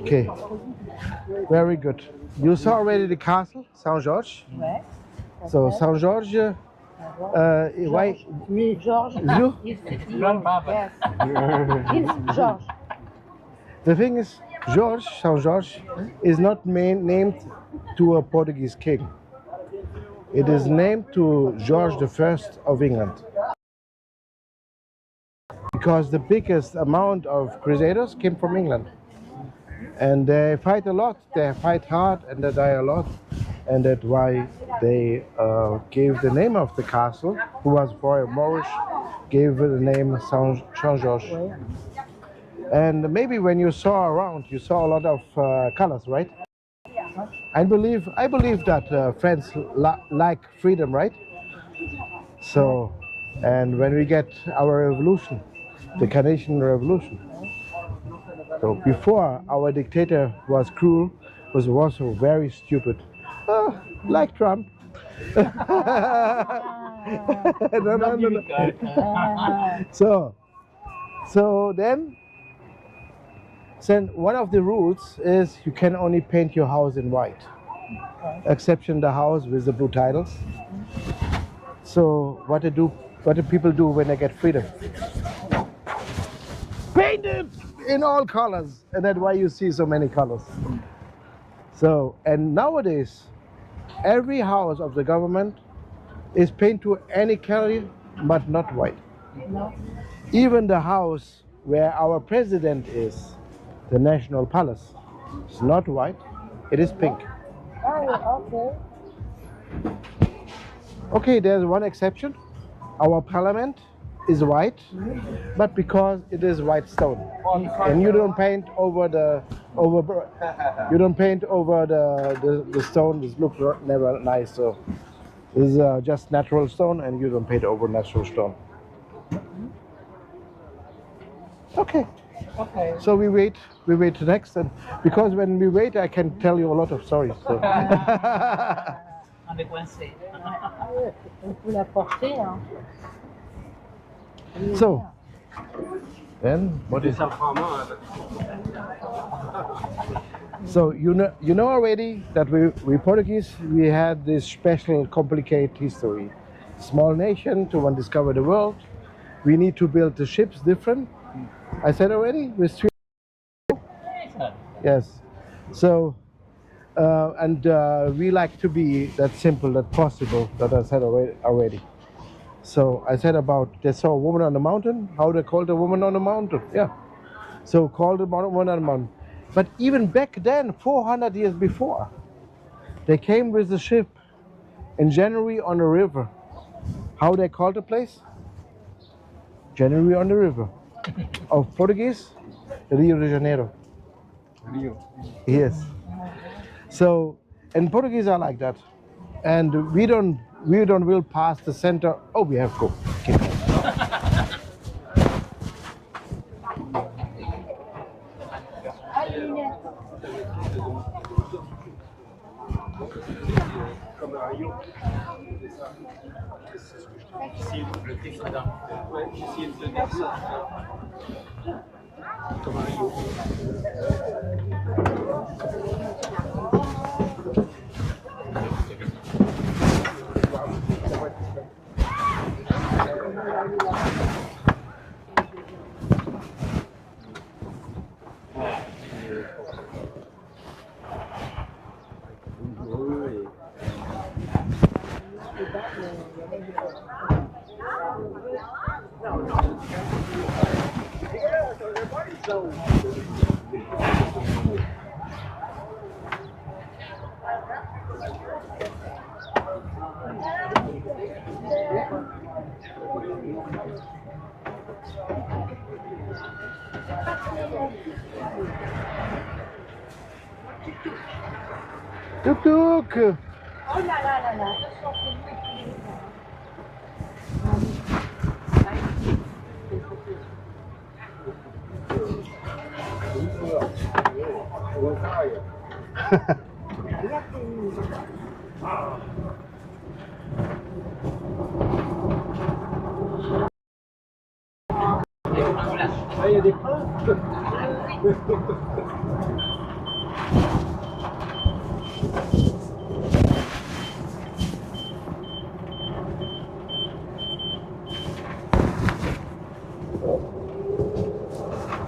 okay, very good. You saw already the castle, Saint George. Ouais. So Saint George, why? Me, George. You? Yes. It's George. The thing is, Saint George, is not named to a Portuguese king. It is named to George I of England. Because the biggest amount of crusaders came from England. And they fight a lot, they fight hard, and they die a lot. And that's why they gave the name of the castle, who was for a Moorish, gave the name Saint George. And maybe when you saw around, you saw a lot of colors, right? I believe that France like freedom, right? So, and when we get our revolution, the Canadian Revolution. So before, our dictator was cruel, was also very stupid, like Trump. No. So then one of the rules is you can only paint your house in white, exception the house with the blue tiles. So what do people do when they get freedom? Paint it in all colors, and that's why you see so many colors. So, and nowadays, every house of the government is painted to any color, but not white. No. Even the house where our president is, the National Palace, is not white, it is pink. Oh, okay. Okay, there's one exception. Our parliament is white, but because it is white stone, and you don't paint over the you don't paint over the stone. This looks never nice. So this is just natural stone, and you don't paint over natural stone. Okay. Okay. So we wait next, and because when we wait, I can tell you a lot of stories. So. On est coincé. On peut la porter, hein. So, then what is? So you know already that we Portuguese, we had this special complicated history. Small nation to one discover the world. We need to build the ships different. I said already with three. Yes. So we like to be that simple, that possible. That I said already. So I said about they saw a woman on the mountain. How they called a woman on the mountain? Yeah. So called a woman on the mountain. But even back then, 400 years before, they came with the ship in January on the river. How they called the place? January on the river. Of Portuguese, Rio de Janeiro. Rio. Yes. So, and Portuguese are like that, and we don't will pass the center. Oh, we have to go. Okay. Comme à Rio. J'essayais de bloquer ça là. Ouais, j'essayais de tenir ça. Comme à Rio. Tuk-Tuk! Oh là là là là. Ah, il y a des freins.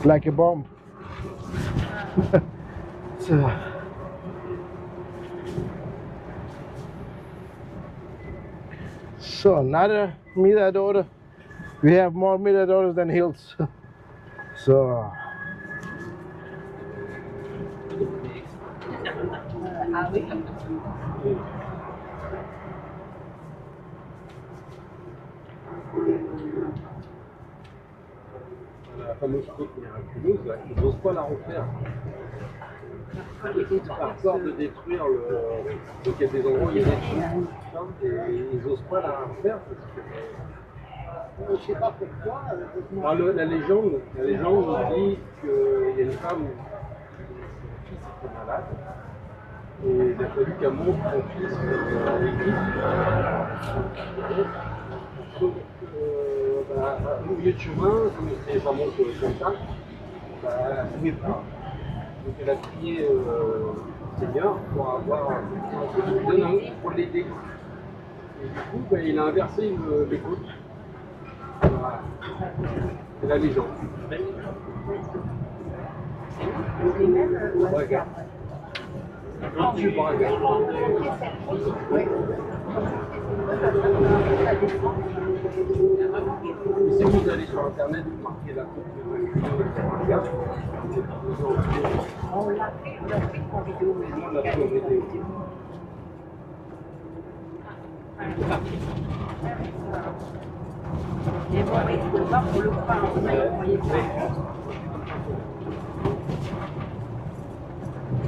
Like a bomb. So another mirador. We have more miradors than hills. So Ah oui. La fameuse côte miraculeuse, là, ils n'osent pas la refaire. Par peur de détruire le. Donc il y a des endroits où il y a des trous, et ils n'osent pas la refaire parce que. Je sais pas pourquoi. La légende dit qu'il y a une femme, son fils était malade, et il a fallu qu'elle monte son fils à l'église. Sauf que, au milieu de chemin, comme c'est vraiment comme ça, elle ne pouvait plus. Donc elle a prié le Seigneur pour avoir pour l'aider. Et du coup, il a inversé les côtes. Voilà. C'est la légende. Si vous allez sur internet, vous marquez la coupe de regarde. On l'a fait en vidéo, mais On l'a fait en vidéo. Et bon, mais il faut voir pour le pain, vous voyez pas.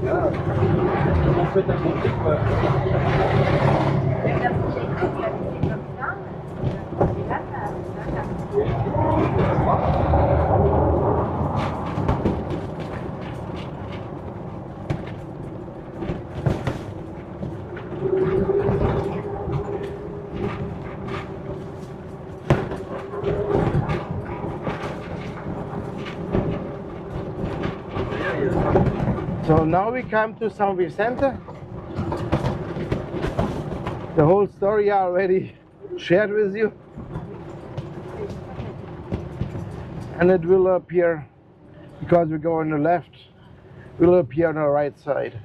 Là, on fait un bon truc, quoi. So now we come to San Vicente. The whole story I already shared with you. And it will appear, because we go on the left, will appear on the right side.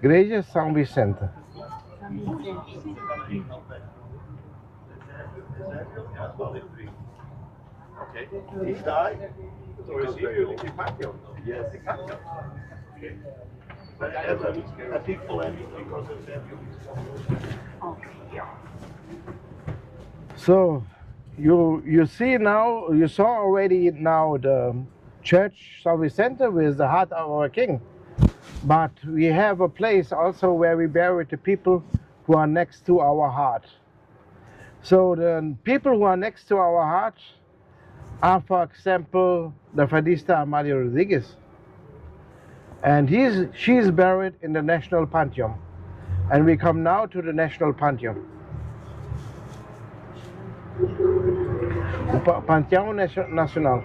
Igreja São Vicente. Okay. He died. So is he the patio? Yes, the patio. Okay. But I have a big polemic because of that. Yeah. So you see now, you saw already now the church São Vicente with the heart of our king. But we have a place also where we bury the people who are next to our heart. So the people who are next to our heart are, for example, the fadista Amalia Rodriguez. And she's buried in the National Pantheon. And we come now to the National Pantheon. Pantheon Nacional.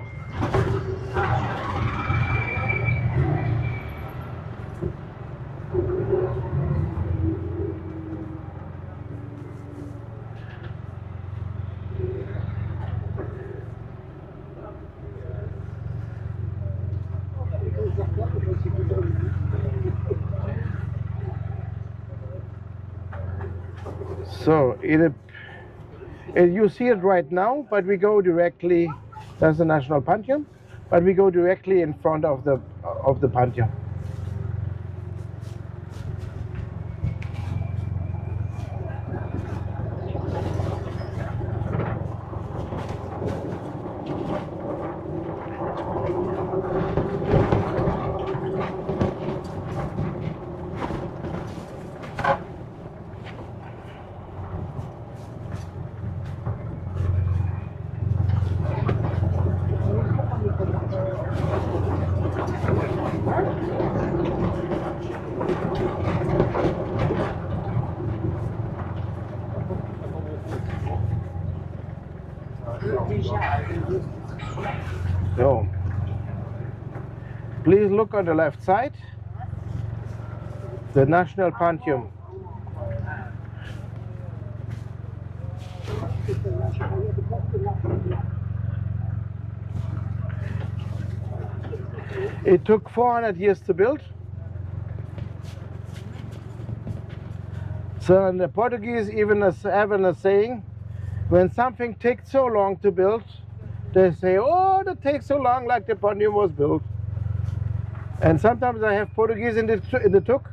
So you see it right now, but we go directly. That's the National Pantheon, but we go directly in front of the Pantheon. So, please look on the left side, the National Pantheon. It took 400 years to build. So in the Portuguese even have a saying, when something takes so long to build, they say, oh, that takes so long, like the Pantheon was built. And sometimes I have Portuguese in the Tuk,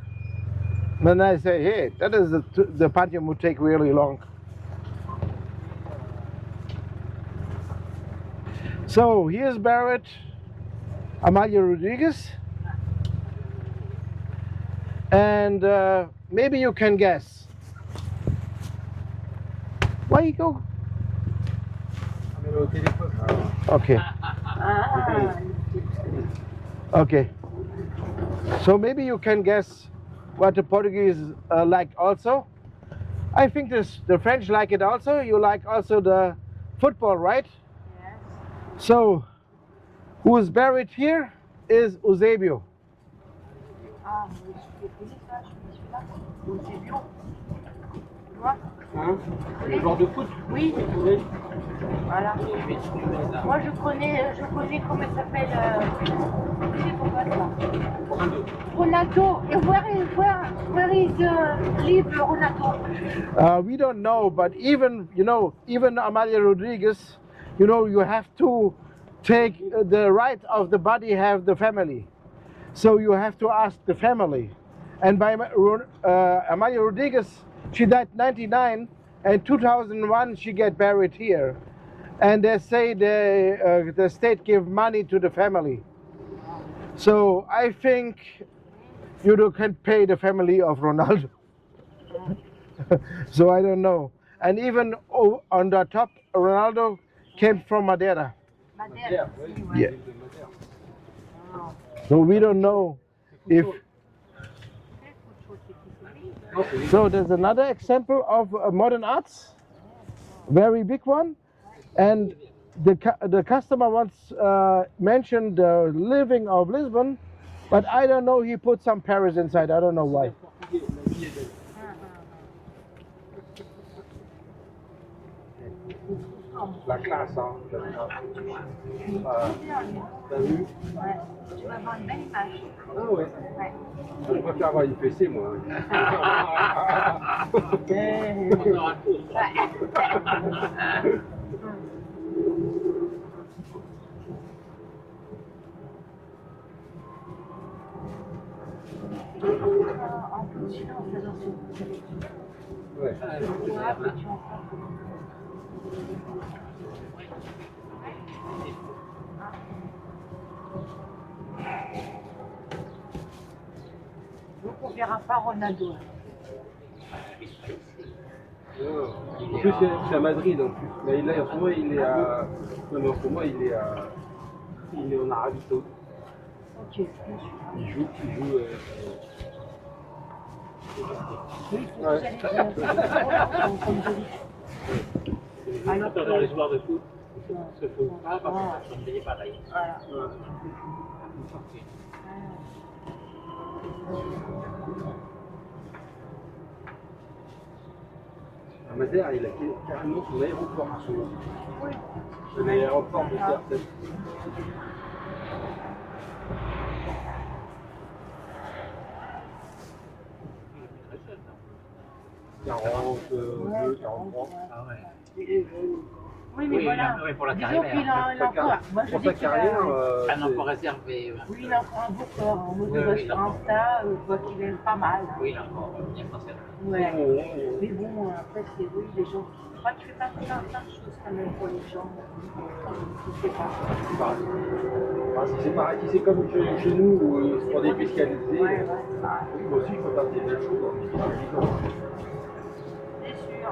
and then I say, hey, that is the Pantheon would take really long. So here's buried Amalia Rodriguez, and maybe you can guess. Where you go? Okay. Okay. So maybe you can guess what the Portuguese like also. I think the French like it also. You like also the football, right? Yes. So Who is buried here is Eusebio. Ah, je connais ça, je connais celui-là. Donc c'est bio. Tu vois? Hein? Le joueur de foot? Oui. Voilà. Moi je connais comment il s'appelle. C'est pour ça. Ronaldo. And where is live Ronaldo? We don't know, but even Amalia Rodriguez, you have to take the right of the body, have the family. So you have to ask the family. And by Amalia Rodriguez, she died 99, and 2001 she get buried here. And they say the state give money to the family. So I think you can pay the family of Ronaldo. So I don't know. And even on the top, Ronaldo came from Madeira. Madeira. Yeah. So we don't know if. So there's another example of modern arts, very big one, and the customer once mentioned the living of Lisbon, but I don't know. He put some Paris inside. I don't know why. La classe, hein. T'as vu? Ouais. Tu vas avoir une belle image. Ah ouais. Je préfère avoir une PC, moi. Un peu de silence, attention. Ouais. Donc on verra pas Ronaldo. En plus, c'est à Madrid en plus. Mais là, en ce moment, il est à. Non, mais en ce moment, il est à. Il est en Arabie Saoudite. Ok, bien sûr. Il joue. Oui, c'est ce que j'allais dire. Comme je dis. Alors que... Dans les joueurs de foot, se font pas parce qu'ils sont payés pareil. Voilà. À Madère, il a carrément son aéroport à son nom. Oui. C'est l'aéroport de CR7. Ah ouais. Oui, mais voilà. Oui, pour la Disons carrière. qu'il a encore. Moi, je dis qu'il a un emploi réservé. Oui, il a encore un beau corps. Moi, je vois sur Insta, je vois qu'il aime pas mal. Oui, il a encore bien conservé. Ouais. Mais bon, après, c'est oui, les gens. Je crois qu'il fait pas plein de choses quand même pour les gens. Je sais pas. C'est pareil, c'est comme chez nous où ils sont défiscalisés. Oui, moi aussi, il faut faire des belles choses dans les défiscalisés. C'est sûr.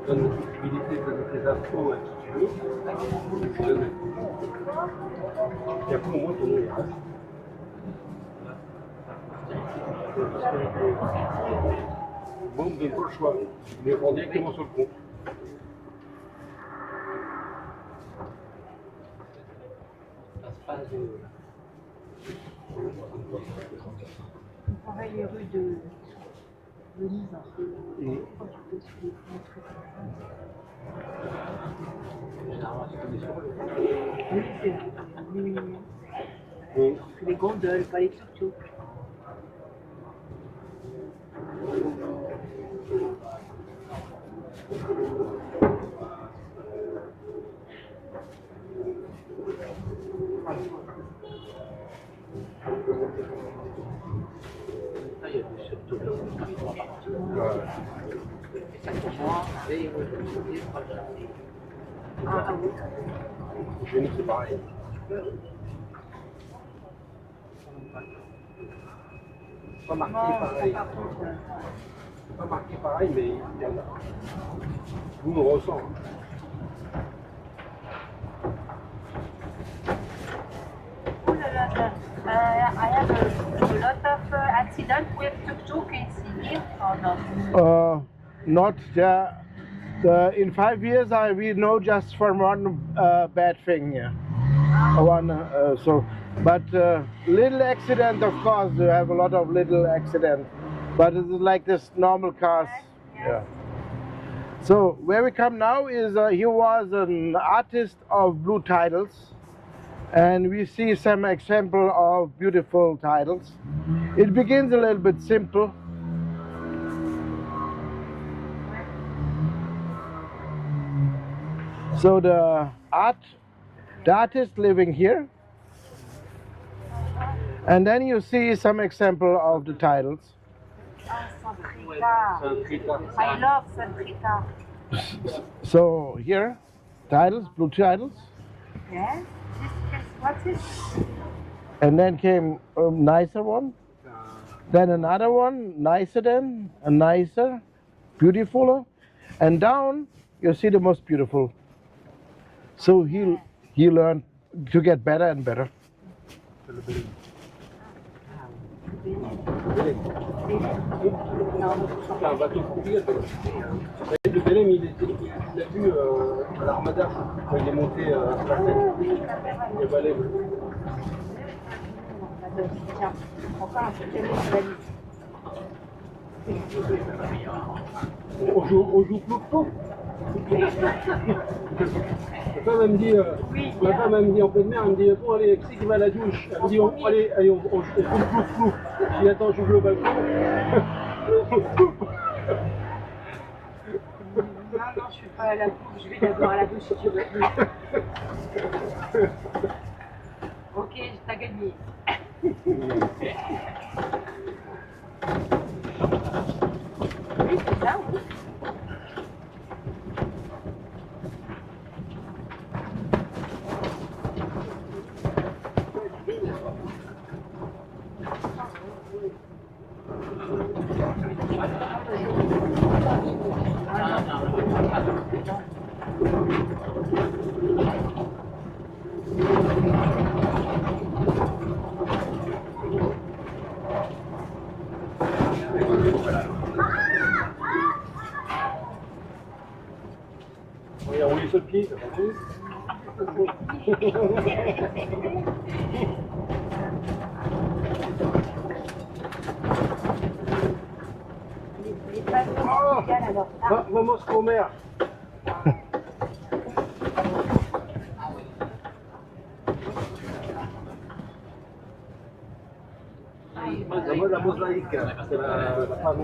Donne la possibilité de donner tes infos à qui tu veux. Tu donnes. Et après, au moins, ton nom, il reste. Bon, vous n'avez pas le choix. Vous les vendez directement sur le compte. Pareil, les rues de Venise, un peu. Généralement, tu connais sur le. Oui, c'est les gondoles, pas les tuk-tuk. Là, il y a des surtout des partout. Et ça commence, et Ah oui. Chez nous, c'est pareil. Pas marqué pareil. Pas marqué pareil, mais il y en a. Nous, on ressent. Oh là là, I have a lot of accidents with tuk-tuk in Sydney or not? Not there. In 5 years, we know just from one bad thing. Yeah. But little accident, of course, you have a lot of little accident, but it's like this normal cars. Yeah. So where we come now is he was an artist of blue tiles, and we see some example of beautiful tiles. It begins a little bit simple. So the artist living here, and then you see some example of the titles. I love Santrita. So here, titles, blue titles, Yes? What's it? and then came a nicer one, then another one, nicer than, a nicer, beautifuler, and down you see the most beautiful. So he learned to get better and better. C'est un bateau portugais. Le Belém, il a vu à l'Armada quand il est monté à la Seine. Le Belém. Tiens, encore un truc de On joue Tuk-Tuk. Ma femme elle me dit en pleine mer, elle me dit bon allez, qui c'est qui va à la douche? Elle me dit allez, on joue Tuk-Tuk. Je dis attends, j'ouvre le balcon. Non, je suis pas à la douche, je vais d'abord à la douche si tu veux. Ok, t'as gagné. Oui, c'est ça, oui. On a roulé sur le pied, ça va mieux. Vamos comer. La mosaïque, c'est la femme.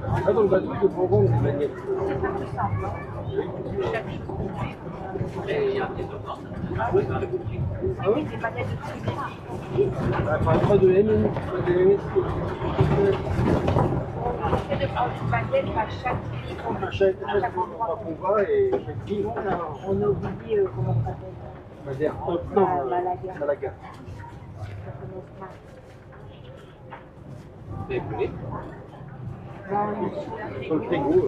Ah, dans le bateau, il faut vendre des bagnettes. C'est pas plus simple. Chaque chose qu'on fait. Ah oui, des bagnettes de cuisine. Pas de M&M, pas de M&M. On fait de prendre une baguette à chaque endroit qu'on va et chaque ville. On a oublié comment ça s'appelle. Malaga. Vous avez sur le frigo.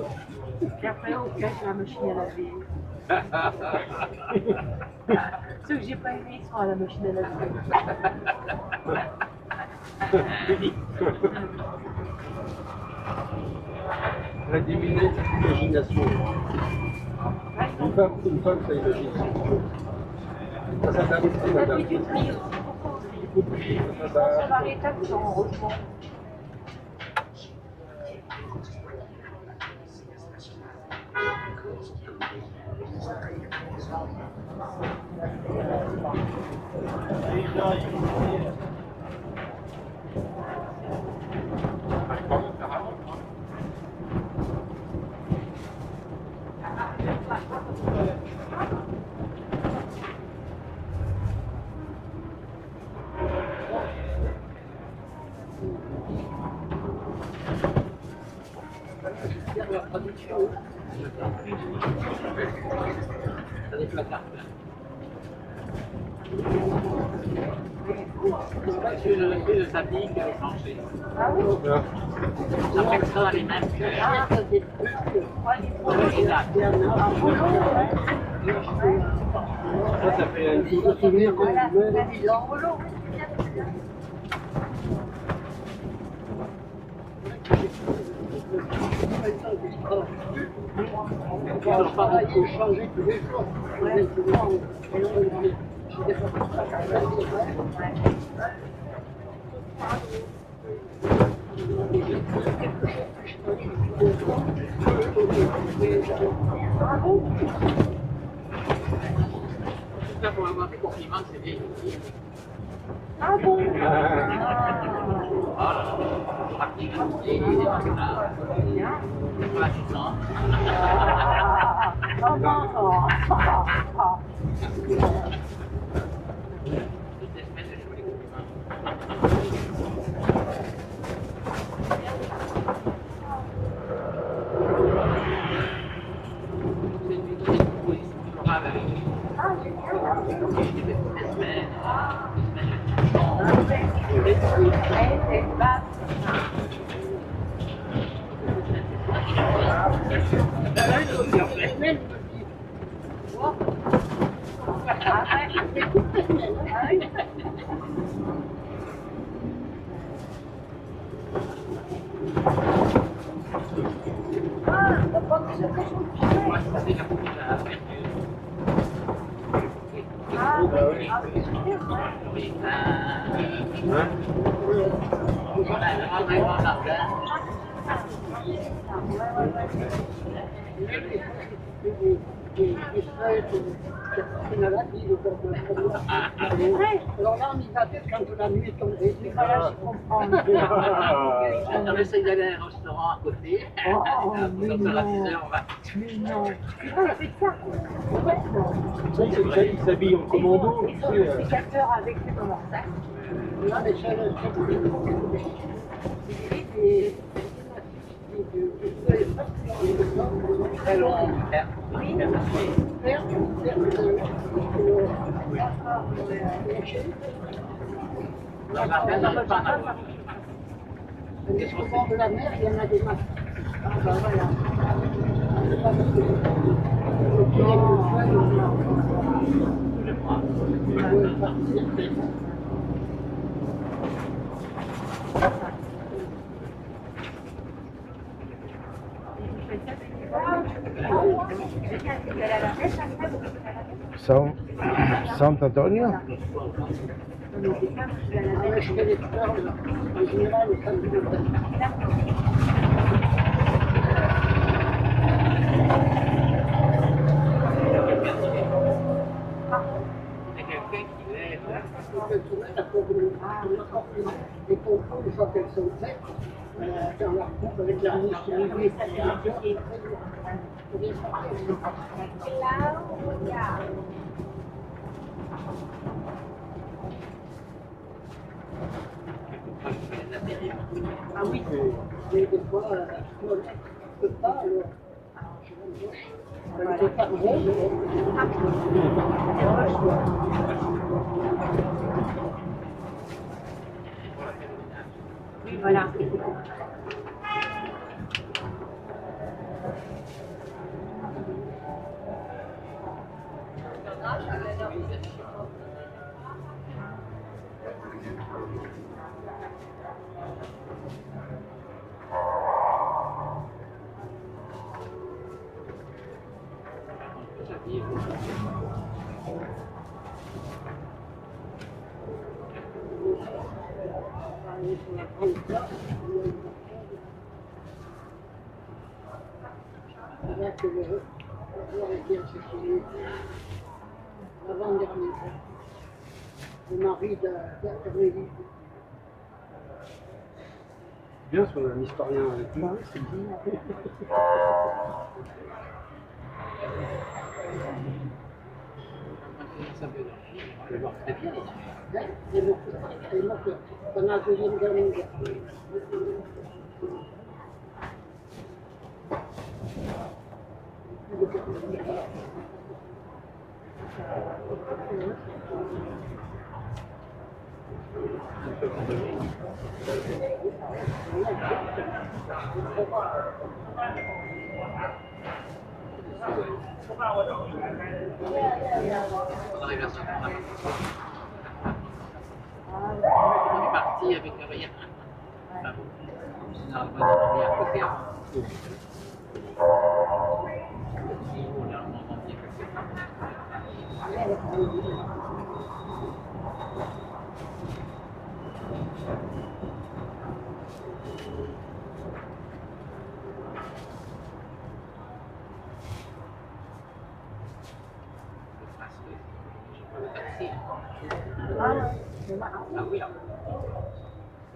Et après, on cache la machine à laver. Ceux que j'ai pas aimés sont à la machine à laver. La imagination. Une femme, ça imagine. Ça s'interdit, madame. Du tri aussi, beaucoup aussi. On va l'étape, heureusement. Des placards. Le tapis que le plancher. Ah oui? Ça fait que ça les mêmes que Ça fait un petit souvenir quand voilà, c'est l'enveloppe. Alors, pareil, il faut changer tous les jours. Maintenant, J'espère qu'on va avoir des compliments, c'est bien. ah bon? Alors là, on y va peut-être quand la nuit est tombée. Voilà, je comprends. On essaye d'aller à un restaurant à côté. Mais Comme ça, à 10 heures, on va. Mais non. C'est ça. Ouais. Il s'habille en commando. C'est 4 heures avec ses comment ça. Là, mais ça, Très long. Les courants de la mer, il y en a des masses. Ah ben voilà. Sant Antonio? Je fais des fleurs, en général, le samedi de les concours, une fois qu'elles sont faites, on la recoupe avec la mousse qui est ah oui, mais des fois, je ne peux pas, alors je vais me gauche. Je vais faire Oui, voilà. Là que le joueur est bien sécurisé. L'avant-dernier. Le mari d'Hermélie. Bien, parce qu'on a un historien avec nous. C'est bien. Le voir très bien. C'est mort pendant la Deuxième Guerre mondiale. On arrive à ça. On est parti avec rien. On a pas dormi à côté avant. Ah oui,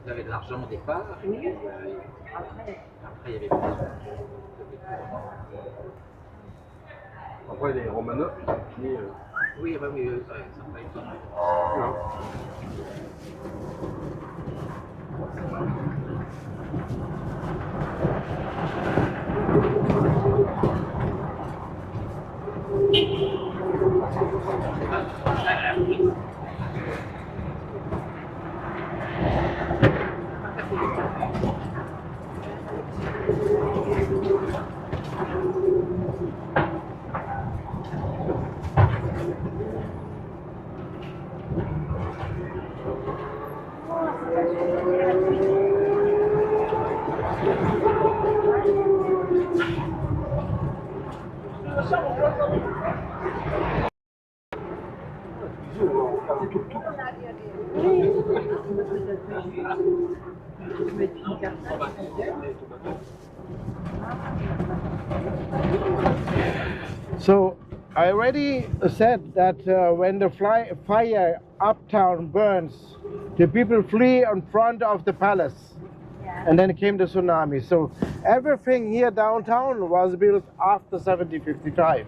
vous avez de l'argent au départ, et puis, après il y avait plus. Après les Romanov, ils ont fini. Oui, bah oui, ça n'a pas été mal. Non. So I already said that when the fire uptown burns, the people flee in front of the palace. And then came the tsunami. So everything here downtown was built after 1755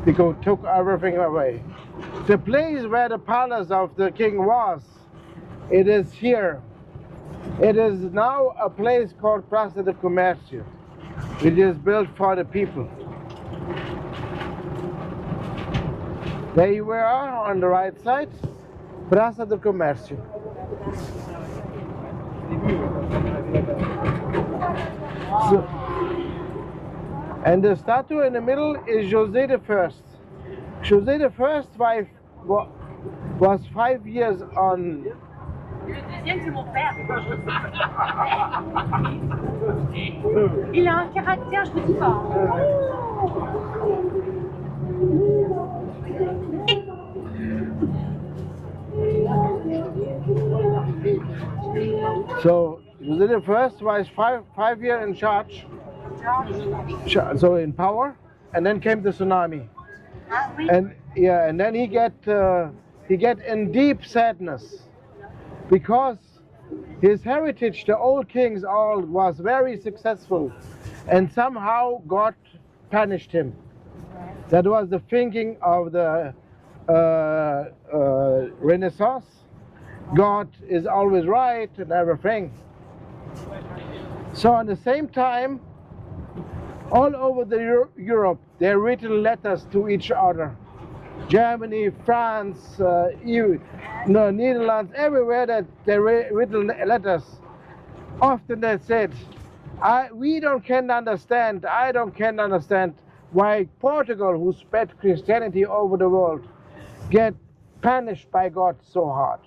because it took everything away. The place where the palace of the king was, it is here. It is now a place called Praça do Comércio, which is built for the people. There you are on the right side, Praça do Comércio. So, and the statue in the middle is José I. José I was 5 years on. Le deuxième, c'est mon père. Il a un caractère, je vous dis pas. So José I was five years in charge, so in power, and then came the tsunami, and then he get in deep sadness because his heritage, the old kings all was very successful, and somehow God punished him. That was the thinking of the Renaissance. God is always right and everything. So at the same time, all over Europe, they're written letters to each other. Germany, France, Netherlands, everywhere that they're written letters. Often they said, I can't understand why Portugal, who spread Christianity over the world, get punished by God so hard.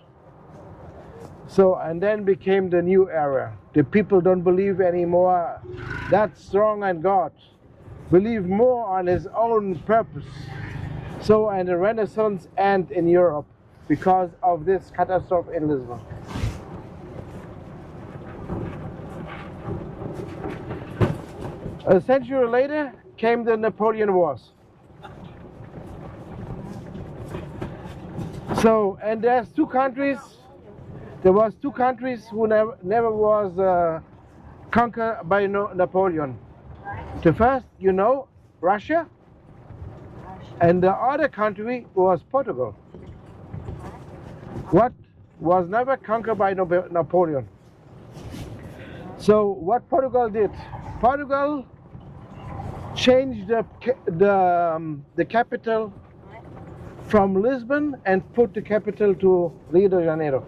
So, and then became the new era. The people don't believe anymore that strong on God, believe more on his own purpose. So, and the Renaissance ended in Europe because of this catastrophe in Lisbon. A century later came the Napoleon Wars. So, and there was two countries who never was conquered by Napoleon. The first, Russia, and the other country was Portugal. What was never conquered by Napoleon. So what Portugal did, Portugal changed the capital from Lisbon and put the capital to Rio de Janeiro.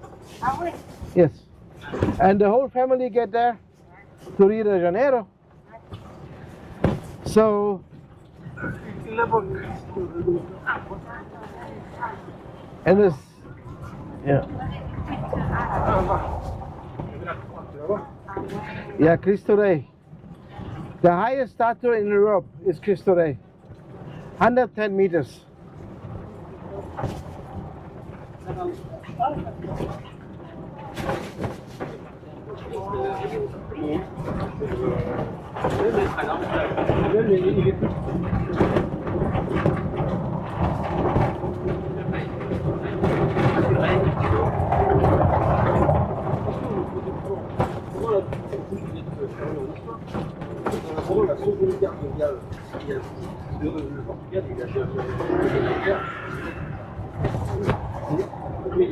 Yes, and the whole family get there to Rio de Janeiro. So and this, yeah, Cristo Rey. The highest statue in Europe is Cristo Rey, 110 meters. Pendant la Seconde Guerre mondiale, le Portugal, il a cherché la guerre. Mais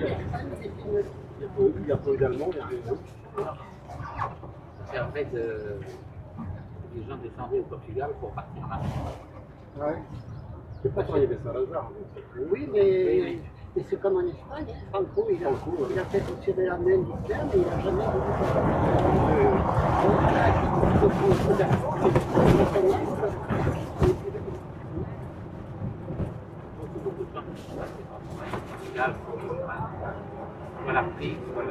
il y a peu d'Allemands, il y a peu Et en fait, les gens descendaient au Portugal pour partir là. Ouais. C'est pas quand il y avait Saint-Lazare. Oui, mais c'est comme en Espagne. Franco, il a fait retirer la main d'Hitler, mais il n'a jamais Soit l'Afrique, soit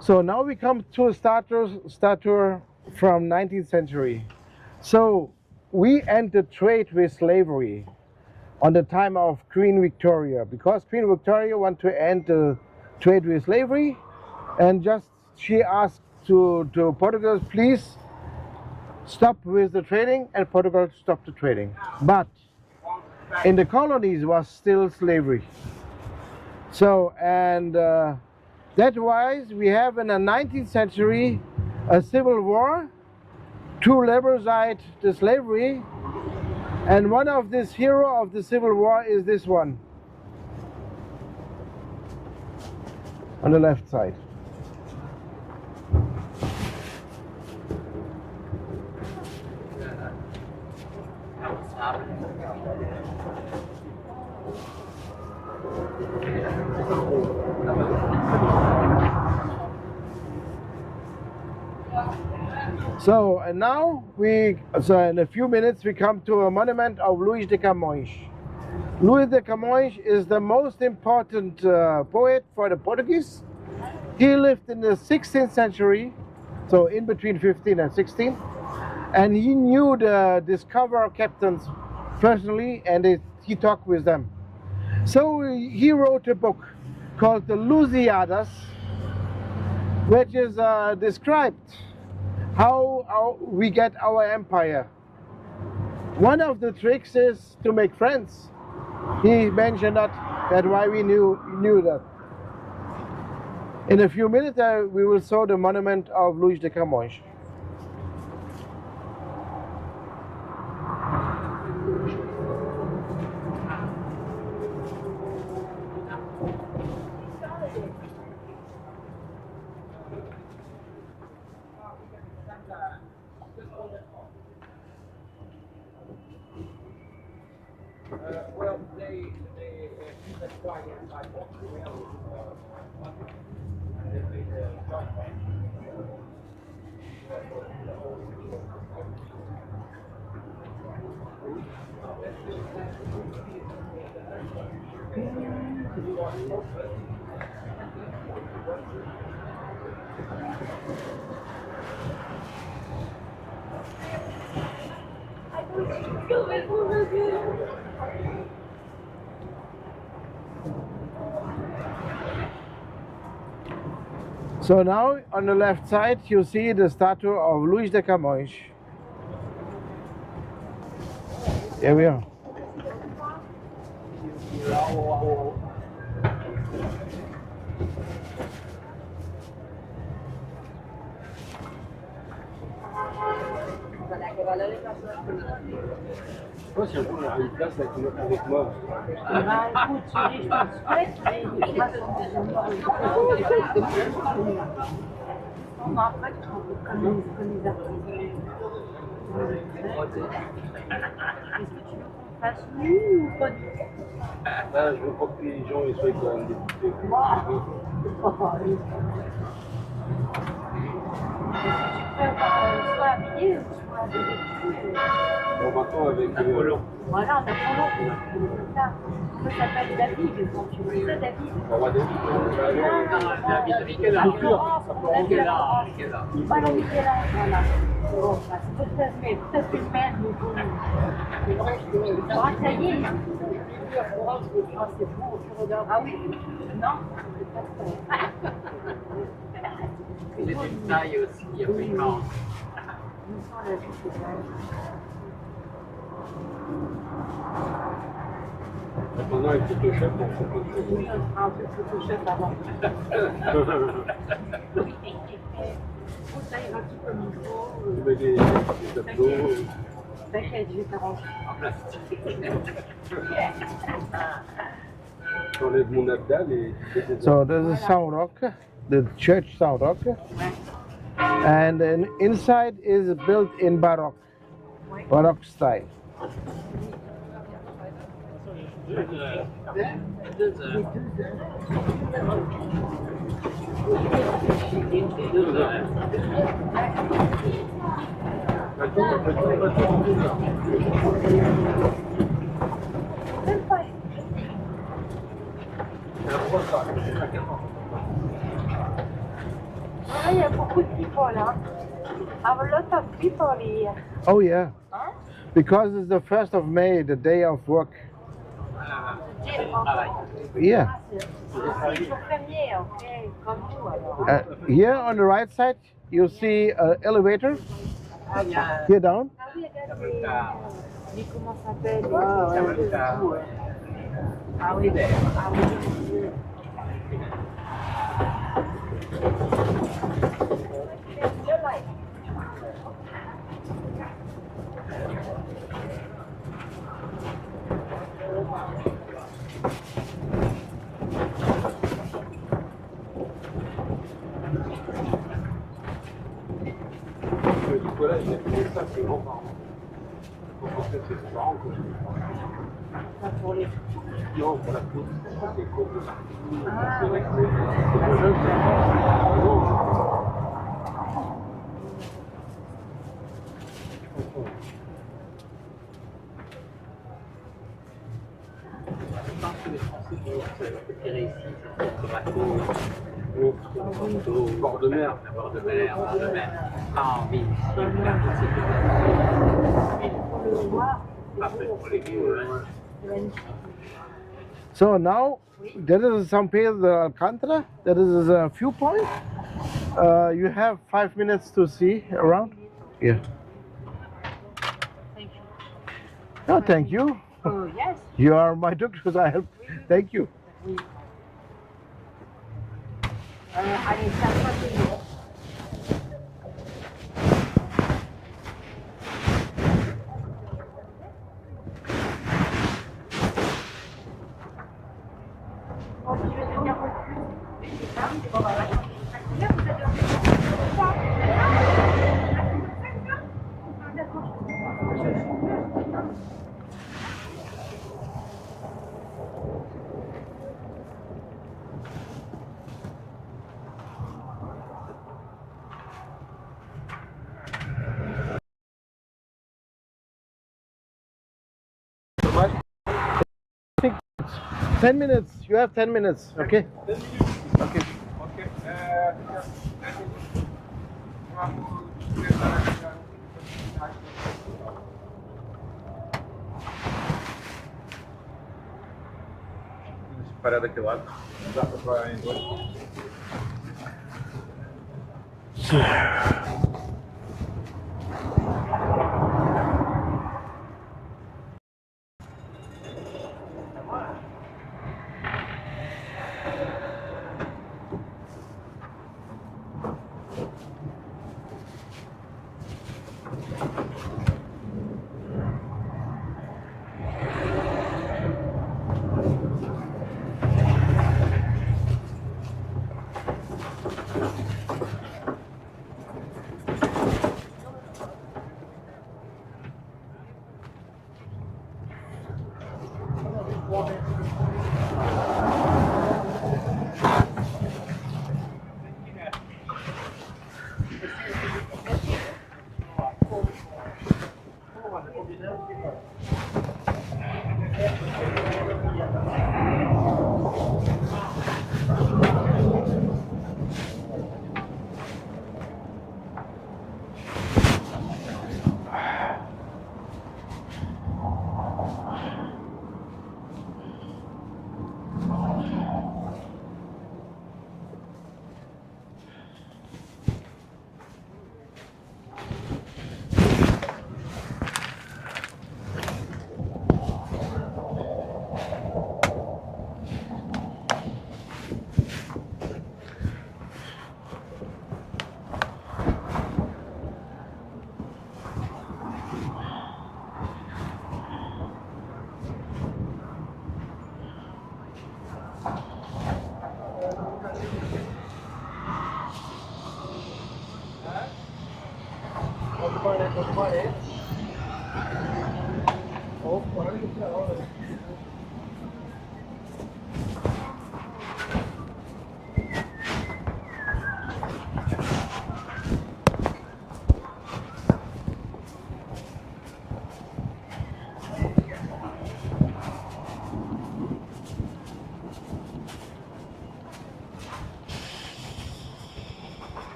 So now we come to a statue from 19th century. So we ended trade with slavery on the time of Queen Victoria, because Queen Victoria wanted to end the trade with slavery, and just she asked to Portugal, please stop with the trading, and Portugal stopped the trading. But in the colonies was still slavery. So, and that wise we have in the 19th century a civil war to liberalize the slavery, and one of this hero of the civil war is this one on the left side. So, and now in a few minutes we come to a monument of Luís de Camões. Luís de Camões is the most important poet for the Portuguese. He lived in the 16th century, so in between 15 and 16, and he knew the discoverer captains personally, and he talked with them. So he wrote a book called the Lusíadas, which is described how we get our empire. One of the tricks is to make friends. He mentioned that why we knew that. In a few minutes we will show the monument of Luís de Camões. Well, they that's why I Portugal. So now on the left side you see the statue of Luís de Camões. Here we are. Je sais pas si un jour il y aura une place avec moi. Bah écoute, je te souhaite, mais de toute façon, non, après, tu te rends compte comme les artistes. Est-ce que tu veux qu'on fasse nu ou pas nu? Je veux pas que les gens ils soient quand même dégoûtés. Tu peux soit habillé, soit Bon, maintenant, avec. Voilà, on a Polo. C'est ça. Ça s'appelle David, quand tu dis ça, David. Le roi David. David Michela. Florence, Michela. Voilà, Michela. Voilà. Bon, bah, c'est tout à fait le même. Ah, ça y est. Ah, c'est beau, tu regardes. Ah oui. Non, c'est pas ça. Il est d'une taille aussi africaine. Maintenant, avec Photoshop, on fait plein de choses. Oui, on sera un peu Photoshop avant. Ça ira tout comme il faut. Tu mets des tableaux. T'inquiète, je vais t'arranger. En plastique. J'enlève mon abdal et tu fais des. So this is Saurok, the church Saurok, and then inside is built in Baroque style. Il y a beaucoup de people, hein. A lot of people here. Oh yeah, because it's the 1st of May, the day of work. Yeah. Here on the right side, you see an elevator. Here down. Comment ça s'appelle? Ah oui. Nicolas, il a fait ça, c'est grands-parents. Quand on fait ses parents, quoi. Pour les... Non, pour la course, c'est court de partie. Ah, C'est vrai ouais. que c'est jeune, c'est Je pense que les Français vont préférer ici, c'est le bateau, bord de mer. bord de mer, pas en ville. Après, pour les vieux, So now, there is San Pedro de Alcantara. There is a viewpoint. You have 5 minutes to see around. Yeah. Thank you. No, thank you. Oh, yes. You are my doctors. I help. Thank you. Oui. Allez, ça va toujours. Bon, je vais te dire plus. C'est ça. Bon, bah, là, vous êtes 10 minutes. You have 10 minutes. Okay. Okay. Parar daquele lado. Dá para parar em dois.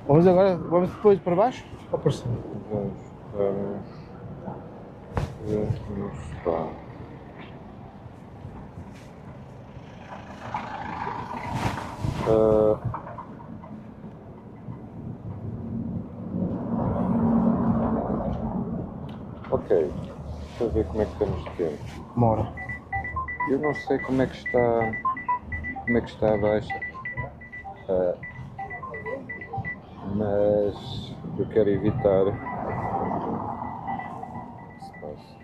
Vamos agora, vamos depois para baixo ou para cima? Vamos para... Ok, deixa eu ver como é que estamos de tempo. Uma hora. Eu não sei como é que está a baixa, mas eu quero evitar que se passe.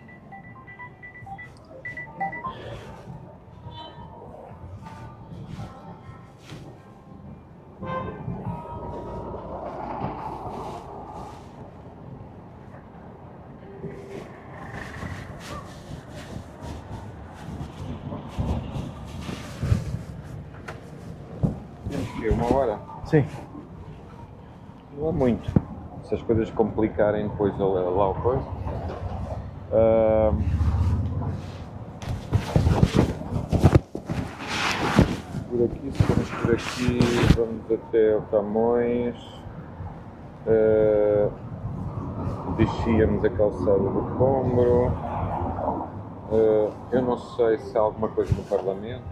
Temos que ir 1 hora? Sim. Não é muito. Se as coisas complicarem depois lá o coisa. Por aqui, se formos por aqui, vamos até o Camões. Descíamos a calçada do Combro. Eu não sei se há alguma coisa no Parlamento.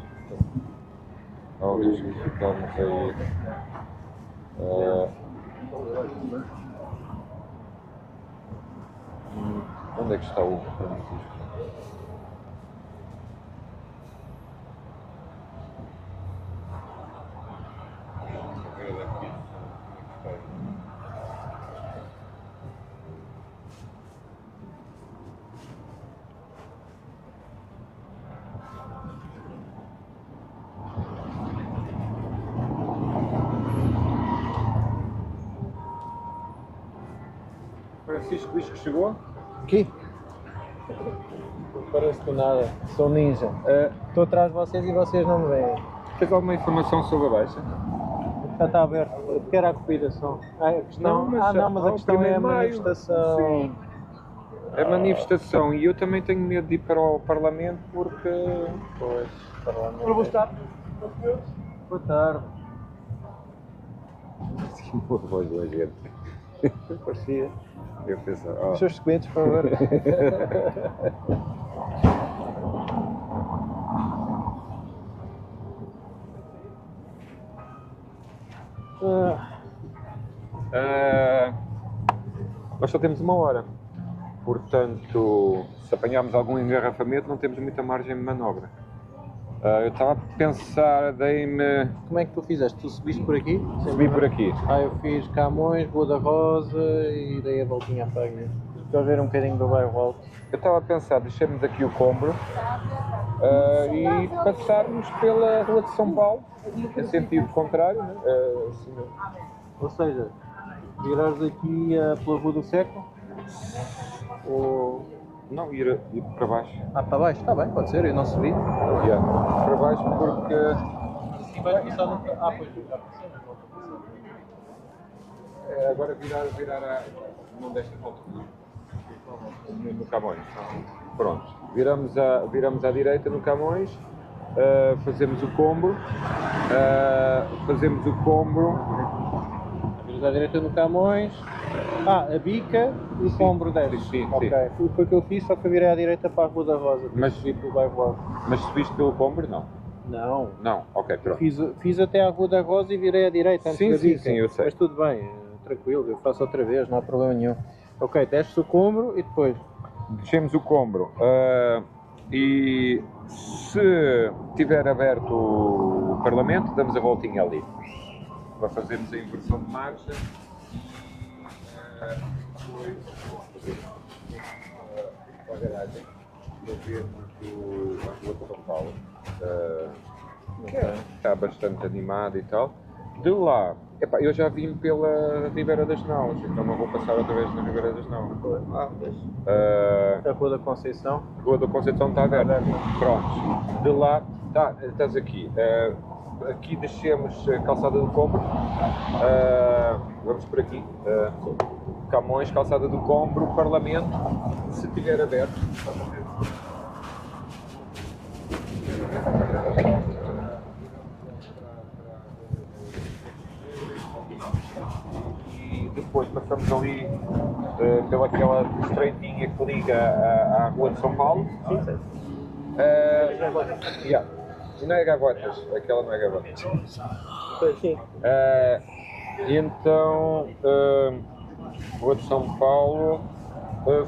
Ao risco de ficarmos aí. Onde é que está o Francisco? Francisco diz que chegou? Aqui? Parece do nada, sou ninja. Estou atrás de vocês e vocês não me veem. Tens alguma informação sobre a baixa? Já está aberto, quero a corrida só. A questão, mas a questão é a manifestação. Sim. A manifestação, e eu também tenho medo de ir para o Parlamento porque... Pois, Parlamento. Boa tarde. Boa tarde. Sim, boa voz da gente. Parecia. Eu pensava, Os seus documentos, por favor. Nós só temos 1 hora, portanto, se apanharmos algum engarrafamento não temos muita margem de manobra. Eu estava a pensar, dei-me... Como é que tu fizeste? Tu subiste por aqui? Subi por aqui. Eu fiz Camões, Rua da Rosa e dei a voltinha à Pagna. Estou a ver um bocadinho do bairro alto. Eu estava a pensar, deixarmos aqui o Combro e passarmos pela Rua de São Paulo, em sentido contrário, né? Assim, ou seja, virares aqui pela Rua do Século? Ou... Não, ir para baixo. Para baixo? Está bem, pode ser, eu não subi. Para baixo porque... Assim vai começar no... Pois, já agora virar a... Não desta volta. No Camões. Pronto. Viramos à direita no Camões fazemos o combro, Vires à direita no Camões. A bica e o combro desce. Sim. Ok, foi o que eu fiz, só que eu virei à direita para a Rua da Rosa. Mas subi pelo bairro Alto. Mas subiste pelo combro, não? Não, ok, pronto. Fiz até à Rua da Rosa e virei à direita antes da bica. Sim, eu sei. Mas tudo bem, tranquilo, eu faço outra vez, não há problema nenhum. Ok, desce o combro e depois? Descemos o combro e se tiver aberto o Parlamento, damos a voltinha ali. Para fazermos a inversão de marcha. Para a garagem, para vermos a Rua de São Paulo. Está bastante animado e tal. De lá, eu já vim pela Ribeira das Naus, então não vou passar outra vez na Ribeira das Naus. A Rua da Conceição? A Rua da Conceição está aberta. Pronto. De lá, estás aqui. Aqui descemos a Calçada do Combro. Vamos por aqui. Camões, Calçada do Combro, Parlamento, se estiver aberto. E depois passamos ali pelaquela estreitinha que liga à Rua de São Paulo. Sim. E não é Gavotas, aquela não é Gavotas. Sim. E então, Rua de São Paulo,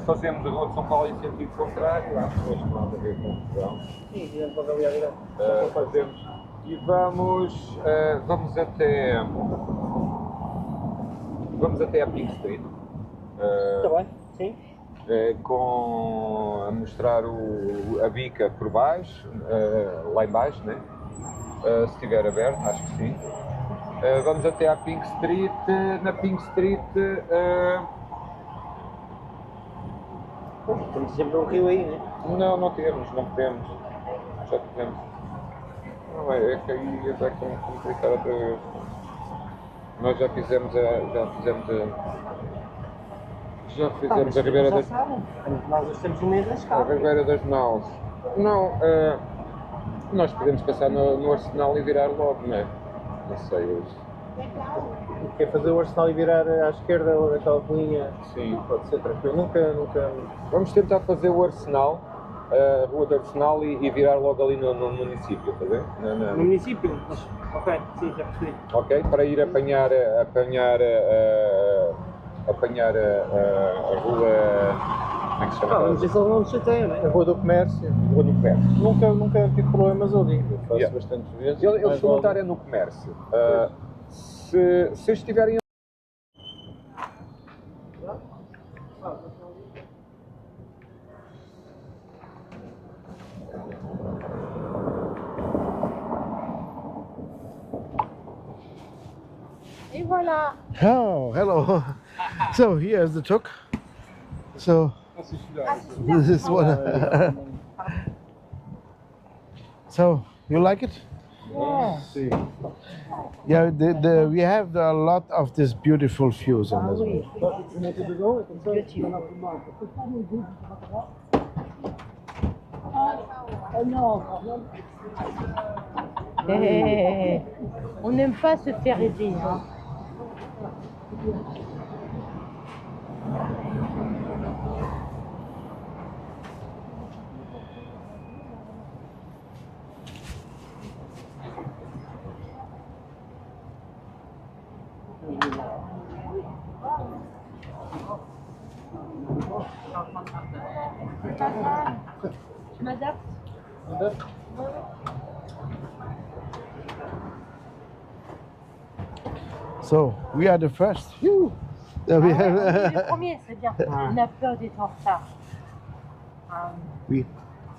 fazemos a Rua de São Paulo em sentido contrário, acho que não há a ver com Portugal. Sim, fizemos ali à direita. Fazemos e vamos até a Pink Street. Está bem, sim. A mostrar a bica por baixo, lá em baixo, né? Se estiver aberto, acho que sim. Vamos até à Pink Street. Na Pink Street temos sempre um rio aí, né? não podemos. Já tivemos. Não, é que aí é como clicar outra vez. Nós já fizemos a Ribeira das Naus. Nós temos um mês na escala. A Ribeira das Naus. Não, nós podemos passar no Arsenal e virar logo, não é? Não sei hoje. Quer fazer o Arsenal e virar à esquerda daquela linha? Sim. Pode ser tranquilo. Nunca. Vamos tentar fazer o Arsenal, a Rua do Arsenal e virar logo ali no município, está bem? No município? Ok, sim, já percebi. Ok, para ir apanhar a rua. Como é que se chama? Não sei se ele não nos chateia, não é? A Rua do Comércio. Rua do Comércio. Nunca tive problemas ali. Eu faço bastantes vezes. Eles costumam estar no comércio. Se estiverem. Et voilà. Oh, hello. So here's the Tuk. So this is what. So you like it? Yeah. Yeah, we have a lot of these beautiful views in Lisbon. Oh non. On n'aime pas se faire aider. Hein. Je m'adapte. So we are the first. Phew. That we On est have. les premiers, c'est-à-dire on a peur d'être en retard. Oui.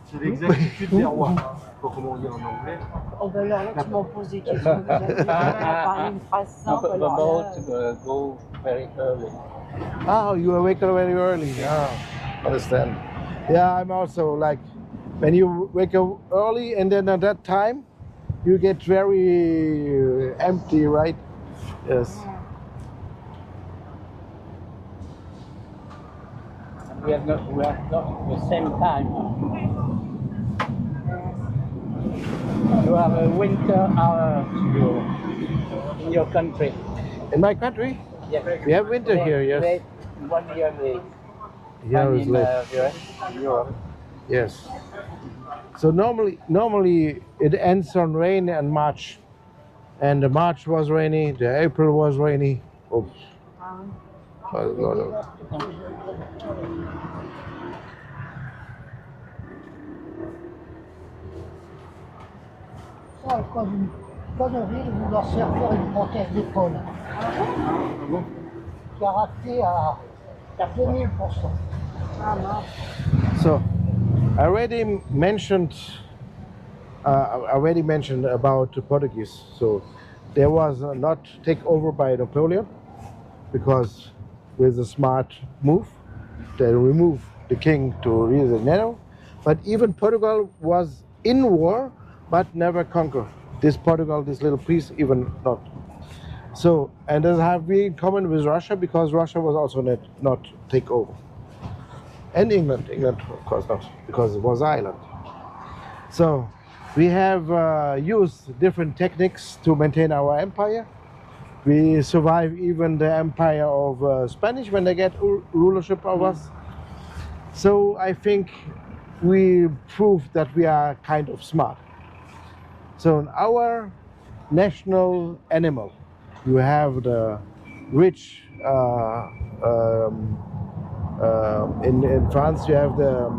C'est l'exactitude des rois. Comment on dit en anglais? Oh ben alors là tu m'en poses des questions. J'ai parlé une phrase simple. The boat go very early. Oh, you wake up very early. Yeah, understand. Yeah, I'm also like, when you wake up early and then at that time, you get very empty, right? Yes. We are not the same time. You have a winter in your country. In my country? Yes. We have winter here, yes. Late, 1 year late. Yeah, it's in late. Europe. Yes. So normally it ends on rain and March. And the March was rainy, the April was rainy. Oops. A lot of... Ça, comme une connerie, vous leur servir une prothèse d'épaule. Qui a raté à 2000%. So, I already mentioned about the Portuguese. So, there was not taken over by Napoleon, because with a smart move, they removed the king to Rio de Janeiro. But even Portugal was in war, but never conquered. This Portugal, this little piece, even not. So, and this have we in common with Russia, because Russia was also not take over. And England of course not, because it was Ireland. So we have used different techniques to maintain our empire. We survive even the empire of Spanish when they get rulership of us. So I think we proved that we are kind of smart. So in our national animal, you have the rich. In France, you have the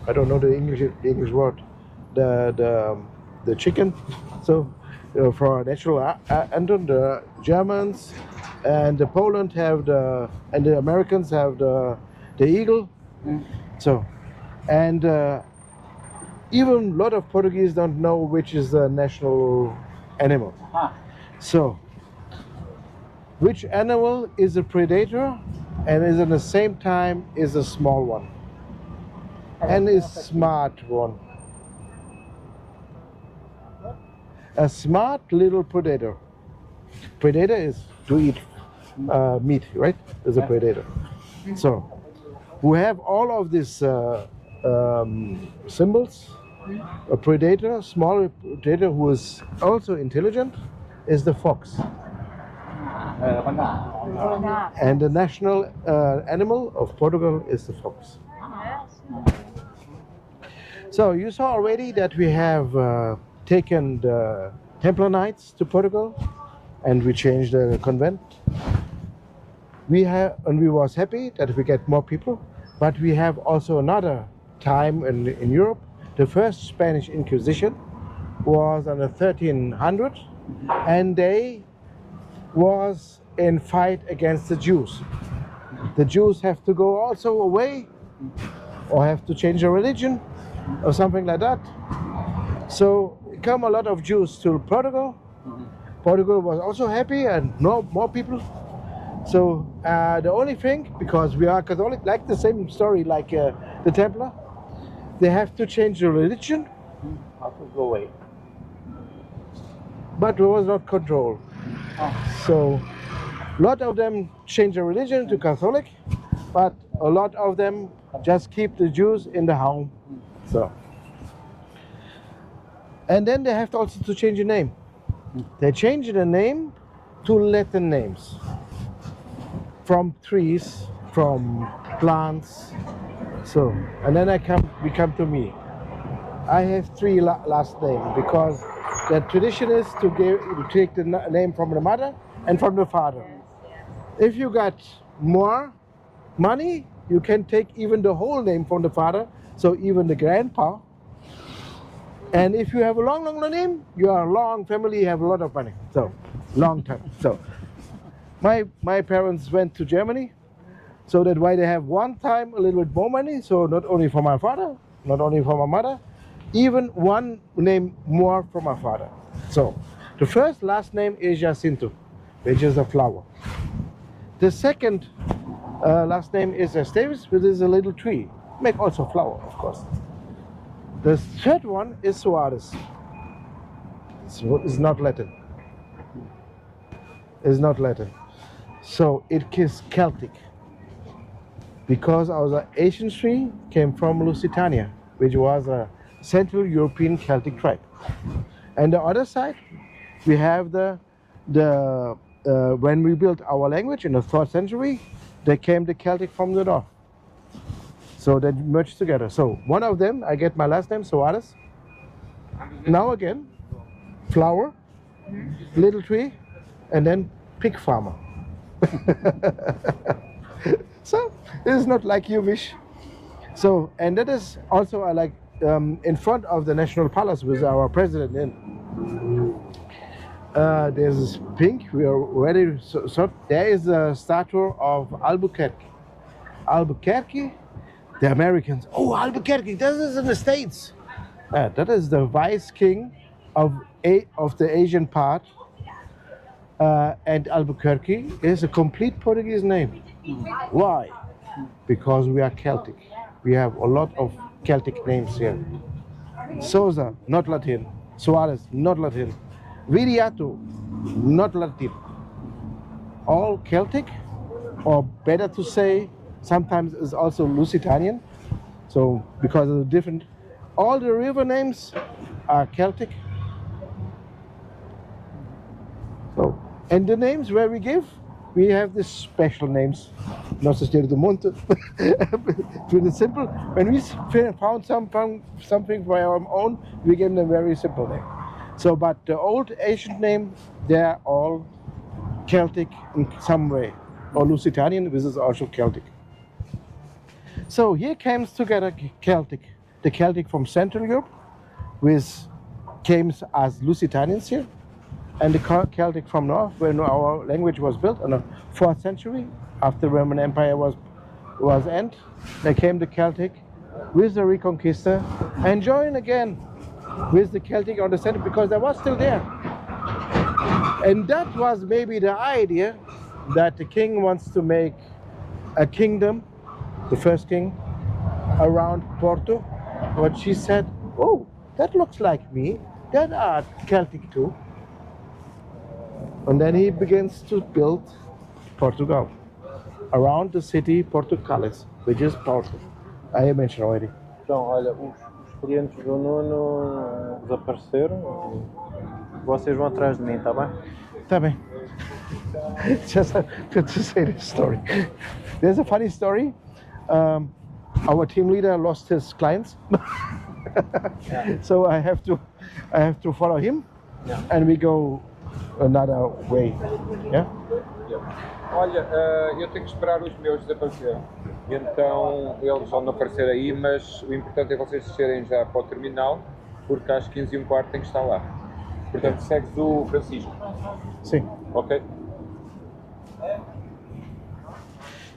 I don't know the English word, the chicken. So for a natural anthem, the Germans and the Poland have and the Americans have the eagle. So and even a lot of Portuguese don't know which is the national animal. So which animal is a predator and is at the same time is a small one and is smart one? A smart little predator. Predator is to eat meat, right? Is a predator. So we have all of these symbols. A predator, small predator who is also intelligent, is the fox. And the national animal of Portugal is the fox. So you saw already that we have taken the Templar Knights to Portugal, and we changed the convent. We was happy that we get more people, but we have also another time in Europe. The first Spanish Inquisition was in the 1300, and they was in fight against the Jews. The Jews have to go also away, or have to change their religion, or something like that. So come a lot of Jews to Portugal. Portugal was also happy and no more people. So the only thing, because we are Catholic, like the same story like the Templar, they have to change the religion. How to go away? But there was not control. So a lot of them change their religion to Catholic, but a lot of them just keep the Jews in the home. So, and then they have to also to change the name. They change the name to Latin names, from trees, from plants. So, and then we come to me. I have three last names because the tradition is to take the name from the mother and from the father. If you got more money, you can take even the whole name from the father, so even the grandpa. And if you have a long name, you are a long family, you have a lot of money. So, long time. So, my parents went to Germany, so that why they have one time a little bit more money, so not only for my father, not only for my mother, even one name more for my father. So, the first last name is Jacinto, which is a flower. The second last name is Esteves, which is a little tree. Make also flower, of course. The third one is Suarez. It's not Latin. It's not Latin. So it is Celtic. Because our ancestry came from Lusitania. which was a Central European Celtic tribe. And the other side, we have when we built our language in the 3rd century, they came the Celtic from the north. So they merged together. So one of them, I get my last name, Soares. Now again, flower, little tree, and then pig farmer. So it is not like you wish. So, and that is also I like in front of the National Palace with our president in. There's this pink. We are ready. So there is a statue of Albuquerque. Albuquerque, the Americans. Oh, Albuquerque. This is in the States. That is the vice king of the Asian part. And Albuquerque is a complete Portuguese name. Why? Because we are Celtic. We have a lot of Celtic names here. Sousa, not Latin. Soares, not Latin. Viriato, not Latin. All Celtic, or better to say, sometimes is also Lusitanian. So because of the different, all the river names are Celtic. So, and the names where we give, we have these special names. Nossa Senhora do Monte. Pretty simple. When we found something for our own, we gave them a very simple name. So, but the old ancient name, they're all Celtic in some way, or Lusitanian, which is also Celtic. So here comes together Celtic, the Celtic from Central Europe, which came as Lusitanians here, and the Celtic from North, when our language was built in the 4th century, after the Roman Empire was end, there came the Celtic with the Reconquista, and joined again with the Celtic on the center because they was still there. And that was maybe the idea that the king wants to make a kingdom, the first king, around Porto. But she said, oh, that looks like me, that are Celtic too. And then he begins to build Portugal around the city Portucalis, which is Porto. I mentioned already. Então, olha, os clientes do Nuno desapareceram. Vocês vão atrás de mim, tá bem? Tá bem. Just to say this story. There's a funny story. Our team leader lost his clients, so I have to follow him, and we go another way. Yeah. Olha, eu tenho que esperar os meus desapareceram. Então eles vão não aparecer aí, mas o importante é vocês descerem já para o terminal, porque às 15h15 tem que estar lá. Portanto, segues o Francisco. Sim. Ok.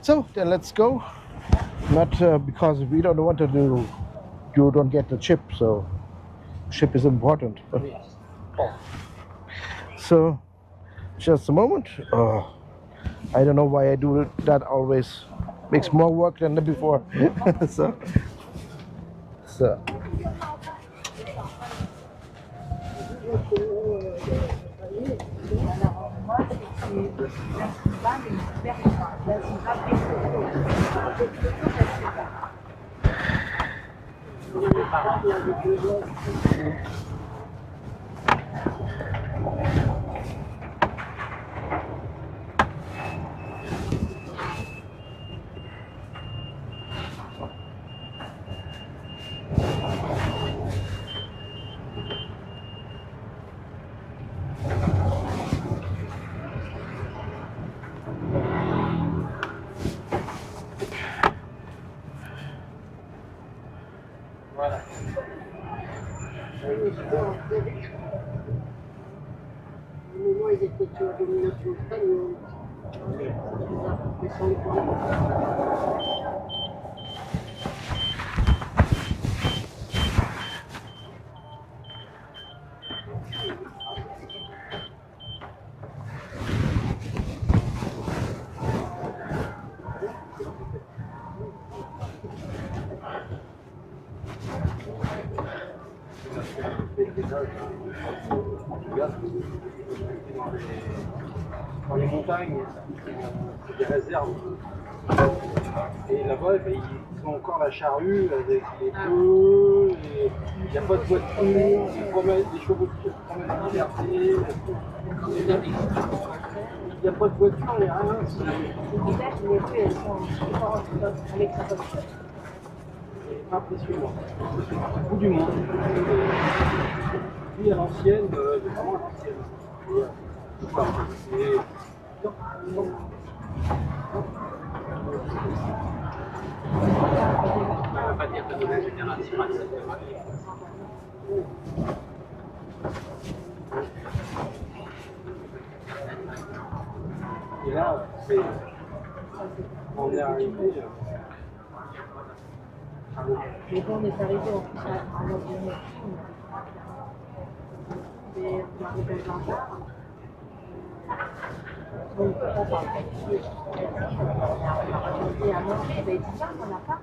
So then let's go. Not because we don't want to do. You don't get the chip, so chip is important. So just a moment. I don't know why I do that always. Makes more work than before. so. Dans les montagnes, c'est des réserves. Et Et là-bas, ben, ils ont encore la charrue avec les bœufs, il n'y a pas de voiture, les chevaux se promènent en liberté. Il n'y a pas de voiture, il n'y a rien. Les rues, elles sont avec sa voiture. C'est impressionnant. Au bout du monde. Puis à l'ancienne, vraiment à l'ancienne. Et on va pas dire que de la génération à cette et là, on est arrivé. Mais bon, on est arrivé en plus à l'heure du midi. Mais on arrive dans un bar. Donc, on parle de et à manger, ben, ils disent qu'on n'a pas.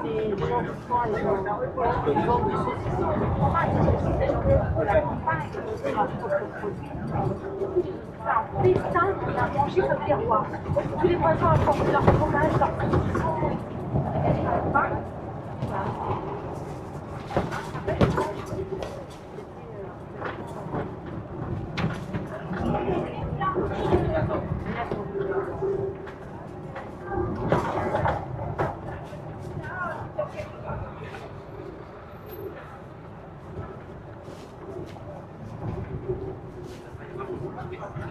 Les gens du coin, ils vendent du saucisson, du fromage, de la campagne, c'est un propre produit. C'est un festin à manger comme terroir. Tous les voisins apportent leur fromage, leur saucisson.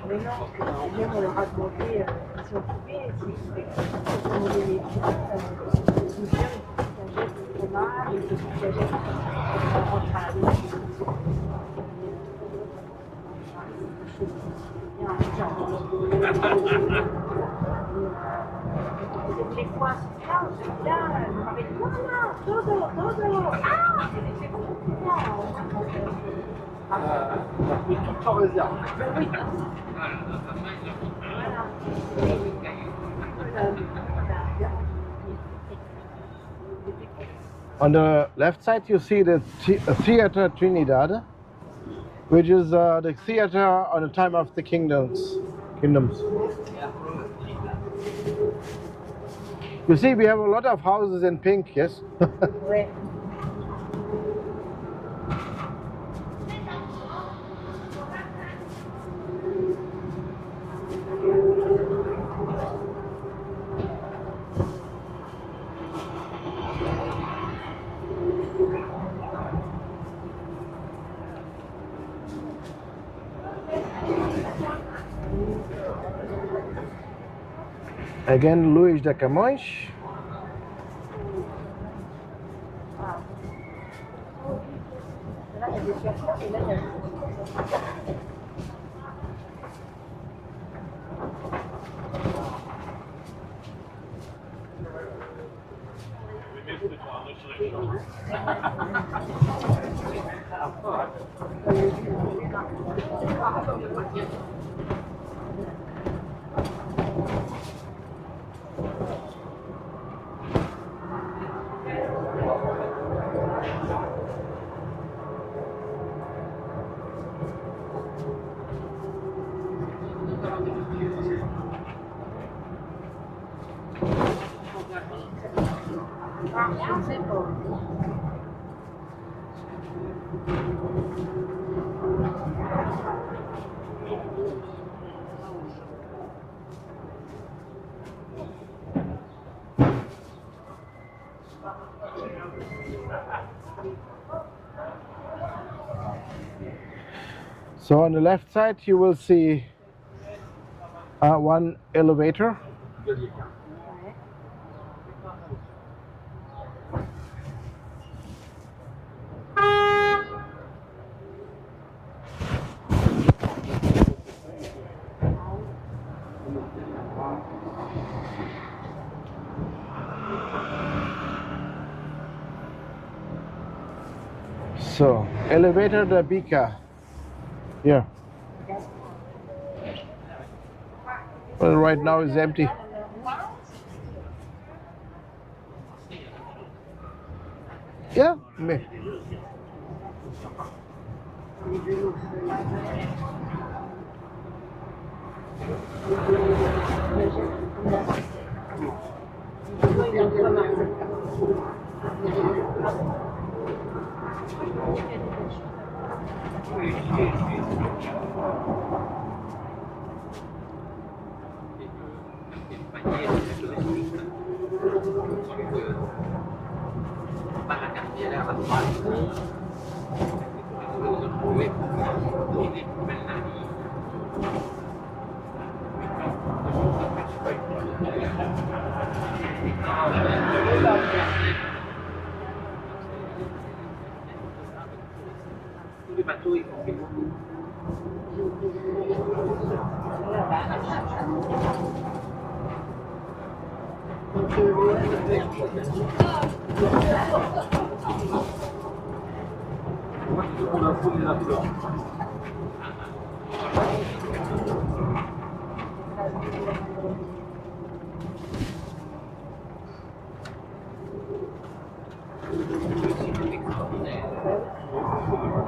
Mais non, même on leur a demandé si on pouvait, si on voulait les nous dire une petite cagette de fromage, une petite cagette on rentre à la maison. Les points sont là, on m'avait dit non, dodo, On a pris tout en réserve. On the left side, you see the Theatre Trinidad, which is the theater on the time of the kingdoms. You see, we have a lot of houses in pink, yes? Ouais. Again, Luís de Camões. Là, il y a des personnes et là, il y a des je sais pas. So on the left side, you will see one elevator. So, elevator the Bika. Here. Well, right now it's empty. Yeah, me. Tous les bateaux, ils font beaucoup. On a fou des acteurs.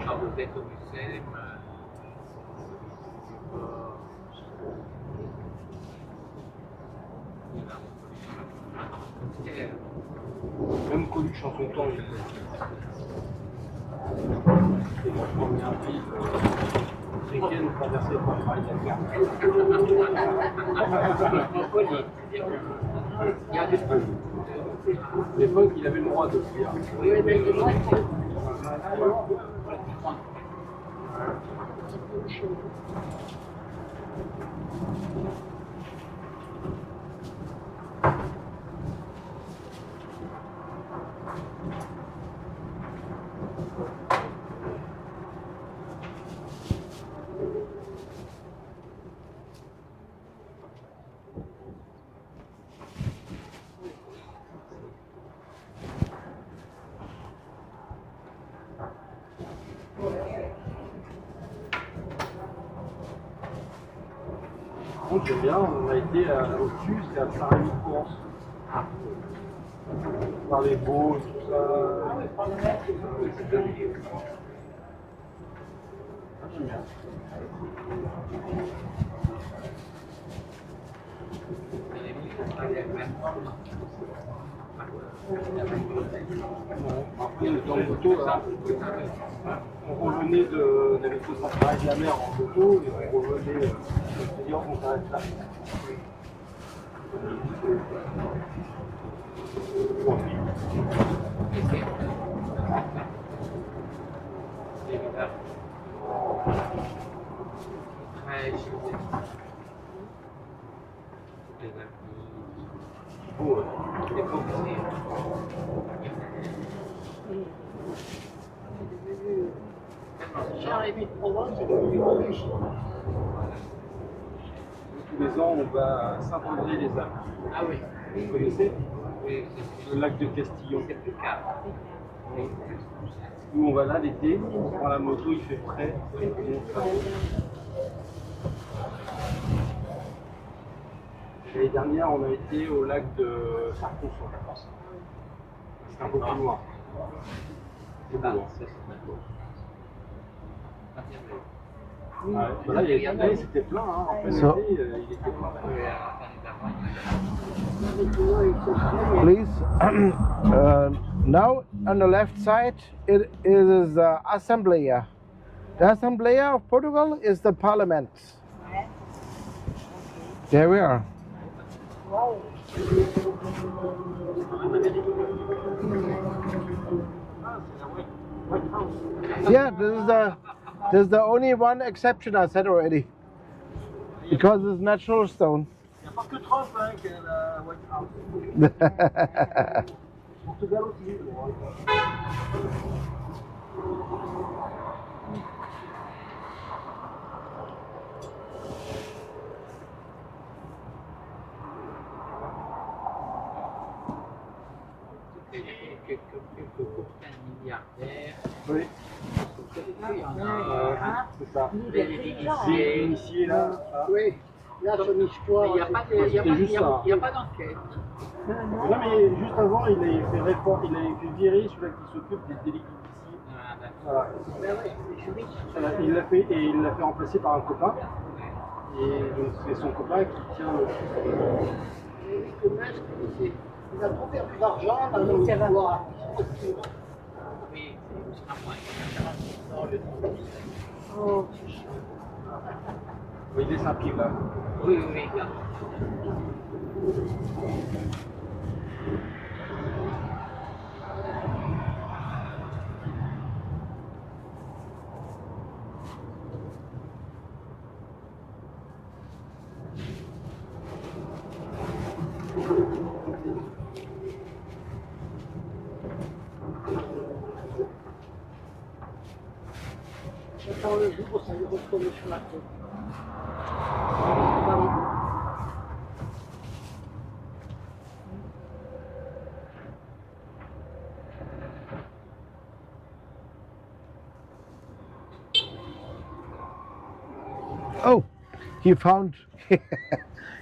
Genre de bête au Bruxelles. Même Coluche en son temps, il était la première ville africaine traversée par le rail de Il y a des trucs. À l'époque, il avait le droit de fuir. Oui, mais c'est vrai. Donc j'aime bien, on a été au-dessus, c'était à Saint-Rémy-de-Provence. Par les beaux, tout ça. J'aime bien. Après, le temps de moto, là, on revenait on avait fait ça pareil de la mer en moto, et on revenait, c'est-à-dire qu'on s'arrête là. Saint-Rémy-de-Provence, c'est devenu Coluche. Tous les ans, on va à Saint-André-les-Alpes. Ah oui. Vous connaissez? Oui, le lac de Castillon. c'est plus calme. Nous, on va là l'été, on prend la moto, il fait frais, et on travaille. L'année dernière, on a été au lac de Sarconson. C'est un peu plus loin. C'est beau, hein. Ouais, là, c'était plein, hein. En plein So- été, il était plein. Please, now on the left side it is the Assembleia. The Assembleia of Portugal is the parliament. There we are. Yeah, this is the only one exception I said already. Because it's natural stone. Il n'y a pas que Trump hein, qui est la White House. Portugal aussi. Quelques copains milliardaires. Oui. C'est ça. Les initiés là. Oui, là son histoire. Il n'y a pas d'enquête. Non mais juste avant, il a fait virer celui qui s'occupe des délégués initiés. Voilà. Voilà, il l'a fait remplacer par un copain. Et donc c'est son copain qui tient le Il a trop perdu d'argent dans le pouvoir. Oh. Oui, il est simple là. Oui, oui, là. J'attends le jour où ça lui retombe sur la tête. Oh, he found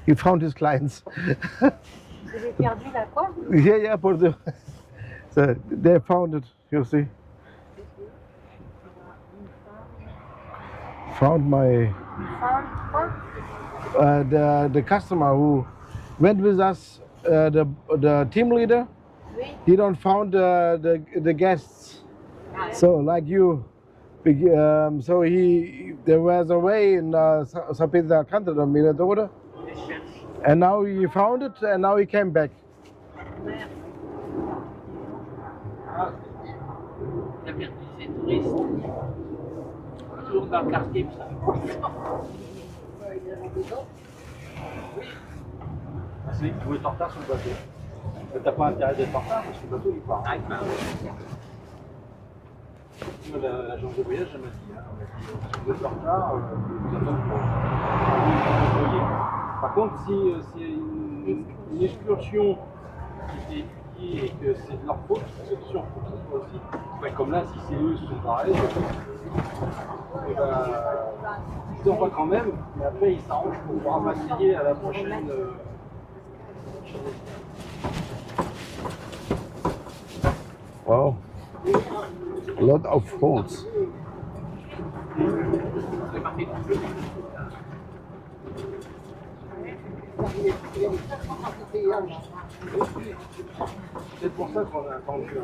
he found his clients. Vous avez perdu la quoi? Yeah, for the so they found it. You see, found my the customer who went with us. The team leader. He don't found the guests. So like you. So there was a way in St. Peter country, Mirador, and now he found it, and now he came back. C'est touriste. Toujours dans le quartier, ça. Si, vous êtes en retard sur le bateau. Mais t'as pas intérêt d'être en retard parce que le bateau il part. L'agence de voyage, elle m'a dit, hein, si vous êtes en retard, vous attendez pour envoyer. Par contre, si c'est une excursion qui est étudiée et que c'est de leur faute, c'est sûr qu'il faut que ce soit aussi. Ouais, comme là, si c'est eux qui sont pareils, et ils n'ont pas quand même, mais après ils s'arrangent pour pouvoir rapatrier à la prochaine. Wow, a lot of folds. C'est pour ça qu'on a attendu.